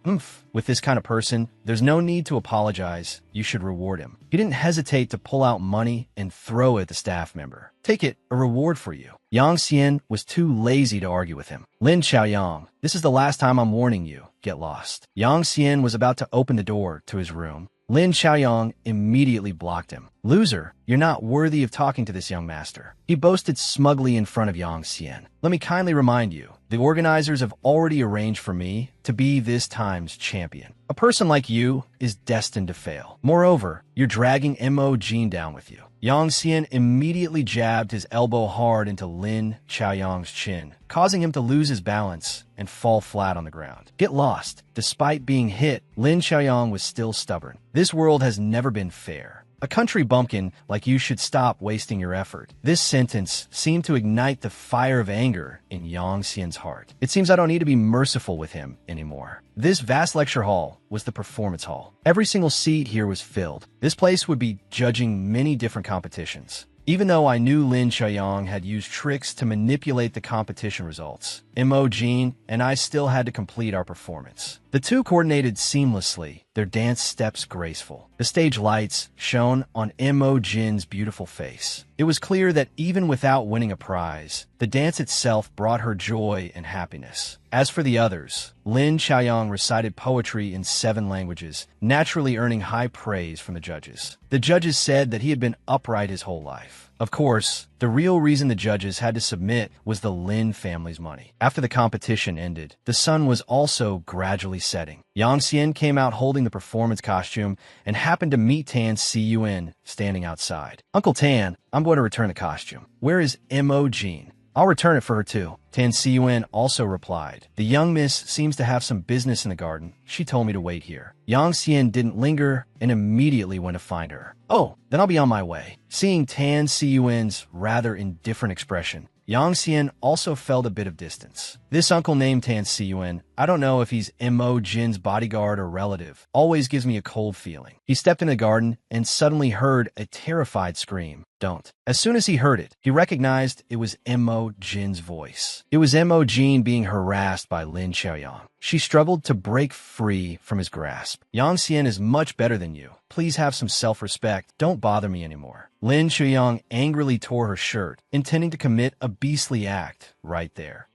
With this kind of person, there's no need to apologize. You should reward him. He didn't hesitate to pull out money and throw it at the staff member. Take it, a reward for you. Yang Xian was too lazy to argue with him. Lin Xiaoyang, this is the last time I'm warning you. Get lost. Yang Xian was about to open the door to his room. Lin Xiaoyang immediately blocked him. Loser, you're not worthy of talking to this young master. He boasted smugly in front of Yang Xian. Let me kindly remind you, the organizers have already arranged for me to be this time's champion. A person like you is destined to fail. Moreover, you're dragging Mo Jin down with you. Yang Xian immediately jabbed his elbow hard into Lin Xiaoyang's chin, causing him to lose his balance and fall flat on the ground. Get lost. Despite being hit, Lin Xiaoyang was still stubborn. This world has never been fair. A country bumpkin like you should stop wasting your effort. This sentence seemed to ignite the fire of anger in Yang Xian's heart. It seems I don't need to be merciful with him anymore. This vast lecture hall was the performance hall. Every single seat here was filled. This place would be judging many different competitions. Even though I knew Lin Xiaoyang had used tricks to manipulate the competition results, Mo Jin and I still had to complete our performance. The two coordinated seamlessly, their dance steps graceful. The stage lights shone on Mo Jin's beautiful face. It was clear that even without winning a prize, the dance itself brought her joy and happiness. As for the others, Lin Xiaoyang recited poetry in 7 languages, naturally earning high praise from the judges. The judges said that he had been upright his whole life. Of course, the real reason the judges had to submit was the Lin family's money. After the competition ended, the sun was also gradually setting. Yang Xian came out holding the performance costume and happened to meet Tan Ciyuan standing outside. Uncle Tan, I'm going to return the costume. Where is Mo Jin? I'll return it for her too. Tan Ciyuan also replied. The young miss seems to have some business in the garden. She told me to wait here. Yang Xian didn't linger and immediately went to find her. Oh, then I'll be on my way. Seeing Tan Ciyuan's rather indifferent expression, Yang Xian also felt a bit of distance. This uncle named Tan Ciyuan, I don't know if he's Mo Jin's bodyguard or relative, always gives me a cold feeling. He stepped in the garden and suddenly heard a terrified scream. Don't. As soon as he heard it, he recognized it was Mo Jin's voice. It was Mo Jin being harassed by Lin Xiaoyang. She struggled to break free from his grasp. Yang Xian is much better than you. Please have some self-respect. Don't bother me anymore. Lin Xiaoyang angrily tore her shirt, intending to commit a beastly act right there.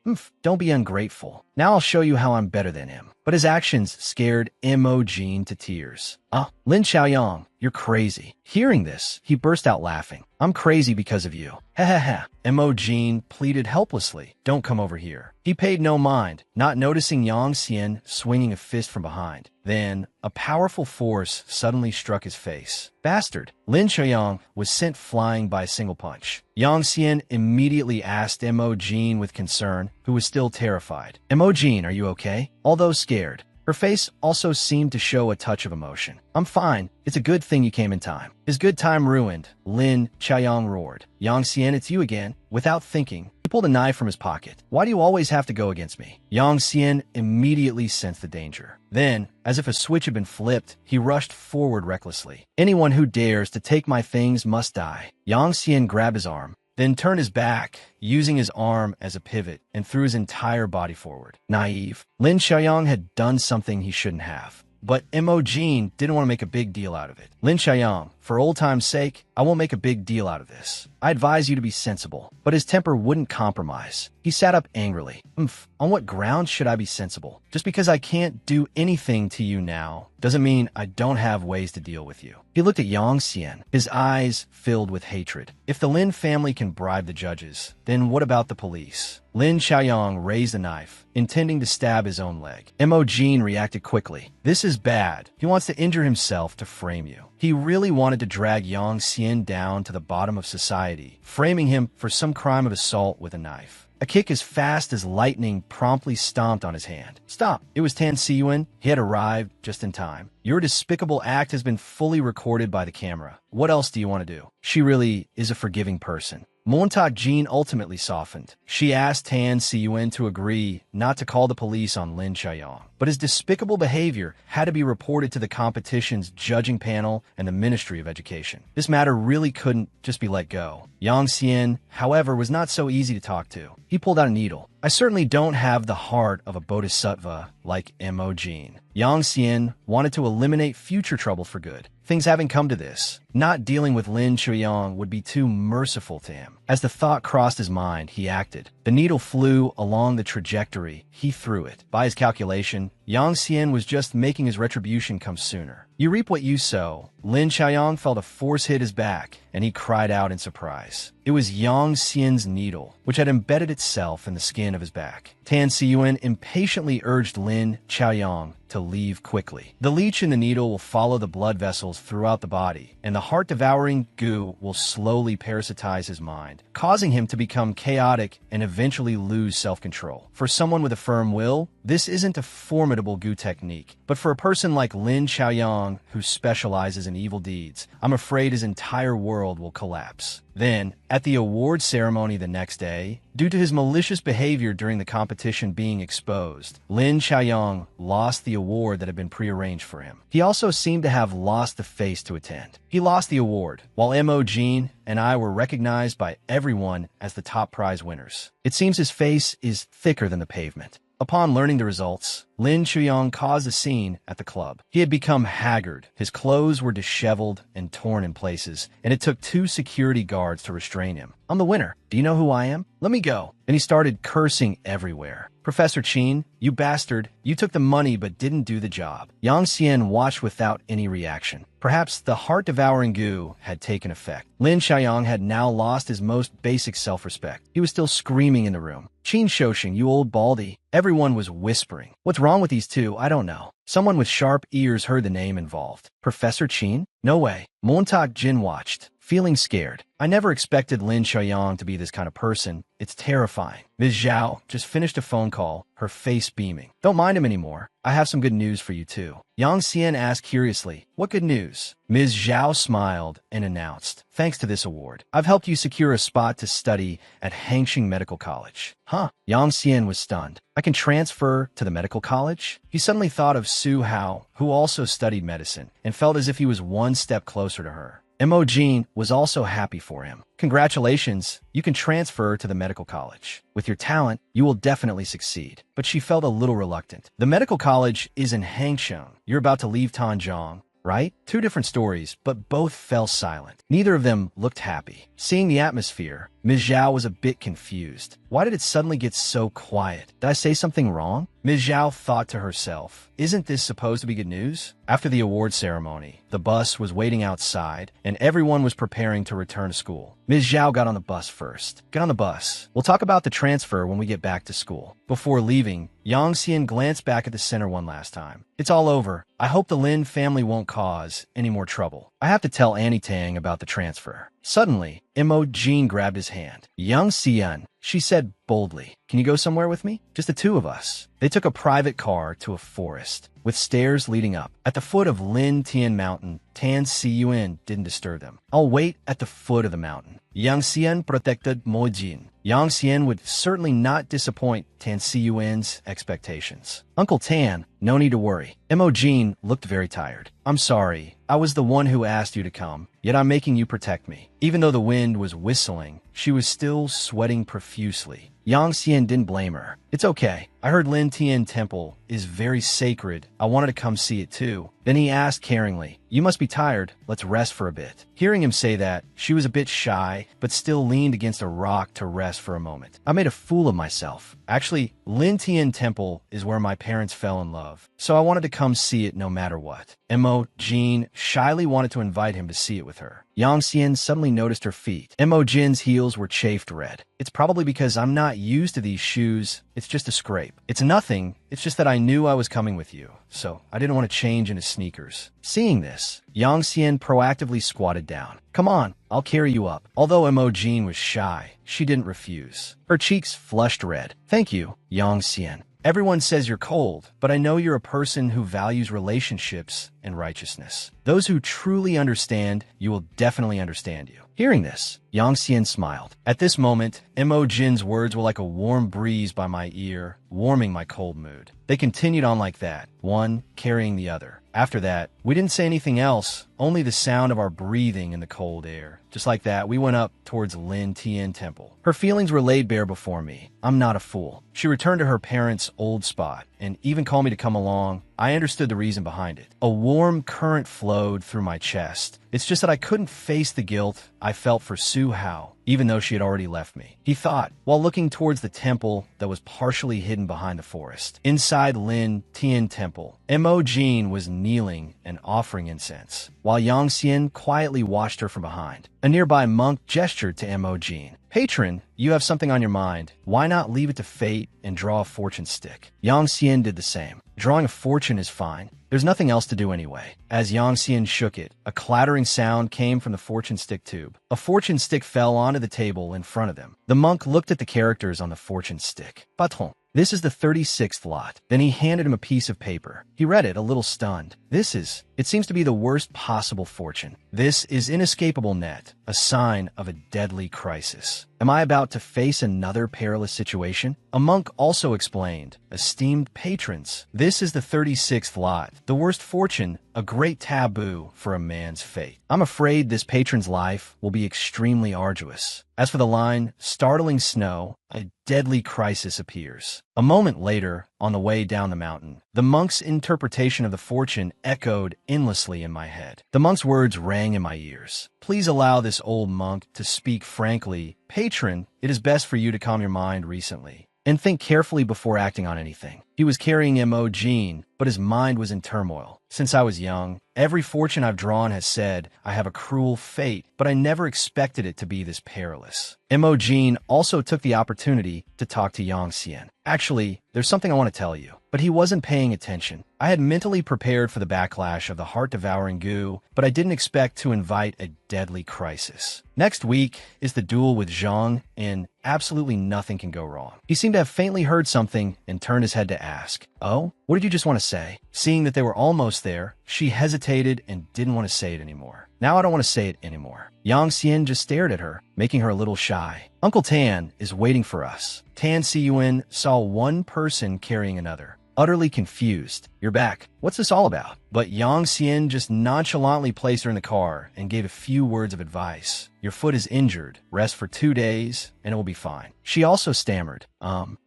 Don't be ungrateful. Now I'll show you how I'm better than him. But his actions scared Imogen to tears. Lin Xiaoyang, you're crazy. Hearing this, he burst out laughing. I'm crazy because of you. Ha ha ha. Imogen pleaded helplessly. Don't come over here. He paid no mind, not noticing Yang Xian swinging a fist from behind. Then, a powerful force suddenly struck his face. Bastard! Lin Xiaoyang was sent flying by a single punch. Yang Xian immediately asked Imogen with concern, who was still terrified. Imogen, are you okay? Although scared, her face also seemed to show a touch of emotion. I'm fine. It's a good thing you came in time. His good time ruined, Lin Xiaoyang roared. Yang Xian, it's you again. Without thinking, he pulled a knife from his pocket. Why do you always have to go against me? Yang Xian immediately sensed the danger. Then, as if a switch had been flipped, he rushed forward recklessly. Anyone who dares to take my things must die. Yang Xian grabbed his arm, then turned his back, using his arm as a pivot, and threw his entire body forward. Naive. Lin Xiaoyang had done something he shouldn't have. But Imogen didn't want to make a big deal out of it. Lin Xiaoyang, for old time's sake, I won't make a big deal out of this. I advise you to be sensible. But his temper wouldn't compromise. He sat up angrily. On what grounds should I be sensible? Just because I can't do anything to you now doesn't mean I don't have ways to deal with you. He looked at Yang Xian, his eyes filled with hatred. If the Lin family can bribe the judges, then what about the police? Lin Xiaoyang raised a knife, intending to stab his own leg. Imogen reacted quickly. This is bad. He wants to injure himself to frame you. He really wanted to drag Yang Xian down to the bottom of society, framing him for some crime of assault with a knife. A kick as fast as lightning promptly stomped on his hand. Stop. It was Tan Siyuan. He had arrived just in time. Your despicable act has been fully recorded by the camera. What else do you want to do? She really is a forgiving person. Montauk Jean ultimately softened. She asked Tan Siyuan to agree not to call the police on Lin Xiaoyang. But his despicable behavior had to be reported to the competition's judging panel and the Ministry of Education. This matter really couldn't just be let go. Yang Xian, however, was not so easy to talk to. He pulled out a needle. I certainly don't have the heart of a bodhisattva like Imogen. Yang Xian wanted to eliminate future trouble for good. Things having come to this, not dealing with Lin Xiaoyang would be too merciful to him. As the thought crossed his mind, he acted. The needle flew along the trajectory. He threw it. By his calculation, Yang Xian was just making his retribution come sooner. You reap what you sow. Lin Xiaoyang felt a force hit his back, and he cried out in surprise. It was Yang Xian's needle, which had embedded itself in the skin of his back. Tan Siyuan impatiently urged Lin Xiaoyang to leave quickly. The leech in the needle will follow the blood vessels throughout the body, and the heart-devouring goo will slowly parasitize his mind, causing him to become chaotic and eventually lose self-control. For someone with a firm will, this isn't a formidable goo technique, but for a person like Lin Xiaoyang, who specializes in evil deeds, I'm afraid his entire world will collapse. Then, at the award ceremony the next day, due to his malicious behavior during the competition being exposed, Lin Xiaoyang lost the award that had been prearranged for him. He also seemed to have lost the face to attend. He lost the award, while Imogen and I were recognized by everyone as the top prize winners. It seems his face is thicker than the pavement. Upon learning the results, Lin Xiaoyang caused a scene at the club. He had become haggard. His clothes were disheveled and torn in places, and it took 2 security guards to restrain him. I'm the winner. Do you know who I am? Let me go. And he started cursing everywhere. Professor Qin, you bastard, you took the money but didn't do the job. Yang Xian watched without any reaction. Perhaps the heart-devouring goo had taken effect. Lin Xiaoyang had now lost his most basic self-respect. He was still screaming in the room. Qin Shoshing, you old baldy. Everyone was whispering. What's wrong with these two? I don't know. Someone with sharp ears heard the name involved. Professor Qin? No way. Montauk Jin watched, feeling scared. I never expected Lin Xiaoyang to be this kind of person. It's terrifying. Ms. Zhao just finished a phone call, her face beaming. Don't mind him anymore. I have some good news for you too. Yang Xian asked curiously, what good news? Ms. Zhao smiled and announced, thanks to this award, I've helped you secure a spot to study at Hangxing Medical College. Huh? Yang Xian was stunned. I can transfer to the medical college? He suddenly thought of Su Hao, who also studied medicine, and felt as if he was one step closer to her. Imogen was also happy for him. Congratulations, you can transfer to the medical college. With your talent, you will definitely succeed. But she felt a little reluctant. The medical college is in Hangzhou. You're about to leave Tanzhong, right? 2 different stories, but both fell silent. Neither of them looked happy. Seeing the atmosphere, Ms. Zhao was a bit confused. Why did it suddenly get so quiet? Did I say something wrong? Ms. Zhao thought to herself, isn't this supposed to be good news? After the award ceremony, the bus was waiting outside, and everyone was preparing to return to school. Ms. Zhao got on the bus first. Get on the bus. We'll talk about the transfer when we get back to school. Before leaving, Yang Xian glanced back at the center one last time. It's all over. I hope the Lin family won't cause any more trouble. I have to tell Annie Tang about the transfer. Suddenly, Mo Jean grabbed his hand. Yang Xian, she said boldly, can you go somewhere with me? Just the two of us. They took a private car to a forest, with stairs leading up. At the foot of Lin Tian Mountain, Tan Siyuan didn't disturb them. I'll wait at the foot of the mountain. Yang Xian protected Mo Jin. Yang Xian would certainly not disappoint Tan Siyuan's expectations. Uncle Tan, no need to worry. Mo Jin looked very tired. I'm sorry. I was the one who asked you to come, yet I'm making you protect me. Even though the wind was whistling, she was still sweating profusely. Yang Xian didn't blame her. It's okay. I heard Lin Tian Temple is very sacred. I wanted to come see it too. Then he asked caringly, you must be tired. Let's rest for a bit. Hearing him say that, she was a bit shy, but still leaned against a rock to rest for a moment. I made a fool of myself. Actually, Lin Tian Temple is where my parents fell in love, so I wanted to come see it no matter what. Mo Jean shyly wanted to invite him to see it with her. Yang Xian suddenly noticed her feet. Mo Jin's heels were chafed red. It's probably because I'm not used to these shoes. It's just a scrape. It's nothing. It's just that I knew I was coming with you, so I didn't want to change into sneakers. Seeing this, Yang Xian proactively squatted down. Come on, I'll carry you up. Although Mo Jean was shy, she didn't refuse. Her cheeks flushed red. Thank you, Yang Xian. Everyone says you're cold, but I know you're a person who values relationships and righteousness. Those who truly understand you will definitely understand you. Hearing this, Yang Xian smiled. At this moment, Mo Jin's words were like a warm breeze by my ear, warming my cold mood. They continued on like that, one carrying the other. After that, we didn't say anything else, only the sound of our breathing in the cold air. Just like that, we went up towards Lin Tian Temple. Her feelings were laid bare before me. I'm not a fool. She returned to her parents' old spot, and even called me to come along. I understood the reason behind it. A warm current flowed through my chest. It's just that I couldn't face the guilt I felt for Su Hao, even though she had already left me. He thought, while looking towards the temple that was partially hidden behind the forest. Inside Lin Tian Temple, Mo Jean was kneeling and offering incense, while Yang Xian quietly watched her from behind. A nearby monk gestured to Mo Jean. Patron, you have something on your mind. Why not leave it to fate and draw a fortune stick? Yang Xian did the same. Drawing a fortune is fine. There's nothing else to do anyway. As Yang Xian shook it, a clattering sound came from the fortune stick tube. A fortune stick fell onto the table in front of them. The monk looked at the characters on the fortune stick. Patron. This is the 36th lot. Then he handed him a piece of paper. He read it, a little stunned. It seems to be the worst possible fortune. This is inescapable net, a sign of a deadly crisis. Am I about to face another perilous situation? A monk also explained, esteemed patrons, this is the 36th lot. The worst fortune, a great taboo for a man's fate. I'm afraid this patron's life will be extremely arduous. As for the line, startling snow, a deadly crisis appears. A moment later, on the way down the mountain, the monk's interpretation of the fortune echoed endlessly in my head. The monk's words rang in my ears. Please allow this old monk to speak frankly. Patron, it is best for you to calm your mind recently and think carefully before acting on anything. He was carrying Mo Jean, but his mind was in turmoil. Since I was young, every fortune I've drawn has said I have a cruel fate, but I never expected it to be this perilous. Mo Jean also took the opportunity to talk to Yang Xian. Actually, there's something I want to tell you. But he wasn't paying attention. I had mentally prepared for the backlash of the heart-devouring goo, but I didn't expect to invite a deadly crisis. Next week is the duel with Zhang, and absolutely nothing can go wrong. He seemed to have faintly heard something and turned his head to ask, "Oh, what did you just want to say?" Seeing that they were almost there, she hesitated and didn't want to say it anymore. Now I don't want to say it anymore. Yang Xian just stared at her, making her a little shy. Uncle Tan is waiting for us. Tan Siyuan saw one person carrying another. Utterly confused. You're back. What's this all about? But Yang Xian just nonchalantly placed her in the car and gave a few words of advice. Your foot is injured. Rest for 2 days and it will be fine. She also stammered,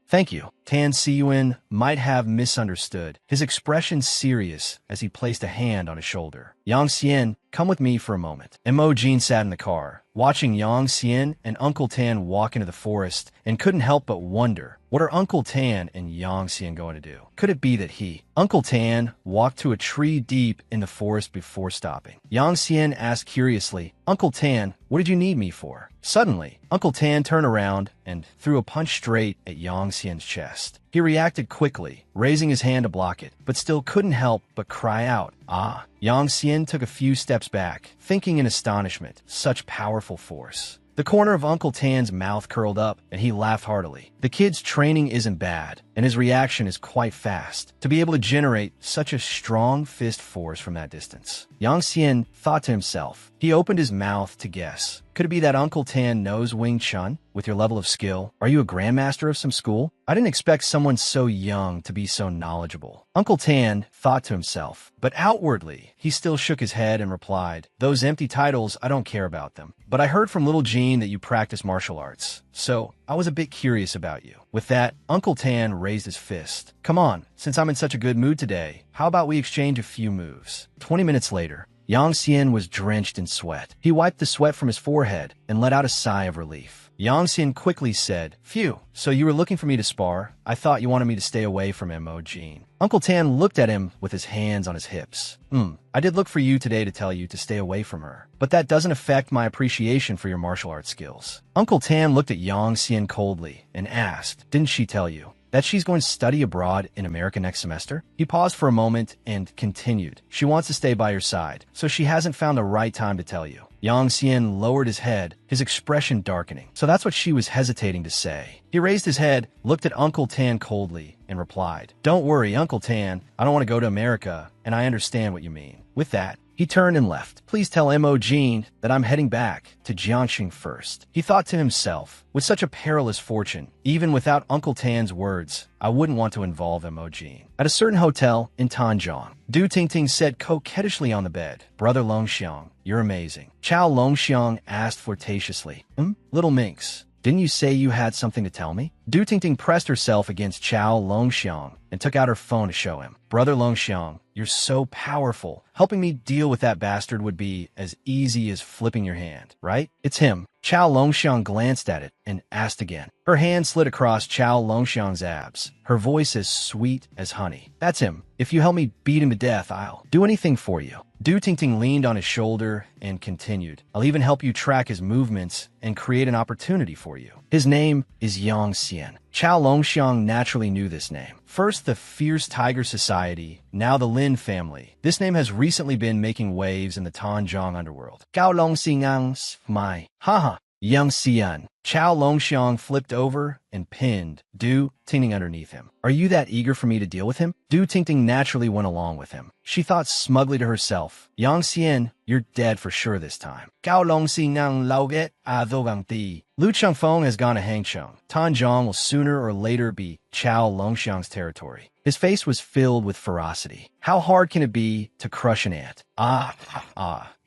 thank you. Tan Siyuan might have misunderstood, his expression serious as he placed a hand on his shoulder. Yang Xian, come with me for a moment. Mo Jean sat in the car, watching Yang Xian and Uncle Tan walk into the forest and couldn't help but wonder, what are Uncle Tan and Yang Xian going to do? Could it be that Uncle Tan, walked to a tree deep in the forest before stopping? Yang Xian asked curiously, Uncle Tan, what did you need me for? Suddenly, Uncle Tan turned around and threw a punch straight at Yang Xian's chest. He reacted quickly, raising his hand to block it, but still couldn't help but cry out, ah! Yang Xian took a few steps back, thinking in astonishment, such powerful force. The corner of Uncle Tan's mouth curled up, and he laughed heartily. The kid's training isn't bad, and his reaction is quite fast, to be able to generate such a strong fist force from that distance. Yang Xian thought to himself. He opened his mouth to guess. Could it be that Uncle Tan knows Wing Chun? With your level of skill, are you a grandmaster of some school? I didn't expect someone so young to be so knowledgeable. Uncle Tan thought to himself, but outwardly, he still shook his head and replied, those empty titles, I don't care about them. But I heard from little Jean that you practice martial arts, so I was a bit curious about you. With that, Uncle Tan raised his fist. Come on, since I'm in such a good mood today, how about we exchange a few moves? 20 minutes later, Yang Xian was drenched in sweat. He wiped the sweat from his forehead and let out a sigh of relief. Yang Xian quickly said, phew, so you were looking for me to spar? I thought you wanted me to stay away from Mo Jean. Uncle Tan looked at him with his hands on his hips. I did look for you today to tell you to stay away from her, but that doesn't affect my appreciation for your martial arts skills. Uncle Tan looked at Yang Xian coldly and asked, didn't she tell you that she's going to study abroad in America next semester? He paused for a moment and continued, she wants to stay by your side, so she hasn't found the right time to tell you. Yang Xian lowered his head, his expression darkening. So that's what she was hesitating to say. He raised his head, looked at Uncle Tan coldly, and replied, don't worry, Uncle Tan, I don't want to go to America, and I understand what you mean. With that, he turned and left. Please tell Mo Jean that I'm heading back to Jiangxing first. He thought to himself, with such a perilous fortune, even without Uncle Tan's words, I wouldn't want to involve Mo Jean. At a certain hotel in Tanjiang, Du Tingting said coquettishly on the bed, Brother Longxiang, you're amazing. Chao Longxiang asked flirtatiously, Little minx, didn't you say you had something to tell me? Du Tingting pressed herself against Chao Longxiang and took out her phone to show him. Brother Longxiang, you're so powerful. Helping me deal with that bastard would be as easy as flipping your hand, right? It's him. Chao Longxiang glanced at it and asked again. Her hand slid across Chao Longxiang's abs, her voice as sweet as honey. That's him. If you help me beat him to death, I'll do anything for you. Du Tingting leaned on his shoulder and continued, I'll even help you track his movements and create an opportunity for you. His name is Yang Xian. Chao Longxiang naturally knew this name. First the Fierce Tiger Society, now the Lin family. This name has recently been making waves in the Tanjiang underworld. Gao Longxiang's my. Haha. Yang Xian. Chao Longxiang flipped over and pinned Du Tingting underneath him. Are you that eager for me to deal with him? Du Tingting naturally went along with him. She thought smugly to herself, Yang Xian, you're dead for sure this time. Gao Longxiang lauget a dogang di. Lu Changfeng has gone to Hangcheng. Tanjiang will sooner or later be Chao Longxiang's territory. His face was filled with ferocity. How hard can it be to crush an ant?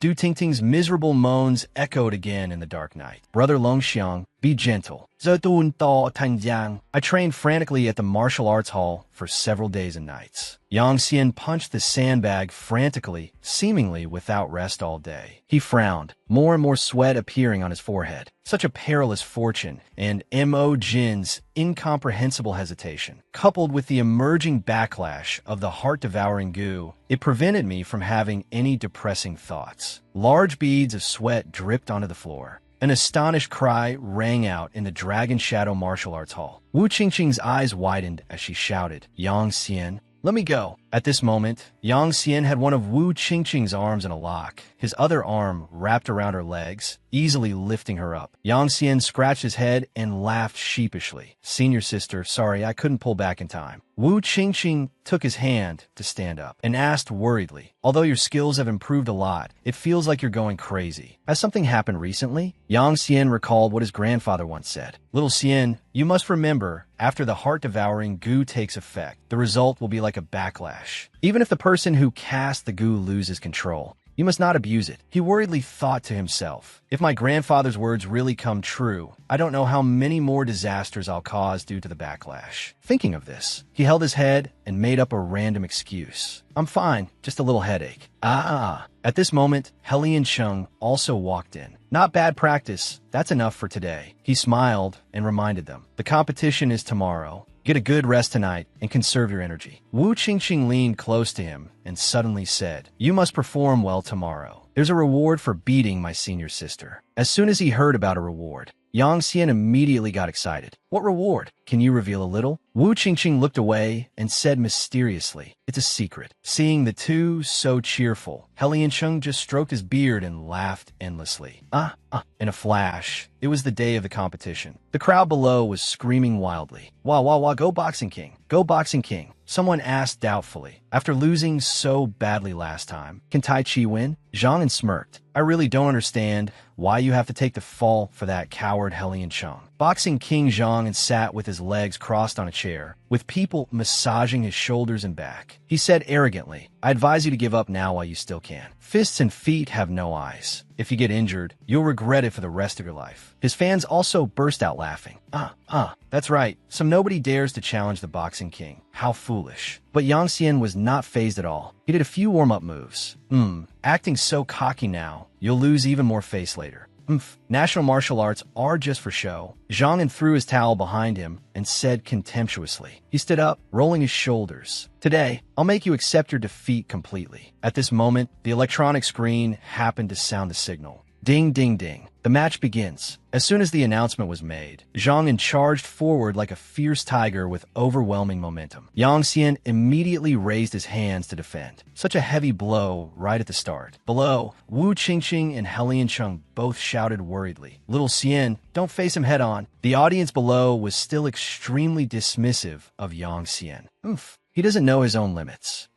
Du Tingting's miserable moans echoed again in the dark night. Brother Longxiang, be gentle. I trained frantically at the martial arts hall for several days and nights. Yang Xian punched the sandbag frantically, seemingly without rest all day. He frowned, more and more sweat appearing on his forehead. Such a perilous fortune, and Mo Jin's incomprehensible hesitation, coupled with the emerging backlash of the heart-devouring goo, it prevented me from having any depressing thoughts. Large beads of sweat dripped onto the floor. An astonished cry rang out in the Dragon Shadow Martial Arts Hall. Wu Qingqing's eyes widened as she shouted, Yang Xian, let me go. At this moment, Yang Xian had one of Wu Qingqing's arms in a lock, his other arm wrapped around her legs, easily lifting her up. Yang Xian scratched his head and laughed sheepishly. Senior sister, sorry, I couldn't pull back in time. Wu Qingqing took his hand to stand up and asked worriedly, although your skills have improved a lot, it feels like you're going crazy. Has something happened recently? Yang Xian recalled what his grandfather once said. Little Xian, you must remember, after the heart-devouring goo takes effect, the result will be like a backlash. Even if the person who cast the goo loses control, You must not abuse it. He worriedly thought to himself, if my grandfather's words really come true, I don't know how many more disasters I'll cause due to the backlash. Thinking of this, he held his head and made up a random excuse. I'm fine, just a little headache. At this moment, Hellion Chung also walked in. Not bad practice, that's enough for today. He smiled and reminded them, the competition is tomorrow. Get a good rest tonight and conserve your energy. Wu Qingqing leaned close to him and suddenly said, you must perform well tomorrow. There's a reward for beating my senior sister. As soon as he heard about a reward, Yang Xian immediately got excited. What reward? Can you reveal a little? Wu Qingqing looked away and said mysteriously, it's a secret. Seeing the two so cheerful, Hellion Chung just stroked his beard and laughed endlessly. In a flash, it was the day of the competition. The crowd below was screaming wildly. Wah, go Boxing King. Go Boxing King. Someone asked doubtfully. After losing so badly last time, can Tai Chi win? Zhang smirked. I really don't understand why you have to take the fall for that coward Hellion Chung. Boxing King Zhang sat with his legs crossed on a chair, with people massaging his shoulders and back. He said arrogantly, I advise you to give up now while you still can. Fists and feet have no eyes. If you get injured, you'll regret it for the rest of your life. His fans also burst out laughing. That's right. So nobody dares to challenge the Boxing King. How foolish. But Yang Xian was not fazed at all. He did a few warm-up moves. Acting so cocky now, you'll lose even more face later. National martial arts are just for show. Zhang threw his towel behind him and said contemptuously. He stood up, rolling his shoulders. Today, I'll make you accept your defeat completely. At this moment, the electronic screen happened to sound the signal. Ding, ding, ding. The match begins. As soon as the announcement was made, Zhang charged forward like a fierce tiger with overwhelming momentum. Yang Xian immediately raised his hands to defend. Such a heavy blow right at the start. Below, Wu Qingqing and Hellion Chung both shouted worriedly, Little Xian, don't face him head on. The audience below was still extremely dismissive of Yang Xian. He doesn't know his own limits.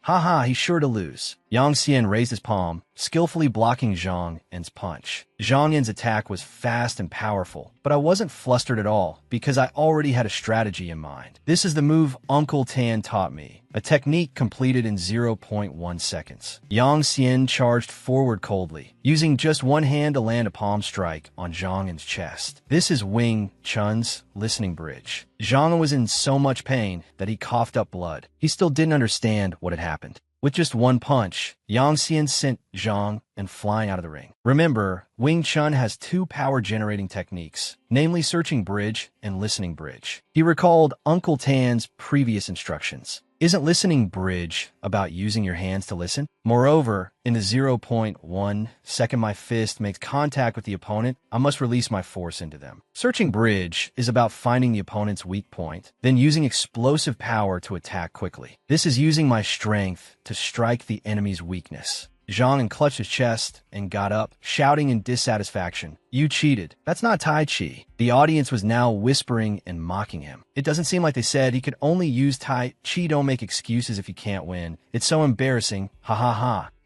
He's sure to lose. Yang Xian raised his palm, skillfully blocking Zhang Yan's punch. Zhang Yan's attack was fast and powerful, but I wasn't flustered at all because I already had a strategy in mind. This is the move Uncle Tan taught me, a technique completed in 0.1 seconds. Yang Xian charged forward coldly, using just one hand to land a palm strike on Zhang Yan's chest. This is Wing Chun's listening bridge. Zhang Yan was in so much pain that he coughed up blood. He still didn't understand what had happened. With just one punch, Yang Xian sent Zhang Yan flying out of the ring. Remember, Wing Chun has two power-generating techniques, namely searching bridge and listening bridge. He recalled Uncle Tan's previous instructions. Isn't listening bridge about using your hands to listen? Moreover, in the 0.1 second my fist makes contact with the opponent, I must release my force into them. Searching bridge is about finding the opponent's weak point, then using explosive power to attack quickly. This is using my strength to strike the enemy's weakness. Zhang Yan clutched his chest and got up, shouting in dissatisfaction. You cheated. That's not Tai Chi. The audience was now whispering and mocking him. It doesn't seem like they said he could only use Tai Chi. Don't make excuses if you can't win. It's so embarrassing.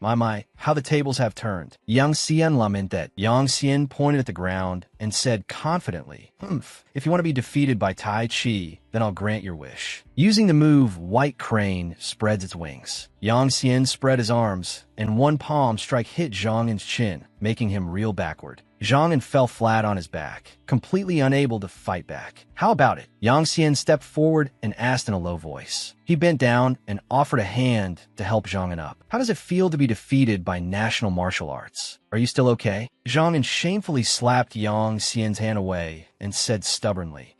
My, how the tables have turned. Yang Xian lamented. Yang Xian pointed at the ground and said confidently, if you want to be defeated by Tai Chi, then I'll grant your wish. Using the move, White Crane spreads its wings. Yang Xian spread his arms, and one palm strike hit Zhang Yan's chin, making him reel backward. Zhang Yan fell flat on his back, completely unable to fight back. How about it? Yang Xian stepped forward and asked in a low voice. He bent down and offered a hand to help Zhang Yan up. How does it feel to be defeated by national martial arts? Are you still okay? Zhang Yan shamefully slapped Yang Xian's hand away and said stubbornly,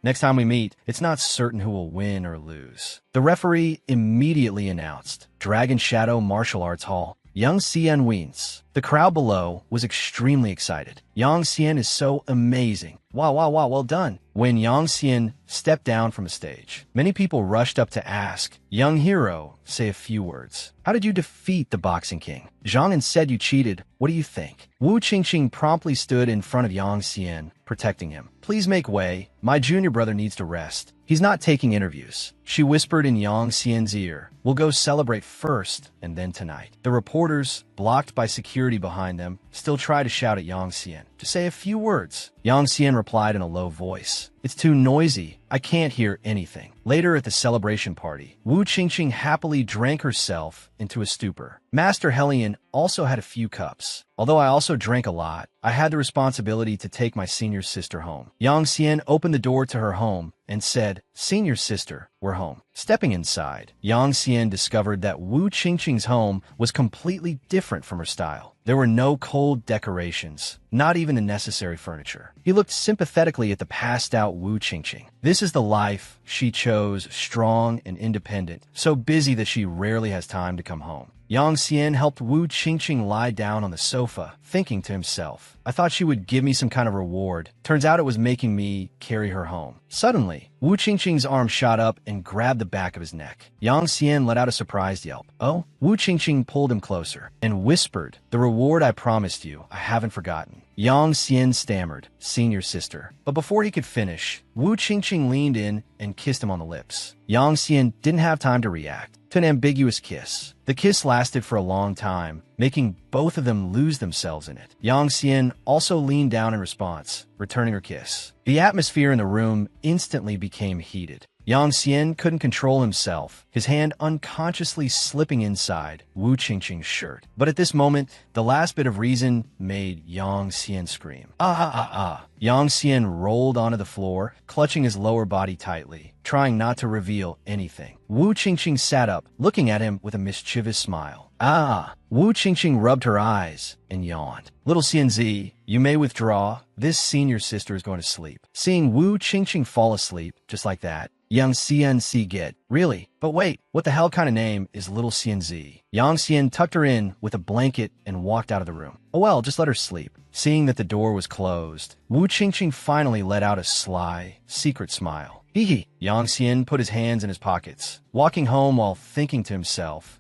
next time we meet, it's not certain who will win or lose. The referee immediately announced, Dragon Shadow Martial Arts Hall. Yang Xian wins. The crowd below was extremely excited. Yang Xian is so amazing. Wow, well done. When Yang Xian stepped down from the stage, many people rushed up to ask, Young hero, say a few words. How did you defeat the Boxing King? Zhang Yan said you cheated. What do you think? Wu Qingqing promptly stood in front of Yang Xian, protecting him. Please make way. My junior brother needs to rest. He's not taking interviews. She whispered in Yang Xian's ear. We'll go celebrate first and then tonight. The reporters, blocked by security behind them, still try to shout at Yang Xian to say a few words. Yang Xian replied in a low voice. It's too noisy. I can't hear anything. Later at the celebration party, Wu Qingqing happily drank herself into a stupor. Master Helion also had a few cups. Although I also drank a lot, I had the responsibility to take my senior sister home. Yang Xian opened the door to her home and said, "Senior sister, we're home." Stepping inside, Yang Xian discovered that Wu Qingqing's home was completely different from her style. There were no cold decorations, not even the necessary furniture. He looked sympathetically at the passed-out Wu Qingqing. This is the life she chose, strong and independent, so busy that she rarely has time to come home. Yang Xian helped Wu Qingqing lie down on the sofa, thinking to himself, I thought she would give me some kind of reward. Turns out it was making me carry her home. Suddenly, Wu Qingqing's arm shot up and grabbed the back of his neck. Yang Xian let out a surprised yelp. Oh? Wu Qingqing pulled him closer and whispered, "The reward I promised you, I haven't forgotten." Yang Xian stammered, "Senior sister." But before he could finish, Wu Qingqing leaned in and kissed him on the lips. Yang Xian didn't have time to react to an ambiguous kiss. The kiss lasted for a long time, making both of them lose themselves in it. Yang Xian also leaned down in response, returning her kiss. The atmosphere in the room instantly became heated. Yang Xian couldn't control himself, his hand unconsciously slipping inside Wu Qingqing's shirt. But at this moment, the last bit of reason made Yang Xian scream. Ah ah ah ah. Yang Xian rolled onto the floor, clutching his lower body tightly, trying not to reveal anything. Wu Qingqing sat up, looking at him with a mischievous smile. Ah! Wu Qingqing rubbed her eyes and yawned. Little Xianzi, you may withdraw. This senior sister is going to sleep. Seeing Wu Qingqing fall asleep, just like that, Yang Xian get. Really? But wait, what the hell kind of name is Little Xianzi? Yang Xian tucked her in with a blanket and walked out of the room. Oh well, just let her sleep. Seeing that the door was closed, Wu Qingqing finally let out a sly, secret smile. Hee hee. Yang Xian put his hands in his pockets, walking home while thinking to himself,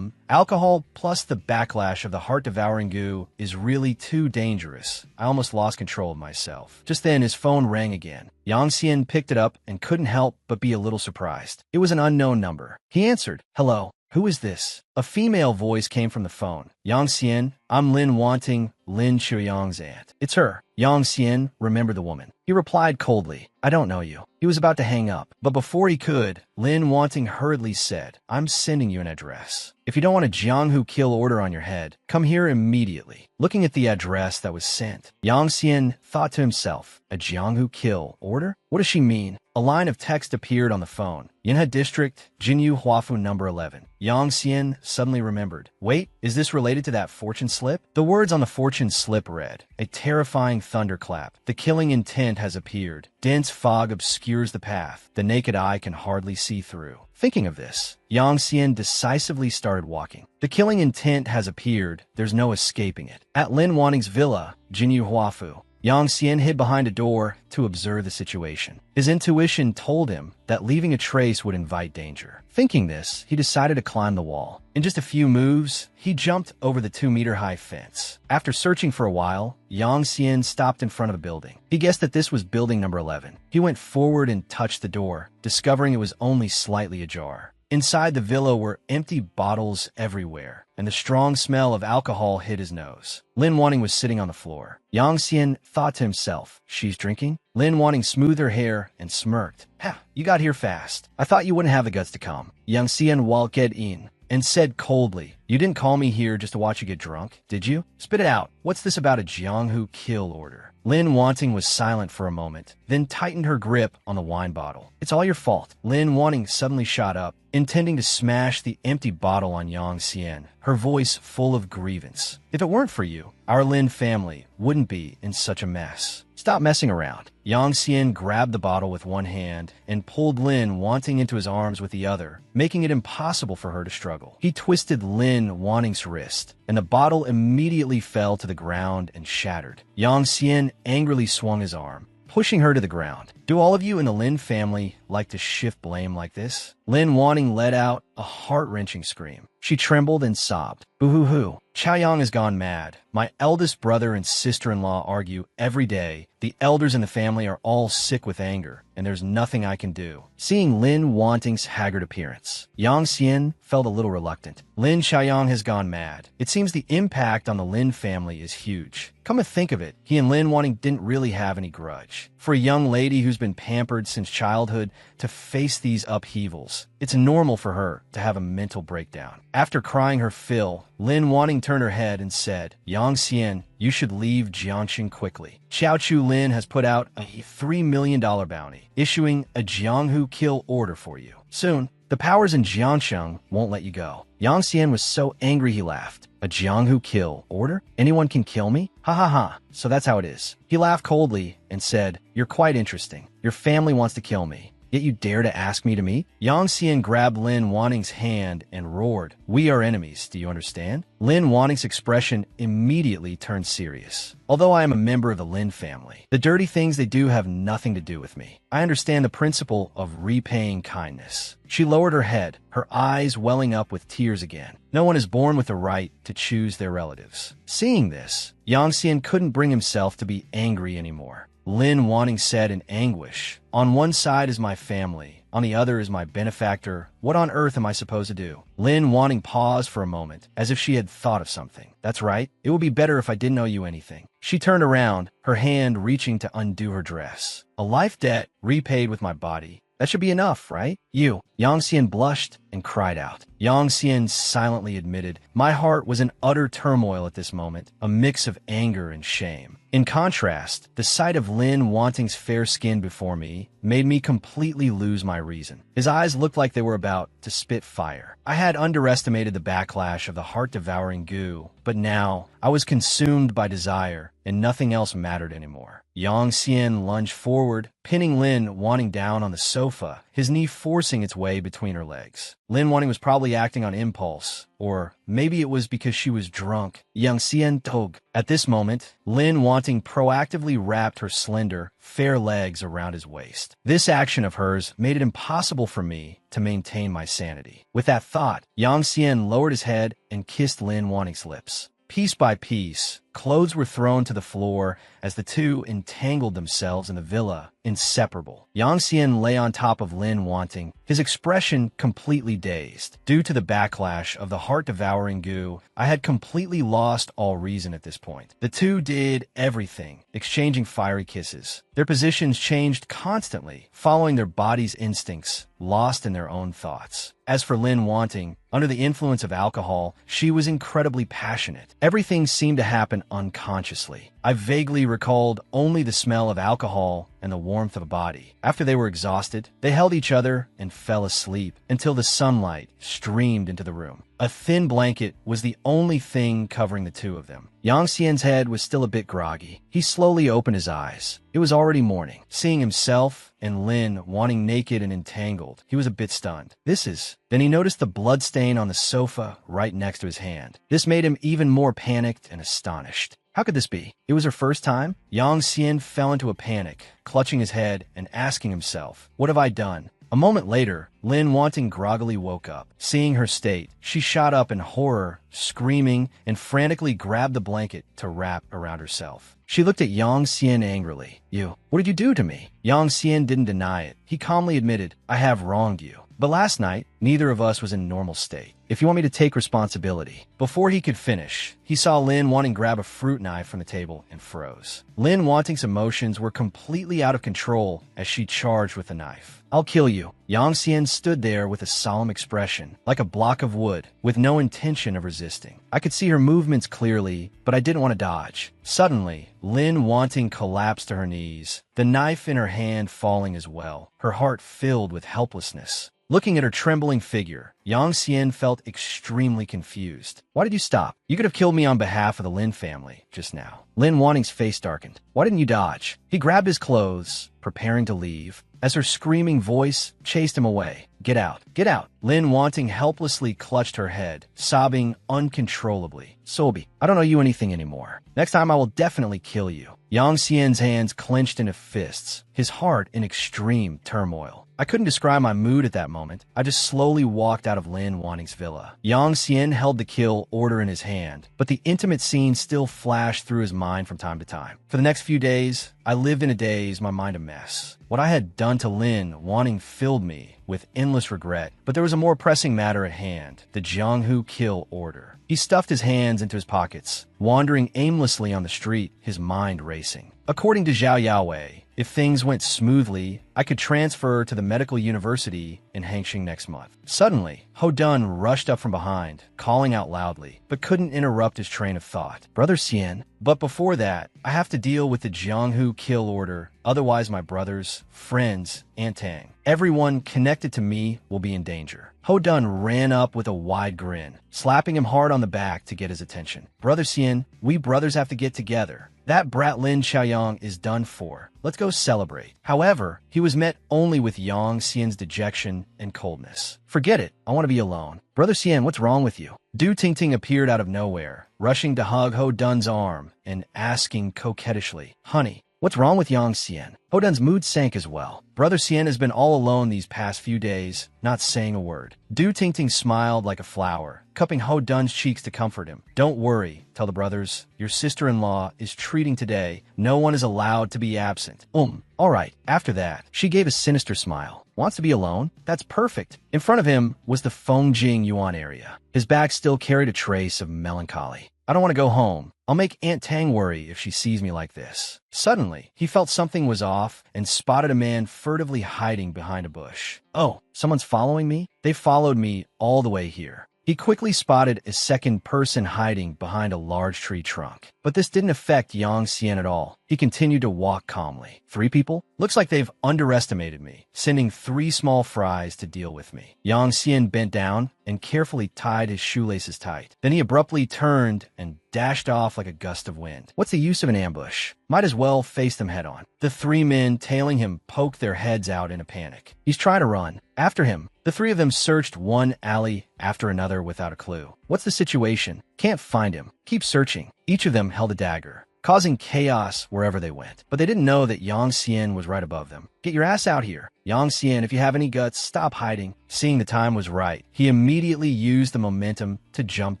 alcohol plus the backlash of the heart-devouring goo is really too dangerous. I almost lost control of myself. Just then, his phone rang again. Yang Xian picked it up and couldn't help but be a little surprised. It was an unknown number. He answered, "Hello. Who is this?" A female voice came from the phone. Yang Xian, I'm Lin Wanting, Lin Chuyang's aunt. It's her. Yang Xian remembered the woman. He replied coldly, I don't know you. He was about to hang up, but before he could, Lin Wanting hurriedly said, I'm sending you an address. If you don't want a Jianghu kill order on your head, come here immediately. Looking at the address that was sent, Yang Xian thought to himself, a Jianghu kill order? What does she mean? A line of text appeared on the phone. Yinhe District, Jinyu Huafu number 11. Yang Xian suddenly remembered. Wait, is this related to that fortune slip? The words on the fortune slip read, a terrifying thunderclap. The killing intent has appeared. Dense fog obscures the path. The naked eye can hardly see through. Thinking of this, Yang Xian decisively started walking. The killing intent has appeared. There's no escaping it. At Lin Wanting's villa, Jinyu Huafu, Yang Xian hid behind a door to observe the situation. His intuition told him that leaving a trace would invite danger. Thinking this, he decided to climb the wall. In just a few moves, he jumped over the 2-meter-high fence. After searching for a while, Yang Xian stopped in front of a building. He guessed that this was building number 11. He went forward and touched the door, discovering it was only slightly ajar. Inside the villa were empty bottles everywhere, and the strong smell of alcohol hit his nose. Lin Wanting was sitting on the floor. Yang Xian thought to himself, she's drinking? Lin Wanting smoothed her hair and smirked. Ha, you got here fast. I thought you wouldn't have the guts to come. Yang Xian walked in and said coldly, you didn't call me here just to watch you get drunk, did you? Spit it out. What's this about a Jianghu kill order? Lin Wanting was silent for a moment, then tightened her grip on the wine bottle. It's all your fault. Lin Wanting suddenly shot up, intending to smash the empty bottle on Yang Xian, her voice full of grievance. If it weren't for you, our Lin family wouldn't be in such a mess. Stop messing around. Yang Xian grabbed the bottle with one hand and pulled Lin Wanting into his arms with the other, making it impossible for her to struggle. He twisted Lin Wanting's wrist, and the bottle immediately fell to the ground and shattered. Yang Xian angrily swung his arm, pushing her to the ground. Do all of you in the Lin family like to shift blame like this? Lin Wanting let out a heart-wrenching scream. She trembled and sobbed. Boo-hoo-hoo. Chaoyang has gone mad. My eldest brother and sister-in-law argue every day. The elders in the family are all sick with anger, and there's nothing I can do. Seeing Lin Wanting's haggard appearance, Yang Xian felt a little reluctant. Lin Chaoyang has gone mad. It seems the impact on the Lin family is huge. Come to think of it, he and Lin Wanting didn't really have any grudge. For a young lady who's who's been pampered since childhood to face these upheavals. It's normal for her to have a mental breakdown. After crying her fill, Lin Wanting turned her head and said, Yang Xian, you should leave Jiangxing quickly. Xiao Chu Lin has put out a $3 million bounty, issuing a Jianghu kill order for you. Soon, the powers in Jiangsheng won't let you go. Yang Xian was so angry he laughed. A Jianghu kill order? Anyone can kill me? Ha ha ha. So that's how it is. He laughed coldly and said, You're quite interesting. Your family wants to kill me, yet you dare to ask me to meet? Yang Xian grabbed Lin Wanting's hand and roared, We are enemies, do you understand? Lin Wanting's expression immediately turned serious. Although I am a member of the Lin family, the dirty things they do have nothing to do with me. I understand the principle of repaying kindness. She lowered her head, her eyes welling up with tears again. No one is born with the right to choose their relatives. Seeing this, Yang Xian couldn't bring himself to be angry anymore. Lin Wanting said in anguish, On one side is my family, on the other is my benefactor. What on earth am I supposed to do? Lin Wanting paused for a moment, as if she had thought of something. That's right. It would be better if I didn't owe you anything. She turned around, her hand reaching to undo her dress. A life debt repaid with my body. That should be enough, right? You. Yang Xian blushed and cried out. Yang Xian silently admitted, My heart was in utter turmoil at this moment, a mix of anger and shame. In contrast, the sight of Lin Wanting's fair skin before me made me completely lose my reason. His eyes looked like they were about to spit fire. I had underestimated the backlash of the heart-devouring goo, but now I was consumed by desire, and nothing else mattered anymore. Yang Xian lunged forward, pinning Lin Wanting down on the sofa, his knee forcing its way between her legs. Lin Wanting was probably acting on impulse, or maybe it was because she was drunk. Yang Xian dog. At this moment, Lin Wanting proactively wrapped her slender, fair legs around his waist. This action of hers made it impossible for me to maintain my sanity. With that thought, Yang Xian lowered his head and kissed Lin Wanting's lips. Piece by piece, clothes were thrown to the floor as the two entangled themselves in the villa, inseparable. Yang Xian lay on top of Lin Wanting, his expression completely dazed. Due to the backlash of the heart-devouring goo, I had completely lost all reason at this point. The two did everything, exchanging fiery kisses. Their positions changed constantly, following their bodies' instincts, lost in their own thoughts. As for Lin Wanting, under the influence of alcohol, she was incredibly passionate. Everything seemed to happen unconsciously. I vaguely recalled only the smell of alcohol and the warmth of a body. After they were exhausted, they held each other and fell asleep until the sunlight streamed into the room. A thin blanket was the only thing covering the two of them. Yang Xian's head was still a bit groggy. He slowly opened his eyes. It was already morning. Seeing himself and Lin Wanting naked and entangled, he was a bit stunned. Then he noticed the bloodstain on the sofa right next to his hand. This made him even more panicked and astonished. How could this be? It was her first time? Yang Xian fell into a panic, clutching his head and asking himself, What have I done? A moment later, Lin Wanting groggily woke up. Seeing her state, she shot up in horror, screaming, and frantically grabbed the blanket to wrap around herself. She looked at Yang Xian angrily. What did you do to me? Yang Xian didn't deny it. He calmly admitted, I have wronged you. But last night, neither of us was in normal state. If you want me to take responsibility. Before he could finish, he saw Lin Wanting grab a fruit knife from the table and froze. Lin Wanting's emotions were completely out of control as she charged with the knife. I'll kill you. Yang Xian stood there with a solemn expression, like a block of wood, with no intention of resisting. I could see her movements clearly, but I didn't want to dodge. Suddenly, Lin Wanting collapsed to her knees, the knife in her hand falling as well, her heart filled with helplessness. Looking at her trembling figure, Yang Xian felt extremely confused. Why did you stop? You could have killed me on behalf of the Lin family just now. Lin Wanting's face darkened. Why didn't you dodge? He grabbed his clothes, preparing to leave, as her screaming voice chased him away. Get out. Get out. Lin Wanting helplessly clutched her head, sobbing uncontrollably. Sobi, I don't owe you anything anymore. Next time I will definitely kill you. Yang Xian's hands clenched into fists, his heart in extreme turmoil. I couldn't describe my mood at that moment. I just slowly walked out of Lin Wanting's villa. Yang Xian held the kill order in his hand, but the intimate scene still flashed through his mind from time to time. For the next few days, I lived in a daze, my mind a mess. What I had done to Lin Wanting filled me with endless regret, but there was a more pressing matter at hand, the Jianghu kill order. He stuffed his hands into his pockets, wandering aimlessly on the street, his mind racing. According to Zhao Yaowei, If things went smoothly, I could transfer to the medical university in Hangsheng next month. Suddenly, Ho Dun rushed up from behind, calling out loudly, but couldn't interrupt his train of thought. Brother Xian, but before that, I have to deal with the Jianghu kill order, otherwise my brothers, friends, and Tang. Everyone connected to me will be in danger. Ho Dun ran up with a wide grin, slapping him hard on the back to get his attention. Brother Xian, we brothers have to get together. That brat Lin Xiaoyang is done for. Let's go celebrate. However, he was met only with Yang Xian's dejection and coldness. Forget it. I want to be alone. Brother Xian, what's wrong with you? Du Tingting appeared out of nowhere, rushing to hug Ho Dun's arm and asking coquettishly, Honey, what's wrong with Yang Xian? Ho Dun's mood sank as well. Brother Xian has been all alone these past few days, not saying a word. Du Tingting smiled like a flower, cupping Ho Dun's cheeks to comfort him. Don't worry, tell the brothers. Your sister-in-law is treating today. No one is allowed to be absent. All right. After that, she gave a sinister smile. Wants to be alone? That's perfect. In front of him was the Fongjing Yuan area. His back still carried a trace of melancholy. I don't want to go home. I'll make Aunt Tang worry if she sees me like this. Suddenly, he felt something was off and spotted a man furtively hiding behind a bush. Oh, someone's following me? They followed me all the way here. He quickly spotted a second person hiding behind a large tree trunk. But this didn't affect Yang Xian at all. He continued to walk calmly. 3 people? Looks like they've underestimated me, sending 3 small fries to deal with me. Yang Xian bent down and carefully tied his shoelaces tight. Then he abruptly turned and dashed off like a gust of wind. What's the use of an ambush? Might as well face them head on. The 3 men tailing him poked their heads out in a panic. He's trying to run. After him, the 3 of them searched one alley after another without a clue. What's the situation? Can't find him. Keep searching. Each of them held a dagger, causing chaos wherever they went. But they didn't know that Yang Xian was right above them. Get your ass out here. Yang Xian, if you have any guts, stop hiding. Seeing the time was right, he immediately used the momentum to jump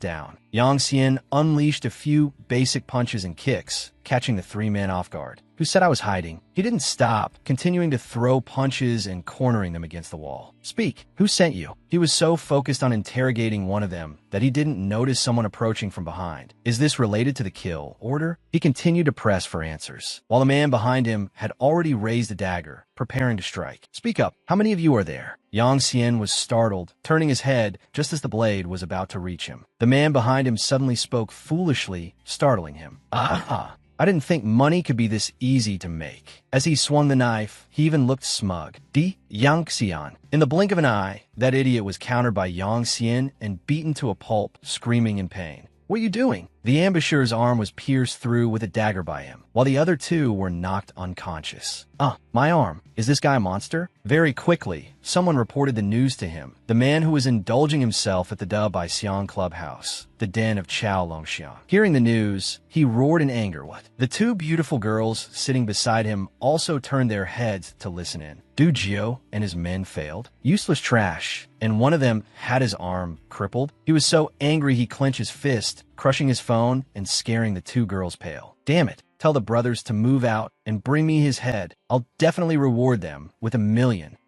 down. Yang Xian unleashed a few basic punches and kicks, catching the 3 men off guard. Who said I was hiding? He didn't stop, continuing to throw punches and cornering them against the wall. Speak. Who sent you? He was so focused on interrogating one of them that he didn't notice someone approaching from behind. Is this related to the kill order? He continued to press for answers, while the man behind him had already raised a dagger, preparing to strike. Speak up. How many of you are there? Yang Xian was startled, turning his head just as the blade was about to reach him. The man behind him suddenly spoke foolishly, startling him. I didn't think money could be this easy to make. As he swung the knife, he even looked smug. Yang Xian. In the blink of an eye, that idiot was countered by Yang Xian and beaten to a pulp, screaming in pain. What are you doing? The ambusher's arm was pierced through with a dagger by him, while the other 2 were knocked unconscious. My arm. Is this guy a monster? Very quickly, someone reported the news to him. The man who was indulging himself at the Dub by Xiang Clubhouse, the den of Chao Longxiang. Hearing the news, he roared in anger. What? The 2 beautiful girls sitting beside him also turned their heads to listen in. Du Jio and his men failed. Useless trash. And one of them had his arm crippled. He was so angry he clenched his fist, crushing his phone and scaring the 2 girls pale. Damn it. Tell the brothers to move out and bring me his head. I'll definitely reward them with 1 million.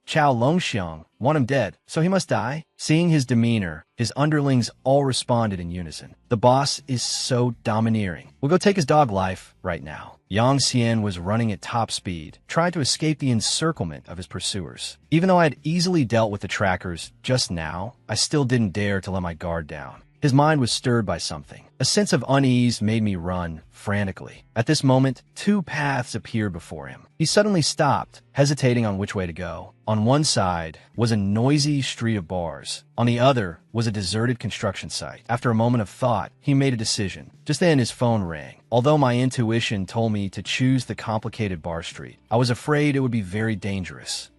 Chao Longxiang, want him dead, so he must die? Seeing his demeanor, his underlings all responded in unison. The boss is so domineering. We'll go take his dog life right now. Yang Xian was running at top speed, trying to escape the encirclement of his pursuers. Even though I had easily dealt with the trackers just now, I still didn't dare to let my guard down. His mind was stirred by something. A sense of unease made me run frantically. At this moment, 2 paths appeared before him. He suddenly stopped, hesitating on which way to go. On one side was a noisy street of bars. On the other was a deserted construction site. After a moment of thought, he made a decision. Just then his phone rang. Although my intuition told me to choose the complicated bar street, I was afraid it would be very dangerous.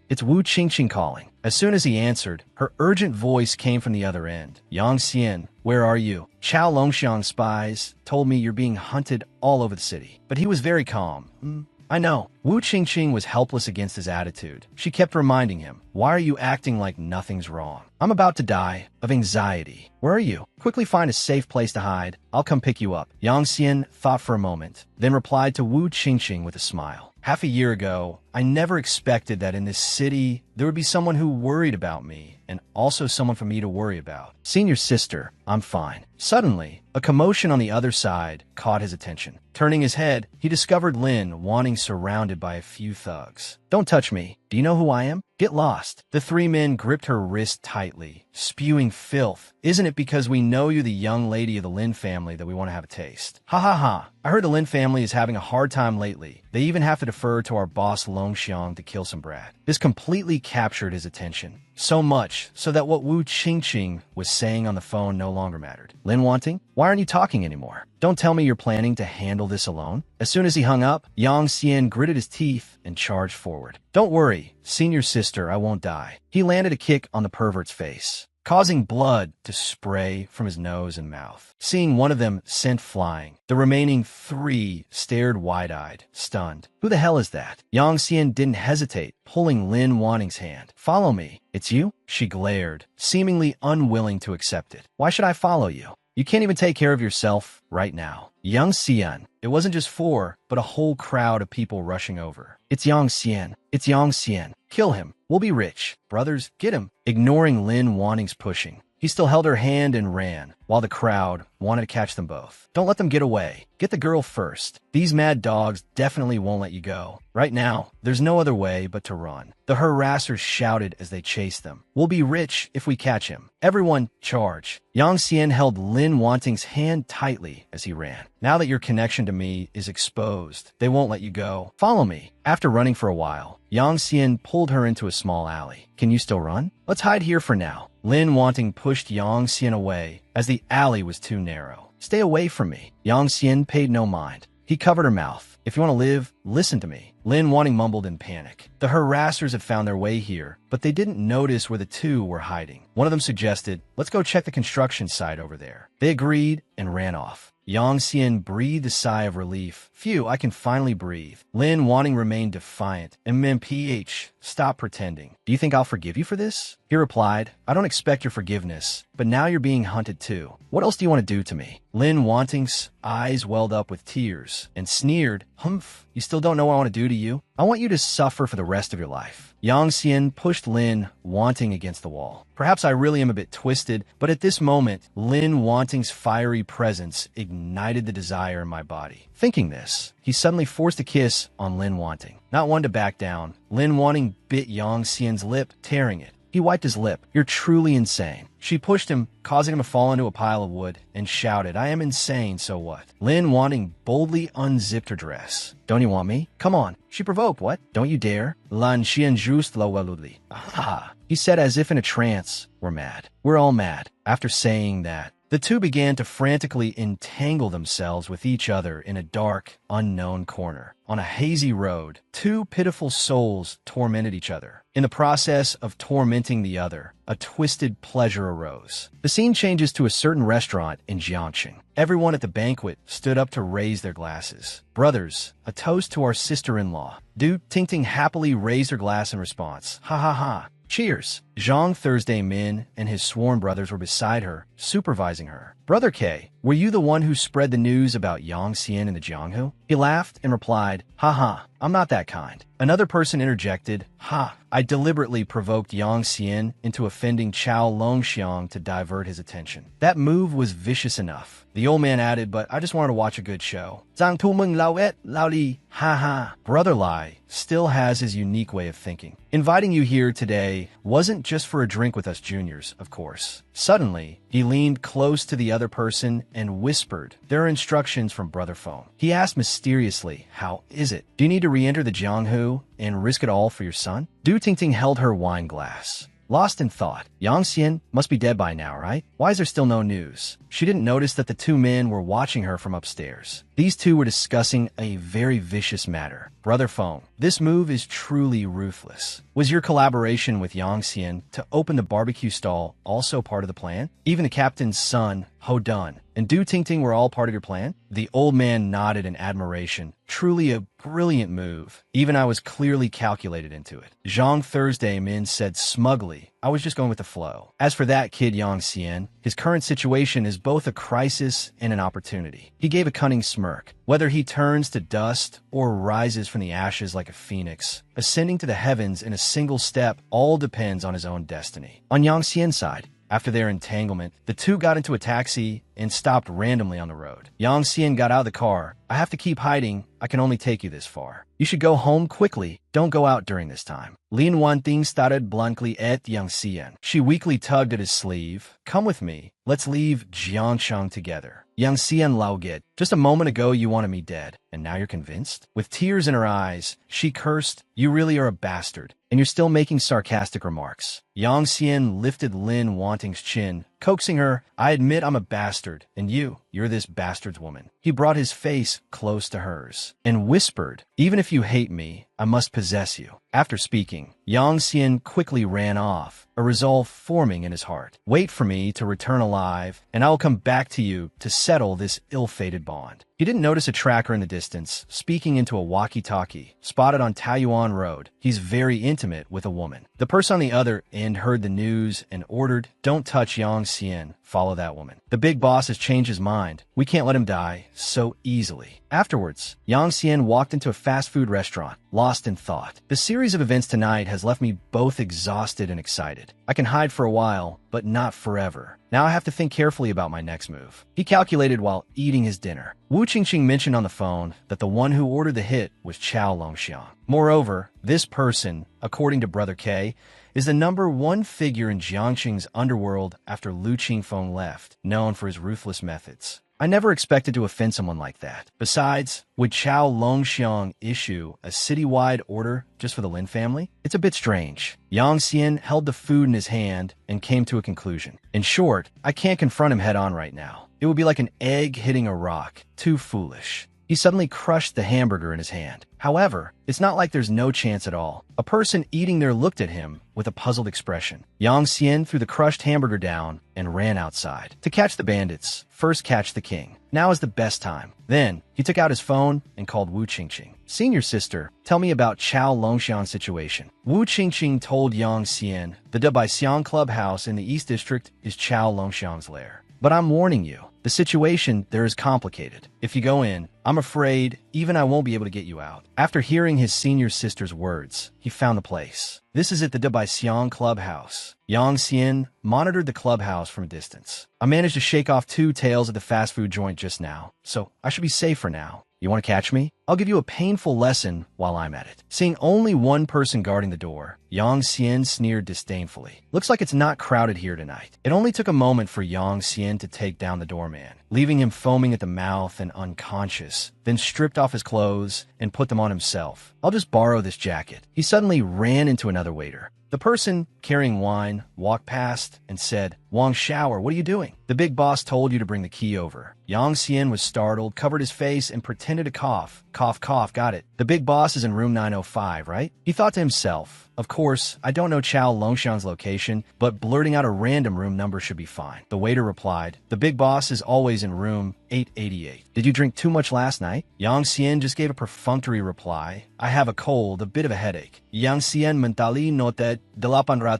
It's Wu Qingqing calling. As soon as he answered, her urgent voice came from the other end. Yang Xian, where are you? Chao Longxiang spies told me you're being hunted all over the city. But he was very calm. I know. Wu Qingqing was helpless against his attitude. She kept reminding him, why are you acting like nothing's wrong? I'm about to die of anxiety. Where are you? Quickly find a safe place to hide. I'll come pick you up. Yang Xian thought for a moment, then replied to Wu Qingqing with a smile. Half a year ago, I never expected that in this city there would be someone who worried about me and also someone for me to worry about. Senior sister, I'm fine. Suddenly, a commotion on the other side caught his attention. Turning his head, he discovered Lin Wanting surrounded by a few thugs. Don't touch me. Do you know who I am? Get lost. The three men gripped her wrist tightly, spewing filth. Isn't it because we know you the young lady of the Lin family that we want to have a taste? Ha ha ha. I heard the Lin family is having a hard time lately. They even have to defer to our boss Long Xiang to kill some brat. This completely captured his attention. So much so that what Wu Qingqing was saying on the phone no longer mattered. Lin Wanting, why aren't you talking anymore? Don't tell me you're planning to handle this alone. As soon as he hung up, Yang Xian gritted his teeth and charged forward. Don't worry, senior sister, I won't die. He landed a kick on the pervert's face, causing blood to spray from his nose and mouth. Seeing one of them sent flying, the remaining three stared wide-eyed, stunned. Who the hell is that? Yang Xian didn't hesitate, pulling Lin Wanting's hand. Follow me. It's you? She glared, seemingly unwilling to accept it. Why should I follow you? You can't even take care of yourself right now. Yang Xian. It wasn't just four, but a whole crowd of people rushing over. It's Yang Xian. It's Yang Xian. Kill him. We'll be rich. Brothers, get him. Ignoring Lin Wanting's pushing, he still held her hand and ran, while the crowd wanted to catch them both. Don't let them get away. Get the girl first. These mad dogs definitely won't let you go. Right now, there's no other way but to run. The harassers shouted as they chased them. We'll be rich if we catch him. Everyone, charge. Yang Xian held Lin Wanting's hand tightly as he ran. Now that your connection to me is exposed, they won't let you go. Follow me. After running for a while, Yang Xian pulled her into a small alley. Can you still run? Let's hide here for now. Lin Wanting pushed Yang Xian away as the alley was too narrow. Stay away from me. Yang Xian paid no mind. He covered her mouth. If you want to live, listen to me. Lin Wanting mumbled in panic. The harassers had found their way here, but they didn't notice where the two were hiding. One of them suggested, let's go check the construction site over there. They agreed and ran off. Yang Xian breathed a sigh of relief. Phew, I can finally breathe. Lin Wanting remained defiant. MMPH, stop pretending. Do you think I'll forgive you for this? He replied, I don't expect your forgiveness, but now you're being hunted too. What else do you want to do to me? Lin Wanting's eyes welled up with tears and sneered, Humph, you still don't know what I want to do to you? I want you to suffer for the rest of your life. Yang Xian pushed Lin Wanting against the wall. Perhaps I really am a bit twisted, but at this moment, Lin Wanting's fiery presence ignited the desire in my body. Thinking this, he suddenly forced a kiss on Lin Wanting. Not one to back down, Lin Wanting bit Yang Xian's lip, tearing it. He wiped his lip. You're truly insane. She pushed him, causing him to fall into a pile of wood, and shouted, I am insane, so what? Lin Wanting boldly unzipped her dress. Don't you want me? Come on. She provoked, what? Don't you dare? Lan Xian just lo waludli. Ah, he said as if in a trance. We're mad. We're all mad. After saying that, the two began to frantically entangle themselves with each other in a dark, unknown corner. On a hazy road, two pitiful souls tormented each other. In the process of tormenting the other, a twisted pleasure arose. The scene changes to a certain restaurant in Jiangxing. Everyone at the banquet stood up to raise their glasses. Brothers, a toast to our sister-in-law. Du Tingting happily raised her glass in response. Ha ha ha. Cheers. Zhang Thursday Min and his sworn brothers were beside her, supervising her. Brother K, were you the one who spread the news about Yang Xian in the Jianghu? He laughed and replied, Ha ha, I'm not that kind. Another person interjected, Ha, I deliberately provoked Yang Xian into offending Chao Longxiang to divert his attention. That move was vicious enough. The old man added, but I just wanted to watch a good show. Zhang Tu Meng Lao Et Lao Li, ha ha. Brother Lai still has his unique way of thinking. Inviting you here today wasn't just for a drink with us juniors, of course. Suddenly, he leaned close to the other person and whispered, there are instructions from Brother Phone. He asked mysteriously, how is it? Do you need to re-enter the Jianghu and risk it all for your son? Du Tingting held her wine glass. Lost in thought, Yang Xian must be dead by now, right? Why is there still no news? She didn't notice that the two men were watching her from upstairs. These two were discussing a very vicious matter. Brother Feng, this move is truly ruthless. Was your collaboration with Yang Xian to open the barbecue stall also part of the plan? Even the captain's son, Ho Dun, and Du Tingting were all part of your plan? The old man nodded in admiration. Truly a brilliant move. Even I was clearly calculated into it. Zhang Thursday Min said smugly, I was just going with the flow. As for that kid Yang Xian, his current situation is both a crisis and an opportunity. He gave a cunning smirk. Whether he turns to dust or rises from the ashes like a phoenix, ascending to the heavens in a single step all depends on his own destiny. On Yang Xian's side, after their entanglement, the two got into a taxi and stopped randomly on the road. Yang Xian got out of the car. I have to keep hiding. I can only take you this far. You should go home quickly. Don't go out during this time. Lin Wanting started bluntly at Yang Xian. She weakly tugged at his sleeve. Come with me. Let's leave Jiangshang together. Yang Xian laughed. Just a moment ago you wanted me dead, and now you're convinced? With tears in her eyes, she cursed, You really are a bastard, and you're still making sarcastic remarks. Yang Xian lifted Lin Wanting's chin, coaxing her, I admit I'm a bastard, and you're this bastard's woman. He brought his face close to hers and whispered, Even if you hate me, I must possess you. After speaking, Yang Xian quickly ran off, a resolve forming in his heart. Wait for me to return alive, and I will come back to you to settle this ill-fated bond. He didn't notice a tracker in the distance, speaking into a walkie-talkie, spotted on Taiyuan Road. He's very intimate with a woman. The person on the other end heard the news and ordered, Don't touch Yang Xian. Follow that woman. The big boss has changed his mind. We can't let him die so easily. Afterwards, Yang Xian walked into a fast food restaurant, lost in thought. The series of events tonight has left me both exhausted and excited. I can hide for a while, but not forever. Now I have to think carefully about my next move. He calculated while eating his dinner. Wu Qingqing mentioned on the phone that the one who ordered the hit was Chao Longxiang. Moreover, this person, according to Brother K, is the #1 figure in Jiangxing's underworld after Lu Qingfeng left, known for his ruthless methods. I never expected to offend someone like that. Besides, would Chao Longxiang issue a citywide order just for the Lin family? It's a bit strange. Yang Xian held the food in his hand and came to a conclusion. In short, I can't confront him head-on right now. It would be like an egg hitting a rock. Too foolish. He suddenly crushed the hamburger in his hand. However, it's not like there's no chance at all. A person eating there looked at him with a puzzled expression. Yang Xian threw the crushed hamburger down and ran outside. To catch the bandits, first catch the king. Now is the best time. Then, he took out his phone and called Wu Qingqing. Senior sister, tell me about Chao Longxiang's situation. Wu Qingqing told Yang Xian the Debaixiang clubhouse in the East District is Chao Longxiang's lair. But I'm warning you, the situation there is complicated. If you go in, I'm afraid even I won't be able to get you out. After hearing his senior sister's words, he found the place. This is at the Debaixiang clubhouse. Yang Xian monitored the clubhouse from a distance. I managed to shake off 2 tails at the fast food joint just now, so I should be safe for now. You want to catch me? I'll give you a painful lesson while I'm at it. Seeing only one person guarding the door, Yang Xian sneered disdainfully. Looks like it's not crowded here tonight. It only took a moment for Yang Xian to take down the doorman, leaving him foaming at the mouth and unconscious, then stripped off his clothes and put them on himself. I'll just borrow this jacket. He suddenly ran into another waiter. The person carrying wine walked past and said, Wang Shower, what are you doing? The big boss told you to bring the key over. Yang Xian was startled, covered his face, and pretended to cough. Cough, cough, got it. The big boss is in room 905, right? He thought to himself, of course, I don't know Chao Longxiang's location, but blurting out a random room number should be fine. The waiter replied, the big boss is always in room 888. Did you drink too much last night? Yang Xian just gave a perfunctory reply. I have a cold, a bit of a headache. Yang Xian mentally noted 888.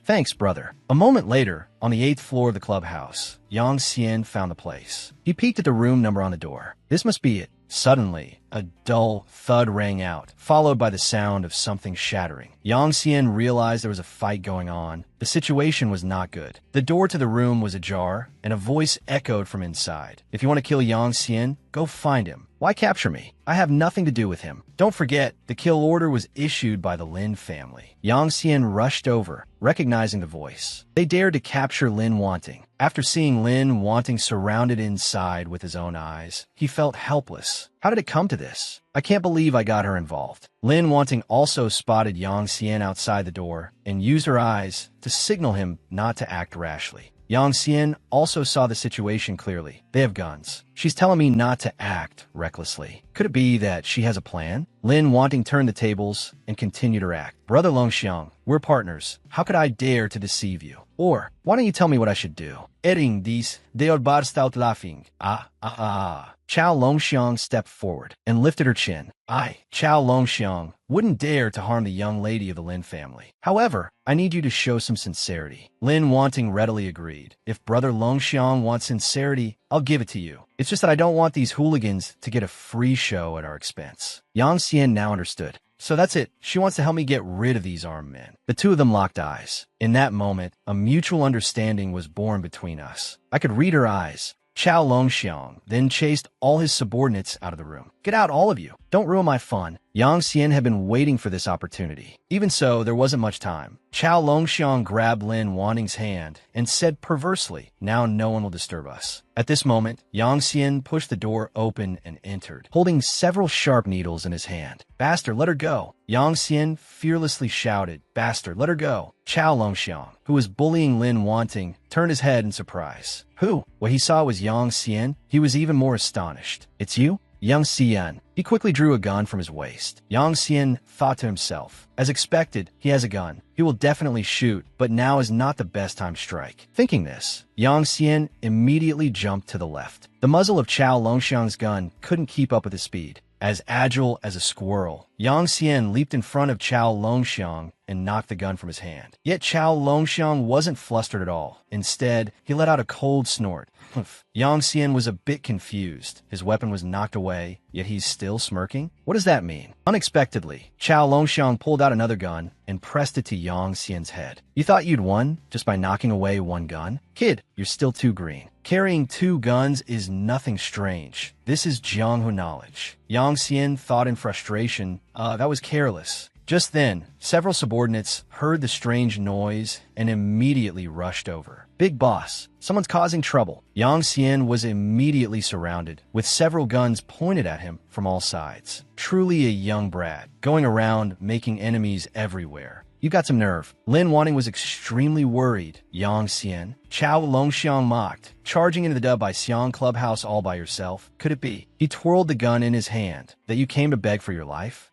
Thanks, brother. A moment later, on the 8th floor of the clubhouse, Yang Xian found the place. He peeked at the room number on the door. This must be it. Suddenly, a dull thud rang out, followed by the sound of something shattering. Yang Xian realized there was a fight going on. The situation was not good. The door to the room was ajar, and a voice echoed from inside. If you want to kill Yang Xian, go find him. Why capture me? I have nothing to do with him. Don't forget, the kill order was issued by the Lin family. Yang Xian rushed over, recognizing the voice. They dared to capture Lin Wanting. After seeing Lin Wanting surrounded inside with his own eyes, he felt helpless. How did it come to this? I can't believe I got her involved. Lin Wanting also spotted Yang Xian outside the door and used her eyes to signal him not to act rashly. Yang Xian also saw the situation clearly. They have guns. She's telling me not to act recklessly. Could it be that she has a plan? Lin Wanting turned the tables and continued her act. Brother Longxiang, we're partners. How could I dare to deceive you? Or, why don't you tell me what I should do? Erin dies, they all burst out laughing. Chao Longxiang stepped forward and lifted her chin. I, Chao Longxiang, wouldn't dare to harm the young lady of the Lin family. However, I need you to show some sincerity. Lin Wanting readily agreed. If Brother Longxiang wants sincerity, I'll give it to you. It's just that I don't want these hooligans to get a free show at our expense. Yang Xian now understood. So that's it. She wants to help me get rid of these armed men. The two of them locked eyes. In that moment, a mutual understanding was born between us. I could read her eyes. Chao Longxiang then chased all his subordinates out of the room. Get out, all of you. Don't ruin my fun. Yang Xian had been waiting for this opportunity. Even so, there wasn't much time. Chao Longxiang grabbed Lin Wanting's hand and said perversely, now no one will disturb us. At this moment, Yang Xian pushed the door open and entered, holding several sharp needles in his hand. Bastard, let her go. Yang Xian fearlessly shouted, Bastard, let her go. Chao Longxiang, who was bullying Lin Wanting, turned his head in surprise. Who? What he saw was Yang Xian. He was even more astonished. It's you? Yang Xian. He quickly drew a gun from his waist. Yang Xian thought to himself, as expected, he has a gun. He will definitely shoot, but now is not the best time to strike. Thinking this, Yang Xian immediately jumped to the left. The muzzle of Chao Longxiang's gun couldn't keep up with his speed. As agile as a squirrel, Yang Xian leaped in front of Chao Longxiang and knocked the gun from his hand. Yet Chao Longxiang wasn't flustered at all. Instead, he let out a cold snort. Yang Xian was a bit confused. His weapon was knocked away, yet he's still smirking? What does that mean? Unexpectedly, Chao Longxiang pulled out another gun and pressed it to Yang Xian's head. You thought you'd won just by knocking away one gun? Kid, you're still too green. Carrying two guns is nothing strange. This is Jianghu knowledge. Yang Xian thought in frustration, that was careless. Just then, several subordinates heard the strange noise and immediately rushed over. Big boss, someone's causing trouble. Yang Xian was immediately surrounded, with several guns pointed at him from all sides. Truly a young brat, going around making enemies everywhere. You got some nerve. Lin Wanting was extremely worried. Yang Xian. Chao Longxiang mocked. Charging into the dub by Xiang Clubhouse all by yourself? Could it be? He twirled the gun in his hand. That you came to beg for your life?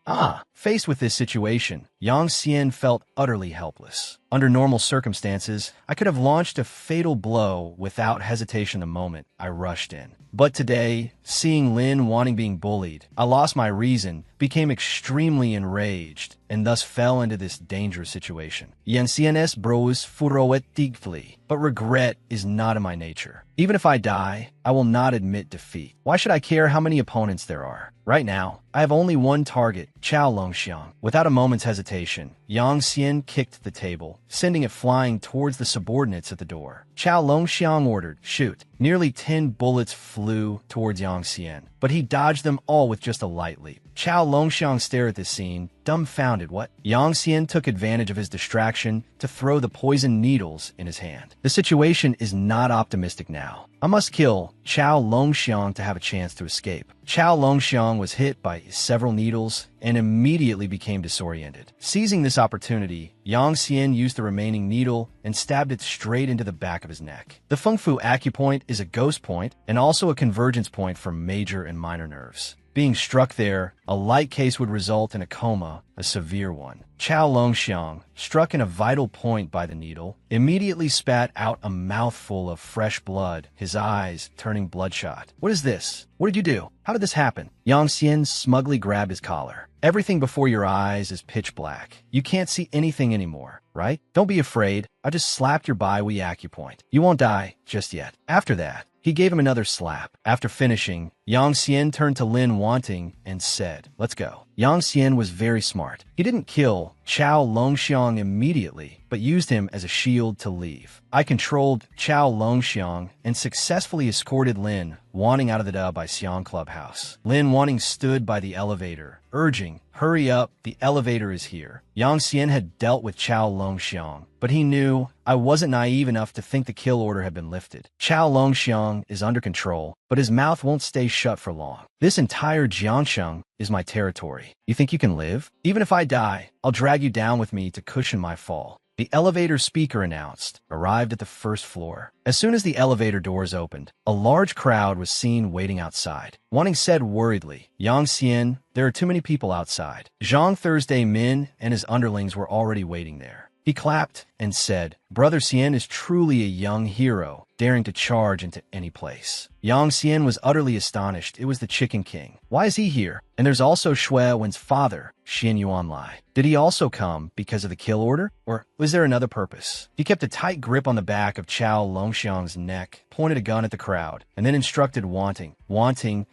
Faced with this situation, Yang Xian felt utterly helpless. Under normal circumstances, I could have launched a fatal blow without hesitation the moment I rushed in. But today, seeing Lin Wanting being bullied, I lost my reason, became extremely enraged, and thus fell into this dangerous situation. Yan Xianes bros furoet digfli. But regret is not in my nature. Even if I die, I will not admit defeat. Why should I care how many opponents there are? Right now, I have only one target, Chao Longxiang. Without a moment's hesitation, Yang Xian kicked the table, sending it flying towards the subordinates at the door. Chao Longxiang ordered, shoot. Nearly 10 bullets flew towards Yang Xian, but he dodged them all with just a light leap. Chao Longxiang stared at this scene, dumbfounded. What? Yang Xian took advantage of his distraction to throw the poisoned needles in his hand. The situation is not optimistic now. I must kill Chao Longxiang to have a chance to escape. Chao Longxiang was hit by several needles and immediately became disoriented. Seizing this opportunity, Yang Xian used the remaining needle and stabbed it straight into the back of his neck. The Feng Fu acupoint is a ghost point and also a convergence point for major and minor nerves. Being struck there, a light case would result in a coma, a severe one. Chao Longxiang, struck in a vital point by the needle, immediately spat out a mouthful of fresh blood, his eyes turning bloodshot. What is this? What did you do? How did this happen? Yang Xian smugly grabbed his collar. Everything before your eyes is pitch black. You can't see anything anymore, right? Don't be afraid. I just slapped your Baihui acupoint. You won't die just yet. After that, he gave him another slap. After finishing, Yang Xian turned to Lin Wanting and said, let's go. Yang Xian was very smart. He didn't kill Chao Longxiang immediately, but used him as a shield to leave. I controlled Chao Longxiang and successfully escorted Lin Wanting out of the dub by Xiang Clubhouse. Lin Wanting stood by the elevator, urging, hurry up, the elevator is here. Yang Xian had dealt with Chao Longxiang, but he knew I wasn't naive enough to think the kill order had been lifted. Chao Longxiang is under control, but his mouth won't stay shut for long. This entire Jiangsheng is my territory. You think you can live? Even if I die, I'll drag you down with me to cushion my fall. The elevator speaker announced, arrived at the first floor. As soon as the elevator doors opened, a large crowd was seen waiting outside. Wanting said worriedly, Yang Xian, there are too many people outside. Zhang Thursday Min and his underlings were already waiting there. He clapped and said, Brother Xian is truly a young hero, daring to charge into any place. Yang Xian was utterly astonished. It was the Chicken King. Why is he here? And there's also Shui Wen's father, Xian Yuanlai. Did he also come because of the kill order? Or was there another purpose? He kept a tight grip on the back of Chao Longxiang's neck, pointed a gun at the crowd, and then instructed Wanting,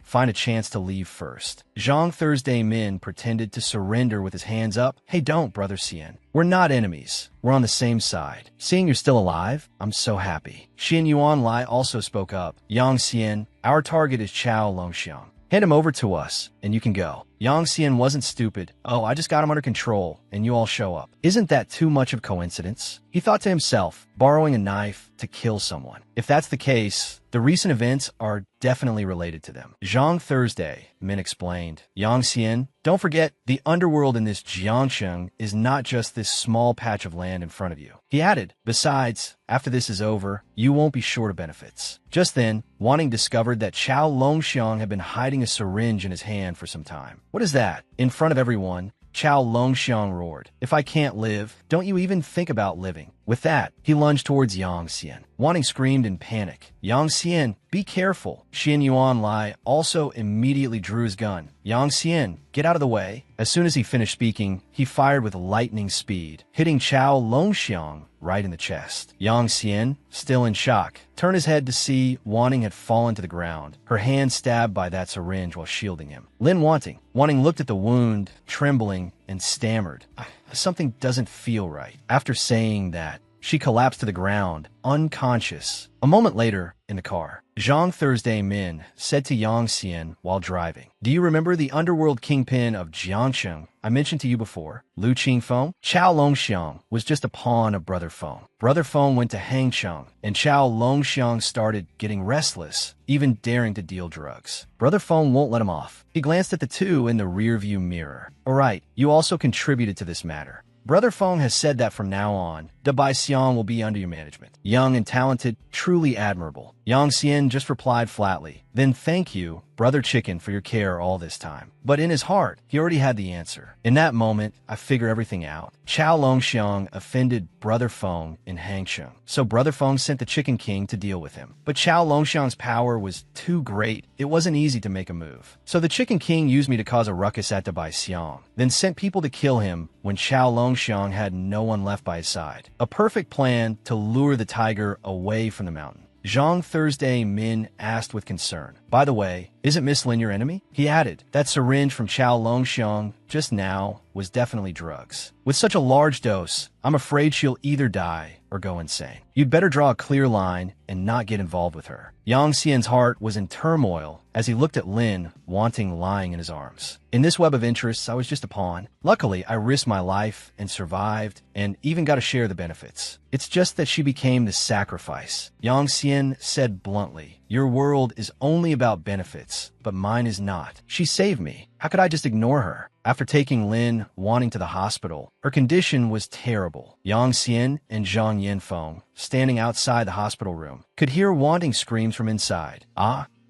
find a chance to leave first. Zhang Thursday Min pretended to surrender with his hands up. Hey, don't, Brother Xian. We're not enemies. We're on the same side. Seeing you're still alive, I'm so happy. Xian Yuanlai also spoke up. Yang Xian, our target is Chao Longxiang. Hand him over to us, and you can go. Yang Xian wasn't stupid. Oh, I just got him under control, and you all show up. Isn't that too much of coincidence? He thought to himself, borrowing a knife to kill someone. If that's the case, the recent events are definitely related to them. Zhang Thursday, Min explained. Yang Xian, don't forget, the underworld in this Jiangsheng is not just this small patch of land in front of you. He added, besides, after this is over, you won't be short of benefits. Just then, Wanting discovered that Chao Longxiang had been hiding a syringe in his hand for some time. What is that? In front of everyone, Chao Longxiang roared. If I can't live, don't you even think about living. With that, he lunged towards Yang Xian. Wanting screamed in panic. Yang Xian, be careful. Xian Yuanlai also immediately drew his gun. Yang Xian, get out of the way. As soon as he finished speaking, he fired with lightning speed, hitting Chao Longxiang right in the chest. Yang Xian, still in shock, turned his head to see Wanting had fallen to the ground, her hand stabbed by that syringe while shielding him. Lin Wanting looked at the wound, trembling, and stammered. Something doesn't feel right. After saying that, she collapsed to the ground, unconscious. A moment later, in the car, Zhang Thursday Min said to Yang Xian while driving, do you remember the underworld kingpin of Jiangsheng I mentioned to you before, Lu Qingfeng? Chao Longxiang was just a pawn of Brother Feng. Brother Feng went to Hangcheng, and Chao Longxiang started getting restless, even daring to deal drugs. Brother Feng won't let him off. He glanced at the two in the rearview mirror. All right, you also contributed to this matter. Brother Feng has said that from now on, the Bai Xiang will be under your management. Young and talented, truly admirable. Yang Xian just replied flatly, then thank you, Brother Chicken, for your care all this time. But in his heart, he already had the answer. In that moment, I figure everything out. Chao Longxiang offended Brother Feng in Hangsheng, so Brother Feng sent the Chicken King to deal with him. But Chao Longxiang's power was too great. It wasn't easy to make a move. So the Chicken King used me to cause a ruckus at the Bai Xiang, then sent people to kill him when Chao Longxiang had no one left by his side. A perfect plan to lure the tiger away from the mountain. Zhang Thursday Min asked with concern, by the way, isn't Miss Lin your enemy? He added, that syringe from Chao Longxiang just now was definitely drugs. With such a large dose, I'm afraid she'll either die or go insane. You'd better draw a clear line and not get involved with her. Yang Xian's heart was in turmoil as he looked at Lin, Wanting lying in his arms. In this web of interests, I was just a pawn. Luckily, I risked my life and survived, and even got to share the benefits. It's just that she became the sacrifice. Yang Xian said bluntly, your world is only about benefits, but mine is not. She saved me. How could I just ignore her? After taking Lin, Wanting to the hospital, her condition was terrible. Yang Xian and Zhang Yanfeng, standing outside the hospital room, could hear Wanting screams from inside.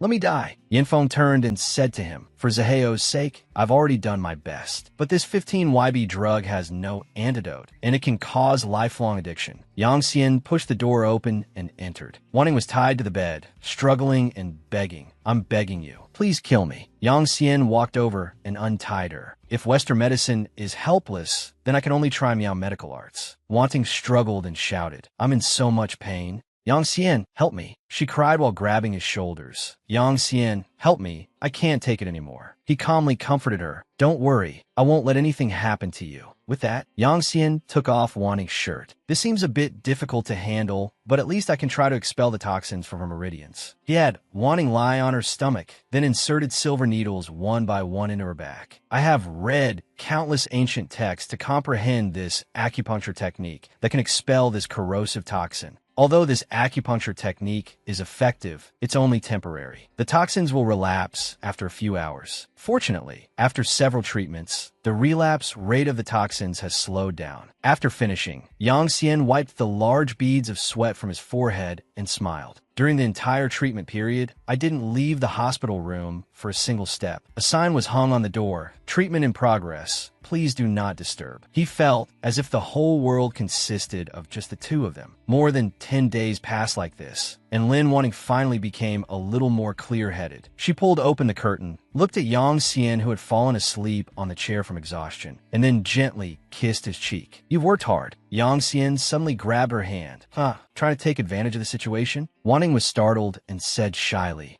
Let me die. Yanfeng turned and said to him, for Zaheo's sake, I've already done my best. But this 15YB drug has no antidote, and it can cause lifelong addiction. Yang Xian pushed the door open and entered. Wanting was tied to the bed, struggling and begging. I'm begging you. Please kill me. Yang Xian walked over and untied her. If Western medicine is helpless, then I can only try Miao medical arts. Wanting struggled and shouted, I'm in so much pain. Yang Xian, help me. She cried while grabbing his shoulders. Yang Xian, help me. I can't take it anymore. He calmly comforted her. Don't worry. I won't let anything happen to you. With that, Yang Xian took off Wanting's shirt. This seems a bit difficult to handle, but at least I can try to expel the toxins from her meridians. He had Wanting lie on her stomach, then inserted silver needles one by one into her back. I have read countless ancient texts to comprehend this acupuncture technique that can expel this corrosive toxin. Although this acupuncture technique is effective, it's only temporary. The toxins will relapse after a few hours. Fortunately, after several treatments, The relapse rate of the toxins has slowed down. After finishing, Yang Xian wiped the large beads of sweat from his forehead and smiled. During the entire treatment period, I didn't leave the hospital room for a single step. A sign was hung on the door, "Treatment in progress. Please do not disturb." He felt as if the whole world consisted of just the two of them. More than 10 days passed like this, and Lin Wanting finally became a little more clear-headed. She pulled open the curtain, looked at Yang Xian, who had fallen asleep on the chair from exhaustion, and then gently kissed his cheek. "You've worked hard." Yang Xian suddenly grabbed her hand. Trying to take advantage of the situation? Wanting was startled and said shyly,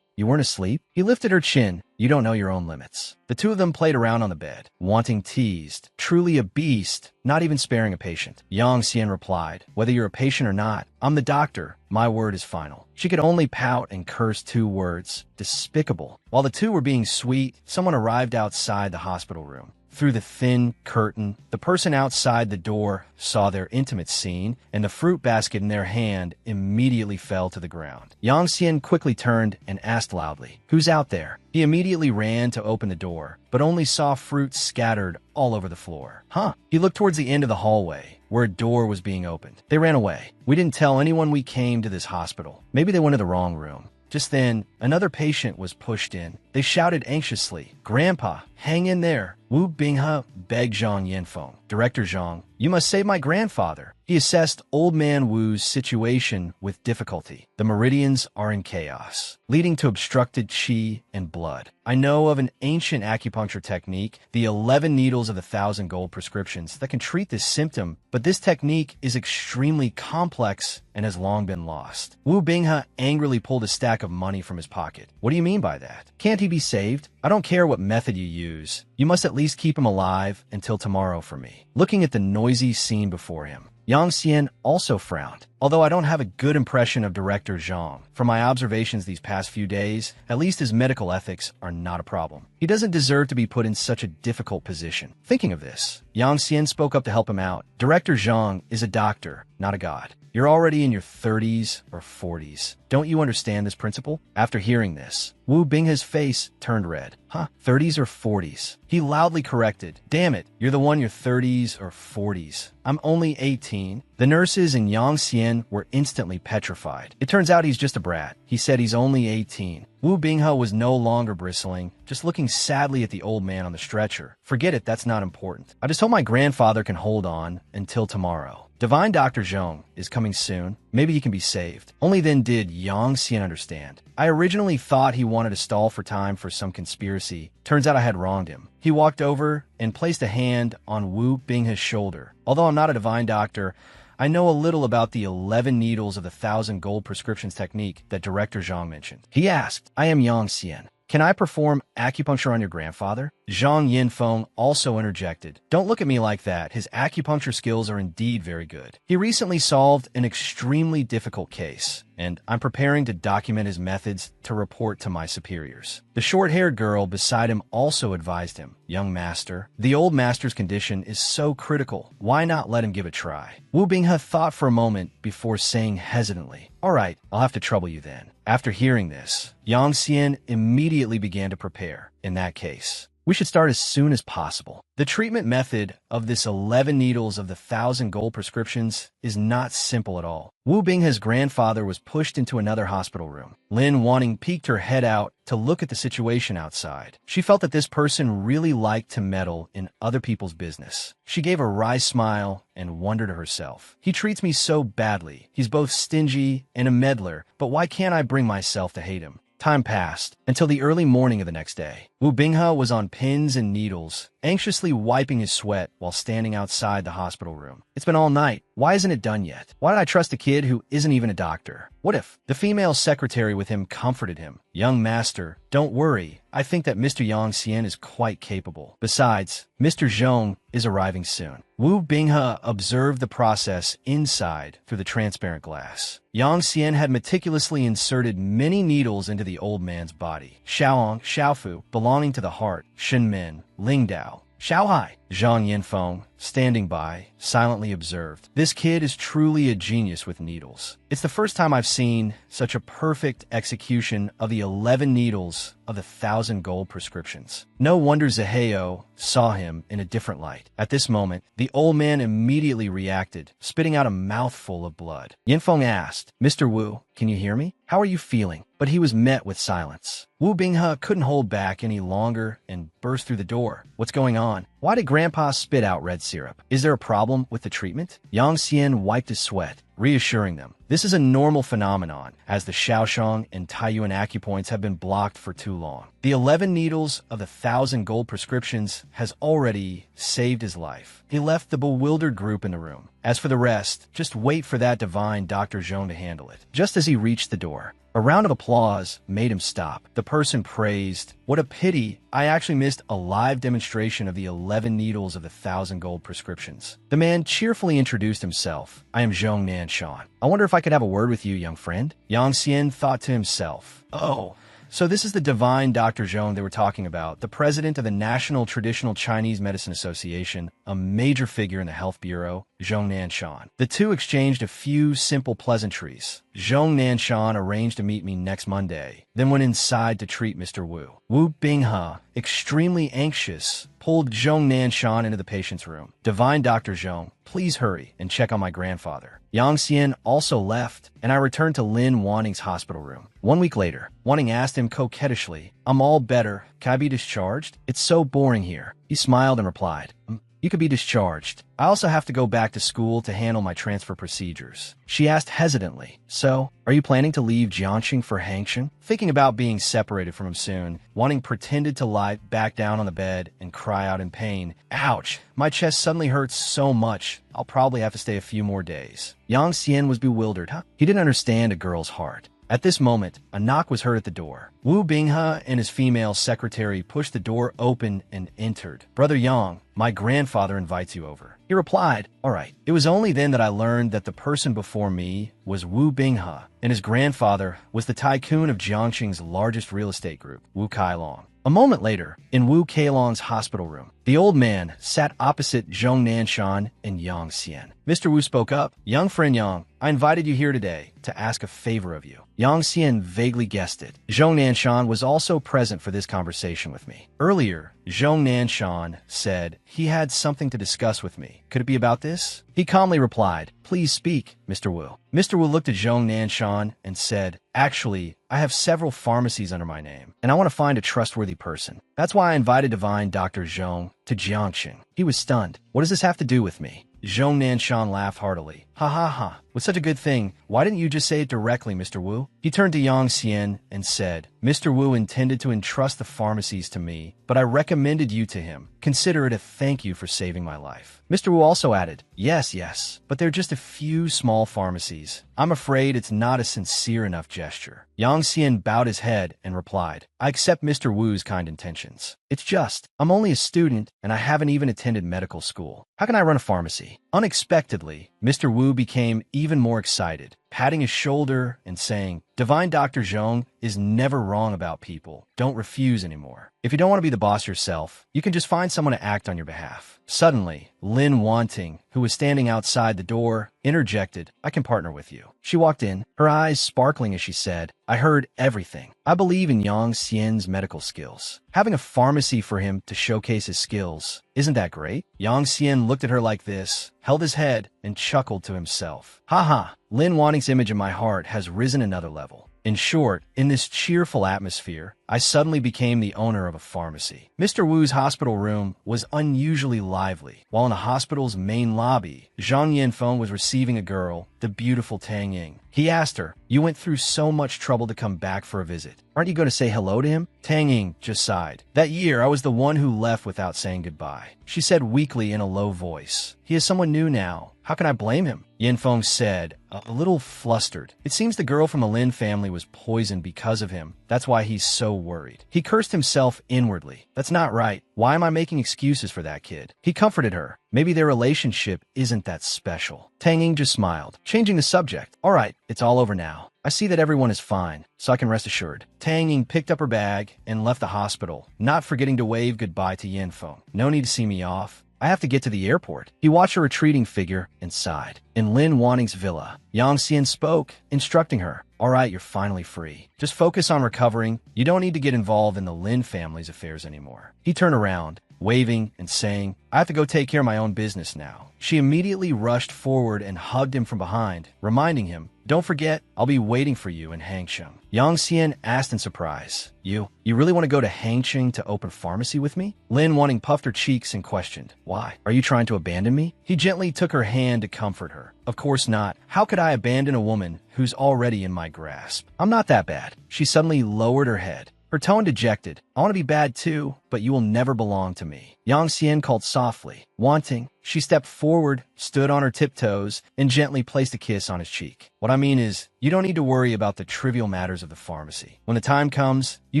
"You weren't asleep?" He lifted her chin. "You don't know your own limits." The two of them played around on the bed. Wanting teased, "Truly a beast, not even sparing a patient." Yang Xian replied, "Whether you're a patient or not, I'm the doctor. My word is final." She could only pout and curse 2 words: despicable. While the two were being sweet, someone arrived outside the hospital room. Through the thin curtain, the person outside the door saw their intimate scene, and the fruit basket in their hand immediately fell to the ground. Yang Xian quickly turned and asked loudly, "Who's out there?" He immediately ran to open the door, but only saw fruit scattered all over the floor. He looked towards the end of the hallway, where a door was being opened. They ran away. "We didn't tell anyone we came to this hospital. Maybe they went to the wrong room." Just then, another patient was pushed in. They shouted anxiously, "Grandpa, hang in there." Wu Binghe begged Zhang Yanfeng, "Director Zhang, you must save my grandfather." He assessed old man Wu's situation with difficulty. The meridians are in chaos, leading to obstructed qi and blood. I know of an ancient acupuncture technique, the 11 needles of the 1,000 gold prescriptions, that can treat this symptom, but this technique is extremely complex and has long been lost. Wu Binghe angrily pulled a stack of money from his pocket. "What do you mean by that? Can't he be saved? I don't care what method you use. You must at least keep him alive until tomorrow for me." Looking at the noisy scene before him, Yang Xian also frowned. Although I don't have a good impression of Director Zhang, from my observations these past few days, at least his medical ethics are not a problem. He doesn't deserve to be put in such a difficult position. Thinking of this, Yang Xian spoke up to help him out. "Director Zhang is a doctor, not a god. You're already in your 30s or 40s. Don't you understand this principle?" After hearing this, Wu Binghe's face turned red. 30s or 40s? He loudly corrected, "Damn it, you're the one in your 30s or 40s. I'm only 18. The nurses in Yang Xian were instantly petrified. It turns out he's just a brat. He said he's only 18. Wu Binghe was no longer bristling, just looking sadly at the old man on the stretcher. "Forget it, that's not important. I just hope my grandfather can hold on until tomorrow. Divine Dr. Zhong is coming soon. Maybe he can be saved." Only then did Yang Xian understand. I originally thought he wanted to stall for time for some conspiracy. Turns out I had wronged him. He walked over and placed a hand on Wu Binghe's shoulder. Although I'm not a divine doctor, I know a little about the 11 needles of the 1,000 gold prescriptions technique that Director Zhang mentioned. He asked, "I am Yang Xian. Can I perform acupuncture on your grandfather?" Zhang Yanfeng also interjected, "Don't look at me like that. His acupuncture skills are indeed very good. He recently solved an extremely difficult case, and I'm preparing to document his methods to report to my superiors." The short-haired girl beside him also advised him, "Young master, the old master's condition is so critical. Why not let him give a try?" Wu Binghe thought for a moment before saying hesitantly, "All right, I'll have to trouble you then." After hearing this, Yang Xian immediately began to prepare. "In that case, we should start as soon as possible." The treatment method of this 11 needles of the 1,000 gold prescriptions is not simple at all. Wu Binghe's grandfather was pushed into another hospital room. Lin Wanting peeked her head out to look at the situation outside. She felt that this person really liked to meddle in other people's business. She gave a wry smile and wondered to herself, "He treats me so badly. He's both stingy and a meddler, but why can't I bring myself to hate him?" Time passed until the early morning of the next day. Wu Binghe was on pins and needles, anxiously wiping his sweat while standing outside the hospital room. "It's been all night. Why isn't it done yet? Why did I trust a kid who isn't even a doctor? What if?" The female secretary with him comforted him. "Young master, don't worry. I think that Mr. Yang Xian is quite capable. Besides, Mr. Zhong is arriving soon." Wu Binghe observed the process inside through the transparent glass. Yang Xian had meticulously inserted many needles into the old man's body. Shaoong, Shaofu, belonging to the heart, Shenmin, Lingdao, Xiaohai, Zhang Yinfeng, standing by, silently observed. This kid is truly a genius with needles. It's the first time I've seen such a perfect execution of the 11 needles of the 1,000 gold prescriptions. No wonder Zaheo saw him in a different light. At this moment, the old man immediately reacted, spitting out a mouthful of blood. Yinfeng asked, "Mr. Wu, can you hear me? How are you feeling?" But he was met with silence. Wu Binghe couldn't hold back any longer and burst through the door. "What's going on? Why did Grandpa spit out red syrup? Is there a problem with the treatment?" Yang Xian wiped his sweat, reassuring them. This is a normal phenomenon, as the Shaoshang and Taiyuan acupoints have been blocked for too long. The 11 needles of the 1,000 gold prescriptions has already saved his life. He left the bewildered group in the room. As for the rest, just wait for that divine Dr. Zhong to handle it. Just as he reached the door, a round of applause made him stop. The person praised, "What a pity, I actually missed a live demonstration of the 11 needles of the 1,000 gold prescriptions." The man cheerfully introduced himself. "I am Zhong Nanshan. I wonder if I could have a word with you, young friend." Yang Xian thought to himself, "Oh, so this is the divine Dr. Zhong they were talking about, the president of the National Traditional Chinese Medicine Association, a major figure in the Health Bureau, Zhong Nanshan." The two exchanged a few simple pleasantries. Zhong Nanshan arranged to meet me next Monday, then went inside to treat Mr. Wu. Wu Binghe, extremely anxious, pulled Zhong Nanshan into the patient's room. "Divine Dr. Zhong, please hurry and check on my grandfather." Yang Xian also left, and I returned to Lin Wanning's hospital room. 1 week later, Wanning asked him coquettishly, "I'm all better. Can I be discharged? It's so boring here." He smiled and replied, "You could be discharged. I also have to go back to school to handle my transfer procedures." She asked hesitantly, "So, are you planning to leave Jiangxing for Hangshan?" Thinking about being separated from him soon, Wanning pretended to lie back down on the bed and cry out in pain, "Ouch, my chest suddenly hurts so much, I'll probably have to stay a few more days." Yang Xian was bewildered. He didn't understand a girl's heart. At this moment, a knock was heard at the door. Wu Binghe and his female secretary pushed the door open and entered. "Brother Yang, my grandfather invites you over." He replied, "All right." It was only then that I learned that the person before me was Wu Binghe, and his grandfather was the tycoon of Jiangxing's largest real estate group, Wu Kailong. A moment later, in Wu Kailong's hospital room, the old man sat opposite Zhong Nanshan and Yang Xian. Mr. Wu spoke up, "Young friend Yang, I invited you here today to ask a favor of you." Yang Xian vaguely guessed it. Zhong Nanshan was also present for this conversation with me. Earlier, Zhong Nanshan said he had something to discuss with me. Could it be about this? He calmly replied, "Please speak, Mr. Wu." Mr. Wu looked at Zhong Nanshan and said, "Actually, I have several pharmacies under my name, and I want to find a trustworthy person. That's why I invited divine Dr. Zhong to Jiangxing." He was stunned. "What does this have to do with me?" Zhong Nanshan laughed heartily. "Ha ha ha. With such a good thing, why didn't you just say it directly, Mr. Wu?" He turned to Yang Xian and said, "Mr. Wu intended to entrust the pharmacies to me, but I recommended you to him. Consider it a thank you for saving my life." Mr. Wu also added, Yes, but they're just a few small pharmacies. I'm afraid it's not a sincere enough gesture." Yang Xian bowed his head and replied, "I accept Mr. Wu's kind intentions. It's just, I'm only a student and I haven't even attended medical school. How can I run a pharmacy?" Unexpectedly, Mr. Wu became even more excited, patting his shoulder and saying, "Divine Dr. Zhong is never wrong about people. Don't refuse anymore. If you don't want to be the boss yourself, you can just find someone to act on your behalf." Suddenly, Lin Wanting, who was standing outside the door, interjected, "I can partner with you." She walked in, her eyes sparkling as she said, "I heard everything. I believe in Yang Xian's medical skills. Having a pharmacy for him to showcase his skills, isn't that great?" Yang Xian looked at her like this, held his head, and chuckled to himself. "Ha, Lin Wanting's image in my heart has risen another level." In short, in this cheerful atmosphere, I suddenly became the owner of a pharmacy. Mr. Wu's hospital room was unusually lively. While in the hospital's main lobby, Zhang Yinfeng was receiving a girl, the beautiful Tang Ying. He asked her, "You went through so much trouble to come back for a visit. Aren't you going to say hello to him?" Tang Ying just sighed. "That year, I was the one who left without saying goodbye," she said weakly in a low voice. "He is someone new now. How can I blame him?" Yinfeng said, a little flustered. "It seems the girl from the Lin family was poisoned because of him. That's why he's so worried." He cursed himself inwardly. "That's not right. Why am I making excuses for that kid?" He comforted her. Maybe their relationship isn't that special. Tang Ying just smiled, changing the subject. "All right, it's all over now. I see that everyone is fine, so I can rest assured." Tang Ying picked up her bag and left the hospital, not forgetting to wave goodbye to Yinfeng. "No need to see me off. I have to get to the airport. He watched a retreating figure and sighed. In Lin Wanning's villa, Yang Xian spoke, instructing her. All right, you're finally free. Just focus on recovering. You don't need to get involved in the Lin family's affairs anymore. He turned around, waving and saying, I have to go take care of my own business now. She immediately rushed forward and hugged him from behind, reminding him, don't forget, I'll be waiting for you in Hangsheng. Yang Xian asked in surprise, You really want to go to Hangsheng to open pharmacy with me? Lin Wanting puffed her cheeks and questioned, Why? Are you trying to abandon me? He gently took her hand to comfort her. Of course not. How could I abandon a woman who's already in my grasp? I'm not that bad. She suddenly lowered her head, her tone dejected. I want to be bad too, but you will never belong to me. Yang Xian called softly. Wanting, she stepped forward, stood on her tiptoes, and gently placed a kiss on his cheek. What I mean is, you don't need to worry about the trivial matters of the pharmacy. When the time comes, you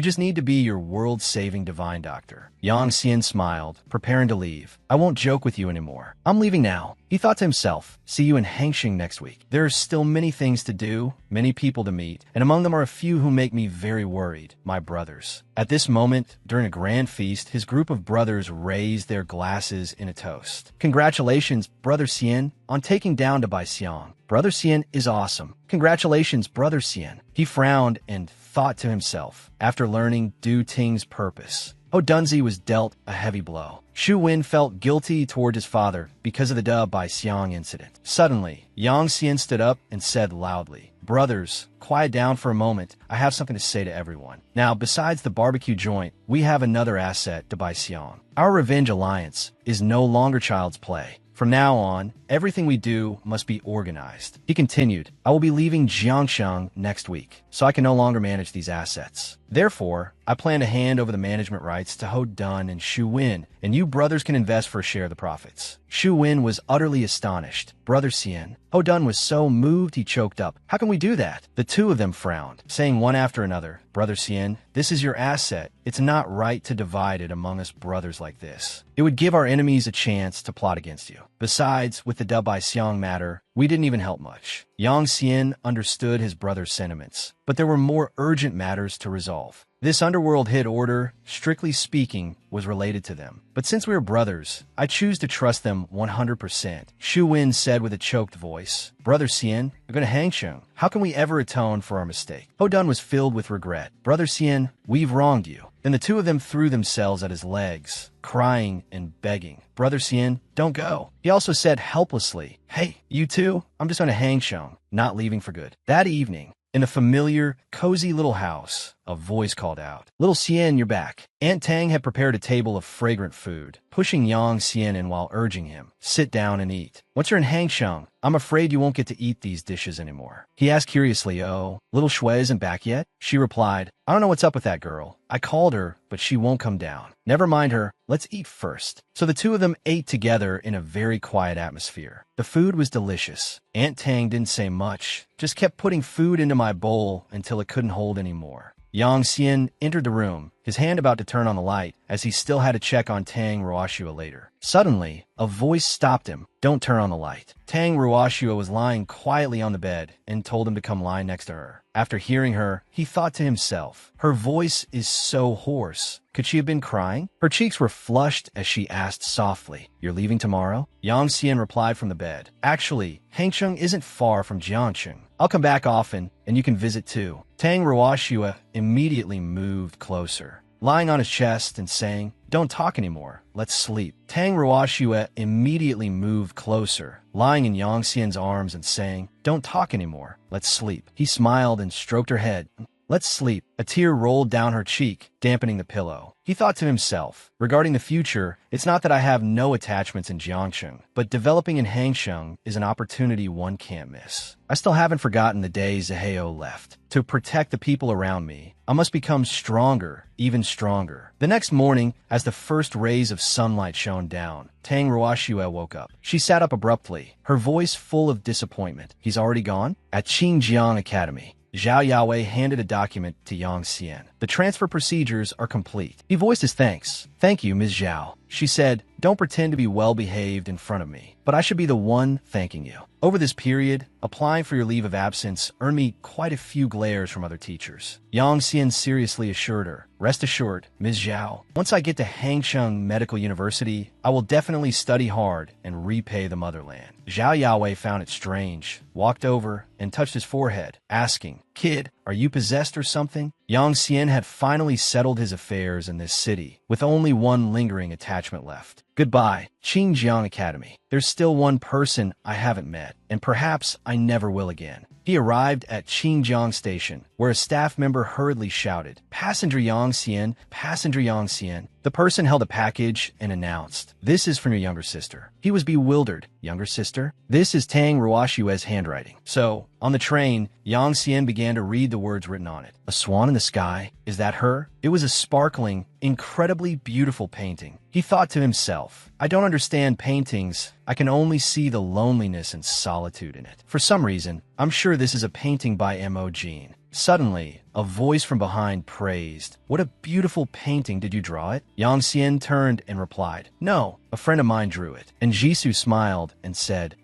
just need to be your world-saving divine doctor. Yang Xian smiled, preparing to leave. I won't joke with you anymore. I'm leaving now. He thought to himself, see you in Hangsheng next week. There are still many things to do, many people to meet, and among them are a few who make me very worried, my brothers. At this moment, during a grand feast, his group of brothers raised their glasses in a toast. Congratulations, Brother Xian, on taking down to Bai Xiang. Brother Xian is awesome. Congratulations, Brother Xian. He frowned and thought to himself, after learning Du Ting's purpose. Ho Dunzi was dealt a heavy blow. Shu Wen felt guilty toward his father because of the Da Bai Xiang incident. Suddenly, Yang Xian stood up and said loudly, Brothers, quiet down for a moment. I have something to say to everyone. Now, besides the barbecue joint, we have another asset to Bai Xiang. Our revenge alliance is no longer child's play. From now on, everything we do must be organized. He continued, I will be leaving Jiangsheng next week, so I can no longer manage these assets. Therefore, I plan to hand over the management rights to Ho Dun and Shu Wen, and you brothers can invest for a share of the profits. Shu Wen was utterly astonished. Brother Xian. Ho Dun was so moved he choked up. How can we do that? The two of them frowned, saying one after another, Brother Xian, this is your asset. It's not right to divide it among us brothers like this. It would give our enemies a chance to plot against you. Besides, with the Da Bai Xiang matter, we didn't even help much. Yang Xian understood his brother's sentiments, but there were more urgent matters to resolve. This underworld hit order, strictly speaking, was related to them. But since we are brothers, I choose to trust them 100%. Shu Wen said with a choked voice, Brother Xian, you're going to Hangsheng. How can we ever atone for our mistake? Ho Dun was filled with regret. Brother Xian, we've wronged you. Then the two of them threw themselves at his legs, crying and begging. Brother Xian, don't go. He also said helplessly, Hey, you two, I'm just going to Hangsheng, not leaving for good. That evening, in a familiar, cozy little house, a voice called out, Little Xian, you're back. Aunt Tang had prepared a table of fragrant food, pushing Yang Xian in while urging him, sit down and eat. Once you're in Hangsheng, I'm afraid you won't get to eat these dishes anymore. He asked curiously, Oh, little Shui isn't back yet? She replied, I don't know what's up with that girl. I called her, but she won't come down. Never mind her, let's eat first. So the two of them ate together in a very quiet atmosphere. The food was delicious. Aunt Tang didn't say much, just kept putting food into my bowl until it couldn't hold any more. Yang Xian entered the room, his hand about to turn on the light, as he still had to check on Tang Ruoxua later. Suddenly, a voice stopped him. Don't turn on the light. Tang Ruoxua was lying quietly on the bed and told him to come lie next to her. After hearing her, he thought to himself, her voice is so hoarse. Could she have been crying? Her cheeks were flushed as she asked softly, You're leaving tomorrow? Yang Xian replied from the bed, Actually, Hangsheng isn't far from Jiangsheng. I'll come back often, and you can visit too. Tang Ruoxua immediately moved closer, lying on his chest and saying, Don't talk anymore, let's sleep. Tang Ruoxua immediately moved closer, lying in Yang Xian's arms and saying, Don't talk anymore, let's sleep. He smiled and stroked her head. Let's sleep. A tear rolled down her cheek, dampening the pillow. He thought to himself, regarding the future, it's not that I have no attachments in Jiangsheng, but developing in Hangsheng is an opportunity one can't miss. I still haven't forgotten the days Zaheo left. To protect the people around me, I must become stronger, even stronger. The next morning, as the first rays of sunlight shone down, Tang Ruoxua woke up. She sat up abruptly, her voice full of disappointment. He's already gone? At Qingjiang Academy, Zhao Yaowei handed a document to Yang Xian. The transfer procedures are complete. He voiced his thanks. Thank you, Ms. Zhao. She said, don't pretend to be well-behaved in front of me, but I should be the one thanking you. Over this period, applying for your leave of absence earned me quite a few glares from other teachers. Yang Xian seriously assured her, rest assured, Ms. Zhao, once I get to Hangzhou Medical University, I will definitely study hard and repay the motherland. Zhao Yaowei found it strange, walked over, and touched his forehead, asking, Kid, are you possessed or something? Yang Xian had finally settled his affairs in this city, with only one lingering attachment left. Goodbye, Qingjiang Academy. There's still one person I haven't met, and perhaps I never will again. He arrived at Qingjiang Station, where a staff member hurriedly shouted, Passenger Yang Xian, Passenger Yang Xian. The person held a package and announced, This is from your younger sister. He was bewildered. Younger sister? This is Tang Ruoshue's handwriting. So, on the train, Yang Xian began to read the words written on it. A swan in the sky? Is that her? It was a sparkling, incredibly beautiful painting. He thought to himself, I don't understand paintings. I can only see the loneliness and solitude in it. For some reason, I'm sure this is a painting by M.O. Jean. Suddenly, a voice from behind praised, What a beautiful painting, did you draw it? Yang Xian turned and replied, No, a friend of mine drew it. And Jisoo smiled and said,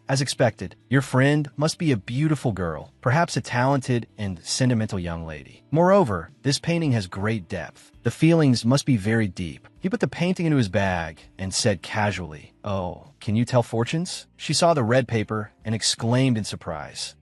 As expected, your friend must be a beautiful girl, perhaps a talented and sentimental young lady. Moreover, this painting has great depth. The feelings must be very deep. He put the painting into his bag and said casually, Oh, can you tell fortunes? She saw the red paper and exclaimed in surprise,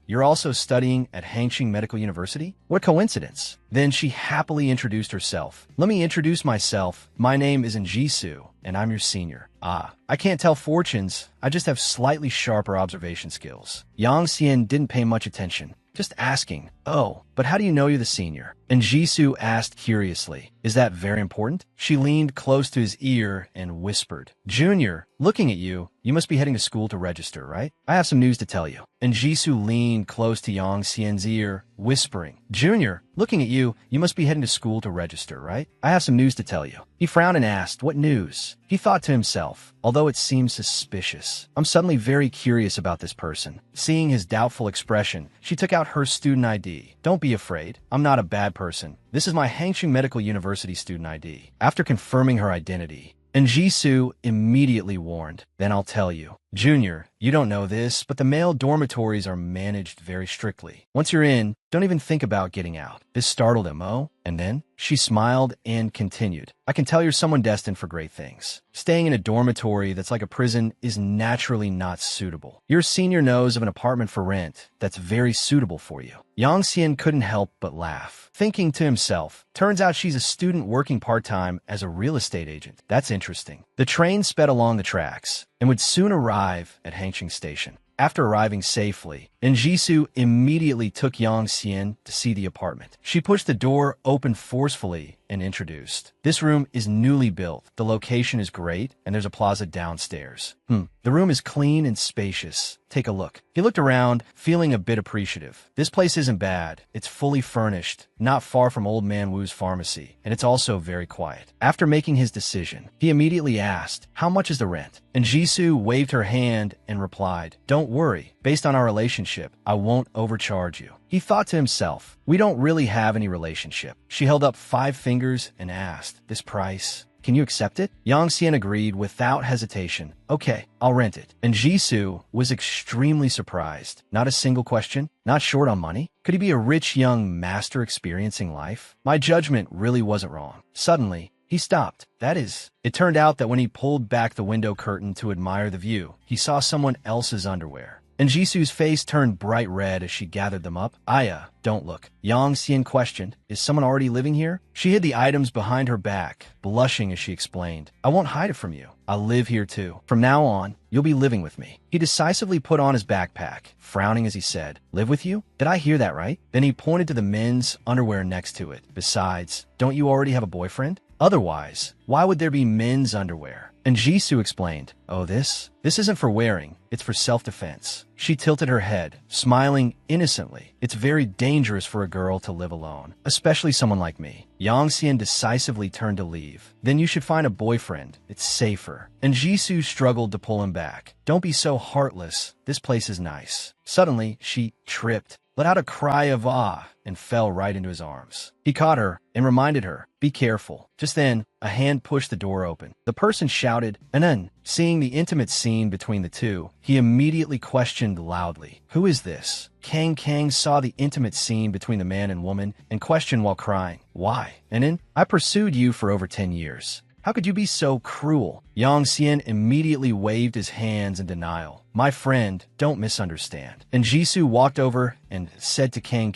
You're also studying at Hangzhou Medical University? What a coincidence. Then she happily introduced herself. Let me introduce myself. My name is Jisoo, and I'm your senior. I can't tell fortunes. I just have slightly sharper observation skills. Yang Xian didn't pay much attention, just asking, Oh, but how do you know you're the senior? And Jisoo asked curiously, Is that very important? She leaned close to his ear and whispered, Junior, looking at you, you must be heading to school to register, right? I have some news to tell you. And Jisoo leaned close to Yang Xian's ear, whispering, Junior, looking at you, you must be heading to school to register, right? I have some news to tell you. He frowned and asked, What news? He thought to himself, although it seems suspicious, I'm suddenly very curious about this person. Seeing his doubtful expression, she took out her student ID. Don't be afraid. I'm not a bad person. This is my Hangzhou Medical University student ID. After confirming her identity, and Jisoo immediately warned, Then I'll tell you. Junior, you don't know this, but the male dormitories are managed very strictly. Once you're in, don't even think about getting out. This startled him, And then she smiled and continued. I can tell you're someone destined for great things. Staying in a dormitory that's like a prison is naturally not suitable. Your senior knows of an apartment for rent that's very suitable for you. Yang Xian couldn't help but laugh, thinking to himself, turns out she's a student working part-time as a real estate agent. That's interesting. The train sped along the tracks and would soon arrive at Hangzhou Station. After arriving safely, Jisoo immediately took Yang Xian to see the apartment. She pushed the door open forcefully and introduced. This room is newly built. The location is great, and there's a plaza downstairs. The room is clean and spacious. Take a look. He looked around, feeling a bit appreciative. This place isn't bad. It's fully furnished, not far from Old Man Wu's pharmacy, and it's also very quiet. After making his decision, he immediately asked, How much is the rent? And Jisoo waved her hand and replied, Don't worry. Based on our relationship, I won't overcharge you. He thought to himself, We don't really have any relationship. She held up 5 fingers and asked, This price? Can you accept it? Yang Xian agreed without hesitation. Okay, I'll rent it. And Jisoo was extremely surprised. Not a single question? Not short on money? Could he be a rich young master experiencing life? My judgment really wasn't wrong. Suddenly, he stopped. That is, it turned out that when he pulled back the window curtain to admire the view, he saw someone else's underwear. And Jisoo's face turned bright red as she gathered them up. Aya, don't look. Yang Xian questioned, Is someone already living here? She hid the items behind her back, blushing as she explained, I won't hide it from you. I live here too. From now on, you'll be living with me. He decisively put on his backpack, frowning as he said, Live with you? Did I hear that right? Then he pointed to the men's underwear next to it. Besides, don't you already have a boyfriend? Otherwise, why would there be men's underwear? And Jisoo explained, Oh, this? This isn't for wearing, it's for self-defense. She tilted her head, smiling innocently. It's very dangerous for a girl to live alone, especially someone like me. Yang Xian decisively turned to leave. Then you should find a boyfriend. It's safer. And Jisoo struggled to pull him back. Don't be so heartless. This place is nice. Suddenly, she tripped, let out a cry of ah, and fell right into his arms. He caught her and reminded her, be careful. Just then, a hand pushed the door open. The person shouted, and then, seeing the intimate scene between the two, he immediately questioned loudly, who is this? Kang saw the intimate scene between the man and woman and questioned while crying, why? And then, I pursued you for over 10 years. How could you be so cruel? Yang Xian immediately waved his hands in denial. My friend, don't misunderstand. And Jisoo walked over and said to Kang,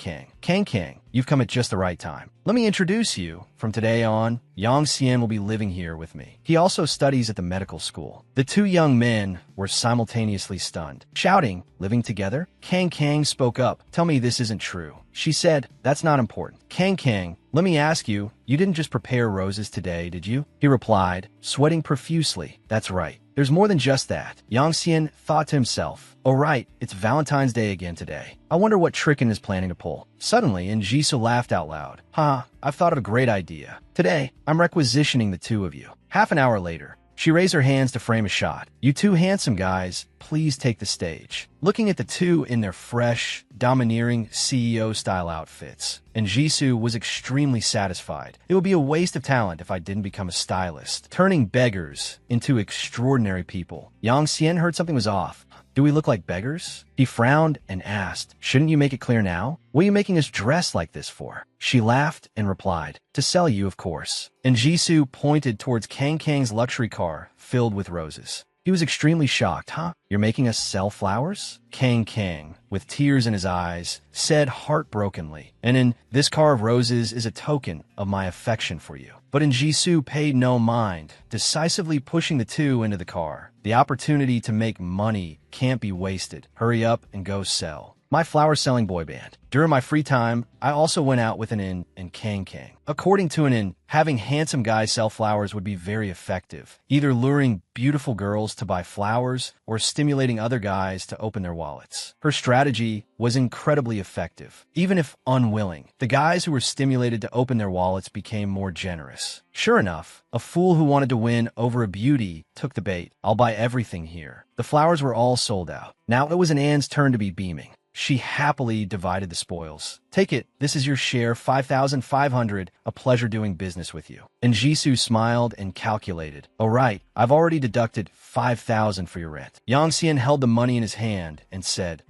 you've come at just the right time. Let me introduce you. From today on, Yang Xian will be living here with me. He also studies at the medical school. The two young men were simultaneously stunned, shouting, living together? Kang spoke up. Tell me this isn't true. She said, that's not important. Kang, let me ask you, you didn't just prepare roses today, did you? He replied, sweating profusely. That's right. There's more than just that. Yang Xian thought to himself, oh right, it's Valentine's Day again today. I wonder what Tricken is planning to pull. Suddenly, Jisoo laughed out loud. I've thought of a great idea. Today, I'm requisitioning the two of you. Half an hour later, she raised her hands to frame a shot. You two handsome guys, please take the stage. Looking at the two in their fresh, domineering CEO-style outfits, and Jisoo was extremely satisfied. It would be a waste of talent if I didn't become a stylist, turning beggars into extraordinary people. Yang Xian heard something was off. Do we look like beggars? He frowned and asked, shouldn't you make it clear now? What are you making us dress like this for? She laughed and replied, to sell you, of course. And Jisoo pointed towards Kang's luxury car filled with roses. He was extremely shocked. You're making us sell flowers? Kang, with tears in his eyes, said heartbrokenly, and in this car of roses is a token of my affection for you. But Jisoo paid no mind, decisively pushing the two into the car. The opportunity to make money can't be wasted. Hurry up and go sell. My flower-selling boy band. During my free time, I also went out with an in and Kang. According to an in, having handsome guys sell flowers would be very effective, either luring beautiful girls to buy flowers or stimulating other guys to open their wallets. Her strategy was incredibly effective. Even if unwilling, the guys who were stimulated to open their wallets became more generous. Sure enough, a fool who wanted to win over a beauty took the bait. I'll buy everything here. The flowers were all sold out. Now it was Ann's turn to be beaming. She happily divided the spoils. Take it, this is your share, 5,500, a pleasure doing business with you. And Jisoo smiled and calculated. Oh right, I've already deducted 5,000 for your rent. Yang Xian held the money in his hand and said,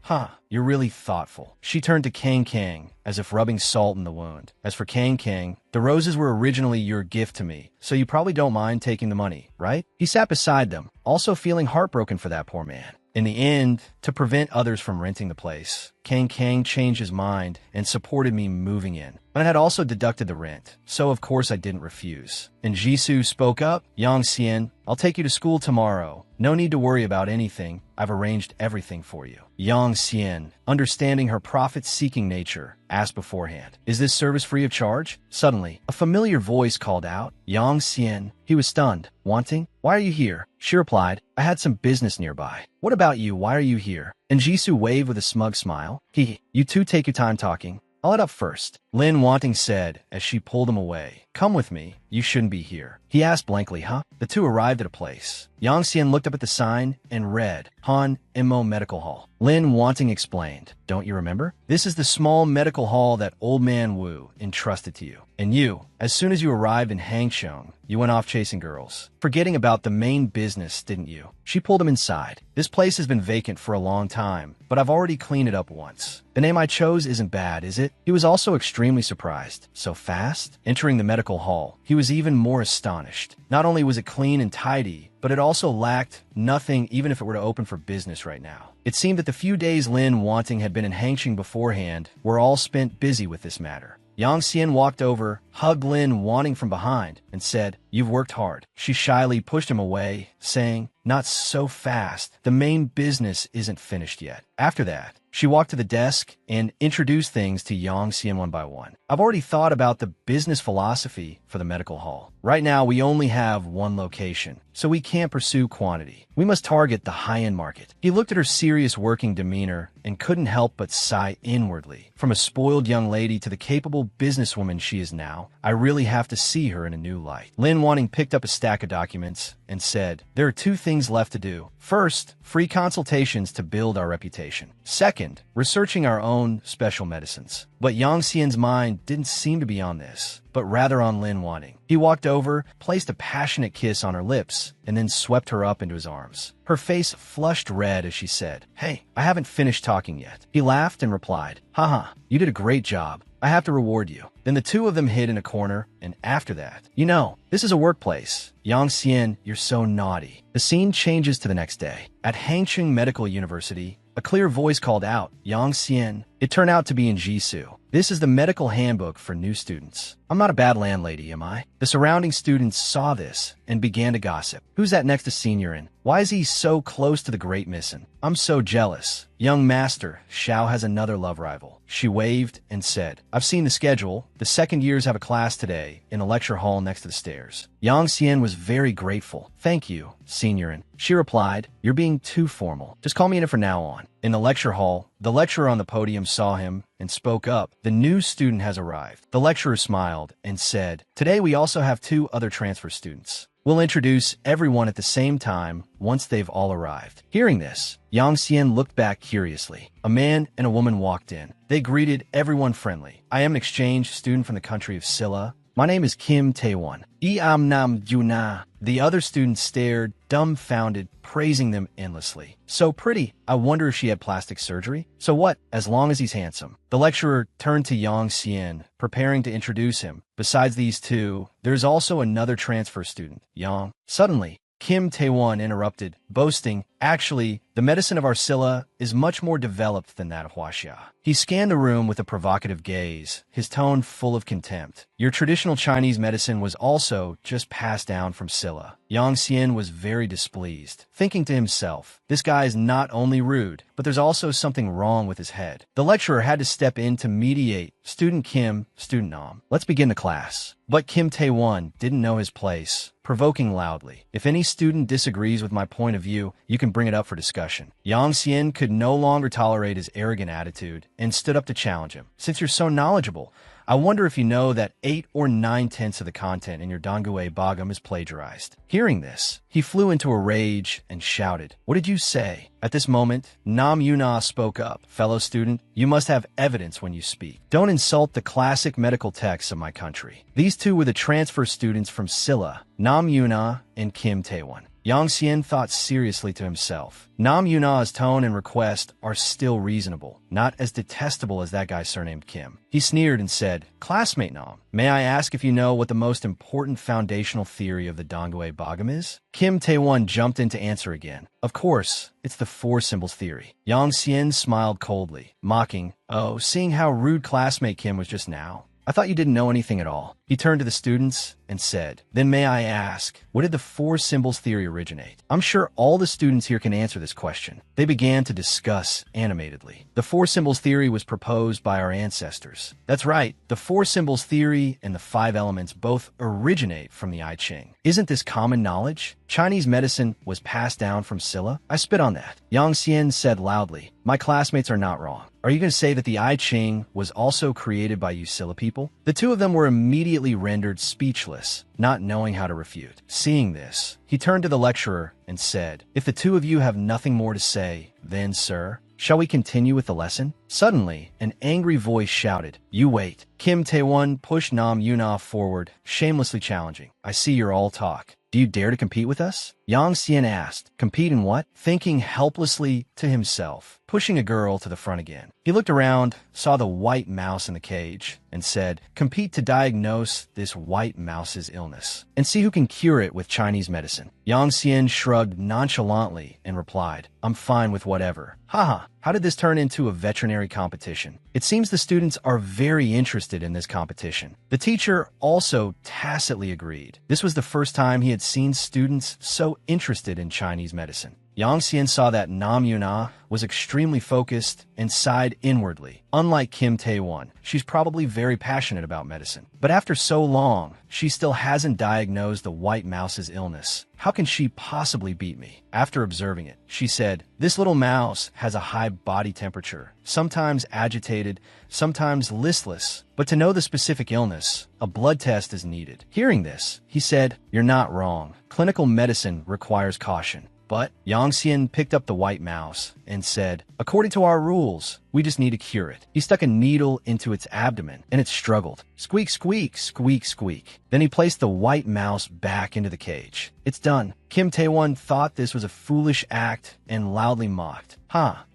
you're really thoughtful. She turned to Kang, as if rubbing salt in the wound. As for Kang, the roses were originally your gift to me, so you probably don't mind taking the money, right? He sat beside them, also feeling heartbroken for that poor man. In the end, to prevent others from renting the place, Kang changed his mind and supported me moving in. But I had also deducted the rent, so of course I didn't refuse. And Jisoo spoke up, Yang Xian, I'll take you to school tomorrow. No need to worry about anything. I've arranged everything for you. Yang Xian, understanding her profit-seeking nature, asked beforehand, is this service free of charge? Suddenly, a familiar voice called out, Yang Xian. He was stunned. Wanting? Why are you here? She replied, I had some business nearby. What about you? Why are you here? And Jisoo waved with a smug smile. You two take your time talking. I'll head up first. Lin Wanting said as she pulled him away. Come with me. You shouldn't be here. He asked blankly, The two arrived at a place. Yang Xian looked up at the sign and read, Han Immo Medical Hall. Lin Wanting explained, don't you remember? This is the small medical hall that Old Man Wu entrusted to you. And you, as soon as you arrived in Hangzhou, you went off chasing girls, forgetting about the main business, didn't you? She pulled him inside. This place has been vacant for a long time, but I've already cleaned it up once. The name I chose isn't bad, is it? He was also extremely surprised. So fast? Entering the medical hall, he was even more astonished. Not only was it clean and tidy, but it also lacked nothing even if it were to open for business right now. It seemed that the few days Lin Wanting had been in Hangzhou beforehand were all spent busy with this matter. Yang Xian walked over, hugged Lin Wanting from behind, and said, "You've worked hard." She shyly pushed him away, saying, "Not so fast. The main business isn't finished yet." After that, she walked to the desk and introduced things to Yang Xian one by one. "I've already thought about the business philosophy for the medical hall. Right now, we only have one location, so we can't pursue quantity. We must target the high-end market." He looked at her serious working demeanor and couldn't help but sigh inwardly. From a spoiled young lady to the capable businesswoman she is now, I really have to see her in a new light. Lin Wanting picked up a stack of documents and said, "There are two things left to do. First, free consultations to build our reputation. Second, researching our own special medicines." But Yang Xian's mind didn't seem to be on this, but rather on Lin Wanting. He walked over, placed a passionate kiss on her lips, and then swept her up into his arms. Her face flushed red as she said, "Hey, I haven't finished talking yet." He laughed and replied, "Haha, you did a great job. I have to reward you." Then the two of them hid in a corner, and after that, "You know, this is a workplace. Yang Xian, you're so naughty." The scene changes to the next day. At Hangcheng Medical University, a clear voice called out, "Yang Xian." It turned out to be in Jisoo. "This is the medical handbook for new students." "I'm not a bad landlady, am I?" The surrounding students saw this and began to gossip. "Who's that next to Seniorin? Why is he so close to the great missin? I'm so jealous." "Young master, Xiao has another love rival." She waved and said, "I've seen the schedule. The second years have a class today in the lecture hall next to the stairs." Yang Xian was very grateful. "Thank you, Seniorin." She replied, "You're being too formal. Just call me in it from now on." In the lecture hall, the lecturer on the podium saw him and spoke up. "The new student has arrived." The lecturer smiled and said, "Today we also have two other transfer students. We'll introduce everyone at the same time once they've all arrived." Hearing this, Yang Xian looked back curiously. A man and a woman walked in. They greeted everyone friendly. "I am an exchange student from the country of Silla. My name is Kim Taewon. Am Nam Yuna." The other students stared, dumbfounded, praising them endlessly. "So pretty. I wonder if she had plastic surgery." "So what, as long as he's handsome." The lecturer turned to Yang Xian, preparing to introduce him. "Besides these two, there's also another transfer student, Yang." Suddenly, Kim Taewon interrupted, boasting, "Actually, the medicine of our Silla is much more developed than that of Huaxia." He scanned the room with a provocative gaze, his tone full of contempt. "Your traditional Chinese medicine was also just passed down from Silla." Yang Xian was very displeased, thinking to himself, "This guy is not only rude, but there's also something wrong with his head." The lecturer had to step in to mediate. "Student Kim, student Nam, let's begin the class." But Kim Taewon didn't know his place, provoking loudly, "If any student disagrees with my point of view, you can bring it up for discussion." Yang Xian could no longer tolerate his arrogant attitude and stood up to challenge him. "Since you're so knowledgeable, I wonder if you know that 8 or 9/10 of the content in your Dongguei Bogum is plagiarized." Hearing this, he flew into a rage and shouted, "What did you say?" At this moment, Nam Yuna spoke up. "Fellow student, you must have evidence when you speak. Don't insult the classic medical texts of my country." These two were the transfer students from Silla, Nam Yuna and Kim Taewon. Yang Xian thought seriously to himself. Nam Yuna's tone and request are still reasonable, not as detestable as that guy surnamed Kim. He sneered and said, "Classmate Nam, may I ask if you know what the most important foundational theory of the Dongguei Bogum is?" Kim Taewon jumped in to answer again. "Of course, it's the four symbols theory." Yang Xian smiled coldly, mocking, "Oh, seeing how rude classmate Kim was just now, I thought you didn't know anything at all." He turned to the students and said, "Then may I ask, where did the four symbols theory originate?" I'm sure all the students here can answer this question. They began to discuss animatedly. "The four symbols theory was proposed by our ancestors." "That's right. The four symbols theory and the five elements both originate from the I Ching. Isn't this common knowledge? Chinese medicine was passed down from Silla. I spit on that." Yang Xian said loudly, "My classmates are not wrong. Are you going to say that the I Ching was also created by you Silla people?" The two of them were immediately rendered speechless, not knowing how to refute. Seeing this, he turned to the lecturer and said, "If the two of you have nothing more to say, then, sir, shall we continue with the lesson?" Suddenly, an angry voice shouted, "You wait." Kim Taewon pushed Nam Yuna forward, shamelessly challenging, "I see you're all talk. Do you dare to compete with us?" Yang Xian asked. Compete in what? Thinking helplessly to himself, pushing a girl to the front again. He looked around, saw the white mouse in the cage, and said, compete to diagnose this white mouse's illness, and see who can cure it with Chinese medicine. Yang Xian shrugged nonchalantly and replied, I'm fine with whatever. Haha, how did this turn into a veterinary competition? It seems the students are very interested in this competition. The teacher also tacitly agreed. This was the first time he had seen students so interested in Chinese medicine. Yang Xian saw that Nam Yuna was extremely focused and sighed inwardly. Unlike Kim Tae-won, she's probably very passionate about medicine. But after so long, she still hasn't diagnosed the white mouse's illness. How can she possibly beat me? After observing it, she said, this little mouse has a high body temperature, sometimes agitated, sometimes listless. But to know the specific illness, a blood test is needed. Hearing this, he said, you're not wrong. Clinical medicine requires caution. But Yang Xian picked up the white mouse and said, according to our rules, we just need to cure it. He stuck a needle into its abdomen, and it struggled. Squeak, squeak, squeak, squeak. Then he placed the white mouse back into the cage. It's done. Kim Tae-won thought this was a foolish act and loudly mocked.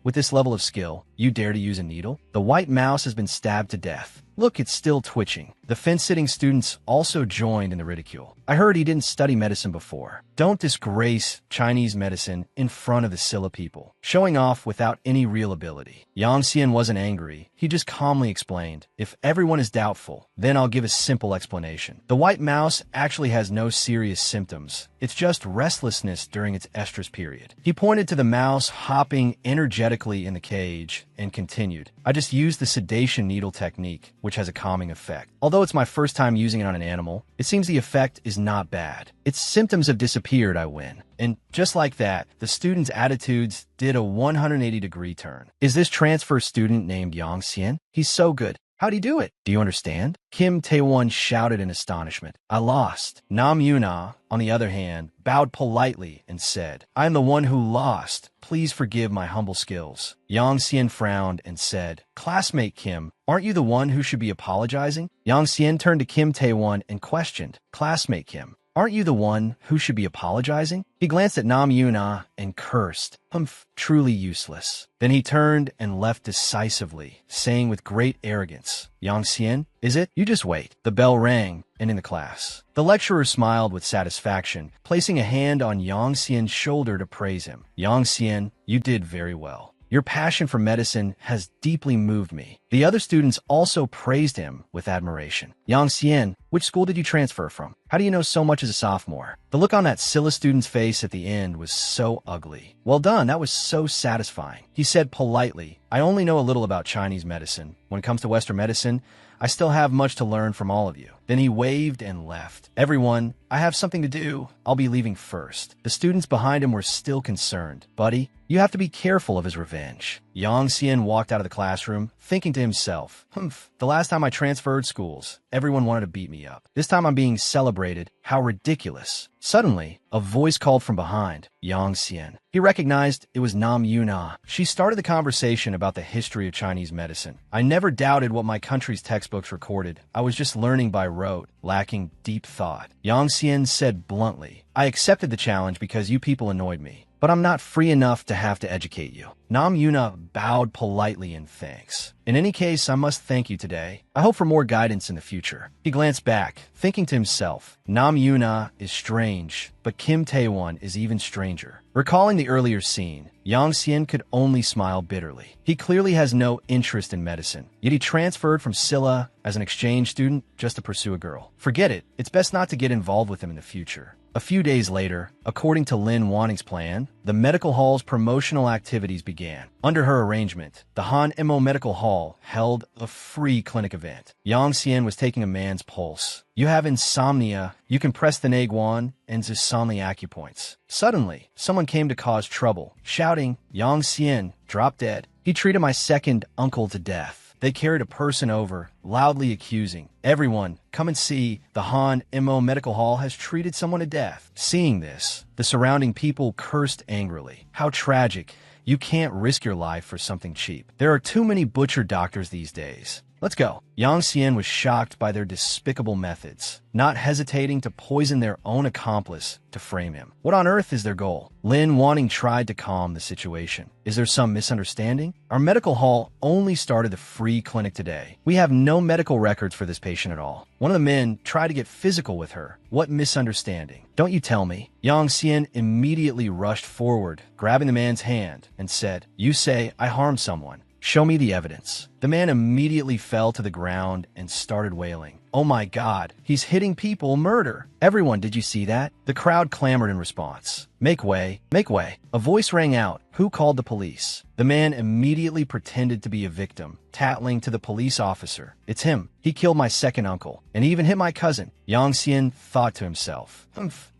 With this level of skill, you dare to use a needle? The white mouse has been stabbed to death. Look, it's still twitching. The fence-sitting students also joined in the ridicule. I heard he didn't study medicine before. Don't disgrace Chinese medicine in front of the Silla people, showing off without any real ability. Yang Xian wasn't angry. He just calmly explained, if everyone is doubtful, then I'll give a simple explanation. The white mouse actually has no serious symptoms. It's just restlessness during its estrus period. He pointed to the mouse hopping energetically in the cage and continued, I just used the sedation needle technique, which has a calming effect. Although it's my first time using it on an animal, it seems the effect is not bad. Its symptoms have disappeared, I win. And just like that, the students' attitudes did a 180-degree turn. Is this transfer student named Yang Xian? He's so good. How'd he do it? Do you understand? Kim Tae-won shouted in astonishment. I lost. Nam Yuna, on the other hand, bowed politely and said, I am the one who lost. Please forgive my humble skills. Yang Xian frowned and said, classmate Kim, aren't you the one who should be apologizing? Yang Xian turned to Kim Tae-won and questioned, classmate Kim, aren't you the one who should be apologizing? He glanced at Nam Yuna and cursed, humph, truly useless. Then he turned and left decisively, saying with great arrogance, Yang Xian, is it? You just wait. The bell rang, and in the class. The lecturer smiled with satisfaction, placing a hand on Yang Xian's shoulder to praise him. Yang Xian, you did very well. Your passion for medicine has deeply moved me. The other students also praised him with admiration. Yang Xian, which school did you transfer from? How do you know so much as a sophomore? The look on that Silla student's face at the end was so ugly. Well done, that was so satisfying. He said politely, I only know a little about Chinese medicine. When it comes to Western medicine, I still have much to learn from all of you. Then he waved and left. Everyone, I have something to do. I'll be leaving first. The students behind him were still concerned. Buddy, you have to be careful of his revenge. Yang Xian walked out of the classroom, thinking to himself, humph, the last time I transferred schools, everyone wanted to beat me up. This time I'm being celebrated. How ridiculous. Suddenly, a voice called from behind, Yang Xian. He recognized it was Nam Yuna. She started the conversation about the history of Chinese medicine. I never doubted what my country's textbooks recorded. I was just learning by rote, lacking deep thought. Yang Xian said bluntly, I accepted the challenge because you people annoyed me. But I'm not free enough to have to educate you. Nam Yuna bowed politely in thanks. In any case, I must thank you today. I hope for more guidance in the future. He glanced back, thinking to himself, Nam Yuna is strange, but Kim Tae-won is even stranger. Recalling the earlier scene, Yang Xian could only smile bitterly. He clearly has no interest in medicine, yet he transferred from Silla as an exchange student just to pursue a girl. Forget it. It's best not to get involved with him in the future. A few days later, according to Lin Wanning's plan, the medical hall's promotional activities began. Under her arrangement, the Han Mo Medical Hall held a free clinic event. Yang Xian was taking a man's pulse. You have insomnia, you can press the Naguan and Zusonli acupoints. Suddenly, someone came to cause trouble, shouting, Yang Xian, drop dead. He treated my second uncle to death. They carried a person over, loudly accusing, everyone, come and see, the Han Mo Medical Hall has treated someone to death. Seeing this, the surrounding people cursed angrily. How tragic. You can't risk your life for something cheap. There are too many butcher doctors these days. Let's go. Yang Xian was shocked by their despicable methods, not hesitating to poison their own accomplice to frame him. What on earth is their goal? Lin Wanting tried to calm the situation. Is there some misunderstanding? Our medical hall only started the free clinic today. We have no medical records for this patient at all. One of the men tried to get physical with her. What misunderstanding? Don't you tell me. Yang Xian immediately rushed forward, grabbing the man's hand, and said, "You say I harmed someone. Show me the evidence." The man immediately fell to the ground and started wailing. "Oh my God, he's hitting people, murder." Everyone, did you see that? The crowd clamored in response. Make way, make way. A voice rang out. Who called the police? The man immediately pretended to be a victim, tattling to the police officer. It's him. He killed my second uncle, and he even hit my cousin. Yang Xian thought to himself,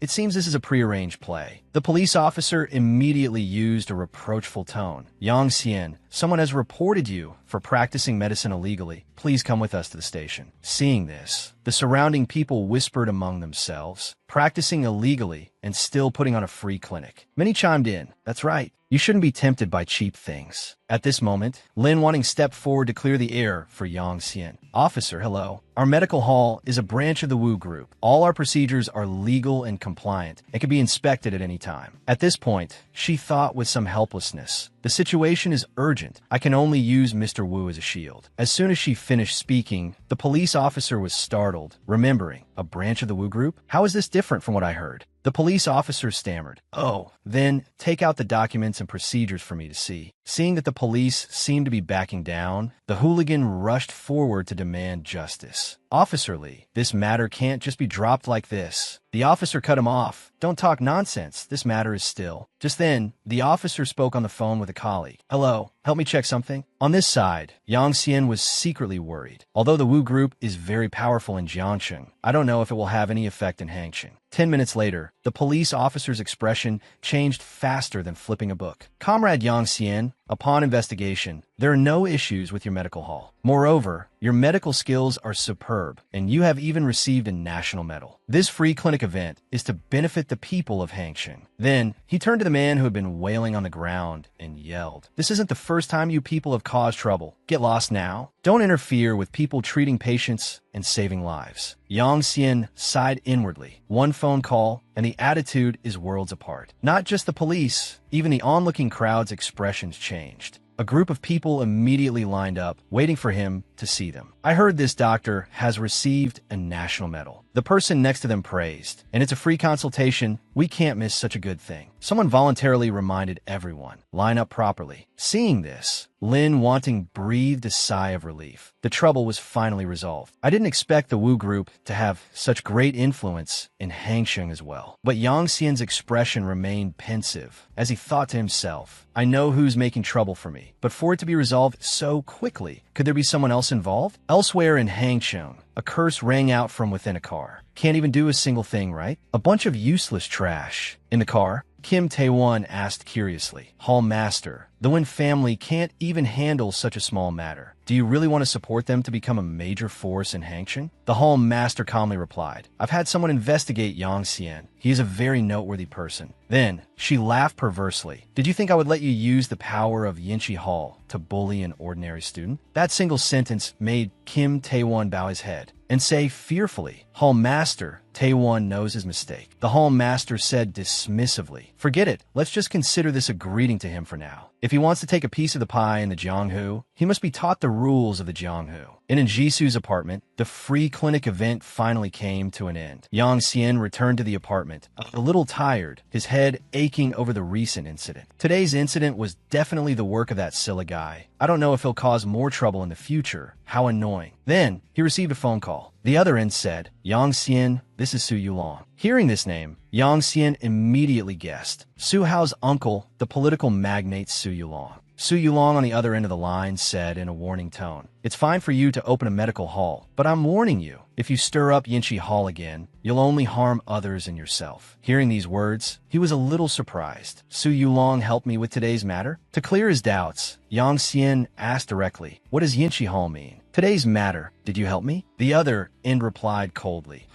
it seems this is a prearranged play. The police officer immediately used a reproachful tone. Yang Xian, someone has reported you for practicing medicine illegally. Please come with us to the station. Seeing this, the surrounding people whispered among themselves, practicing illegally and still putting on a free clinic. Many chimed in, that's right. You shouldn't be tempted by cheap things. At this moment, Lin Wanting stepped forward to clear the air for Yang Xian. Officer, hello. Our medical hall is a branch of the Wu Group. All our procedures are legal and compliant and can be inspected at any time. At this point, she thought with some helplessness. The situation is urgent. I can only use Mr. Wu as a shield. As soon as she finished speaking, the police officer was startled, remembering, a branch of the Wu Group? How is this different from what I heard? The police officer stammered. Oh, then take out the documents and procedures for me to see. Seeing that the police seemed to be backing down, the hooligan rushed forward to demand justice. Officer Lee, this matter can't just be dropped like this. The officer cut him off. Don't talk nonsense. This matter is still. Just then, the officer spoke on the phone with a colleague. Hello, help me check something. On this side, Yang Xian was secretly worried. Although the Wu Group is very powerful in Jiangsheng, I don't know if it will have any effect in Hangsheng. 10 minutes later, the police officer's expression changed faster than flipping a book. Comrade Yang Xian, upon investigation, there are no issues with your medical hall. Moreover, your medical skills are superb, and you have even received a national medal. This free clinic event is to benefit the people of Hangsheng. Then, he turned to the man who had been wailing on the ground and yelled, This isn't the first time you people have caused trouble. Get lost now. Don't interfere with people treating patients and saving lives. Yang Xian sighed inwardly. One phone call, and the attitude is worlds apart. Not just the police, even the onlooking crowd's expressions changed. A group of people immediately lined up, waiting for him to see them. I heard this doctor has received a national medal. The person next to them praised, and it's a free consultation. We can't miss such a good thing. Someone voluntarily reminded everyone, line up properly. Seeing this, Lin Wanting breathed a sigh of relief. The trouble was finally resolved. I didn't expect the Wu Group to have such great influence in Hangsheng as well. But Yang Xian's expression remained pensive as he thought to himself, I know who's making trouble for me, but for it to be resolved so quickly, could there be someone else involved? Elsewhere in Hangsheng, a curse rang out from within a car. Can't even do a single thing, right? A bunch of useless trash. In the car, Kim Tae-won asked curiously, Hall Master, the Wen family can't even handle such a small matter. Do you really want to support them to become a major force in Hangsheng? The Hall Master calmly replied, I've had someone investigate Yang Xian. He is a very noteworthy person. Then, she laughed perversely. Did you think I would let you use the power of Yinchi Hall to bully an ordinary student? That single sentence made Kim Tae-won bow his head and say fearfully, Hall Master, Tae-won knows his mistake. The Hall Master said dismissively, Forget it, let's just consider this a greeting to him for now. If he wants to take a piece of the pie in the Jianghu, he must be taught the rules of the Jianghu. In Jisu's apartment, the free clinic event finally came to an end. Yang Xian returned to the apartment, a little tired, his head aching over the recent incident. Today's incident was definitely the work of that silly guy. I don't know if he'll cause more trouble in the future. How annoying. Then, he received a phone call. The other end said, Yang Xian, this is Su Yulong. Hearing this name, Yang Xian immediately guessed. Su Hao's uncle, the political magnate Su Yulong. Su Yulong on the other end of the line said in a warning tone, It's fine for you to open a medical hall, but I'm warning you, if you stir up Yinchi Hall again, you'll only harm others and yourself. Hearing these words, he was a little surprised. Su Yulong helped me with today's matter? To clear his doubts, Yang Xian asked directly, What does Yinchi Hall mean? Today's matter, did you help me? The other end replied coldly,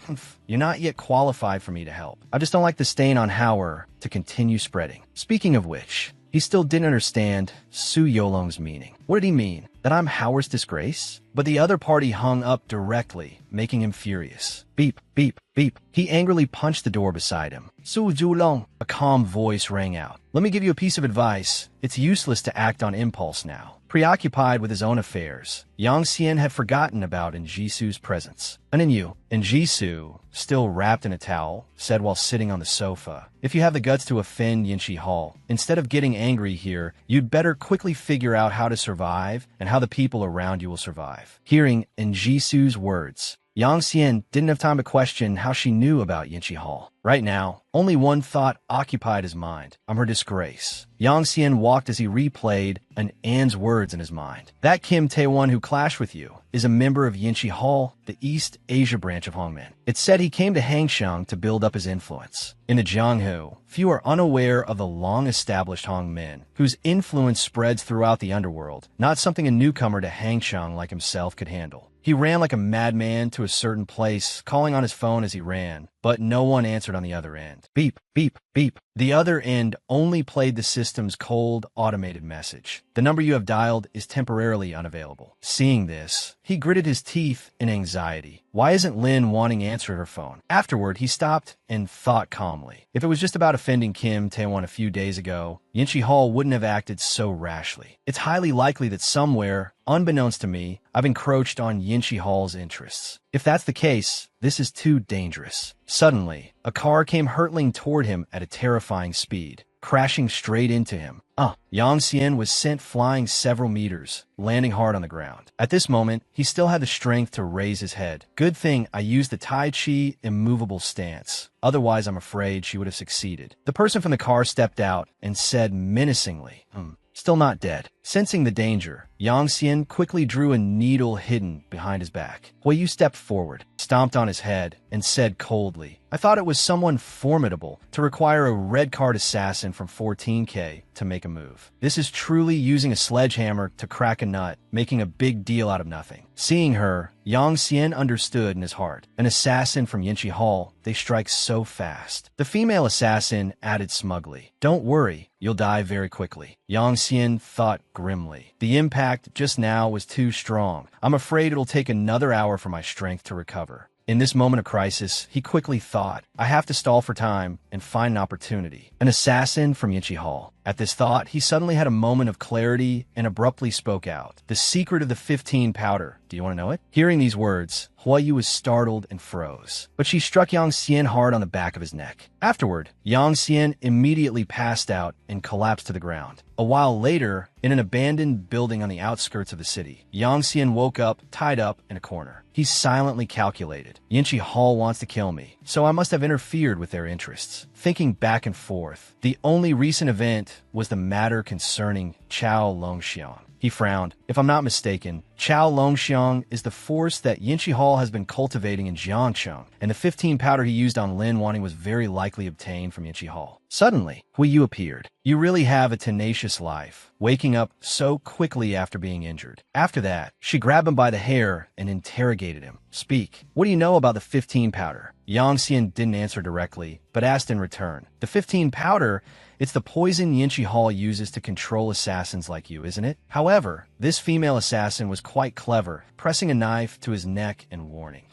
You're not yet qualified for me to help. I just don't like the stain on Hauer to continue spreading. Speaking of which, He still didn't understand Su Yolong's meaning. What did he mean? That I'm Howard's disgrace? But the other party hung up directly, making him furious. Beep, beep, beep. He angrily punched the door beside him. Su Yolong, a calm voice rang out. Let me give you a piece of advice. It's useless to act on impulse now. Preoccupied with his own affairs, Yang Xian had forgotten about Jisu's presence. Jisu, still wrapped in a towel, said while sitting on the sofa, if you have the guts to offend Yinchi Hall, instead of getting angry here, you'd better quickly figure out how to survive and how the people around you will survive. Hearing Jisu's words, Yang Xian didn't have time to question how she knew about Yinchi Hall. Right now, only one thought occupied his mind. I'm her disgrace. Yang Xian walked as he replayed An's words in his mind. That Kim Tae-won who clashed with you is a member of Yinchi Hall, the East Asia branch of Hongmen. It's said he came to Hangsheng to build up his influence. In the Jianghu, few are unaware of the long-established Hongmen, whose influence spreads throughout the underworld, not something a newcomer to Hangsheng like himself could handle. He ran like a madman to a certain place, calling on his phone as he ran, but no one answered on the other end. Beep, beep, beep. The other end only played the system's cold, automated message. The number you have dialed is temporarily unavailable. Seeing this, he gritted his teeth in anxiety. Why isn't Lin wanting to answer her phone? Afterward, he stopped and thought calmly. If it was just about offending Kim Tae-won a few days ago, Yinchi Hall wouldn't have acted so rashly. It's highly likely that somewhere, unbeknownst to me, I've encroached on Yinchi Hall's interests. If that's the case, this is too dangerous. Suddenly, a car came hurtling toward him at a terrifying speed, crashing straight into him. Yang Xian was sent flying several meters, landing hard on the ground. At this moment, he still had the strength to raise his head. Good thing I used the Tai Chi immovable stance. Otherwise, I'm afraid she would have succeeded. The person from the car stepped out and said menacingly, still not dead. Sensing the danger, Yang Xian quickly drew a needle hidden behind his back. Huiyu stepped forward, stomped on his head, and said coldly, I thought it was someone formidable to require a red card assassin from 14K to make a move. This is truly using a sledgehammer to crack a nut, making a big deal out of nothing. Seeing her, Yang Xian understood in his heart. An assassin from Yinchi Hall, they strike so fast. The female assassin added smugly, don't worry, you'll die very quickly. Yang Xian thought grimly. The impact just now was too strong. I'm afraid it'll take another hour for my strength to recover. In this moment of crisis, he quickly thought, I have to stall for time and find an opportunity. An assassin from Yinchi Hall. At this thought, he suddenly had a moment of clarity and abruptly spoke out. The secret of the 15 powder. Do you want to know it? Hearing these words, Huiyu was startled and froze. But she struck Yang Xian hard on the back of his neck. Afterward, Yang Xian immediately passed out and collapsed to the ground. A while later, in an abandoned building on the outskirts of the city, Yang Xian woke up, tied up in a corner. He silently calculated, Yinchi Hall wants to kill me, so I must have interfered with their interests. Thinking back and forth, the only recent event was the matter concerning Chao Longxiang. He frowned. If I'm not mistaken, Chao Longxiang is the force that Yinchi Hall has been cultivating in Jiangcheng, and the 15 powder he used on Lin Wanting was very likely obtained from Yinchi Hall. Suddenly, Huiyu appeared. You really have a tenacious life, waking up so quickly after being injured. After that, she grabbed him by the hair and interrogated him. Speak. What do you know about the 15 powder? Yang Xian didn't answer directly, but asked in return. The 15 powder, it's the poison Yinchi Hall uses to control assassins like you, isn't it? However, this female assassin was quite clever, pressing a knife to his neck and warning.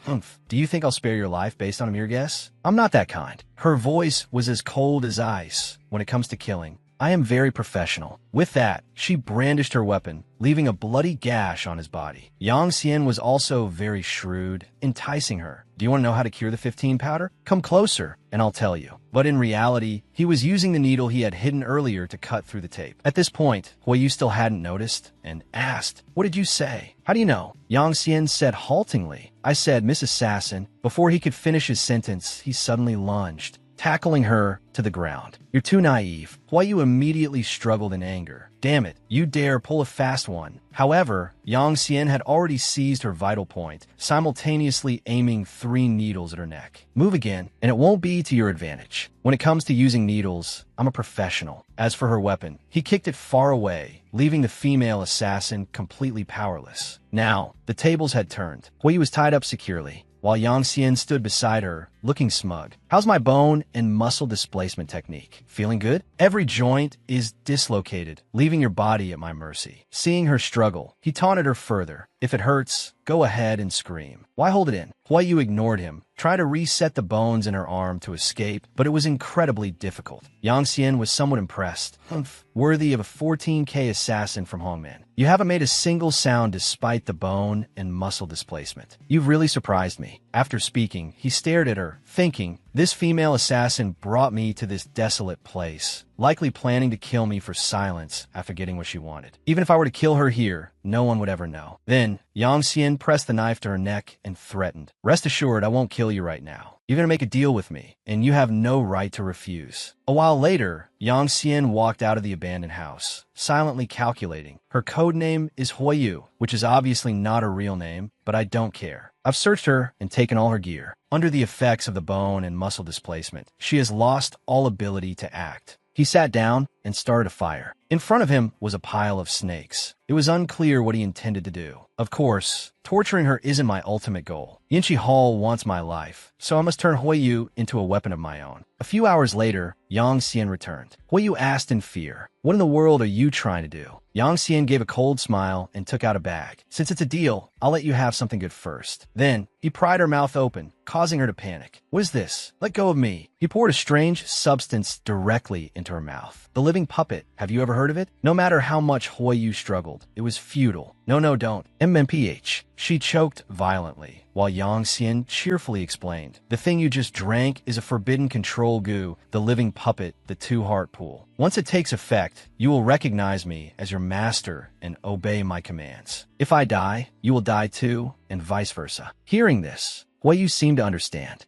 Do you think I'll spare your life based on a mere guess? I'm not that kind. Her voice was as cold as ice when it comes to killing. I am very professional. With that, she brandished her weapon, leaving a bloody gash on his body. Yang Xian was also very shrewd, enticing her. Do you want to know how to cure the 15 powder? Come closer, and I'll tell you. But in reality, he was using the needle he had hidden earlier to cut through the tape. At this point, Huiyu still hadn't noticed, and asked, What did you say? How do you know? Yang Xian said haltingly. I said, Miss Assassin. Before he could finish his sentence, he suddenly lunged, tackling her to the ground. You're too naive. Huiyu immediately struggled in anger. Damn it, you dare pull a fast one. However, Yang Xian had already seized her vital point, simultaneously aiming 3 needles at her neck. Move again, and it won't be to your advantage. When it comes to using needles, I'm a professional. As for her weapon, he kicked it far away, leaving the female assassin completely powerless. Now, the tables had turned. Huiyu was tied up securely, while Yang Xian stood beside her, looking smug. How's my bone and muscle displacement technique? Feeling good? Every joint is dislocated, leaving your body at my mercy. Seeing her struggle, he taunted her further. If it hurts, go ahead and scream. Why hold it in? Huayu ignored him, tried to reset the bones in her arm to escape, but it was incredibly difficult. Yang Xian was somewhat impressed. Humph, worthy of a 14K assassin from Hongman. You haven't made a single sound despite the bone and muscle displacement. You've really surprised me. After speaking, he stared at her, thinking, this female assassin brought me to this desolate place, likely planning to kill me for silence after getting what she wanted. Even if I were to kill her here, no one would ever know. Then, Yang Xian pressed the knife to her neck and threatened, rest assured I won't kill you right now. You're gonna make a deal with me, and you have no right to refuse. A while later, Yang Xian walked out of the abandoned house, silently calculating. Her code name is Huayu, which is obviously not her real name, but I don't care. I've searched her and taken all her gear. Under the effects of the bone and muscle displacement, she has lost all ability to act. He sat down and started a fire. In front of him was a pile of snakes. It was unclear what he intended to do. Of course, torturing her isn't my ultimate goal. Yanqi Hall wants my life, so I must turn Huayu into a weapon of my own. A few hours later, Yang Xian returned. Huayu asked in fear, what in the world are you trying to do? Yang Xian gave a cold smile and took out a bag. Since it's a deal, I'll let you have something good first. Then, he pried her mouth open, causing her to panic. What is this? Let go of me. He poured a strange substance directly into her mouth. The living puppet. Have you ever heard of it? No matter how much Huayu struggled, it was futile. No, don't. MMPH. She choked violently, while Yang Xian cheerfully explained, the thing you just drank is a forbidden control goo, the living puppet, the two-heart pool. Once it takes effect, you will recognize me as your master and obey my commands. If I die, you will die too, and vice versa. Hearing this, Huayu seemed to understand.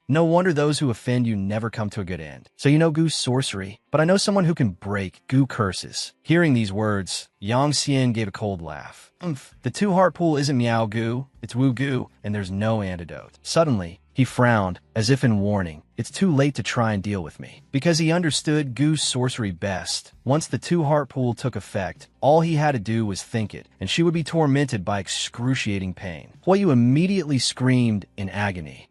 No wonder those who offend you never come to a good end. So you know Goo's sorcery, but I know someone who can break Goo curses. Hearing these words, Yang Xian gave a cold laugh. The two-heart pool isn't Meow Goo, it's Wu Goo, and there's no antidote. Suddenly, he frowned, as if in warning. It's too late to try and deal with me. Because he understood Goo's sorcery best, once the two-heart pool took effect, all he had to do was think it, and she would be tormented by excruciating pain. Huayu immediately screamed in agony.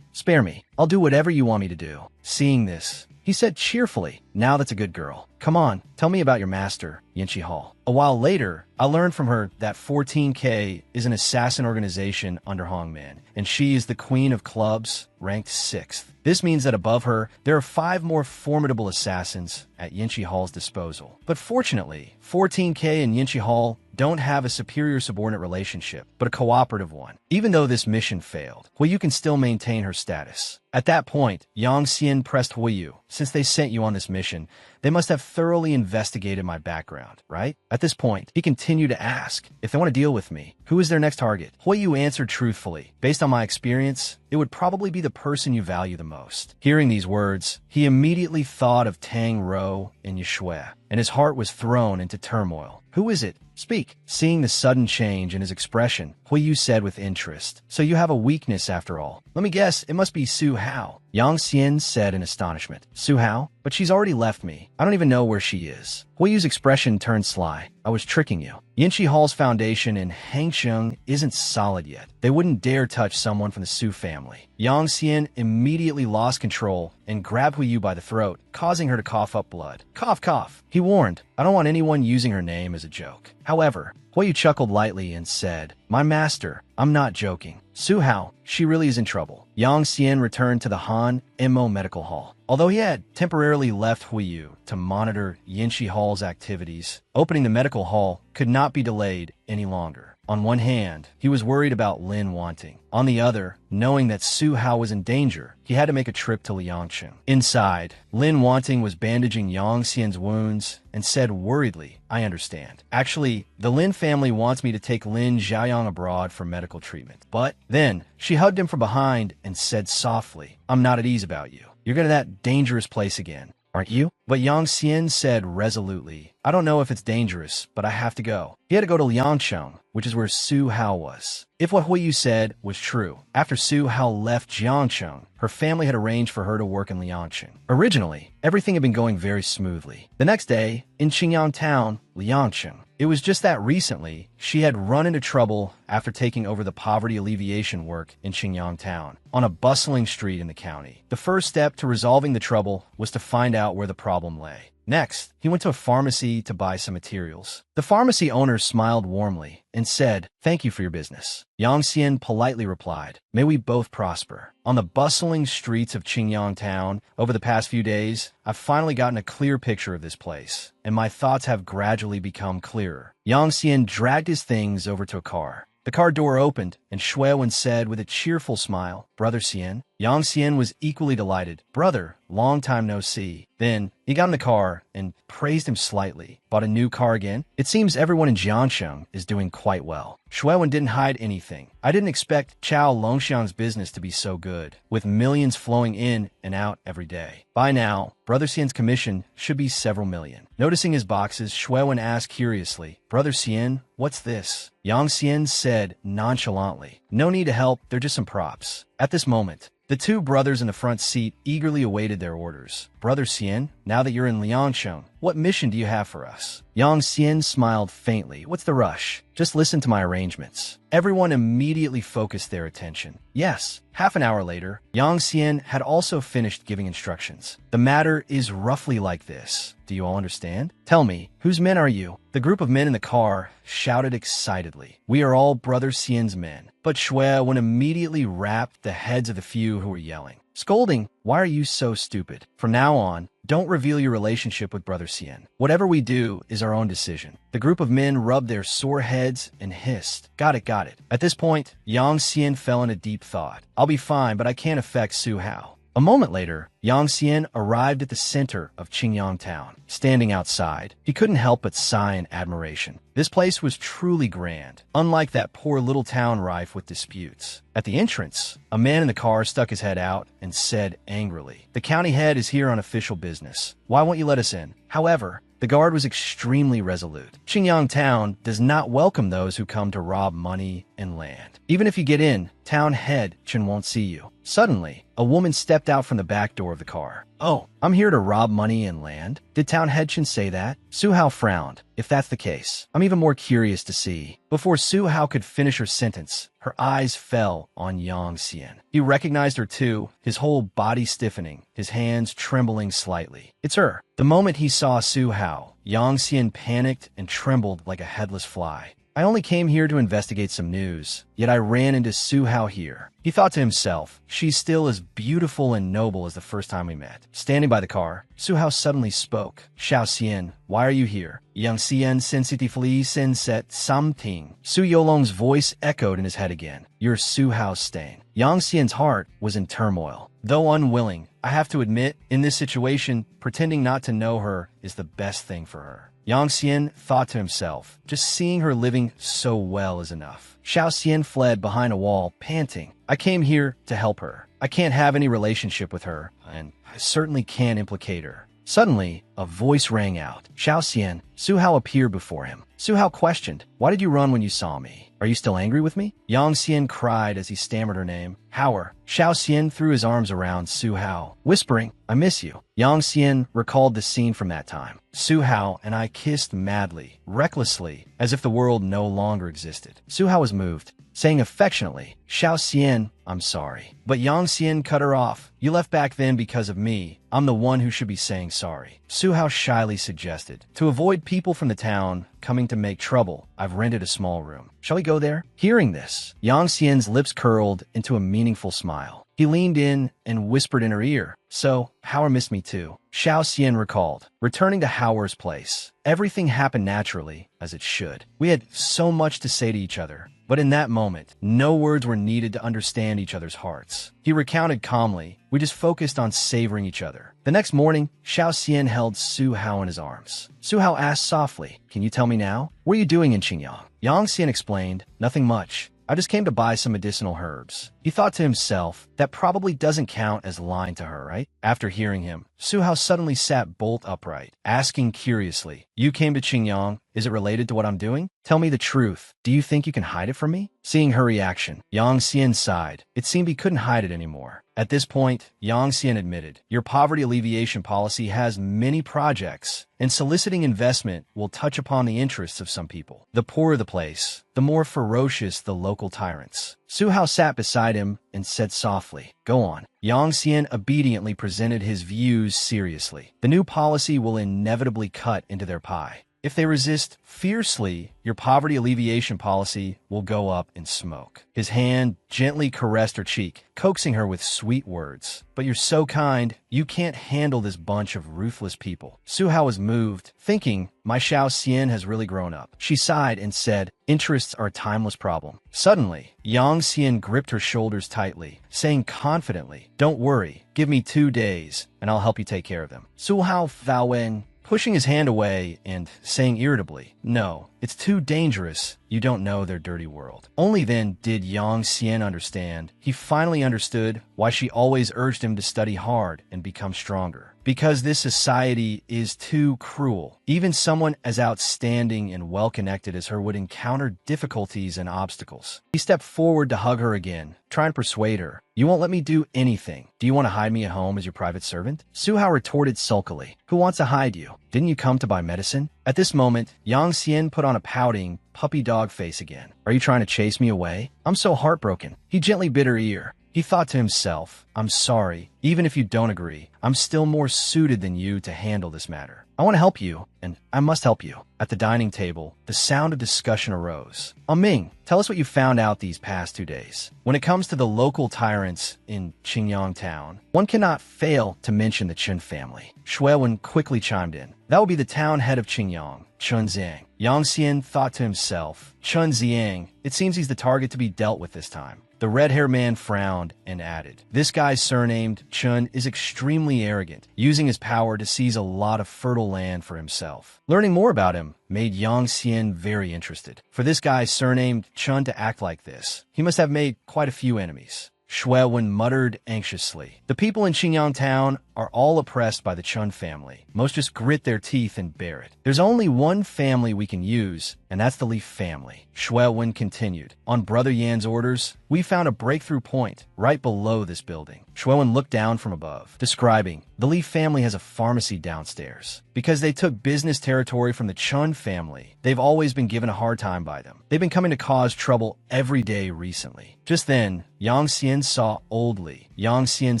Spare me. I'll do whatever you want me to do. Seeing this, he said cheerfully, now that's a good girl. Come on, tell me about your master, Yanqi Hall. A while later, I learned from her that 14K is an assassin organization under Hongman, and she is the queen of clubs, ranked 6th. This means that above her, there are 5 more formidable assassins at Yanqi Hall's disposal. But fortunately, 14K and Yanqi Hall don't have a superior subordinate relationship, but a cooperative one. Even though this mission failed, Huayu can still maintain her status. At that point, Yang Xian pressed Huayu. Since they sent you on this mission, they must have thoroughly investigated my background, right? At this point, he continued to ask, if they want to deal with me, who is their next target? Huayu answered truthfully, based on my experience, it would probably be the person you value the most. Hearing these words, he immediately thought of Tang Rou and Yushui, and his heart was thrown into turmoil. Who is it? Speak. Seeing the sudden change in his expression, Huayu said with interest, so you have a weakness after all. Let me guess, it must be Su Hao. Yang Xian said in astonishment. Su Hao? But she's already left me. I don't even know where she is. Huayu's expression turned sly. I was tricking you. Yanqi Hall's foundation in Hangsheng isn't solid yet. They wouldn't dare touch someone from the Su family. Yang Xian immediately lost control and grabbed Huayu by the throat, causing her to cough up blood. Cough, cough. He warned, I don't want anyone using her name as a joke. However, Huayu chuckled lightly and said, my master, I'm not joking. Su Hao, she really is in trouble. Yang Xian returned to the Han Mo Medical Hall. Although he had temporarily left Huayu to monitor Yanqi Hall's activities, opening the medical hall could not be delayed any longer. On one hand, he was worried about Lin Wanting. On the other, knowing that Su Hao was in danger, he had to make a trip to Liangcheng. Inside, Lin Wanting was bandaging Yang Xian's wounds and said worriedly, I understand. Actually, the Lin family wants me to take Lin Xiaoyang abroad for medical treatment. But then, she hugged him from behind and said softly, I'm not at ease about you. You're going to that dangerous place again, aren't you? But Yang Xian said resolutely, I don't know if it's dangerous, but I have to go. He had to go to Liangcheng, which is where Su Hao was. If what Huayu said was true, after Su Hao left Jiangcheng, her family had arranged for her to work in Liangcheng. Originally, everything had been going very smoothly. The next day, in Qingyang town, Liangcheng, It was just that recently, she had run into trouble after taking over the poverty alleviation work in Qingyang town, on a bustling street in the county. The first step to resolving the trouble was to find out where the problem lay. Next, he went to a pharmacy to buy some materials. The pharmacy owner smiled warmly and said, "Thank you for your business." Yang Xian politely replied, "May we both prosper." On the bustling streets of Qingyang town, over the past few days, I've finally gotten a clear picture of this place, and my thoughts have gradually become clearer. Yang Xian dragged his things over to a car. The car door opened, and Shuiwen said with a cheerful smile, "Brother Xian." Yang Xian was equally delighted. "Brother, long time no see." Then, he got in the car and praised him slightly. "Bought a new car again? It seems everyone in Jiangsheng is doing quite well." Shuiwen didn't hide anything. "I didn't expect Chao Longxiang's business to be so good, with millions flowing in and out every day. By now, Brother Xian's commission should be several million." Noticing his boxes, Shuiwen asked curiously, "Brother Xian, what's this?" Yang Xian said nonchalantly, "No need to help, they're just some props." At this moment, the two brothers in the front seat eagerly awaited their orders. "Brother Xian, now that you're in Liangsheng, what mission do you have for us?" Yang Xian smiled faintly. "What's the rush? Just listen to my arrangements." Everyone immediately focused their attention. Yes, half an hour later, Yang Xian had also finished giving instructions. "The matter is roughly like this. Do you all understand? Tell me, whose men are you?" The group of men in the car shouted excitedly, "We are all Brother Xian's men." But Shuiwen immediately rapped the heads of the few who were yelling, scolding, "Why are you so stupid? From now on, don't reveal your relationship with Brother Xian. Whatever we do is our own decision." The group of men rubbed their sore heads and hissed, "Got it, got it." At this point, Yang Xian fell into deep thought. "I'll be fine, but I can't affect Su Hao." A moment later, Yang Xian arrived at the center of Qingyang town. Standing outside, he couldn't help but sigh in admiration. This place was truly grand, unlike that poor little town rife with disputes. At the entrance, a man in the car stuck his head out and said angrily, "The county head is here on official business. Why won't you let us in?" However, the guard was extremely resolute. Qingyang town does not welcome those who come to rob money and land. Even if you get in, town head Chen won't see you. Suddenly, a woman stepped out from the back door of the car. "Oh, I'm here to rob money and land? Did town head Chen say that?" Su Hao frowned. "If that's the case, I'm even more curious to see." Before Su Hao could finish her sentence, her eyes fell on Yang Xian. He recognized her too, his whole body stiffening, his hands trembling slightly. "It's her." The moment he saw Su Hao, Yang Xian panicked and trembled like a headless fly. "I only came here to investigate some news, yet I ran into Su Hao here." He thought to himself, "She's still as beautiful and noble as the first time we met." Standing by the car, Su Hao suddenly spoke. "Xiao Xian, why are you here?" Yang Xian sensitively said something. Su Yolong's voice echoed in his head again. "You're Su Hao's stain." Yang Xian's heart was in turmoil. Though unwilling, I have to admit, in this situation, pretending not to know her is the best thing for her. Yang Xian thought to himself, just seeing her living so well is enough. Xiao Xian fled behind a wall, panting. "I came here to help her. I can't have any relationship with her, and I certainly can't implicate her." Suddenly, a voice rang out. "Xiao Xian." Su Hao appeared before him. Su Hao questioned, "Why did you run when you saw me? Are you still angry with me?" Yang Xian cried as he stammered her name. "Hao." Xiao Xian threw his arms around Su Hao, whispering, "I miss you." Yang Xian recalled the scene from that time. Su Hao and I kissed madly, recklessly, as if the world no longer existed. Su Hao was moved, saying affectionately, "Xiao Xian, I'm sorry." But Yang Xian cut her off. "You left back then because of me. I'm the one who should be saying sorry." Su Hao shyly suggested, "To avoid people from the town coming to make trouble, I've rented a small room. Shall we go there?" Hearing this, Yang Xian's lips curled into a meaningful smile. He leaned in and whispered in her ear, "So, Howard missed me too." Xiao Xian recalled, returning to Howard's place. Everything happened naturally, as it should. We had so much to say to each other, but in that moment, no words were needed to understand each other's hearts. He recounted calmly, "We just focused on savoring each other." The next morning, Xiao Xian held Su Hao in his arms. Su Hao asked softly, "Can you tell me now? What are you doing in Qingyang?" Yang Xian explained, "Nothing much. I just came to buy some medicinal herbs." He thought to himself, that probably doesn't count as lying to her, right? After hearing him, Suhao suddenly sat bolt upright, asking curiously, "You came to Qingyang? Is it related to what I'm doing? Tell me the truth. Do you think you can hide it from me?" Seeing her reaction, Yang Xian sighed. It seemed he couldn't hide it anymore. At this point, Yang Xian admitted, "Your poverty alleviation policy has many projects, and soliciting investment will touch upon the interests of some people. The poorer the place, the more ferocious the local tyrants." Su Hao sat beside him and said softly, "Go on." Yang Xian obediently presented his views seriously. "The new policy will inevitably cut into their pie. If they resist fiercely, your poverty alleviation policy will go up in smoke." His hand gently caressed her cheek, coaxing her with sweet words. "But you're so kind, you can't handle this bunch of ruthless people." Su Hao was moved, thinking, my Xiao Xian has really grown up. She sighed and said, "Interests are a timeless problem." Suddenly, Yang Xian gripped her shoulders tightly, saying confidently, "Don't worry, give me 2 days, and I'll help you take care of them." Su Hao Faowen, pushing his hand away and saying irritably, "No, it's too dangerous. You don't know their dirty world." Only then did Yang Xian understand. He finally understood why she always urged him to study hard and become stronger. Because this society is too cruel. Even someone as outstanding and well-connected as her would encounter difficulties and obstacles. He stepped forward to hug her again, trying to persuade her. "You won't let me do anything. Do you want to hide me at home as your private servant?" Su Hao retorted sulkily, "Who wants to hide you? Didn't you come to buy medicine?" At this moment, Yang Xian put on a pouting, puppy dog face again. "Are you trying to chase me away? I'm so heartbroken." He gently bit her ear. He thought to himself, "I'm sorry. Even if you don't agree, I'm still more suited than you to handle this matter. I want to help you, and I must help you." At the dining table, the sound of discussion arose. "Ming, tell us what you found out these past 2 days. When it comes to the local tyrants in Qingyang town, one cannot fail to mention the Chen family." Shuewen quickly chimed in. "That will be the town head of Qingyang, Chen Ziang." Yang Xian thought to himself, Chen Ziang, it seems he's the target to be dealt with this time. The red-haired man frowned and added, "This guy surnamed Chun is extremely arrogant, using his power to seize a lot of fertile land for himself." Learning more about him made Yang Xian very interested. For this guy surnamed Chun to act like this, he must have made quite a few enemies. Shuewen muttered anxiously. "The people in Qingyang town are all oppressed by the Chun family. Most just grit their teeth and bear it. There's only one family we can use, and that's the Li family." Shuewen continued. "On Brother Yan's orders, we found a breakthrough point right below this building." Shuewen looked down from above, describing, "The Li family has a pharmacy downstairs. Because they took business territory from the Chun family, they've always been given a hard time by them. They've been coming to cause trouble every day recently." Just then, Yang Xian saw Old Li. Yang Xian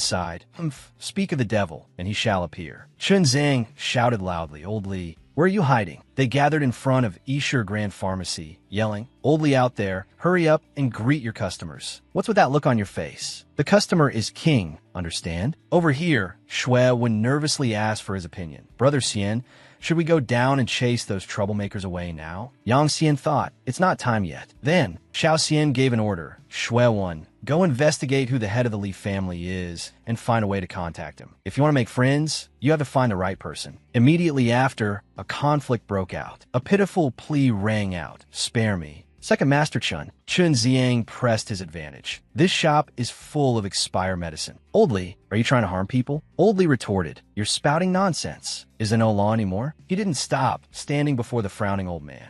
sighed, "Humph, speak of the devil, and he shall appear." Chun Zhang shouted loudly, "Old Li, where are you hiding?" They gathered in front of Yisher Grand Pharmacy, yelling, "Old Li out there, hurry up and greet your customers. What's with that look on your face? The customer is king, understand?" Over here, Shui would nervously ask for his opinion. "Brother Xian, should we go down and chase those troublemakers away now?" Yang Xian thought, "It's not time yet." Then, Xiao Xian gave an order. Shui Wen, go investigate who the head of the Li family is and find a way to contact him. If you want to make friends, you have to find the right person. Immediately after, a conflict broke out. A pitiful plea rang out. "Spare me." Second Master Chun Ziang pressed his advantage. "This shop is full of expired medicine." "Old Li, are you trying to harm people?" Old Li retorted, "You're spouting nonsense. Is there no law anymore?" He didn't stop, standing before the frowning old man.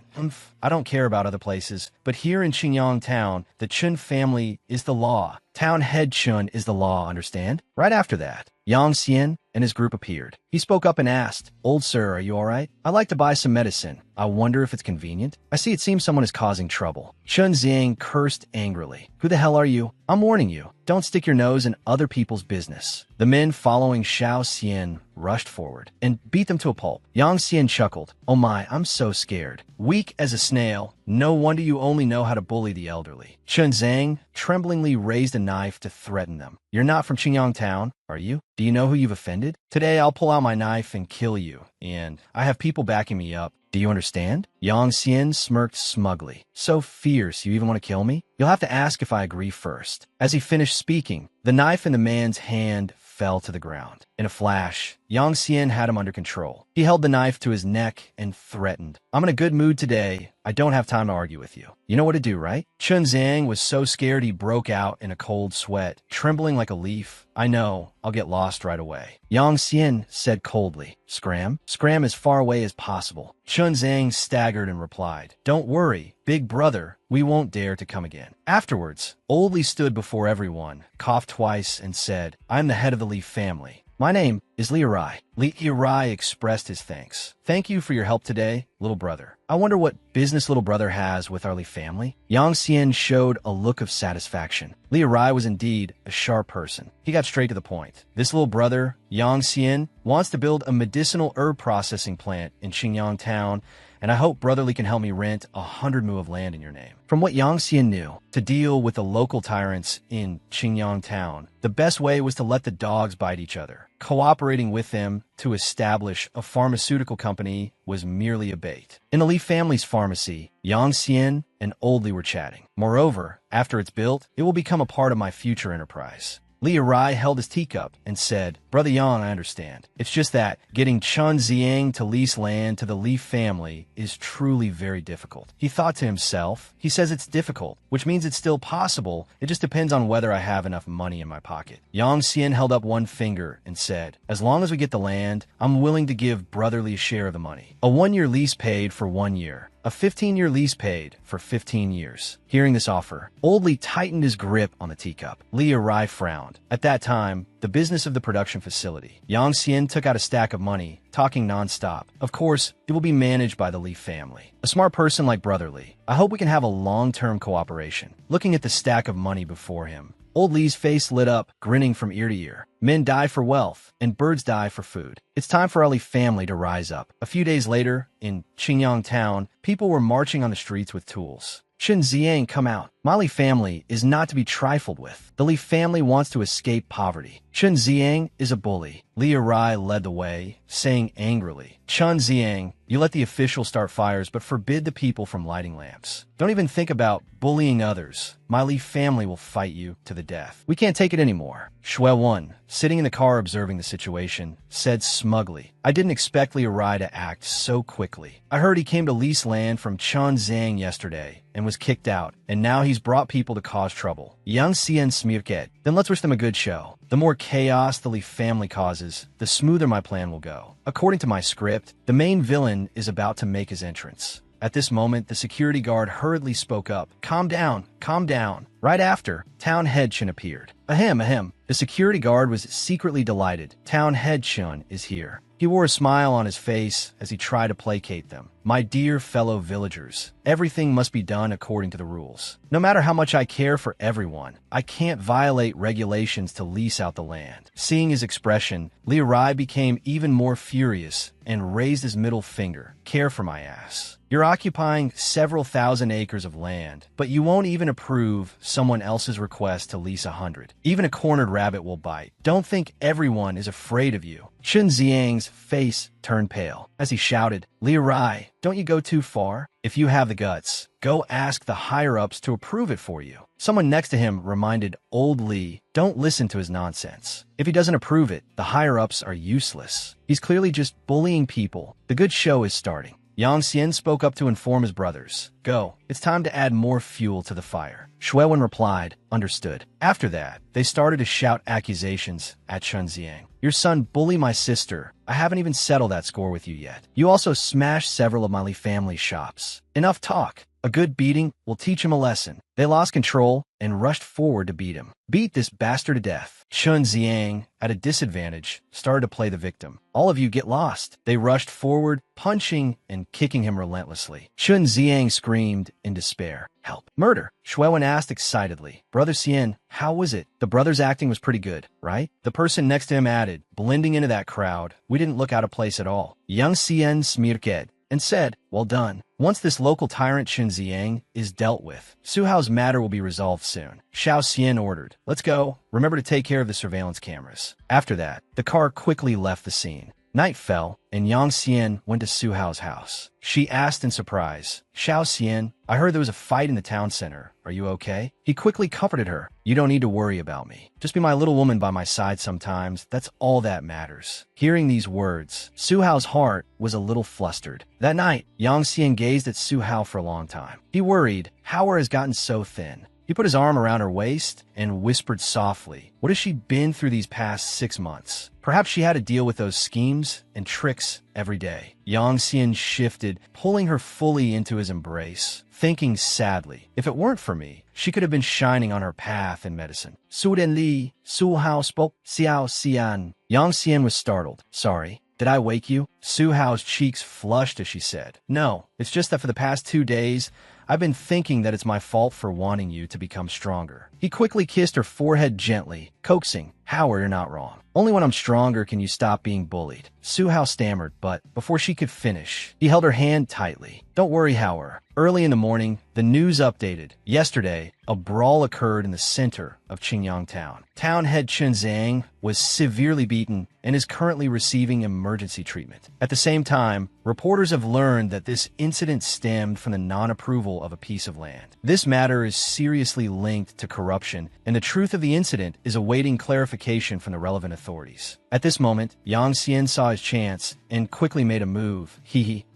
I don't care about other places, but here in Qingyang town, the Chun family is the law. Town head Chun is the law, understand?" Right after that, Yang Xian and his group appeared. He spoke up and asked, "Old sir, are you all right? I'd like to buy some medicine. I wonder if it's convenient. I see it seems someone is causing trouble." Chun Ziang cursed angrily. "Who the hell are you? I'm warning you. Don't stick your nose in other people's business." The men following Xiao Xian rushed forward and beat them to a pulp. Yang Xian chuckled. "Oh my, I'm so scared. Weak as a snail. No wonder you only know how to bully the elderly." Chun Zhang tremblingly raised a knife to threaten them. "You're not from Qingyang town, are you? Do you know who you've offended? Today I'll pull out my knife and kill you, and I have people backing me up. Do you understand?" Yang Xian smirked smugly. So fierce, you even want to kill me? You'll have to ask if I agree first. As he finished speaking, the knife in the man's hand fell to the ground. In a flash, Yang Xian had him under control. He held the knife to his neck and threatened, I'm in a good mood today. I don't have time to argue with you. You know what to do, right? Chun Zhang was so scared he broke out in a cold sweat, trembling like a leaf. I know, I'll get lost right away. Yang Xian said coldly, Scram? Scram as far away as possible. Chun Zhang staggered and replied, Don't worry, big brother, we won't dare to come again. Afterwards, Old Li stood before everyone, coughed twice, and said, I'm the head of the Li family. My name is Li Yirai. Li Yirai expressed his thanks. Thank you for your help today, little brother. I wonder what business little brother has with our Li family? Yang Xian showed a look of satisfaction. Li Yirai was indeed a sharp person. He got straight to the point. This little brother, Yang Xian, wants to build a medicinal herb processing plant in Qingyang town, and I hope Brotherly can help me rent 100 mu of land in your name. From what Yang Xian knew, to deal with the local tyrants in Qingyang town, the best way was to let the dogs bite each other. Cooperating with them to establish a pharmaceutical company was merely a bait. In the Li family's pharmacy, Yang Xian and Old Li were chatting. Moreover, after it's built, it will become a part of my future enterprise. Li Yirai held his teacup and said, Brother Yang, I understand. It's just that getting Chun Ziang to lease land to the Li family is truly very difficult. He thought to himself, he says it's difficult, which means it's still possible. It just depends on whether I have enough money in my pocket. Yang Xian held up one finger and said, As long as we get the land, I'm willing to give Brotherly a share of the money. A 1-year lease paid for 1 year. A 15-year lease paid for 15 years. Hearing this offer, Old Li tightened his grip on the teacup. Li Yirai frowned. At that time, the business of the production facility. Yang Xian took out a stack of money, talking non-stop. Of course, it will be managed by the Li family. A smart person like Brotherly. I hope we can have a long-term cooperation. Looking at the stack of money before him, Old Li's face lit up, grinning from ear to ear. Men die for wealth, and birds die for food. It's time for our Li family to rise up. A few days later, in Qingyang town, people were marching on the streets with tools. Chun Ziang, come out. My Li family is not to be trifled with. The Li family wants to escape poverty. Chun Ziang is a bully. Li Yirai led the way, saying angrily, Chun Ziang, you let the officials start fires but forbid the people from lighting lamps. Don't even think about bullying others. My Li family will fight you to the death. We can't take it anymore. Shui Wen, sitting in the car observing the situation, said smugly, I didn't expect Li Yirai to act so quickly. I heard he came to lease land from Chun Zhang yesterday and was kicked out, and now he's brought people to cause trouble. Yang Xian smirked. Then let's wish them a good show. The more chaos the Li family causes, the smoother my plan will go. According to my script, the main villain is about to make his entrance. At this moment, the security guard hurriedly spoke up. Calm down, calm down. Right after, Town Head Chun appeared. Ahem, ahem. The security guard was secretly delighted. Town Head Chun is here. He wore a smile on his face as he tried to placate them. My dear fellow villagers, everything must be done according to the rules. No matter how much I care for everyone, I can't violate regulations to lease out the land. Seeing his expression, Li Yirai became even more furious and raised his middle finger. Care for my ass. You're occupying several thousand acres of land, but you won't even approve someone else's request to lease 100. Even a cornered rabbit will bite. Don't think everyone is afraid of you. Chun Ziang's face turned pale as he shouted, Li Yirai, don't you go too far? If you have the guts, go ask the higher-ups to approve it for you. Someone next to him reminded Old Li, don't listen to his nonsense. If he doesn't approve it, the higher-ups are useless. He's clearly just bullying people. The good show is starting. Yang Xian spoke up to inform his brothers. Go, it's time to add more fuel to the fire. Shui Wen replied, understood. After that, they started to shout accusations at Chun Ziang. Your son bullied my sister. I haven't even settled that score with you yet. You also smashed several of my Li family shops. Enough talk. A good beating will teach him a lesson. They lost control and rushed forward to beat him. Beat this bastard to death. Chun Ziang, at a disadvantage, started to play the victim. All of you get lost. They rushed forward, punching and kicking him relentlessly. Chun Ziang screamed in despair. Help. Murder. Shui Wen asked excitedly. Brother Xian, how was it? The brother's acting was pretty good, right? The person next to him added, blending into that crowd. We didn't look out of place at all. Yang Xian smirked and said, well done. Once this local tyrant Chun Ziang is dealt with, Su Hao's matter will be resolved soon. Xiao Xian ordered, let's go. Remember to take care of the surveillance cameras. After that, the car quickly left the scene. Night fell, and Yang Xian went to Su Hao's house. She asked in surprise, "Xiao Xian, I heard there was a fight in the town center. Are you okay?" He quickly comforted her. "You don't need to worry about me. Just be my little woman by my side sometimes. That's all that matters." Hearing these words, Su Hao's heart was a little flustered. That night, Yang Xian gazed at Su Hao for a long time. He worried, how her has gotten so thin. He put his arm around her waist and whispered softly, what has she been through these past 6 months? Perhaps she had to deal with those schemes and tricks every day. Yang Xian shifted, pulling her fully into his embrace, thinking sadly, if it weren't for me, she could have been shining on her path in medicine. Su Den Li, Su Hao spoke, Xiao Xian. Yang Xian was startled. Sorry. Did I wake you? Su Hao's cheeks flushed as she said, No, it's just that for the past 2 days, I've been thinking that it's my fault for wanting you to become stronger. He quickly kissed her forehead gently, coaxing, Howard, you're not wrong. Only when I'm stronger can you stop being bullied. Su Hao stammered, but before she could finish, he held her hand tightly. Don't worry, Howard. Early in the morning, the news updated. Yesterday, a brawl occurred in the center of Qingyang town. Town head Chen Zhang was severely beaten and is currently receiving emergency treatment. At the same time, reporters have learned that this incident stemmed from the non-approval of a piece of land. This matter is seriously linked to corruption, and the truth of the incident is awaiting clarification from the relevant authorities. At this moment, Yang Xian saw his chance and quickly made a move.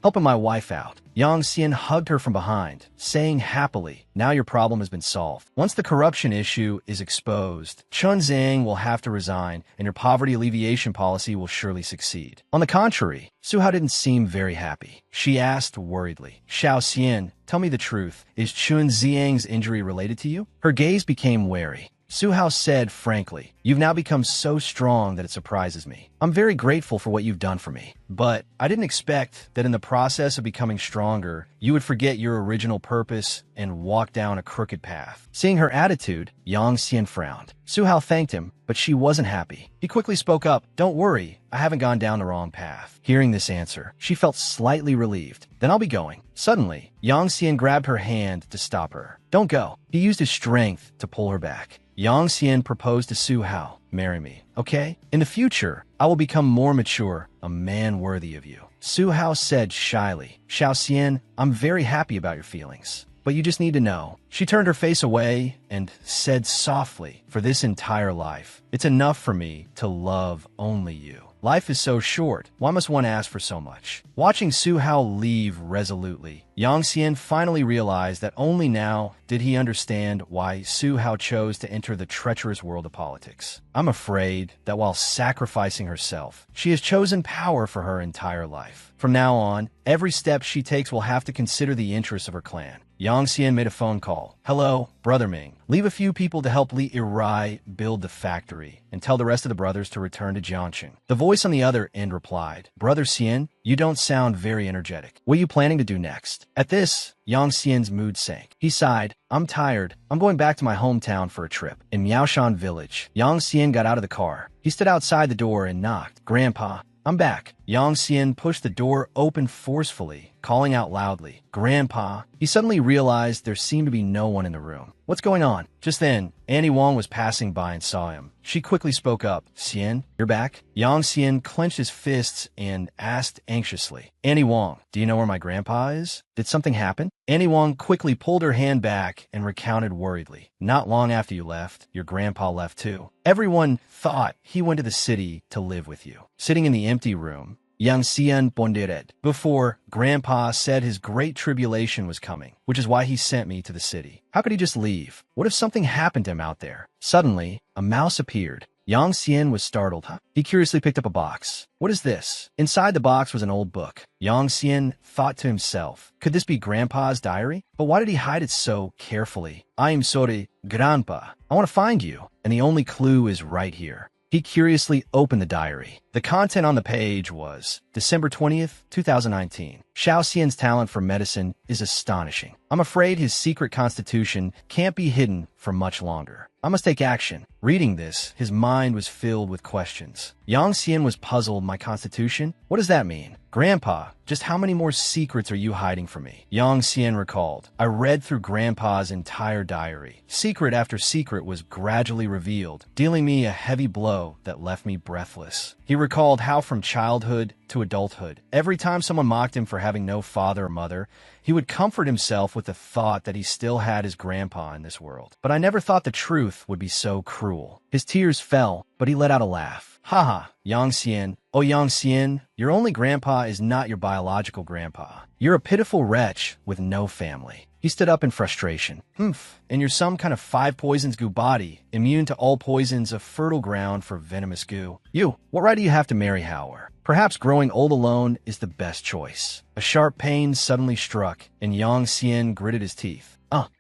Helping my wife out. Yang Xian hugged her from behind, saying happily, now your problem has been solved. Once the corruption issue is exposed, Chen Zhang will have to resign and your poverty alleviation policy will surely succeed. On the contrary, Su Hao didn't seem very happy. She asked worriedly, Xiao Xian, tell me the truth. Is Chen Zhang's injury related to you? Her gaze became wary. Su Hao said frankly, you've now become so strong that it surprises me. I'm very grateful for what you've done for me, but I didn't expect that in the process of becoming stronger, you would forget your original purpose and walk down a crooked path. Seeing her attitude, Yang Xian frowned. Su Hao thanked him, but she wasn't happy. He quickly spoke up, don't worry, I haven't gone down the wrong path. Hearing this answer, she felt slightly relieved. Then I'll be going. Suddenly, Yang Xian grabbed her hand to stop her. Don't go. He used his strength to pull her back. Yang Xian proposed to Su Hao, marry me, okay? In the future, I will become more mature, a man worthy of you. Su Hao said shyly, Xiao Xian, I'm very happy about your feelings, but you just need to know. She turned her face away and said softly, for this entire life, it's enough for me to love only you. Life is so short, why must one ask for so much? Watching Su Hao leave resolutely, Yang Xian finally realized that only now did he understand why Su Hao chose to enter the treacherous world of politics. I'm afraid that while sacrificing herself, she has chosen power for her entire life. From now on, every step she takes will have to consider the interests of her clan. Yang Xian made a phone call. Hello, Brother Ming. Leave a few people to help Li Yirai build the factory and tell the rest of the brothers to return to Jiangqing. The voice on the other end replied, Brother Xian, you don't sound very energetic. What are you planning to do next? At this, Yang Xian's mood sank. He sighed, I'm tired. I'm going back to my hometown for a trip. In Miaoshan village, Yang Xian got out of the car. He stood outside the door and knocked. Grandpa, I'm back. Yang Xian pushed the door open forcefully, calling out loudly, Grandpa. He suddenly realized there seemed to be no one in the room. What's going on? Just then, Annie Wong was passing by and saw him. She quickly spoke up, Xian, you're back? Yang Xian clenched his fists and asked anxiously, Annie Wong, do you know where my grandpa is? Did something happen? Annie Wong quickly pulled her hand back and recounted worriedly, not long after you left, your grandpa left too. Everyone thought he went to the city to live with you. Sitting in the empty room, Yang Xian pondered. Before, Grandpa said his great tribulation was coming, which is why he sent me to the city. How could he just leave? What if something happened to him out there? Suddenly, a mouse appeared. Yang Xian was startled. He curiously picked up a box. What is this? Inside the box was an old book. Yang Xian thought to himself, could this be Grandpa's diary? But why did he hide it so carefully? I am sorry, Grandpa. I want to find you, and the only clue is right here. He curiously opened the diary. The content on the page was, December 20th, 2019. Xiao Xian's talent for medicine is astonishing. I'm afraid his secret constitution can't be hidden for much longer. I must take action. Reading this, his mind was filled with questions. Yang Xian was puzzled. My constitution? What does that mean? Grandpa, just how many more secrets are you hiding from me? Yang Xian recalled. I read through Grandpa's entire diary. Secret after secret was gradually revealed, dealing me a heavy blow that left me breathless. He recalled how from childhood to adulthood, every time someone mocked him for having no father or mother, he would comfort himself with the thought that he still had his grandpa in this world. But I never thought the truth would be so cruel. His tears fell, but he let out a laugh. Haha, Yang Xian. Oh, Yang Xian, your only grandpa is not your biological grandpa. You're a pitiful wretch with no family. He stood up in frustration. Humph, and you're some kind of 5 poisons goo body, immune to all poisons, a fertile ground for venomous goo. You, what right do you have to marry Howard? Perhaps growing old alone is the best choice. A sharp pain suddenly struck, and Yang Xian gritted his teeth.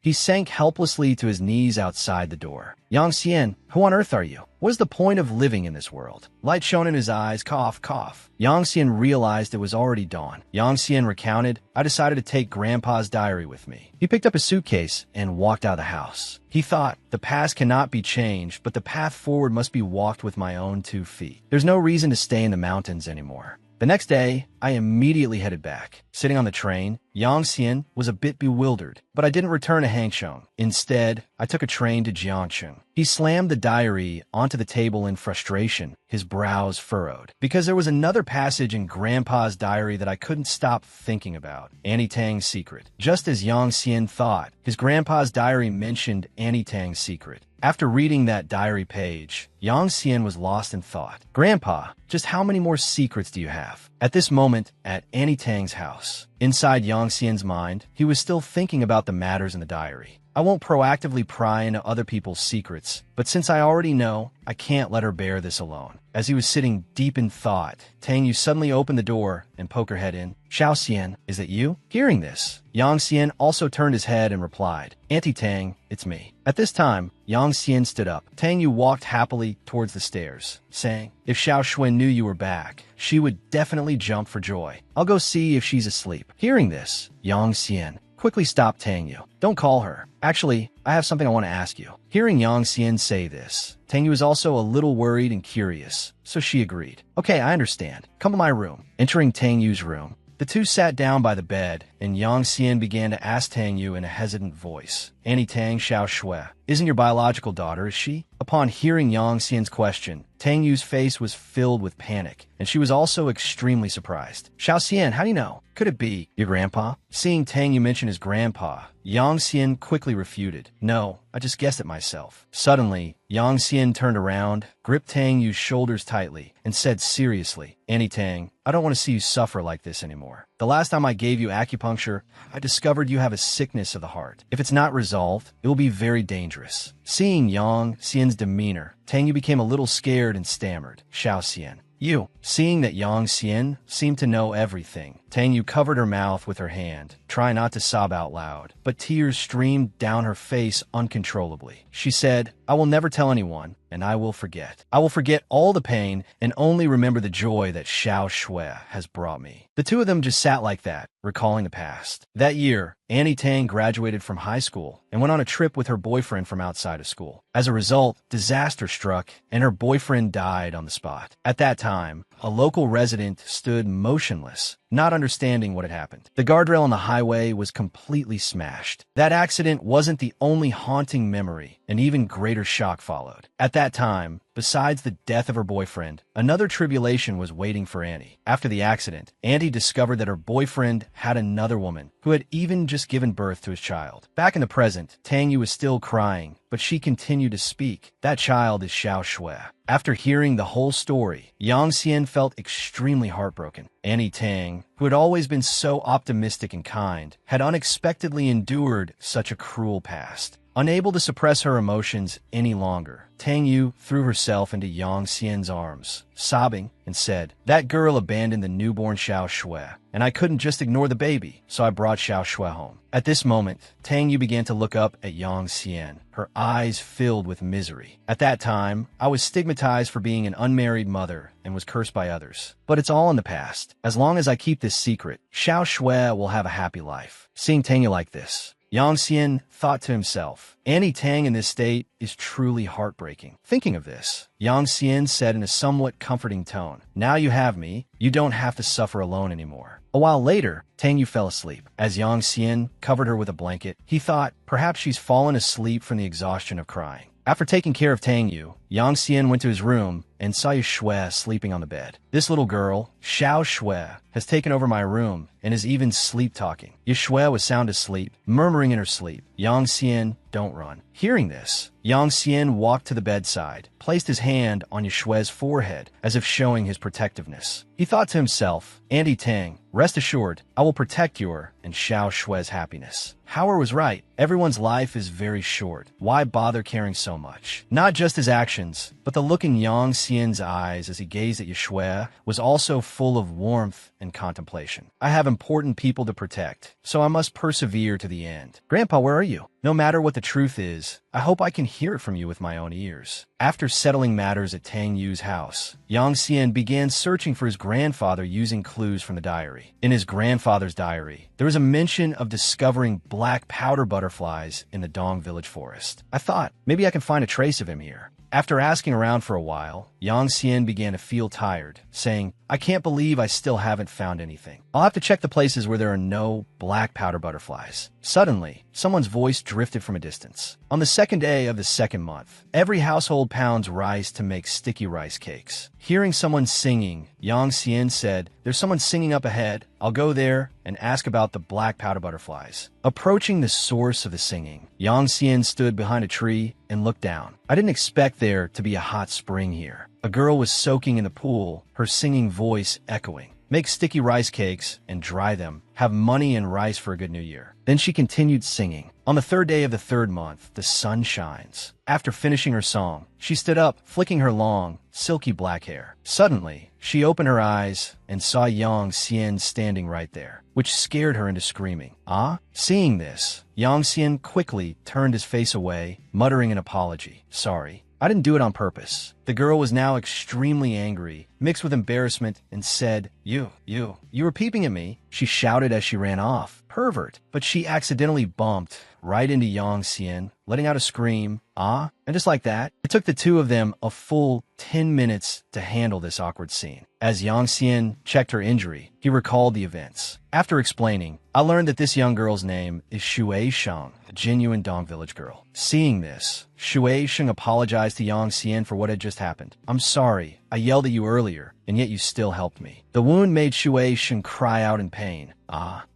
He sank helplessly to his knees outside the door. Yang Xian, who on earth are you? What is the point of living in this world? Light shone in his eyes, cough, cough. Yang Xian realized it was already dawn. Yang Xian recounted, I decided to take Grandpa's diary with me. He picked up his suitcase and walked out of the house. He thought, the past cannot be changed, but the path forward must be walked with my own 2 feet. There's no reason to stay in the mountains anymore. The next day, I immediately headed back. Sitting on the train, Yang Xian was a bit bewildered, but I didn't return to Hangzhou. Instead, I took a train to Jiangcheng. He slammed the diary onto the table in frustration, his brows furrowed, because there was another passage in Grandpa's diary that I couldn't stop thinking about. Annie Tang's secret. Just as Yang Xian thought, his grandpa's diary mentioned Annie Tang's secret. After reading that diary page, Yang Xian was lost in thought. Grandpa, just how many more secrets do you have? At this moment, at Annie Tang's house, inside Yang Xian's mind, he was still thinking about the matters in the diary. I won't proactively pry into other people's secrets, but since I already know, I can't let her bear this alone. As he was sitting deep in thought, Tang Yu suddenly opened the door and poked her head in. Xiao Xian, is it you? Hearing this, Yang Xian also turned his head and replied, Auntie Tang, it's me. At this time, Yang Xian stood up. Tang Yu walked happily towards the stairs, saying, if Xiao Xuan knew you were back, she would definitely jump for joy. I'll go see if she's asleep. Hearing this, Yang Xian quickly stopped Tang Yu. Don't call her. Actually, I have something I want to ask you. Hearing Yang Xian say this, Tang Yu was also a little worried and curious, so she agreed. Okay, I understand. Come to my room. Entering Tang Yu's room, the two sat down by the bed, and Yang Xian began to ask Tang Yu in a hesitant voice. Annie Tang Xiao Shui isn't your biological daughter, is she? Upon hearing Yang Xian's question, Tang Yu's face was filled with panic, and she was also extremely surprised. Xiao Xian, how do you know? Could it be your grandpa? Seeing Tang Yu mention his grandpa, Yang Xian quickly refuted. No, I just guessed it myself. Suddenly, Yang Xian turned around, gripped Tang Yu's shoulders tightly, and said seriously, Annie Tang, I don't want to see you suffer like this anymore. The last time I gave you acupuncture, I discovered you have a sickness of the heart. If it's not resolved, it will be very dangerous. Seeing Yang Xian's demeanor, Tang Yu became a little scared and stammered. Xiao Xian. You. Seeing that Yang Xian seemed to know everything, Tang Yu covered her mouth with her hand, trying not to sob out loud, but tears streamed down her face uncontrollably. She said, I will never tell anyone, and I will forget. I will forget all the pain and only remember the joy that Xiao Shui has brought me. The two of them just sat like that, recalling the past. That year, Annie Tang graduated from high school and went on a trip with her boyfriend from outside of school. As a result, disaster struck and her boyfriend died on the spot. At that time, a local resident stood motionless, not understanding what had happened. The guardrail on the highway was completely smashed. That accident wasn't the only haunting memory. An even greater shock followed. At that time, besides the death of her boyfriend, another tribulation was waiting for Annie. After the accident, Annie discovered that her boyfriend had another woman who had even just given birth to his child. Back in the present, Tang Yu was still crying, but she continued to speak. That child is Xiao Shui. After hearing the whole story, Yang Xian felt extremely heartbroken. Annie Tang, who had always been so optimistic and kind, had unexpectedly endured such a cruel past. Unable to suppress her emotions any longer, Tang Yu threw herself into Yang Xian's arms, sobbing, and said, "That girl abandoned the newborn Xiao Shui, and I couldn't just ignore the baby, so I brought Xiao Shui home." At this moment, Tang Yu began to look up at Yang Xian, her eyes filled with misery. "At that time, I was stigmatized for being an unmarried mother and was cursed by others. But it's all in the past. As long as I keep this secret, Xiao Shui will have a happy life." Seeing Tang Yu like this, Yang Xian thought to himself, "Annie Tang in this state is truly heartbreaking." Thinking of this, Yang Xian said in a somewhat comforting tone, "Now you have me, you don't have to suffer alone anymore." A while later, Tang Yu fell asleep. As Yang Xian covered her with a blanket, he thought perhaps she's fallen asleep from the exhaustion of crying. After taking care of Tang Yu, Yang Xian went to his room and saw Yue sleeping on the bed. "This little girl, Xiao Shui, has taken over my room and is even sleep-talking." Yue was sound asleep, murmuring in her sleep, "Yang Xian, don't run." Hearing this, Yang Xian walked to the bedside, placed his hand on Yue's forehead as if showing his protectiveness. He thought to himself, "Auntie Tang, rest assured, I will protect your and Xiao Shui's happiness." Howard was right. Everyone's life is very short. Why bother caring so much? Not just his actions, but the look in Yang Xian's eyes as he gazed at Yue was also full of warmth and contemplation. "I have important people to protect, so I must persevere to the end." "Grandpa, where are you? No matter what the truth is, I hope I can hear it from you with my own ears." After settling matters at Tang Yu's house, Yang Xian began searching for his grandfather using clues from the diary. In his grandfather's diary, there was a mention of discovering black powder butterflies in the Dong village forest. "I thought, maybe I can find a trace of him here." After asking around for a while, Yang Xian began to feel tired, saying, "I can't believe I still haven't found anything. I'll have to check the places where there are no black powder butterflies." Suddenly, someone's voice drifted from a distance. On the second day of the second month, every household pounds rice to make sticky rice cakes. Hearing someone singing, Yang Xian said, "There's someone singing up ahead. I'll go there and ask about the black powder butterflies." Approaching the source of the singing, Yang Xian stood behind a tree and looked down. "I didn't expect there to be a hot spring here." A girl was soaking in the pool, her singing voice echoing. "Make sticky rice cakes and dry them. Have money and rice for a good new year." Then she continued singing. On the third day of the third month, the sun shines. After finishing her song, she stood up, flicking her long, silky black hair. Suddenly, she opened her eyes and saw Yang Xian standing right there, which scared her into screaming. "Ah?" Seeing this, Yang Xian quickly turned his face away, muttering an apology. "Sorry, I didn't do it on purpose." The girl was now extremely angry, mixed with embarrassment, and said, You were peeping at me," she shouted as she ran off. "Pervert." But she accidentally bumped right into Yang Xian, letting out a scream, "Ah?" And just like that, it took the two of them a full 10 minutes to handle this awkward scene. As Yang Xian checked her injury, he recalled the events. After explaining, "I learned that this young girl's name is Shui Sheng, a genuine Dong village girl." Seeing this, Shui Sheng apologized to Yang Xian for what had just happened. "I'm sorry, I yelled at you earlier, and yet you still helped me." The wound made Shui Sheng cry out in pain.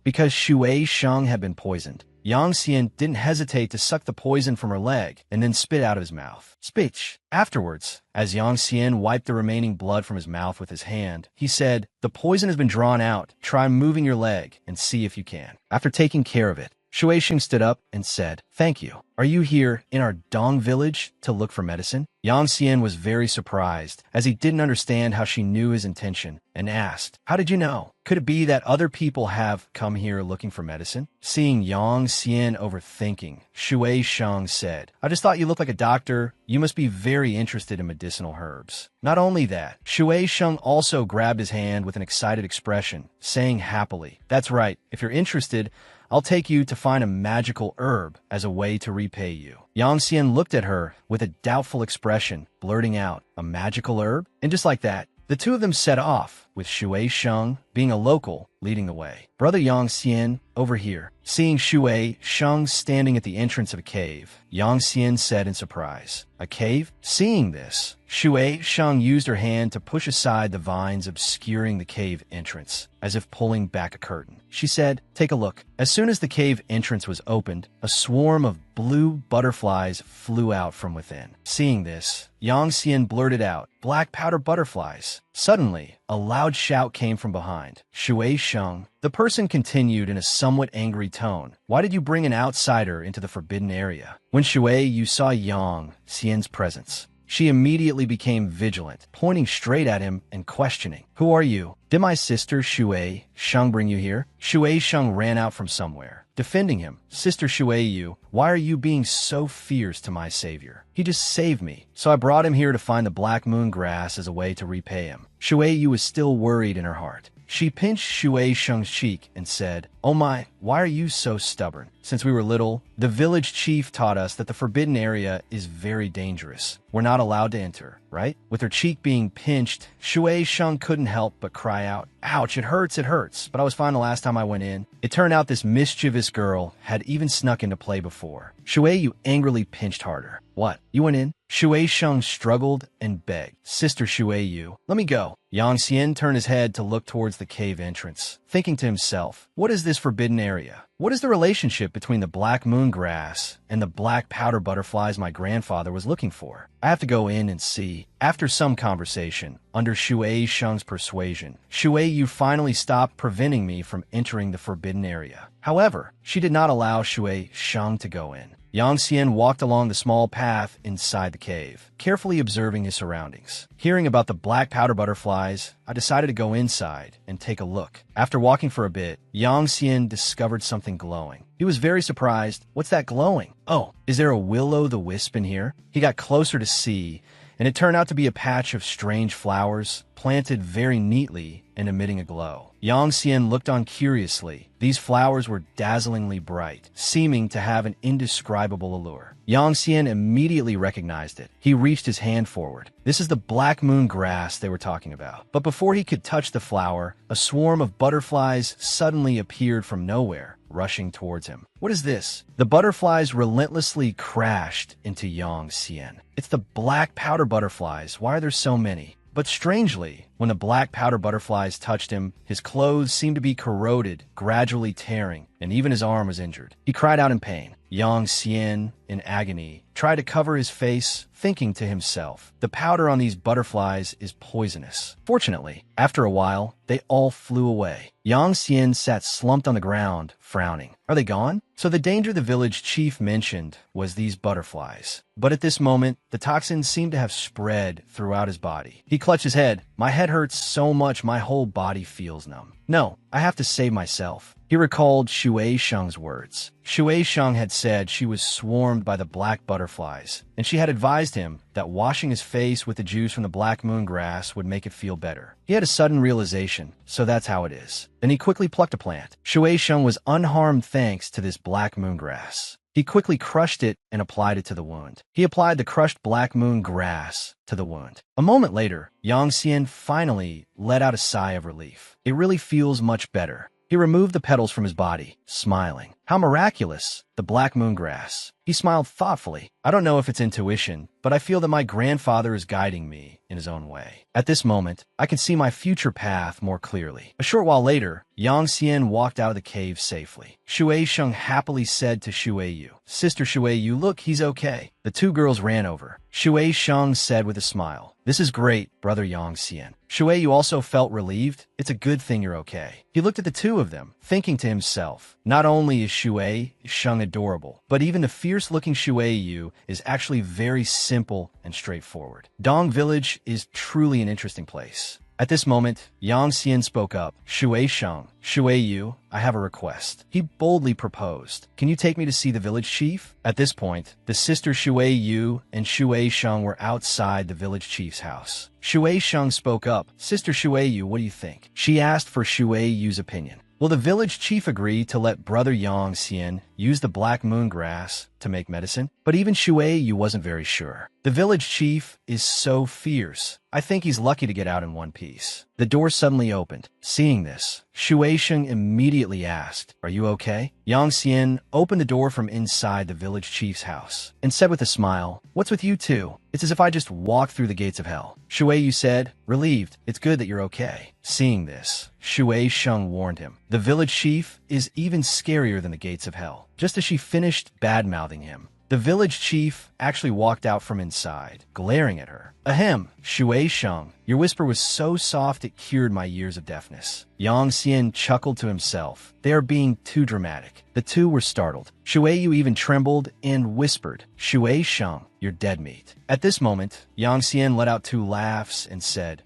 Because Shui Sheng had been poisoned, Yang Xian didn't hesitate to suck the poison from her leg and then spit out of his mouth. Speech. Afterwards, as Yang Xian wiped the remaining blood from his mouth with his hand, he said, "The poison has been drawn out. Try moving your leg and see if you can." After taking care of it, Shui Sheng stood up and said, "Thank you. Are you here in our Dong village to look for medicine?" Yang Xian was very surprised, as he didn't understand how she knew his intention, and asked, "How did you know? Could it be that other people have come here looking for medicine?" Seeing Yang Xian overthinking, Shui Sheng said, "I just thought you looked like a doctor. You must be very interested in medicinal herbs." Not only that, Shui Sheng also grabbed his hand with an excited expression, saying happily, "That's right. If you're interested, I'll take you to find a magical herb as a way to repay you." Yang Xian looked at her with a doubtful expression, blurting out, "A magical herb?" And just like that, the two of them set off, with Shui Sheng, being a local, leading the way. "Brother Yang Xian, over here." Seeing Shui Sheng standing at the entrance of a cave, Yang Xian said in surprise, "A cave?" Seeing this, Shui Sheng used her hand to push aside the vines obscuring the cave entrance, as if pulling back a curtain. She said, "Take a look." As soon as the cave entrance was opened, a swarm of blue butterflies flew out from within. Seeing this, Yang Xian blurted out, "Black powder butterflies." Suddenly, a loud shout came from behind. "Shui Sheng." The person continued in a somewhat angry tone, "Why did you bring an outsider into the forbidden area?" When Shui Yu saw Yang Xian's presence, she immediately became vigilant, pointing straight at him and questioning, "Who are you? Did my sister Shui Sheng bring you here?" Shui Sheng ran out from somewhere, defending him. "Sister Shui Yu, why are you being so fierce to my savior? He just saved me, so I brought him here to find the black moon grass as a way to repay him." Shui Yu was still worried in her heart. She pinched Shui Sheng's cheek and said, "Oh my, why are you so stubborn? Since we were little, the village chief taught us that the forbidden area is very dangerous. We're not allowed to enter, right?" With her cheek being pinched, Shui Sheng couldn't help but cry out, "Ouch, it hurts, but I was fine the last time I went in." It turned out this mischievous girl had even snuck into play before. Shui Yu angrily pinched harder. "What, you went in?" Shui Sheng struggled and begged, "Sister Shui Yu, let me go." Yang Xian turned his head to look towards the cave entrance, thinking to himself, "What is this forbidden area? What is the relationship between the black moon grass and the black powder butterflies my grandfather was looking for? I have to go in and see." After some conversation, under Shui Sheng's persuasion, Shui Yu finally stopped preventing me from entering the forbidden area. However, she did not allow Shui Sheng to go in. Yang Xian walked along the small path inside the cave, carefully observing his surroundings. Hearing about the black powder butterflies, I decided to go inside and take a look. After walking for a bit, Yang Xian discovered something glowing. He was very surprised. "What's that glowing? Oh, is there a will-o'-the-wisp in here?" He got closer to see, and it turned out to be a patch of strange flowers, planted very neatly and emitting a glow. Yang Xian looked on curiously. These flowers were dazzlingly bright, seeming to have an indescribable allure. Yang Xian immediately recognized it. He reached his hand forward. This is the black moon grass they were talking about. But before he could touch the flower, a swarm of butterflies suddenly appeared from nowhere, rushing towards him. "What is this?" The butterflies relentlessly crashed into Yang Xian. "It's the black powder butterflies. Why are there so many?" But strangely, when the black powder butterflies touched him, his clothes seemed to be corroded, gradually tearing, and even his arm was injured. He cried out in pain. Yang Xian, in agony, tried to cover his face, thinking to himself, "The powder on these butterflies is poisonous." Fortunately, after a while, they all flew away. Yang Xian sat slumped on the ground, frowning. Are they gone? So the danger the village chief mentioned was these butterflies. But at this moment, the toxins seemed to have spread throughout his body. He clutched his head. "My head hurts so much my whole body feels numb. No, I have to save myself." He recalled Shui Sheng's words. Shui Sheng had said she was swarmed by the black butterflies, and she had advised him that washing his face with the juice from the black moon grass would make it feel better. He had a sudden realization, so that's how it is. Then he quickly plucked a plant. Shui Sheng was unharmed thanks to this black moon grass. He quickly crushed it and applied it to the wound. He applied the crushed black moon grass to the wound. A moment later, Yang Xian finally let out a sigh of relief. It really feels much better. He removed the petals from his body, smiling. How miraculous, the black moon grass. He smiled thoughtfully. I don't know if it's intuition, but I feel that my grandfather is guiding me in his own way. At this moment, I can see my future path more clearly. A short while later, Yang Xian walked out of the cave safely. Shui Sheng happily said to Shui Yu, "Sister Shui Yu, look, he's okay." The two girls ran over. Shui Sheng said with a smile, "This is great, brother Yang Xian." Shui Yu also felt relieved. It's a good thing you're okay. He looked at the two of them, thinking to himself, not only is Shui Sheng adorable, but even the fierce-looking Shui Yu is actually very simple and straightforward. Dong Village is truly an interesting place. At this moment, Yang Xian spoke up. "Shui Sheng, Shui Yu, I have a request." He boldly proposed. "Can you take me to see the village chief?" At this point, the sister Shui Yu and Shui Sheng were outside the village chief's house. Shui Sheng spoke up. "Sister Shui Yu, what do you think?" She asked for Shui Yu's opinion. Will the village chief agree to let brother Yang Xian use the black moon grass to make medicine? But even Shuei wasn't very sure. The village chief is so fierce. I think he's lucky to get out in one piece. The door suddenly opened. Seeing this, Shuei immediately asked, "Are you okay?" Yang Xian opened the door from inside the village chief's house and said with a smile, "What's with you two? It's as if I just walked through the gates of hell." Shuei said, relieved, "It's good that you're okay." Seeing this, Shuei Sheng warned him, "The village chief is even scarier than the gates of hell." Just as she finished bad-mouthing him, the village chief actually walked out from inside, glaring at her. "Ahem, Shuei Sheng, your whisper was so soft it cured my years of deafness." Yang Xian chuckled to himself. They are being too dramatic. The two were startled. Shuei even trembled and whispered, "Shuei Sheng, you're dead meat." At this moment, Yang Xian let out two laughs and said,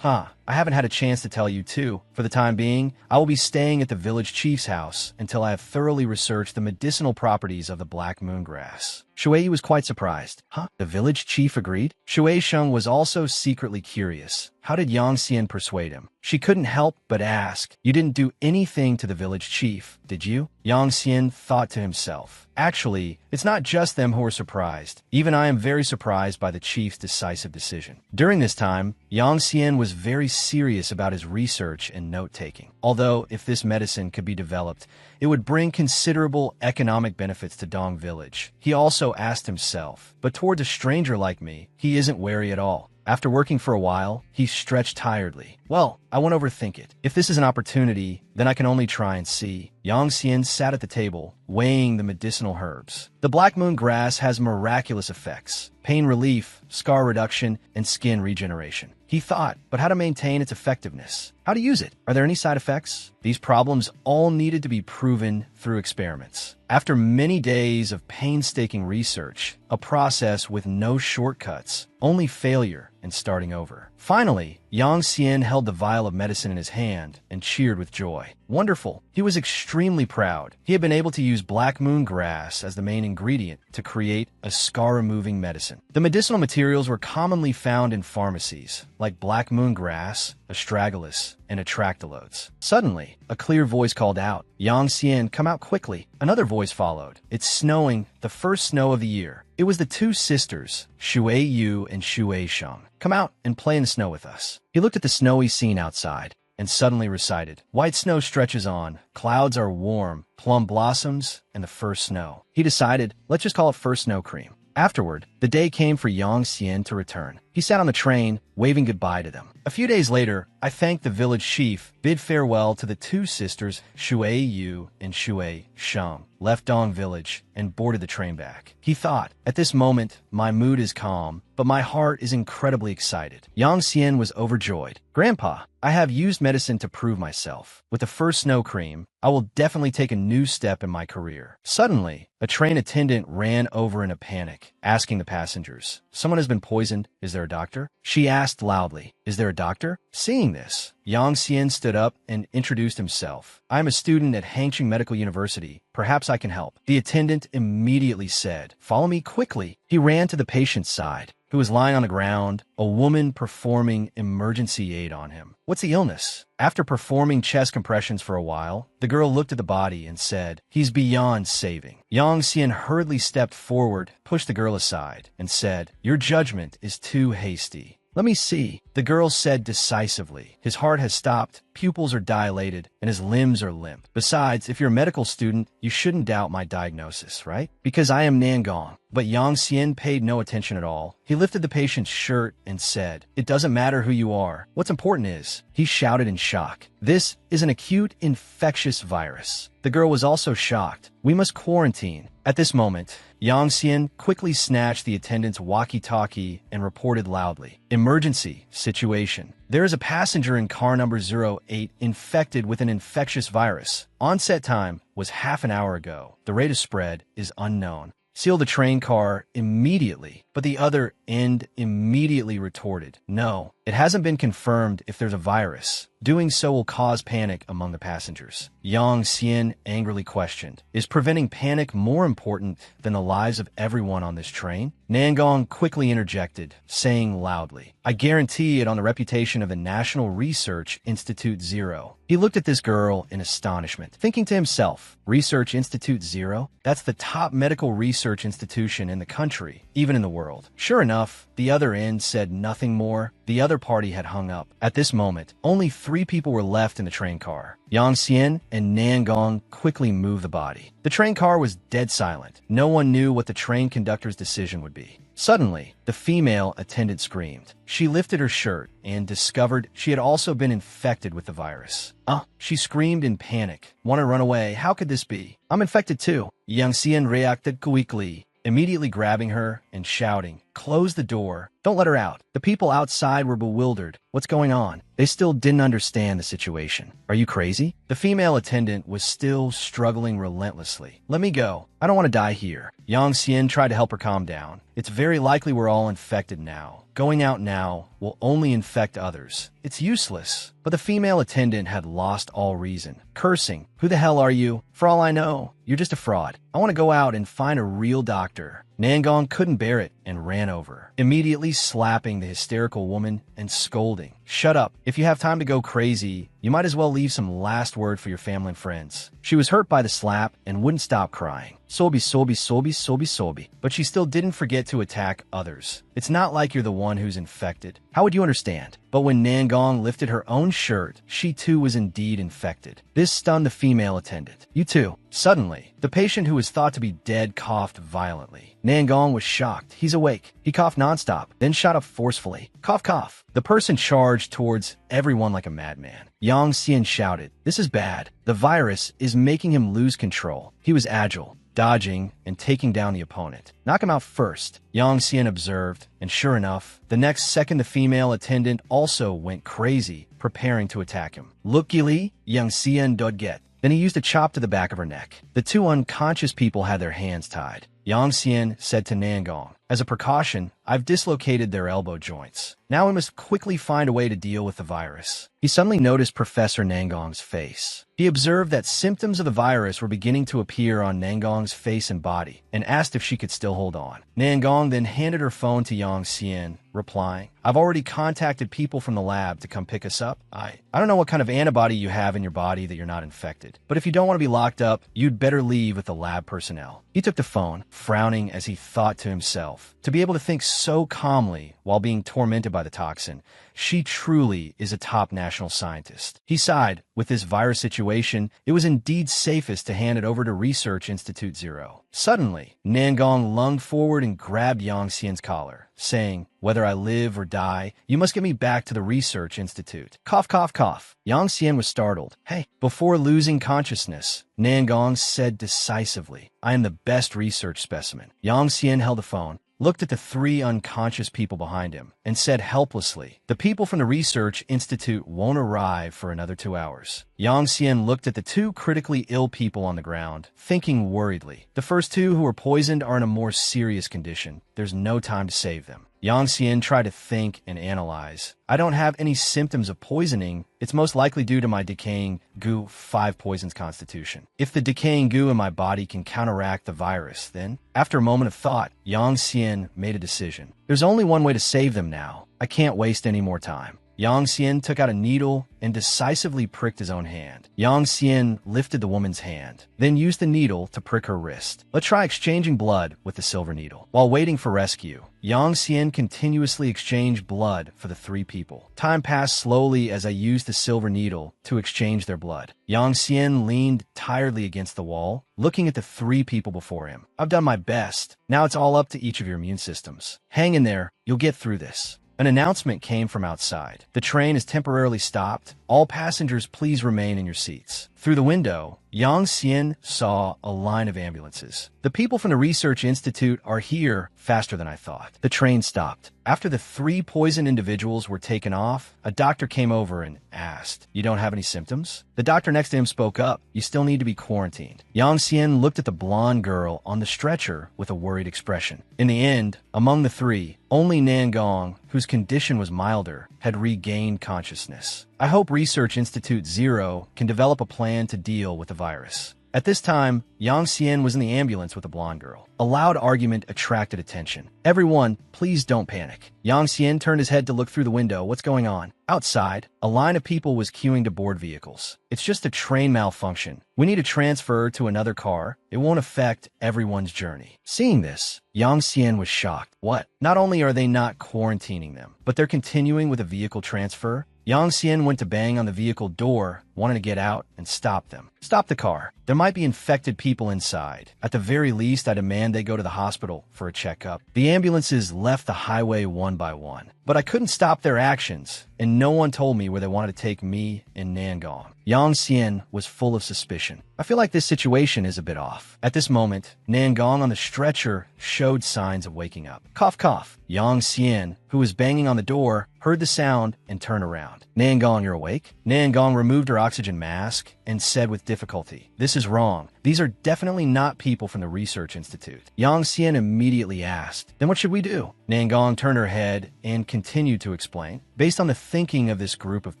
I haven't had a chance to tell you too. For the time being, I will be staying at the village chief's house until I have thoroughly researched the medicinal properties of the black moon grass." Shuei was quite surprised. The village chief agreed? Shuei Sheng was also secretly curious. How did Yang Xian persuade him? She couldn't help but ask, "You didn't do anything to the village chief, did you?" Yang Xian thought to himself, "Actually, it's not just them who are surprised. Even I am very surprised by the chief's decisive decision." During this time, Yang Xian was very serious about his research and note-taking. Although, if this medicine could be developed, it would bring considerable economic benefits to Dong Village. He also asked himself, but towards a stranger like me, he isn't wary at all. After working for a while, he stretched tiredly. "Well, I won't overthink it. If this is an opportunity, then I can only try and see." Yang Xian sat at the table, weighing the medicinal herbs. The black moon grass has miraculous effects: pain relief, scar reduction, and skin regeneration. He thought, but how to maintain its effectiveness? How to use it? Are there any side effects? These problems all needed to be proven through experiments. After many days of painstaking research, a process with no shortcuts, only failure and starting over. Finally, Yang Xian held the vial of medicine in his hand and cheered with joy. Wonderful. He was extremely proud. He had been able to use black moon grass as the main ingredient to create a scar-removing medicine. The medicinal materials were commonly found in pharmacies, like black moon grass, astragalus, and atractylodes. Suddenly, a clear voice called out, "Yang Xian, come out quickly." Another voice followed. "It's snowing, the first snow of the year." It was the two sisters, Shuei Yu and Shuei Sheng. "Come out and play in the snow with us." He looked at the snowy scene outside and suddenly recited, "White snow stretches on, clouds are warm, plum blossoms, and the first snow." He decided, let's just call it first snow cream. Afterward, the day came for Yang Xian to return. He sat on the train, waving goodbye to them. A few days later, I thanked the village chief, bid farewell to the two sisters, Shuei Yu and Shuei Sheng, left Dong Village, and boarded the train back. He thought, at this moment, my mood is calm, but my heart is incredibly excited. Yang Xian was overjoyed. "Grandpa, I have used medicine to prove myself. With the first snow cream, I will definitely take a new step in my career." Suddenly, a train attendant ran over in a panic, asking the passengers, "Someone has been poisoned. Is there a doctor?" She asked loudly, "Is there a doctor?" Seeing this, Yang Xian stood up and introduced himself. "I am a student at Hangqing Medical University. Perhaps I can help." The attendant immediately said, "Follow me quickly." He ran to the patient's side, who was lying on the ground, a woman performing emergency aid on him. "What's the illness?" After performing chest compressions for a while, the girl looked at the body and said, "He's beyond saving." Yang Xian hurriedly stepped forward, pushed the girl aside, and said, "Your judgment is too hasty. Let me see." The girl said decisively, "His heart has stopped, pupils are dilated, and his limbs are limp. Besides, if you're a medical student, you shouldn't doubt my diagnosis, right? Because I am Nangong." But Yang Xian paid no attention at all. He lifted the patient's shirt and said, "It doesn't matter who you are. What's important is," he shouted in shock, "this is an acute infectious virus." The girl was also shocked. "We must quarantine." At this moment, Yang Xian quickly snatched the attendant's walkie-talkie and reported loudly, "Emergency situation. There is a passenger in car number 08 infected with an infectious virus. Onset time was half an hour ago. The rate of spread is unknown. Seal the train car immediately." But the other end immediately retorted, "No, it hasn't been confirmed if there's a virus. Doing so will cause panic among the passengers." Yang Xian angrily questioned, "Is preventing panic more important than the lives of everyone on this train?" Nangong quickly interjected, saying loudly, "I guarantee it on the reputation of the National Research Institute Zero." He looked at this girl in astonishment, thinking to himself, Research Institute Zero? That's the top medical research institution in the country, even in the world. Sure enough, the other end said nothing more. The other party had hung up. At this moment, only 3 people were left in the train car. Yang Xian and Nangong quickly moved the body. The train car was dead silent. No one knew what the train conductor's decision would be. Suddenly, the female attendant screamed. She lifted her shirt and discovered she had also been infected with the virus. She screamed in panic. "Want to run away? How could this be? I'm infected too." Yang Xian reacted quickly, immediately grabbing her and shouting, "Close the door. Don't let her out." The people outside were bewildered. What's going on? They still didn't understand the situation. "Are you crazy?" The female attendant was still struggling relentlessly. "Let me go. I don't want to die here." Yang Xian tried to help her calm down. "It's very likely we're all infected now. Going out now will only infect others. It's useless." But the female attendant had lost all reason, cursing, "Who the hell are you? For all I know, you're just a fraud. I want to go out and find a real doctor." Nangong couldn't bear it and ran over, immediately slapping the hysterical woman and scolding, "Shut up. If you have time to go crazy, you might as well leave some last word for your family and friends." She was hurt by the slap and wouldn't stop crying. Sobi, sobi, sobi, sobi, sobi. But she still didn't forget to attack others. "It's not like you're the one who's infected. How would you understand?" But when Nangong lifted her own shirt, she too was indeed infected. This stunned the female attendant. "You too." Suddenly, the patient who was thought to be dead coughed violently. Nangong was shocked. "He's awake." He coughed nonstop, then shot up forcefully. Cough, cough. The person charged towards everyone like a madman. Yang Xian shouted, "This is bad. The virus is making him lose control." He was agile, dodging and taking down the opponent. "Knock him out first," Yang Xian observed, and sure enough, the next second the female attendant also went crazy, preparing to attack him. "Look-gili, Yang Xian dodget." Then he used a chop to the back of her neck. The 2 unconscious people had their hands tied. Yang Xian said to Nangong, "As a precaution, I've dislocated their elbow joints. Now we must quickly find a way to deal with the virus." He suddenly noticed Professor Nangong's face. He observed that symptoms of the virus were beginning to appear on Nangong's face and body, and asked if she could still hold on. Nangong then handed her phone to Yang Xian, replying, "I've already contacted people from the lab to come pick us up. I don't know what kind of antibody you have in your body that you're not infected, but if you don't want to be locked up, you'd better leave with the lab personnel." He took the phone, frowning as he thought to himself, to be able to think so calmly while being tormented by the toxin, she truly is a top national scientist. He sighed. With this virus situation, it was indeed safest to hand it over to Research Institute Zero. Suddenly, Nangong lunged forward and grabbed Yang Xian's collar, saying, "Whether I live or die, you must get me back to the Research Institute." Cough, cough, cough. Yang Xian was startled. "Hey." Before losing consciousness, Nangong said decisively, "I am the best research specimen." Yang Xian held the phone, looked at the 3 unconscious people behind him, and said helplessly, "The people from the Research Institute won't arrive for another 2 hours. Yang Xian looked at the 2 critically ill people on the ground, thinking worriedly. The first 2 who were poisoned are in a more serious condition. There's no time to save them. Yang Xian tried to think and analyze. "I don't have any symptoms of poisoning. It's most likely due to my decaying goo 5 poisons constitution. If the decaying goo in my body can counteract the virus, then..." After a moment of thought, Yang Xian made a decision. "There's only one way to save them now. I can't waste any more time." Yang Xian took out a needle and decisively pricked his own hand. Yang Xian lifted the woman's hand, then used the needle to prick her wrist. "Let's try exchanging blood with the silver needle." While waiting for rescue, Yang Xian continuously exchanged blood for the 3 people. Time passed slowly as I used the silver needle to exchange their blood. Yang Xian leaned tiredly against the wall, looking at the 3 people before him. "I've done my best. Now it's all up to each of your immune systems. Hang in there. You'll get through this." An announcement came from outside. "The train is temporarily stopped. All passengers please remain in your seats. Through the window, Yang Xian saw a line of ambulances. The people from the research institute are here faster than I thought. The train stopped. After the 3 poisoned individuals were taken off, a doctor came over and asked, "You don't have any symptoms?" The doctor next to him spoke up, "You still need to be quarantined." Yang Xian looked at the blonde girl on the stretcher with a worried expression. In the end, among the 3, only Nangong, whose condition was milder, had regained consciousness. I hope Research Institute Zero can develop a plan to deal with the virus. At this time, Yang Xian was in the ambulance with the blonde girl. A loud argument attracted attention. "Everyone, please don't panic." Yang Xian turned his head to look through the window. "What's going on?" Outside, a line of people was queuing to board vehicles. "It's just a train malfunction. We need to transfer to another car. It won't affect everyone's journey." Seeing this, Yang Xian was shocked. What? Not only are they not quarantining them, but they're continuing with a vehicle transfer? Yang Xian went to bang on the vehicle door, wanting to get out and stop them. "Stop the car. There might be infected people inside. At the very least, I demand they go to the hospital for a checkup." The ambulances left the highway one by one, but I couldn't stop their actions, and no one told me where they wanted to take me and Nangong. Yang Xian was full of suspicion. "I feel like this situation is a bit off." At this moment, Nangong on the stretcher showed signs of waking up. Cough, cough. Yang Xian, who was banging on the door, heard the sound and turned around. "Nangong, you're awake?" Nangong removed her oxygen mask and said with difficulty, "This is wrong. These are definitely not people from the Research Institute." Yang Xian immediately asked, "Then what should we do?" Nangong turned her head and continued to explain. "Based on the thinking of this group of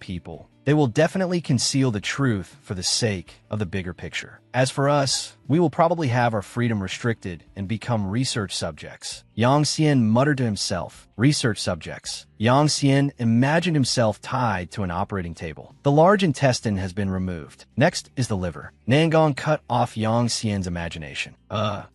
people, they will definitely conceal the truth for the sake of the bigger picture. As for us, we will probably have our freedom restricted and become research subjects." Yang Xian muttered to himself, "Research subjects." Yang Xian imagined himself tied to an operating table. The large intestine has been removed. Next is the liver. Nangong cut off Yang Xian's imagination.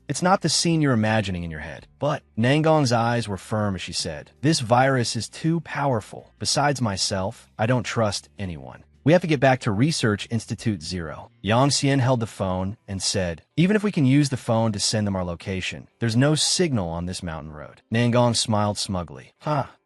It's not the scene you're imagining in your head." But Nangong's eyes were firm as she said, "This virus is too powerful. Besides myself, I don't trust anyone. We have to get back to Research Institute Zero." Yang Xian held the phone and said, "Even if we can use the phone to send them our location, there's no signal on this mountain road." Nangong smiled smugly.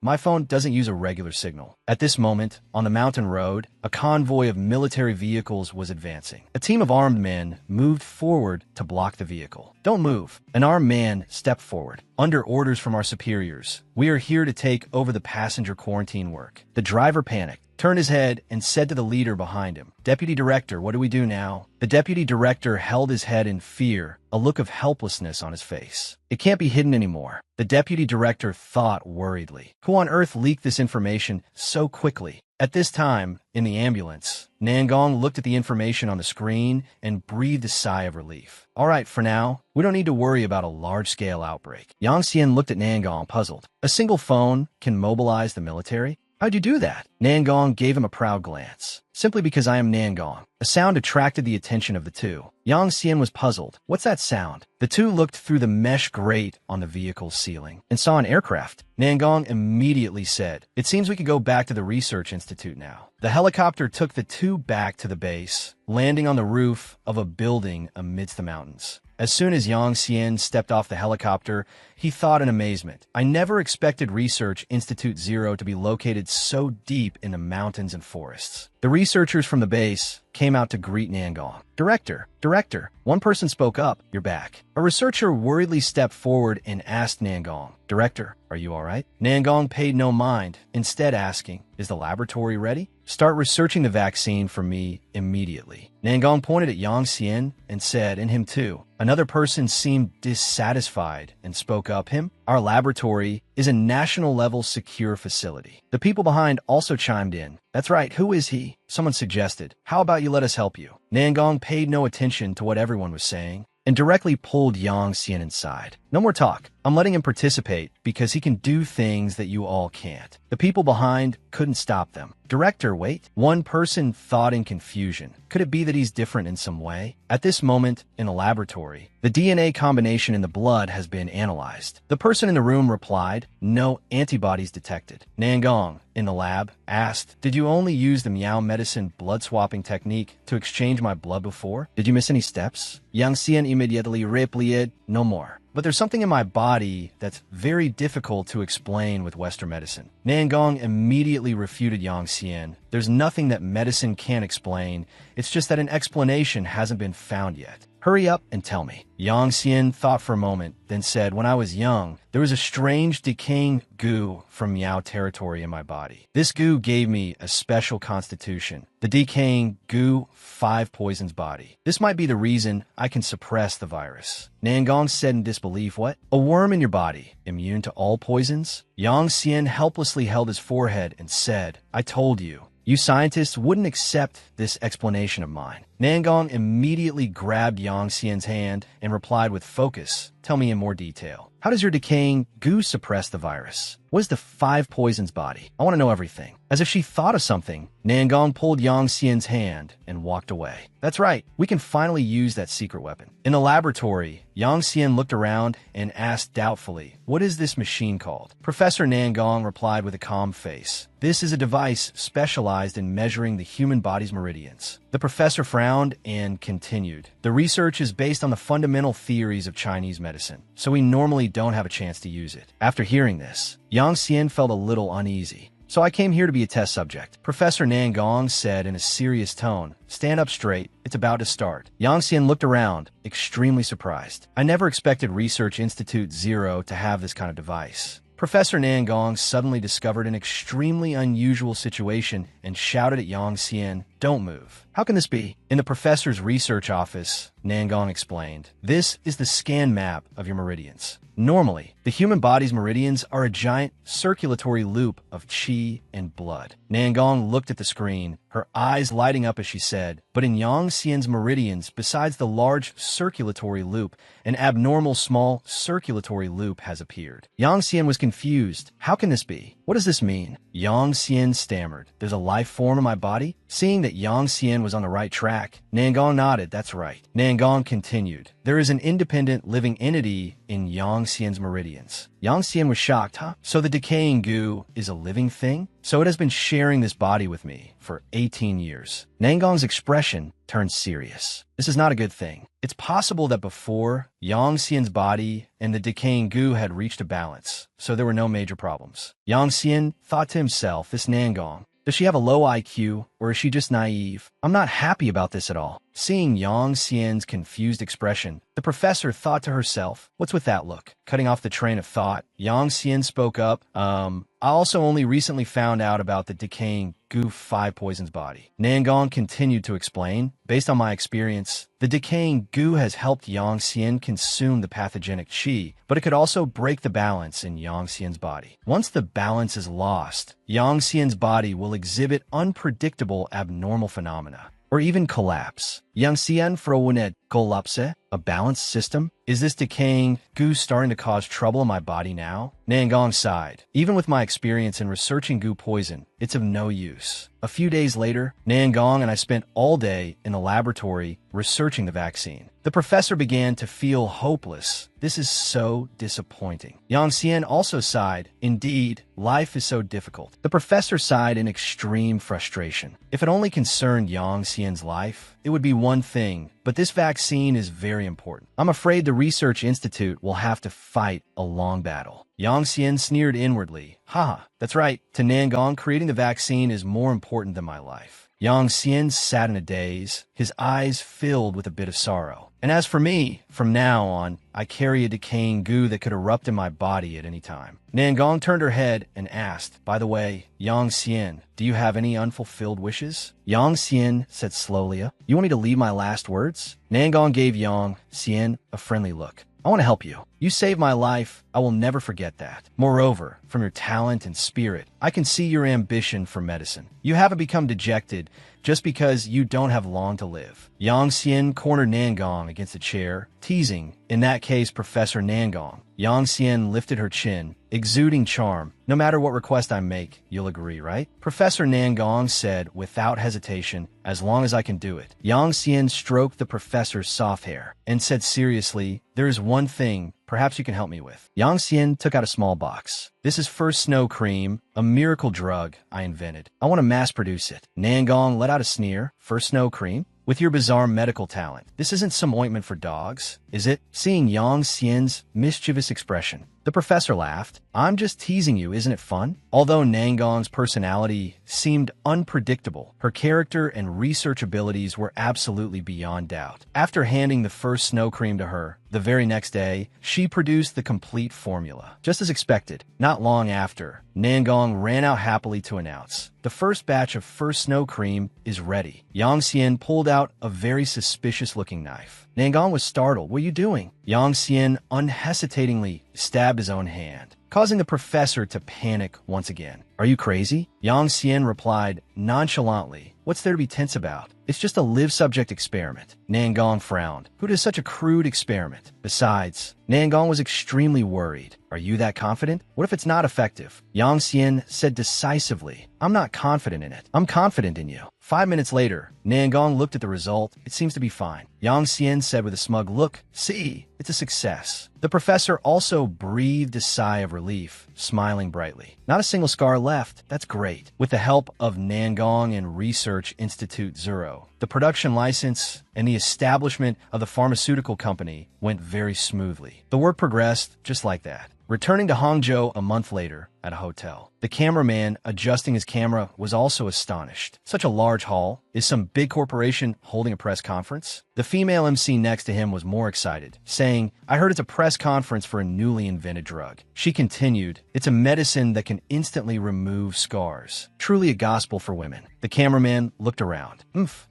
My phone doesn't use a regular signal." At this moment, on the mountain road, a convoy of military vehicles was advancing. A team of armed men moved forward to block the vehicle. "Don't move." An armed man stepped forward. "Under orders from our superiors, we are here to take over the passenger quarantine work." The driver panicked, turned his head, and said to the leader behind him, "Deputy Director, what do we do now?" The deputy director held his head in fear, a look of helplessness on his face. "It can't be hidden anymore." The deputy director thought worriedly. Who on earth leaked this information so quickly? At this time, in the ambulance, Nangong looked at the information on the screen and breathed a sigh of relief. "All right, for now, we don't need to worry about a large-scale outbreak." Yang Xian looked at Nangong, puzzled. "A single phone can mobilize the military? How'd you do that?" Nangong gave him a proud glance. "Simply because I am Nangong." A sound attracted the attention of the two. Yang Xian was puzzled. "What's that sound?" The two looked through the mesh grate on the vehicle's ceiling and saw an aircraft. Nangong immediately said, "It seems we could go back to the Research Institute now." The helicopter took the two back to the base, landing on the roof of a building amidst the mountains. As soon as Yang Xian stepped off the helicopter, he thought in amazement, "I never expected Research Institute Zero to be located so deep in the mountains and forests." The researchers from the base came out to greet Nangong. Director, one person spoke up, "You're back." A researcher worriedly stepped forward and asked Nangong, "Director, are you all right?" Nangong paid no mind, instead asking, "Is the laboratory ready? Start researching the vaccine for me immediately." Nangong pointed at Yang Xian and said, "And him too." Another person seemed dissatisfied and spoke up, "Our laboratory is a national-level secure facility." The people behind also chimed in. "That's right, who is he?" Someone suggested, "How about you let us help you?" Nangong paid no attention to what everyone was saying and directly pulled Yang Xian inside. "No more talk. I'm letting him participate because he can do things that you all can't." The people behind couldn't stop them. "Director, wait." One person thought in confusion. Could it be that he's different in some way? At this moment, in the laboratory, the DNA combination in the blood has been analyzed. The person in the room replied, "No antibodies detected." Nangong, in the lab, asked, "Did you only use the Meow medicine blood swapping technique to exchange my blood before? Did you miss any steps?" Yang Xian immediately replied, "No more." but there's something in my body that's very difficult to explain with Western medicine. Nangong immediately refuted Yang Xian. There's nothing that medicine can't explain. It's just that an explanation hasn't been found yet. Hurry up and tell me. Yang Xian thought for a moment, then said, when I was young, there was a strange decaying goo from Miao territory in my body. This goo gave me a special constitution. The decaying goo 5 poisons body. This might be the reason I can suppress the virus. Nangong said in disbelief, what? A worm in your body, immune to all poisons? Yang Xian helplessly held his forehead and said, I told you. You scientists wouldn't accept this explanation of mine. Nangong immediately grabbed Yang Xian's hand and replied with focus, tell me in more detail. How does your decaying goo suppress the virus? What is the 5 poisons body? I want to know everything. As if she thought of something, Nangong pulled Yang Xian's hand and walked away. That's right, we can finally use that secret weapon. In the laboratory, Yang Xian looked around and asked doubtfully, what is this machine called? Professor Nangong replied with a calm face. This is a device specialized in measuring the human body's meridians. The professor frowned and continued. The research is based on the fundamental theories of Chinese medicine, so we normally don't have a chance to use it. After hearing this, Yang Xian felt a little uneasy. So I came here to be a test subject. Professor Nangong said in a serious tone, stand up straight, it's about to start. Yang Xian looked around, extremely surprised. I never expected Research Institute 0 to have this kind of device. Professor Nangong suddenly discovered an extremely unusual situation and shouted at Yang Xian, don't move. How can this be? In the professor's research office, Nangong explained, this is the scan map of your meridians. Normally, the human body's meridians are a giant circulatory loop of qi and blood. Nangong looked at the screen, her eyes lighting up as she said, but in Yang Xian's meridians, besides the large circulatory loop, an abnormal small circulatory loop has appeared. Yang Xian was confused. How can this be? What does this mean? Yang Xian stammered. There's a life form in my body? Seeing that Yang Xian was on the right track, Nangong nodded. That's right. Nangong continued. There is an independent living entity in Yang Xian's meridians. Yang Xian was shocked, huh? So the decaying goo is a living thing? So it has been sharing this body with me for 18 years. Nangong's expression turned serious. This is not a good thing. It's possible that before, Yang Xian's body and the decaying goo had reached a balance, so there were no major problems. Yang Xian thought to himself, this Nangong, does she have a low IQ, or is she just naive? I'm not happy about this at all. Seeing Yang Xian's confused expression, the professor thought to herself, what's with that look? Cutting off the train of thought, Yang Xian spoke up, I also only recently found out about the decaying goo 5 poisons body. Nangong continued to explain, based on my experience, the decaying goo has helped Yang Xian consume the pathogenic qi, but it could also break the balance in Yang Xian's body. Once the balance is lost, Yang Xian's body will exhibit unpredictable abnormal phenomena, or even collapse. Yang Xian froenet collapse, a balanced system? Is this decaying goo starting to cause trouble in my body now? Nangong sighed. Even with my experience in researching goo poison, it's of no use. A few days later, Nangong and I spent all day in the laboratory researching the vaccine. The professor began to feel hopeless. This is so disappointing. Yang Xian also sighed. Indeed, life is so difficult. The professor sighed in extreme frustration. If it only concerned Yang Xian's life, it would be one thing, but this vaccine is very important. I'm afraid the Research Institute will have to fight a long battle. Yang Xian sneered inwardly. Haha, that's right. To Nangong, creating the vaccine is more important than my life. Yang Xian sat in a daze, his eyes filled with a bit of sorrow. And as for me, from now on, I carry a decaying goo that could erupt in my body at any time. Nangong turned her head and asked, by the way, Yang Xian, do you have any unfulfilled wishes? Yang Xian said slowly, you want me to leave my last words? Nangong gave Yang Xian a friendly look. I want to help you. You saved my life. I will never forget that. Moreover, from your talent and spirit, I can see your ambition for medicine. You haven't become dejected just because you don't have long to live. Yang Xian cornered Nangong against a chair, teasing, in that case, Professor Nangong. Yang Xian lifted her chin, exuding charm. No matter what request I make, you'll agree, right? Professor Nangong said without hesitation, as long as I can do it. Yang Xian stroked the professor's soft hair and said seriously, there is one thing perhaps you can help me with. Yang Xian took out a small box. This is First Snow Cream, a miracle drug I invented. I want to mass produce it. Nangong let out a sneer. First Snow Cream? with your bizarre medical talent. This isn't some ointment for dogs, is it? Seeing Yang Xian's mischievous expression, the professor laughed. I'm just teasing you, isn't it fun? Although Nangong's personality seemed unpredictable, her character and research abilities were absolutely beyond doubt. After handing the first snow cream to her, the very next day, she produced the complete formula. Just as expected, not long after, Nangong ran out happily to announce, the first batch of first snow cream is ready. Yang Xian pulled out a very suspicious-looking knife. Nangong was startled. What are you doing? Yang Xian unhesitatingly stabbed his own hand, causing the professor to panic once again. Are you crazy? Yang Xian replied nonchalantly. What's there to be tense about? It's just a live-subject experiment. Nangong frowned. Who does such a crude experiment? Besides, Nangong was extremely worried. Are you that confident? What if it's not effective? Yang Xian said decisively. I'm not confident in it. I'm confident in you. 5 minutes later, Nangong looked at the result. It seems to be fine. Yang Xian said with a smug look, see, it's a success. The professor also breathed a sigh of relief, smiling brightly. Not a single scar left. That's great. With the help of Nangong and Research Institute Zero, the production license and the establishment of the pharmaceutical company went very smoothly. The work progressed just like that. Returning to Hangzhou a month later at a hotel, the cameraman adjusting his camera was also astonished. Such a large hall. Is some big corporation holding a press conference? The female MC next to him was more excited, saying, I heard it's a press conference for a newly invented drug. She continued, it's a medicine that can instantly remove scars. Truly a gospel for women. The cameraman looked around.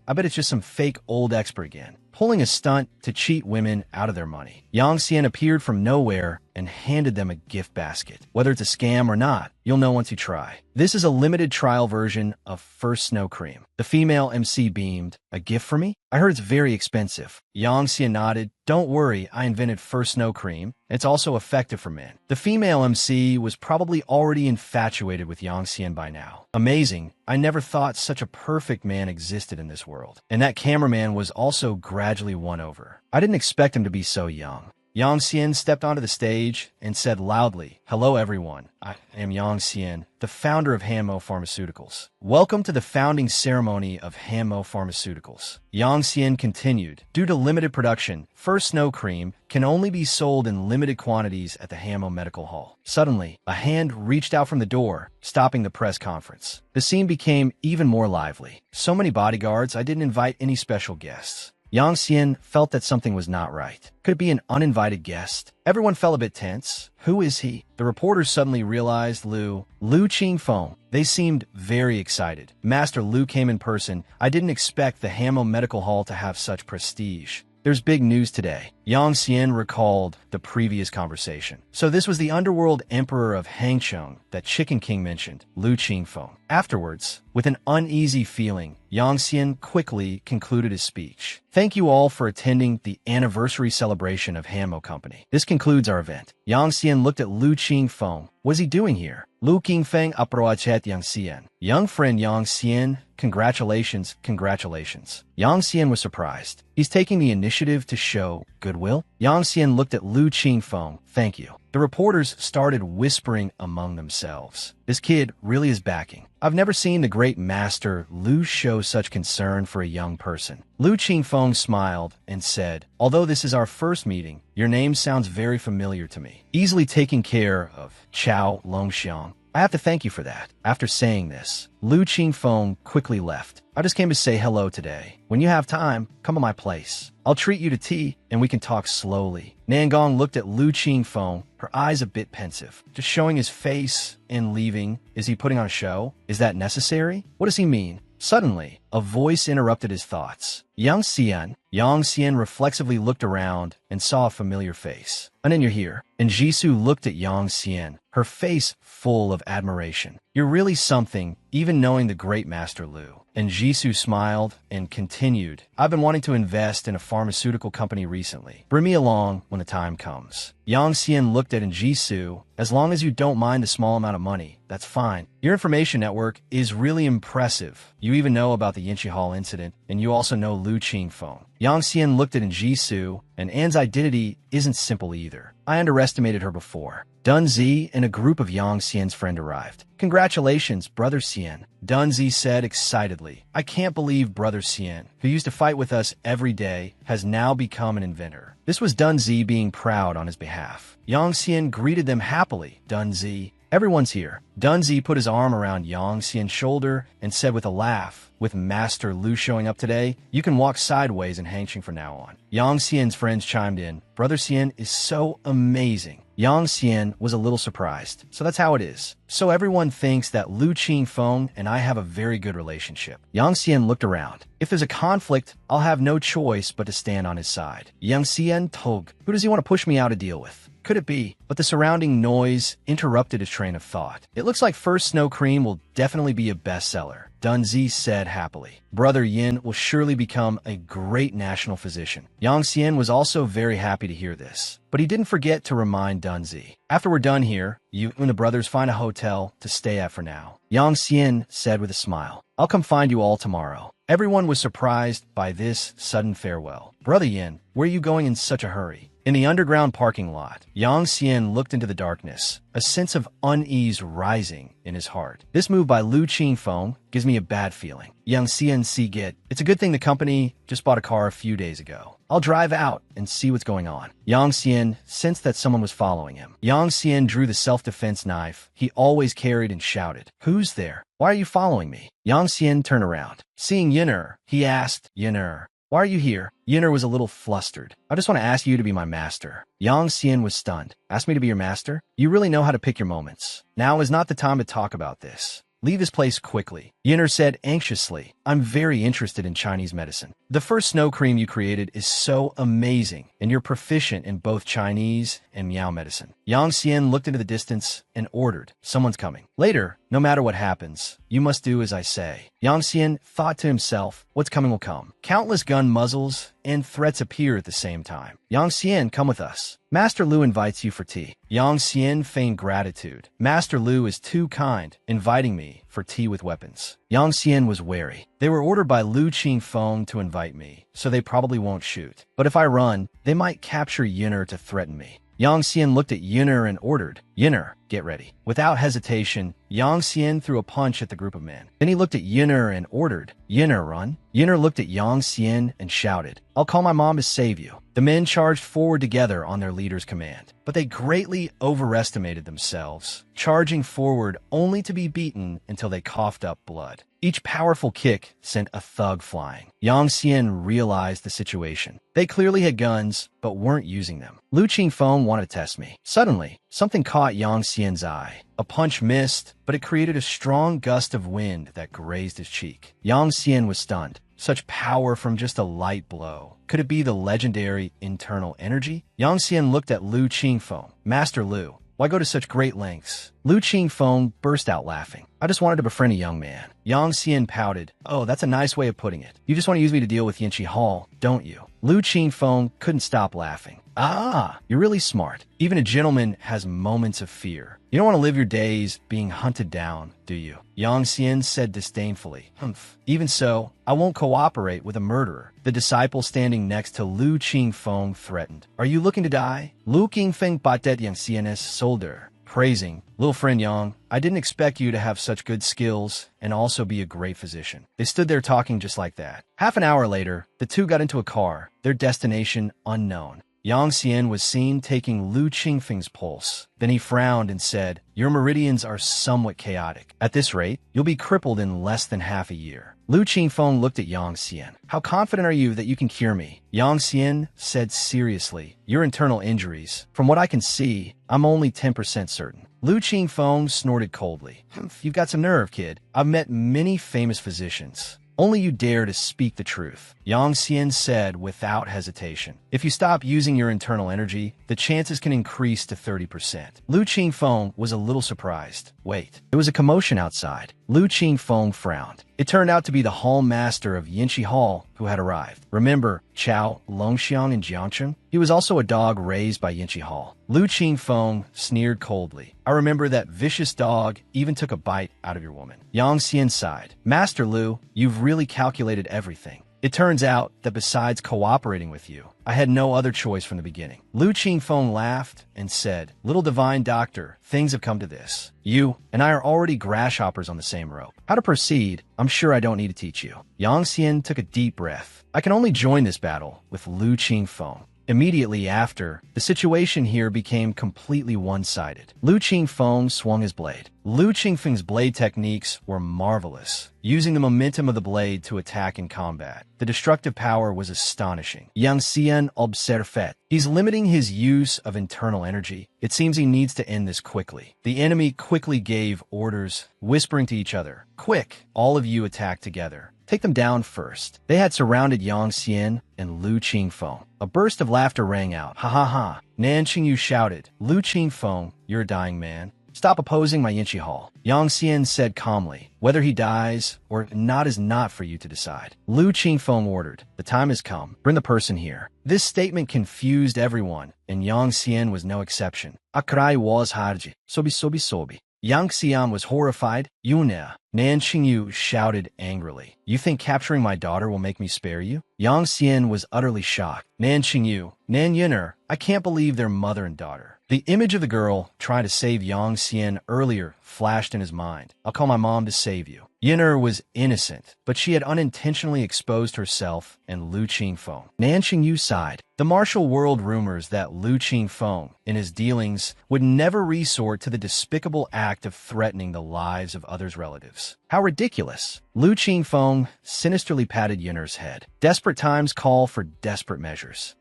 I bet it's just some fake old expert again, pulling a stunt to cheat women out of their money. Yang Xian appeared from nowhere and handed them a gift basket. Whether it's a scam or not, you'll know once you try. This is a limited trial version of First Snow Cream. The female MC beamed. A gift for me? I heard it's very expensive. Yang Xian nodded. Don't worry, I invented First Snow Cream. It's also effective for men. The female MC was probably already infatuated with Yang Xian by now. Amazing. I never thought such a perfect man existed in this world. And that cameraman was also gradually won over. I didn't expect him to be so young. Yang Xian stepped onto the stage and said loudly, hello everyone, I am Yang Xian, the founder of Hanmo Pharmaceuticals. Welcome to the founding ceremony of Hanmo Pharmaceuticals. Yang Xian continued, due to limited production, First Snow Cream can only be sold in limited quantities at the Hanmo Medical Hall. Suddenly, a hand reached out from the door, stopping the press conference. The scene became even more lively. So many bodyguards, I didn't invite any special guests. Yang Xian felt that something was not right. Could it be an uninvited guest? Everyone felt a bit tense. Who is he? The reporters suddenly realized Lu Qingfeng. They seemed very excited. Master Lu came in person. I didn't expect the Hanmo Medical Hall to have such prestige. There's big news today. Yang Xian recalled the previous conversation. So this was the underworld emperor of Hangzhou that Chicken King mentioned, Lu Qingfeng. Afterwards, with an uneasy feeling, Yang Xian quickly concluded his speech. Thank you all for attending the anniversary celebration of Hanmo Company. This concludes our event. Yang Xian looked at Lu Qingfeng. What's he doing here? Lu Qingfeng approached Yang Xian. Young friend Yang Xian, congratulations, congratulations. Yang Xian was surprised. He's taking the initiative to show goodwill. Yang Xian looked at Lu Qingfeng. Thank you. The reporters started whispering among themselves. This kid really is backing. I've never seen the great master Lu show such concern for a young person. Lu Qingfeng smiled and said, although this is our first meeting, your name sounds very familiar to me. Easily taking care of Chao Longxiang. I have to thank you for that. After saying this, Lu Qingfeng quickly left. I just came to say hello today. When you have time, come to my place. I'll treat you to tea, and we can talk slowly. Nangong looked at Lu Qingfeng, her eyes a bit pensive. Just showing his face and leaving. Is he putting on a show? Is that necessary? What does he mean? Suddenly, a voice interrupted his thoughts. Yang Xian reflexively looked around and saw a familiar face. And then you're here. And Jisoo looked at Yang Xian, her face full of admiration. You're really something, even knowing the great Master Lu. And Jisoo smiled and continued, I've been wanting to invest in a pharmaceutical company recently. Bring me along when the time comes. Yang Xian looked at Jisoo. As long as you don't mind a small amount of money, that's fine. Your information network is really impressive. You even know about the the Yinchi Hall incident, and you also know Lu Qingfeng. Yang Xian looked at Jisu, and Anne's identity isn't simple either. I underestimated her before. Dun Zi and a group of Yang Xian's friend arrived. Congratulations, Brother Xian, Dun Zi said excitedly. I can't believe Brother Xian, who used to fight with us every day, has now become an inventor. This was Dun Zi being proud on his behalf. Yang Xian greeted them happily. Dun Zi, everyone's here. Dun Zi put his arm around Yang Xian's shoulder and said with a laugh, with Master Lu showing up today, you can walk sideways in Hangqing from now on. Yang Xian's friends chimed in. Brother Xian is so amazing. Yang Xian was a little surprised. So that's how it is. So everyone thinks that Lu Qingfeng and I have a very good relationship. Yang Xian looked around. If there's a conflict, I'll have no choice but to stand on his side. Yang Xian Tog, who does he want to push me out to deal with? Could it be? But the surrounding noise interrupted his train of thought. It looks like First Snow Cream will definitely be a bestseller, Dun Zi said happily. Brother Yin will surely become a great national physician. Yang Xian was also very happy to hear this, but he didn't forget to remind Dun Zi. After we're done here, you and the brothers find a hotel to stay at for now. Yang Xian said with a smile. I'll come find you all tomorrow. Everyone was surprised by this sudden farewell. Brother Yin, where are you going in such a hurry? In the underground parking lot, Yang Xian looked into the darkness, a sense of unease rising in his heart. This move by Lu Qingfeng gives me a bad feeling. Yang Xian see get. It's a good thing the company just bought a car a few days ago. I'll drive out and see what's going on. Yang Xian sensed that someone was following him. Yang Xian drew the self-defense knife he always carried and shouted, Who's there? Why are you following me? Yang Xian turned around. Seeing Yin'er, he asked, Yin'er, why are you here? Yin'er was a little flustered. I just want to ask you to be my master. Yang Xian was stunned. Ask me to be your master? You really know how to pick your moments. Now is not the time to talk about this. Leave this place quickly. Yin'er said anxiously, I'm very interested in Chinese medicine. The first snow cream you created is so amazing, and you're proficient in both Chinese and Miao medicine. Yang Xian looked into the distance and ordered, someone's coming. Later, no matter what happens, you must do as I say. Yang Xian thought to himself, what's coming will come. Countless gun muzzles and threats appear at the same time. Yang Xian, come with us. Master Lu invites you for tea. Yang Xian feigned gratitude. Master Lu is too kind, inviting me for tea with weapons. Yang Xian was wary. They were ordered by Lu Qingfeng to invite me, so they probably won't shoot. But if I run, they might capture Yin'er to threaten me. Yang Xian looked at Yin'er and ordered, Yin'er, get ready. Without hesitation, Yang Xian threw a punch at the group of men. Then he looked at Yin'er and ordered, Yin'er, run. Yin'er looked at Yang Xian and shouted, I'll call my mom to save you. The men charged forward together on their leader's command, but they greatly overestimated themselves, charging forward only to be beaten until they coughed up blood. Each powerful kick sent a thug flying. Yang Xian realized the situation. They clearly had guns, but weren't using them. Lu Qingfeng wanted to test me. Suddenly, something caught Yang Xian's eye. A punch missed, but it created a strong gust of wind that grazed his cheek. Yang Xian was stunned. Such power from just a light blow. Could it be the legendary internal energy? Yang Xian looked at Lu Qingfeng. Master Lu, why go to such great lengths? Lu Qingfeng burst out laughing. I just wanted to befriend a young man. Yang Xian pouted. Oh, that's a nice way of putting it. You just want to use me to deal with Yinchi Hall, don't you? Lu Qingfeng couldn't stop laughing. Ah, you're really smart. Even a gentleman has moments of fear. You don't want to live your days being hunted down, do you? Yang Xian said disdainfully. Humph. Even so, I won't cooperate with a murderer. The disciple standing next to Lu Qingfeng threatened. Are you looking to die? Lu Qingfeng batted Yang Xian's shoulder, praising, little friend Yang, I didn't expect you to have such good skills and also be a great physician. They stood there talking just like that. Half an hour later, the two got into a car, their destination unknown. Yang Xian was seen taking Lu Qingfeng's pulse. Then he frowned and said, Your meridians are somewhat chaotic. At this rate, you'll be crippled in less than half a year. Lu Qingfeng looked at Yang Xian. How confident are you that you can cure me? Yang Xian said seriously, Your internal injuries. From what I can see, I'm only 10% certain. Lu Qingfeng snorted coldly. You've got some nerve, kid. I've met many famous physicians. Only you dare to speak the truth. Yang Xian said without hesitation. If you stop using your internal energy, the chances can increase to 30%. Lu Qingfeng was a little surprised. Wait, there was a commotion outside. Lu Qingfeng frowned. It turned out to be the hall master of Yinchi Hall who had arrived. Remember Chao Longxiang and Jiangchun? He was also a dog raised by Yinchi Hall. Lu Qingfeng sneered coldly. I remember that vicious dog even took a bite out of your woman. Yang Xian sighed. Master Lu, you've really calculated everything. It turns out that besides cooperating with you, I had no other choice from the beginning. Lu Qingfeng laughed and said, Little divine doctor, things have come to this. You and I are already grasshoppers on the same rope. How to proceed, I'm sure I don't need to teach you. Yang Xian took a deep breath. I can only join this battle with Lu Qingfeng. Immediately after, the situation here became completely one-sided. Lu Qingfeng swung his blade. Lu Qingfeng's blade techniques were marvelous, using the momentum of the blade to attack in combat. The destructive power was astonishing. Yang Xian observed. He's limiting his use of internal energy. It seems he needs to end this quickly. The enemy quickly gave orders, whispering to each other, Quick, all of you attack together. Take them down first. They had surrounded Yang Xian and Lu Qingfeng. A burst of laughter rang out. Ha ha ha. Nan Qingyu shouted, Lu Qingfeng, you're a dying man. Stop opposing my Yinchi Hall. Yang Xian said calmly, whether he dies or not is not for you to decide. Lu Qingfeng ordered, the time has come. Bring the person here. This statement confused everyone, and Yang Xian was no exception. Akarai was harji. Sobi. Yang Xian was horrified. Yuna. Nan Qingyu shouted angrily. You think capturing my daughter will make me spare you? Yang Xian was utterly shocked. Nan Qingyu, Nan Yuner, I can't believe they're mother and daughter. The image of the girl trying to save Yang Xian earlier flashed in his mind. I'll call my mom to save you. Yuner was innocent, but she had unintentionally exposed herself and Lu Qingfeng. Nan Qingyu sighed. The martial world rumors that Lu Qingfeng, in his dealings, would never resort to the despicable act of threatening the lives of others' relatives. How ridiculous! Lu Qingfeng sinisterly patted Yuner's head. Desperate times call for desperate measures.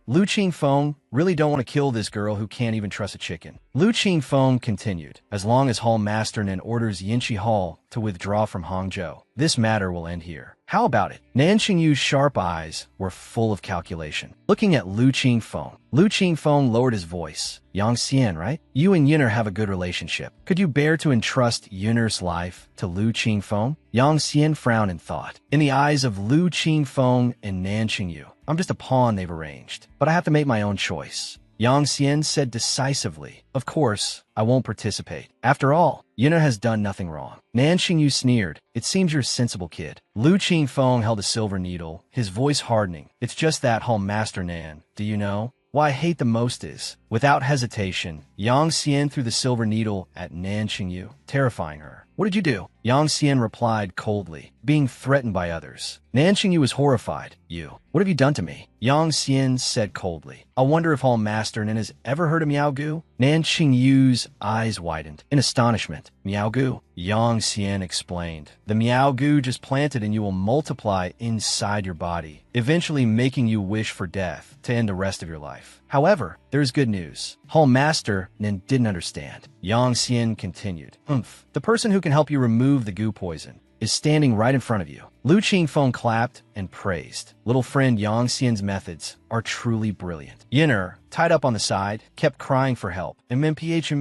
Lu Qingfeng, really don't want to kill this girl who can't even trust a chicken. Lu Qingfeng continued, as long as Hall Master Nan orders Yinchi Hall to withdraw from Hangzhou, this matter will end here. How about it? Nan Qingyu's sharp eyes were full of calculation. Looking at Lu Qingfeng lowered his voice. Yang Xian, right? You and Yuner have a good relationship. Could you bear to entrust Yuner's life to Lu Qingfeng? Yang Xian frowned and thought. In the eyes of Lu Qingfeng and Nan Qingyu, I'm just a pawn they've arranged, but I have to make my own choice. Yang Xian said decisively, Of course, I won't participate. After all, Yuner has done nothing wrong. Nan Qingyu sneered. It seems you're a sensible kid. Lu Qingfeng held a silver needle, his voice hardening. It's just that, Hall Master Nan, do you know? What I hate the most is, without hesitation, Yang Xian threw the silver needle at Nan Qingyu, terrifying her. What did you do? Yang Xian replied coldly, being threatened by others. Nan Qingyu was horrified. You. What have you done to me? Yang Xian said coldly. I wonder if Hall Master Nan has ever heard of Miao Gu? Nan Qingyu's eyes widened in astonishment. Miao Gu? Yang Xian explained. The Miao Gu just planted and you will multiply inside your body, eventually making you wish for death to end the rest of your life. However, there's good news. Hall Master Nin didn't understand. Yang Xian continued. The person who can help you remove the goo poison is standing right in front of you. Lu Qingfeng clapped and praised. Little friend Yang Xian's methods are truly brilliant. Yuner, tied up on the side, kept crying for help. MMPH.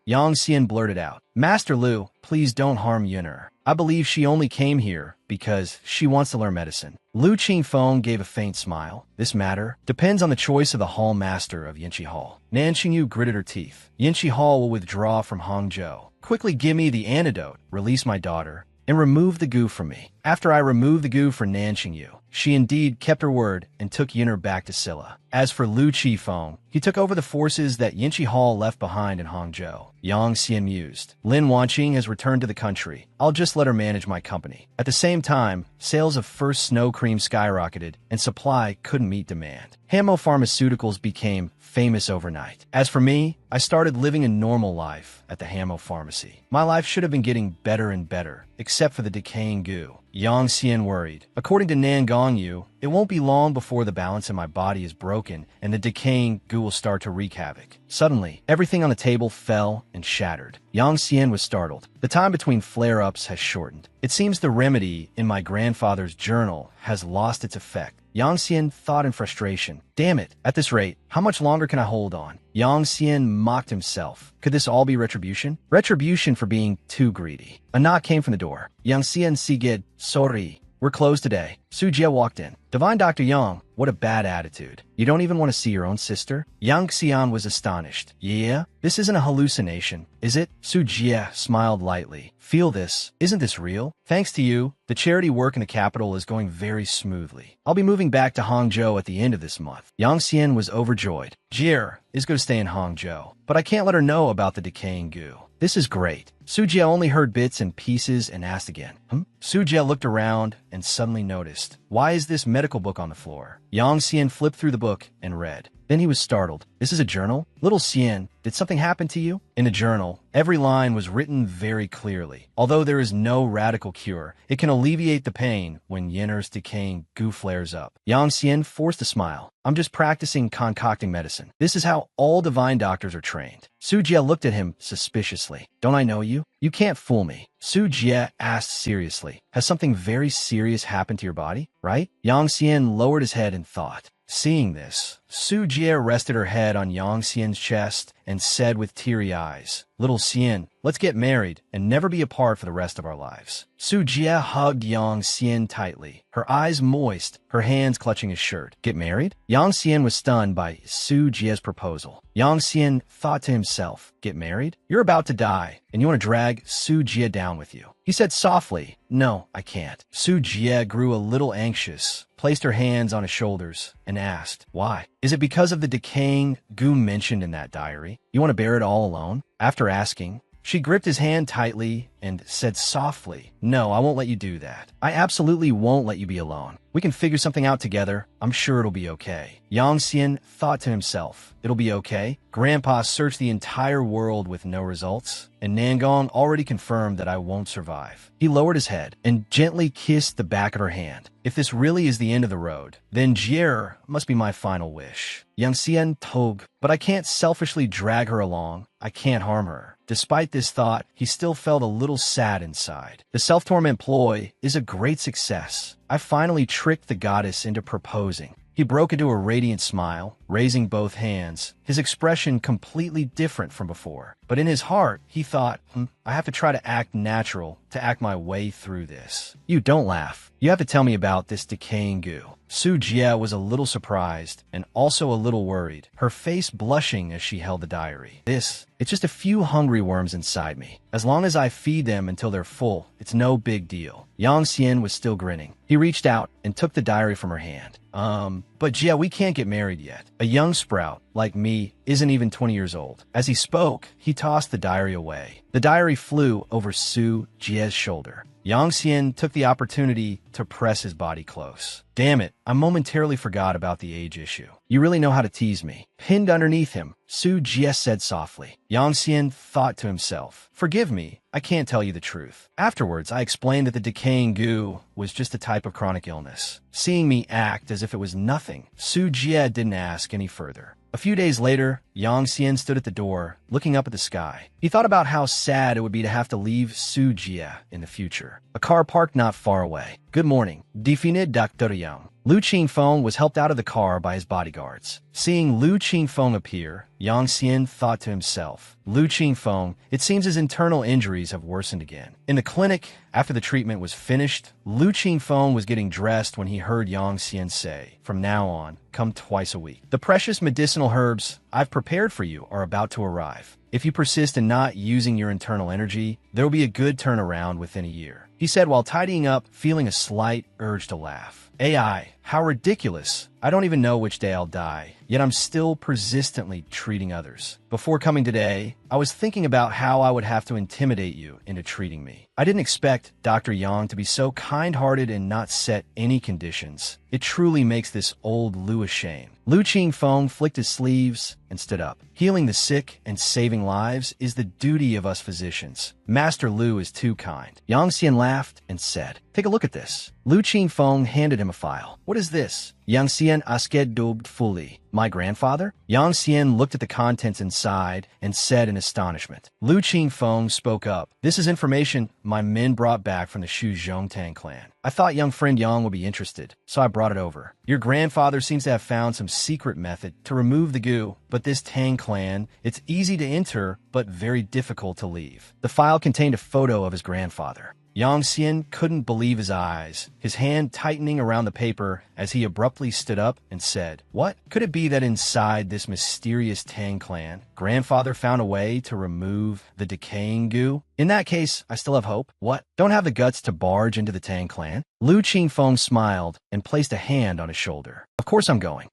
Yang Xian blurted out, Master Lu, please don't harm Yuner. I believe she only came here because she wants to learn medicine. Lu Qingfeng gave a faint smile. This matter depends on the choice of the Hall Master of Yinchi Hall. Nan Qingyu gritted her teeth. Yinchi Hall will withdraw from Hangzhou. Quickly give me the antidote, release my daughter, and remove the goo from me. After I removed the goo for Nan Qingyu, she indeed kept her word and took Yuner back to Silla. As for Lu Qifeng, he took over the forces that Yinchi Hall left behind in Hangzhou. Yang Xian mused. Lin Wanqing has returned to the country. I'll just let her manage my company. At the same time, sales of first snow cream skyrocketed, and supply couldn't meet demand. Hamo Pharmaceuticals became famous overnight. As for me, I started living a normal life at the Hamo Pharmacy. My life should have been getting better and better, except for the decaying goo. Yang Xian worried. According to Nan Gongyu, it won't be long before the balance in my body is broken and the decaying goo will start to wreak havoc. Suddenly, everything on the table fell and shattered. Yang Xian was startled. The time between flare-ups has shortened. It seems the remedy in my grandfather's journal has lost its effect. Yang Xian thought in frustration. Damn it, at this rate, how much longer can I hold on? Yang Xian mocked himself. Could this all be retribution? Retribution for being too greedy. A knock came from the door. Yang Xian sigid, sorry. We're closed today. Su Jie walked in. Divine Dr. Yang, what a bad attitude. You don't even want to see your own sister? Yang Xian was astonished. Yeah? This isn't a hallucination, is it? Su Jie smiled lightly. Feel this. Isn't this real? Thanks to you, the charity work in the capital is going very smoothly. I'll be moving back to Hangzhou at the end of this month. Yang Xian was overjoyed. Jie is going to stay in Hangzhou, but I can't let her know about the decaying goo. This is great. Su Jie only heard bits and pieces and asked again. Su Jie looked around and suddenly noticed. Why is this medical book on the floor? Yang Xian flipped through the book and read. Then he was startled. This is a journal? Little Xian, did something happen to you? In the journal, every line was written very clearly. Although there is no radical cure, it can alleviate the pain when Yenner's decaying goo flares up. Yang Xian forced a smile. I'm just practicing concocting medicine. This is how all divine doctors are trained. Su Jie looked at him suspiciously. Don't I know you? You can't fool me. Su Jie asked seriously. Has something very serious happened to your body, right? Yang Xian lowered his head in thought. Seeing this, Su Jie rested her head on Yang Xian's chest and said with teary eyes, Little Xian, let's get married and never be apart for the rest of our lives. Su Jie hugged Yang Xian tightly, her eyes moist, her hands clutching his shirt. Get married? Yang Xian was stunned by Su Jie's proposal. Yang Xian thought to himself, get married? You're about to die, and you want to drag Su Jie down with you. He said softly, no, I can't. Su Jie grew a little anxious, placed her hands on his shoulders, and asked, why? Is it because of the decaying goo mentioned in that diary? You want to bear it all alone? After asking, she gripped his hand tightly and said softly, no, I won't let you do that. I absolutely won't let you be alone. We can figure something out together. I'm sure it'll be okay. Yang Xian thought to himself, it'll be okay? Grandpa searched the entire world with no results, and Nangong already confirmed that I won't survive. He lowered his head and gently kissed the back of her hand. If this really is the end of the road, then Jie must be my final wish. Yang Xian tog, but I can't selfishly drag her along. I can't harm her. Despite this thought, he still felt a little sad inside. The self-torment ploy is a great success. I finally tricked the goddess into proposing. He broke into a radiant smile, raising both hands, his expression completely different from before. But in his heart, he thought, I have to try to act natural to act my way through this. You don't laugh. You have to tell me about this decaying goo. Su Jie was a little surprised and also a little worried, her face blushing as she held the diary. It's just a few hungry worms inside me. As long as I feed them until they're full, it's no big deal. Yang Xian was still grinning. He reached out and took the diary from her hand. But Jie, we can't get married yet. A young sprout, like me, isn't even 20 years old. As he spoke, he tossed the diary away. The diary flew over Su Jie's shoulder. Yang Xian took the opportunity to press his body close. Damn it, I momentarily forgot about the age issue. You really know how to tease me. Pinned underneath him, Su Jie said softly. Yang Xian thought to himself, forgive me, I can't tell you the truth. Afterwards, I explained that the decaying goo was just a type of chronic illness. Seeing me act as if it was nothing, Su Jie didn't ask any further. A few days later, Yang Xian stood at the door, looking up at the sky. He thought about how sad it would be to have to leave Su Jie in the future. A car parked not far away. Good morning, Definite Dr. Yang. Lu Qingfeng was helped out of the car by his bodyguards. Seeing Lu Qingfeng appear, Yang Xian thought to himself, Lu Qingfeng, it seems his internal injuries have worsened again. In the clinic, after the treatment was finished, Lu Qingfeng was getting dressed when he heard Yang Xian say, from now on, come twice a week. The precious medicinal herbs I've prepared for you are about to arrive. If you persist in not using your internal energy, there will be a good turnaround within a year. He said while tidying up, feeling a slight urge to laugh. AI, how ridiculous. I don't even know which day I'll die, yet I'm still persistently treating others. Before coming today, I was thinking about how I would have to intimidate you into treating me. I didn't expect Dr. Yang to be so kind-hearted and not set any conditions. It truly makes this old Lu ashamed. Lu Qingfeng flicked his sleeves and stood up. Healing the sick and saving lives is the duty of us physicians. Master Lu is too kind. Yang Xian laughed and said, Take a look at this. Lu Qingfeng handed him a file. What is this? Yang Xian asked dubbed fully. My grandfather? Yang Xian looked at the contents inside and said in astonishment. Lu Qingfeng spoke up. This is information my men brought back from the Shu Zhongtang clan. I thought young friend Yang would be interested, so I brought it over. Your grandfather seems to have found some secret method to remove the goo, but this Tang clan, it's easy to enter, but very difficult to leave. The file contained a photo of his grandfather. Yang Xian couldn't believe his eyes, his hand tightening around the paper as he abruptly stood up and said, What? Could it be that inside this mysterious Tang clan, grandfather found a way to remove the decaying goo? In that case, I still have hope. What? Don't have the guts to barge into the Tang clan? Lu Qingfeng smiled and placed a hand on his shoulder. Of course I'm going.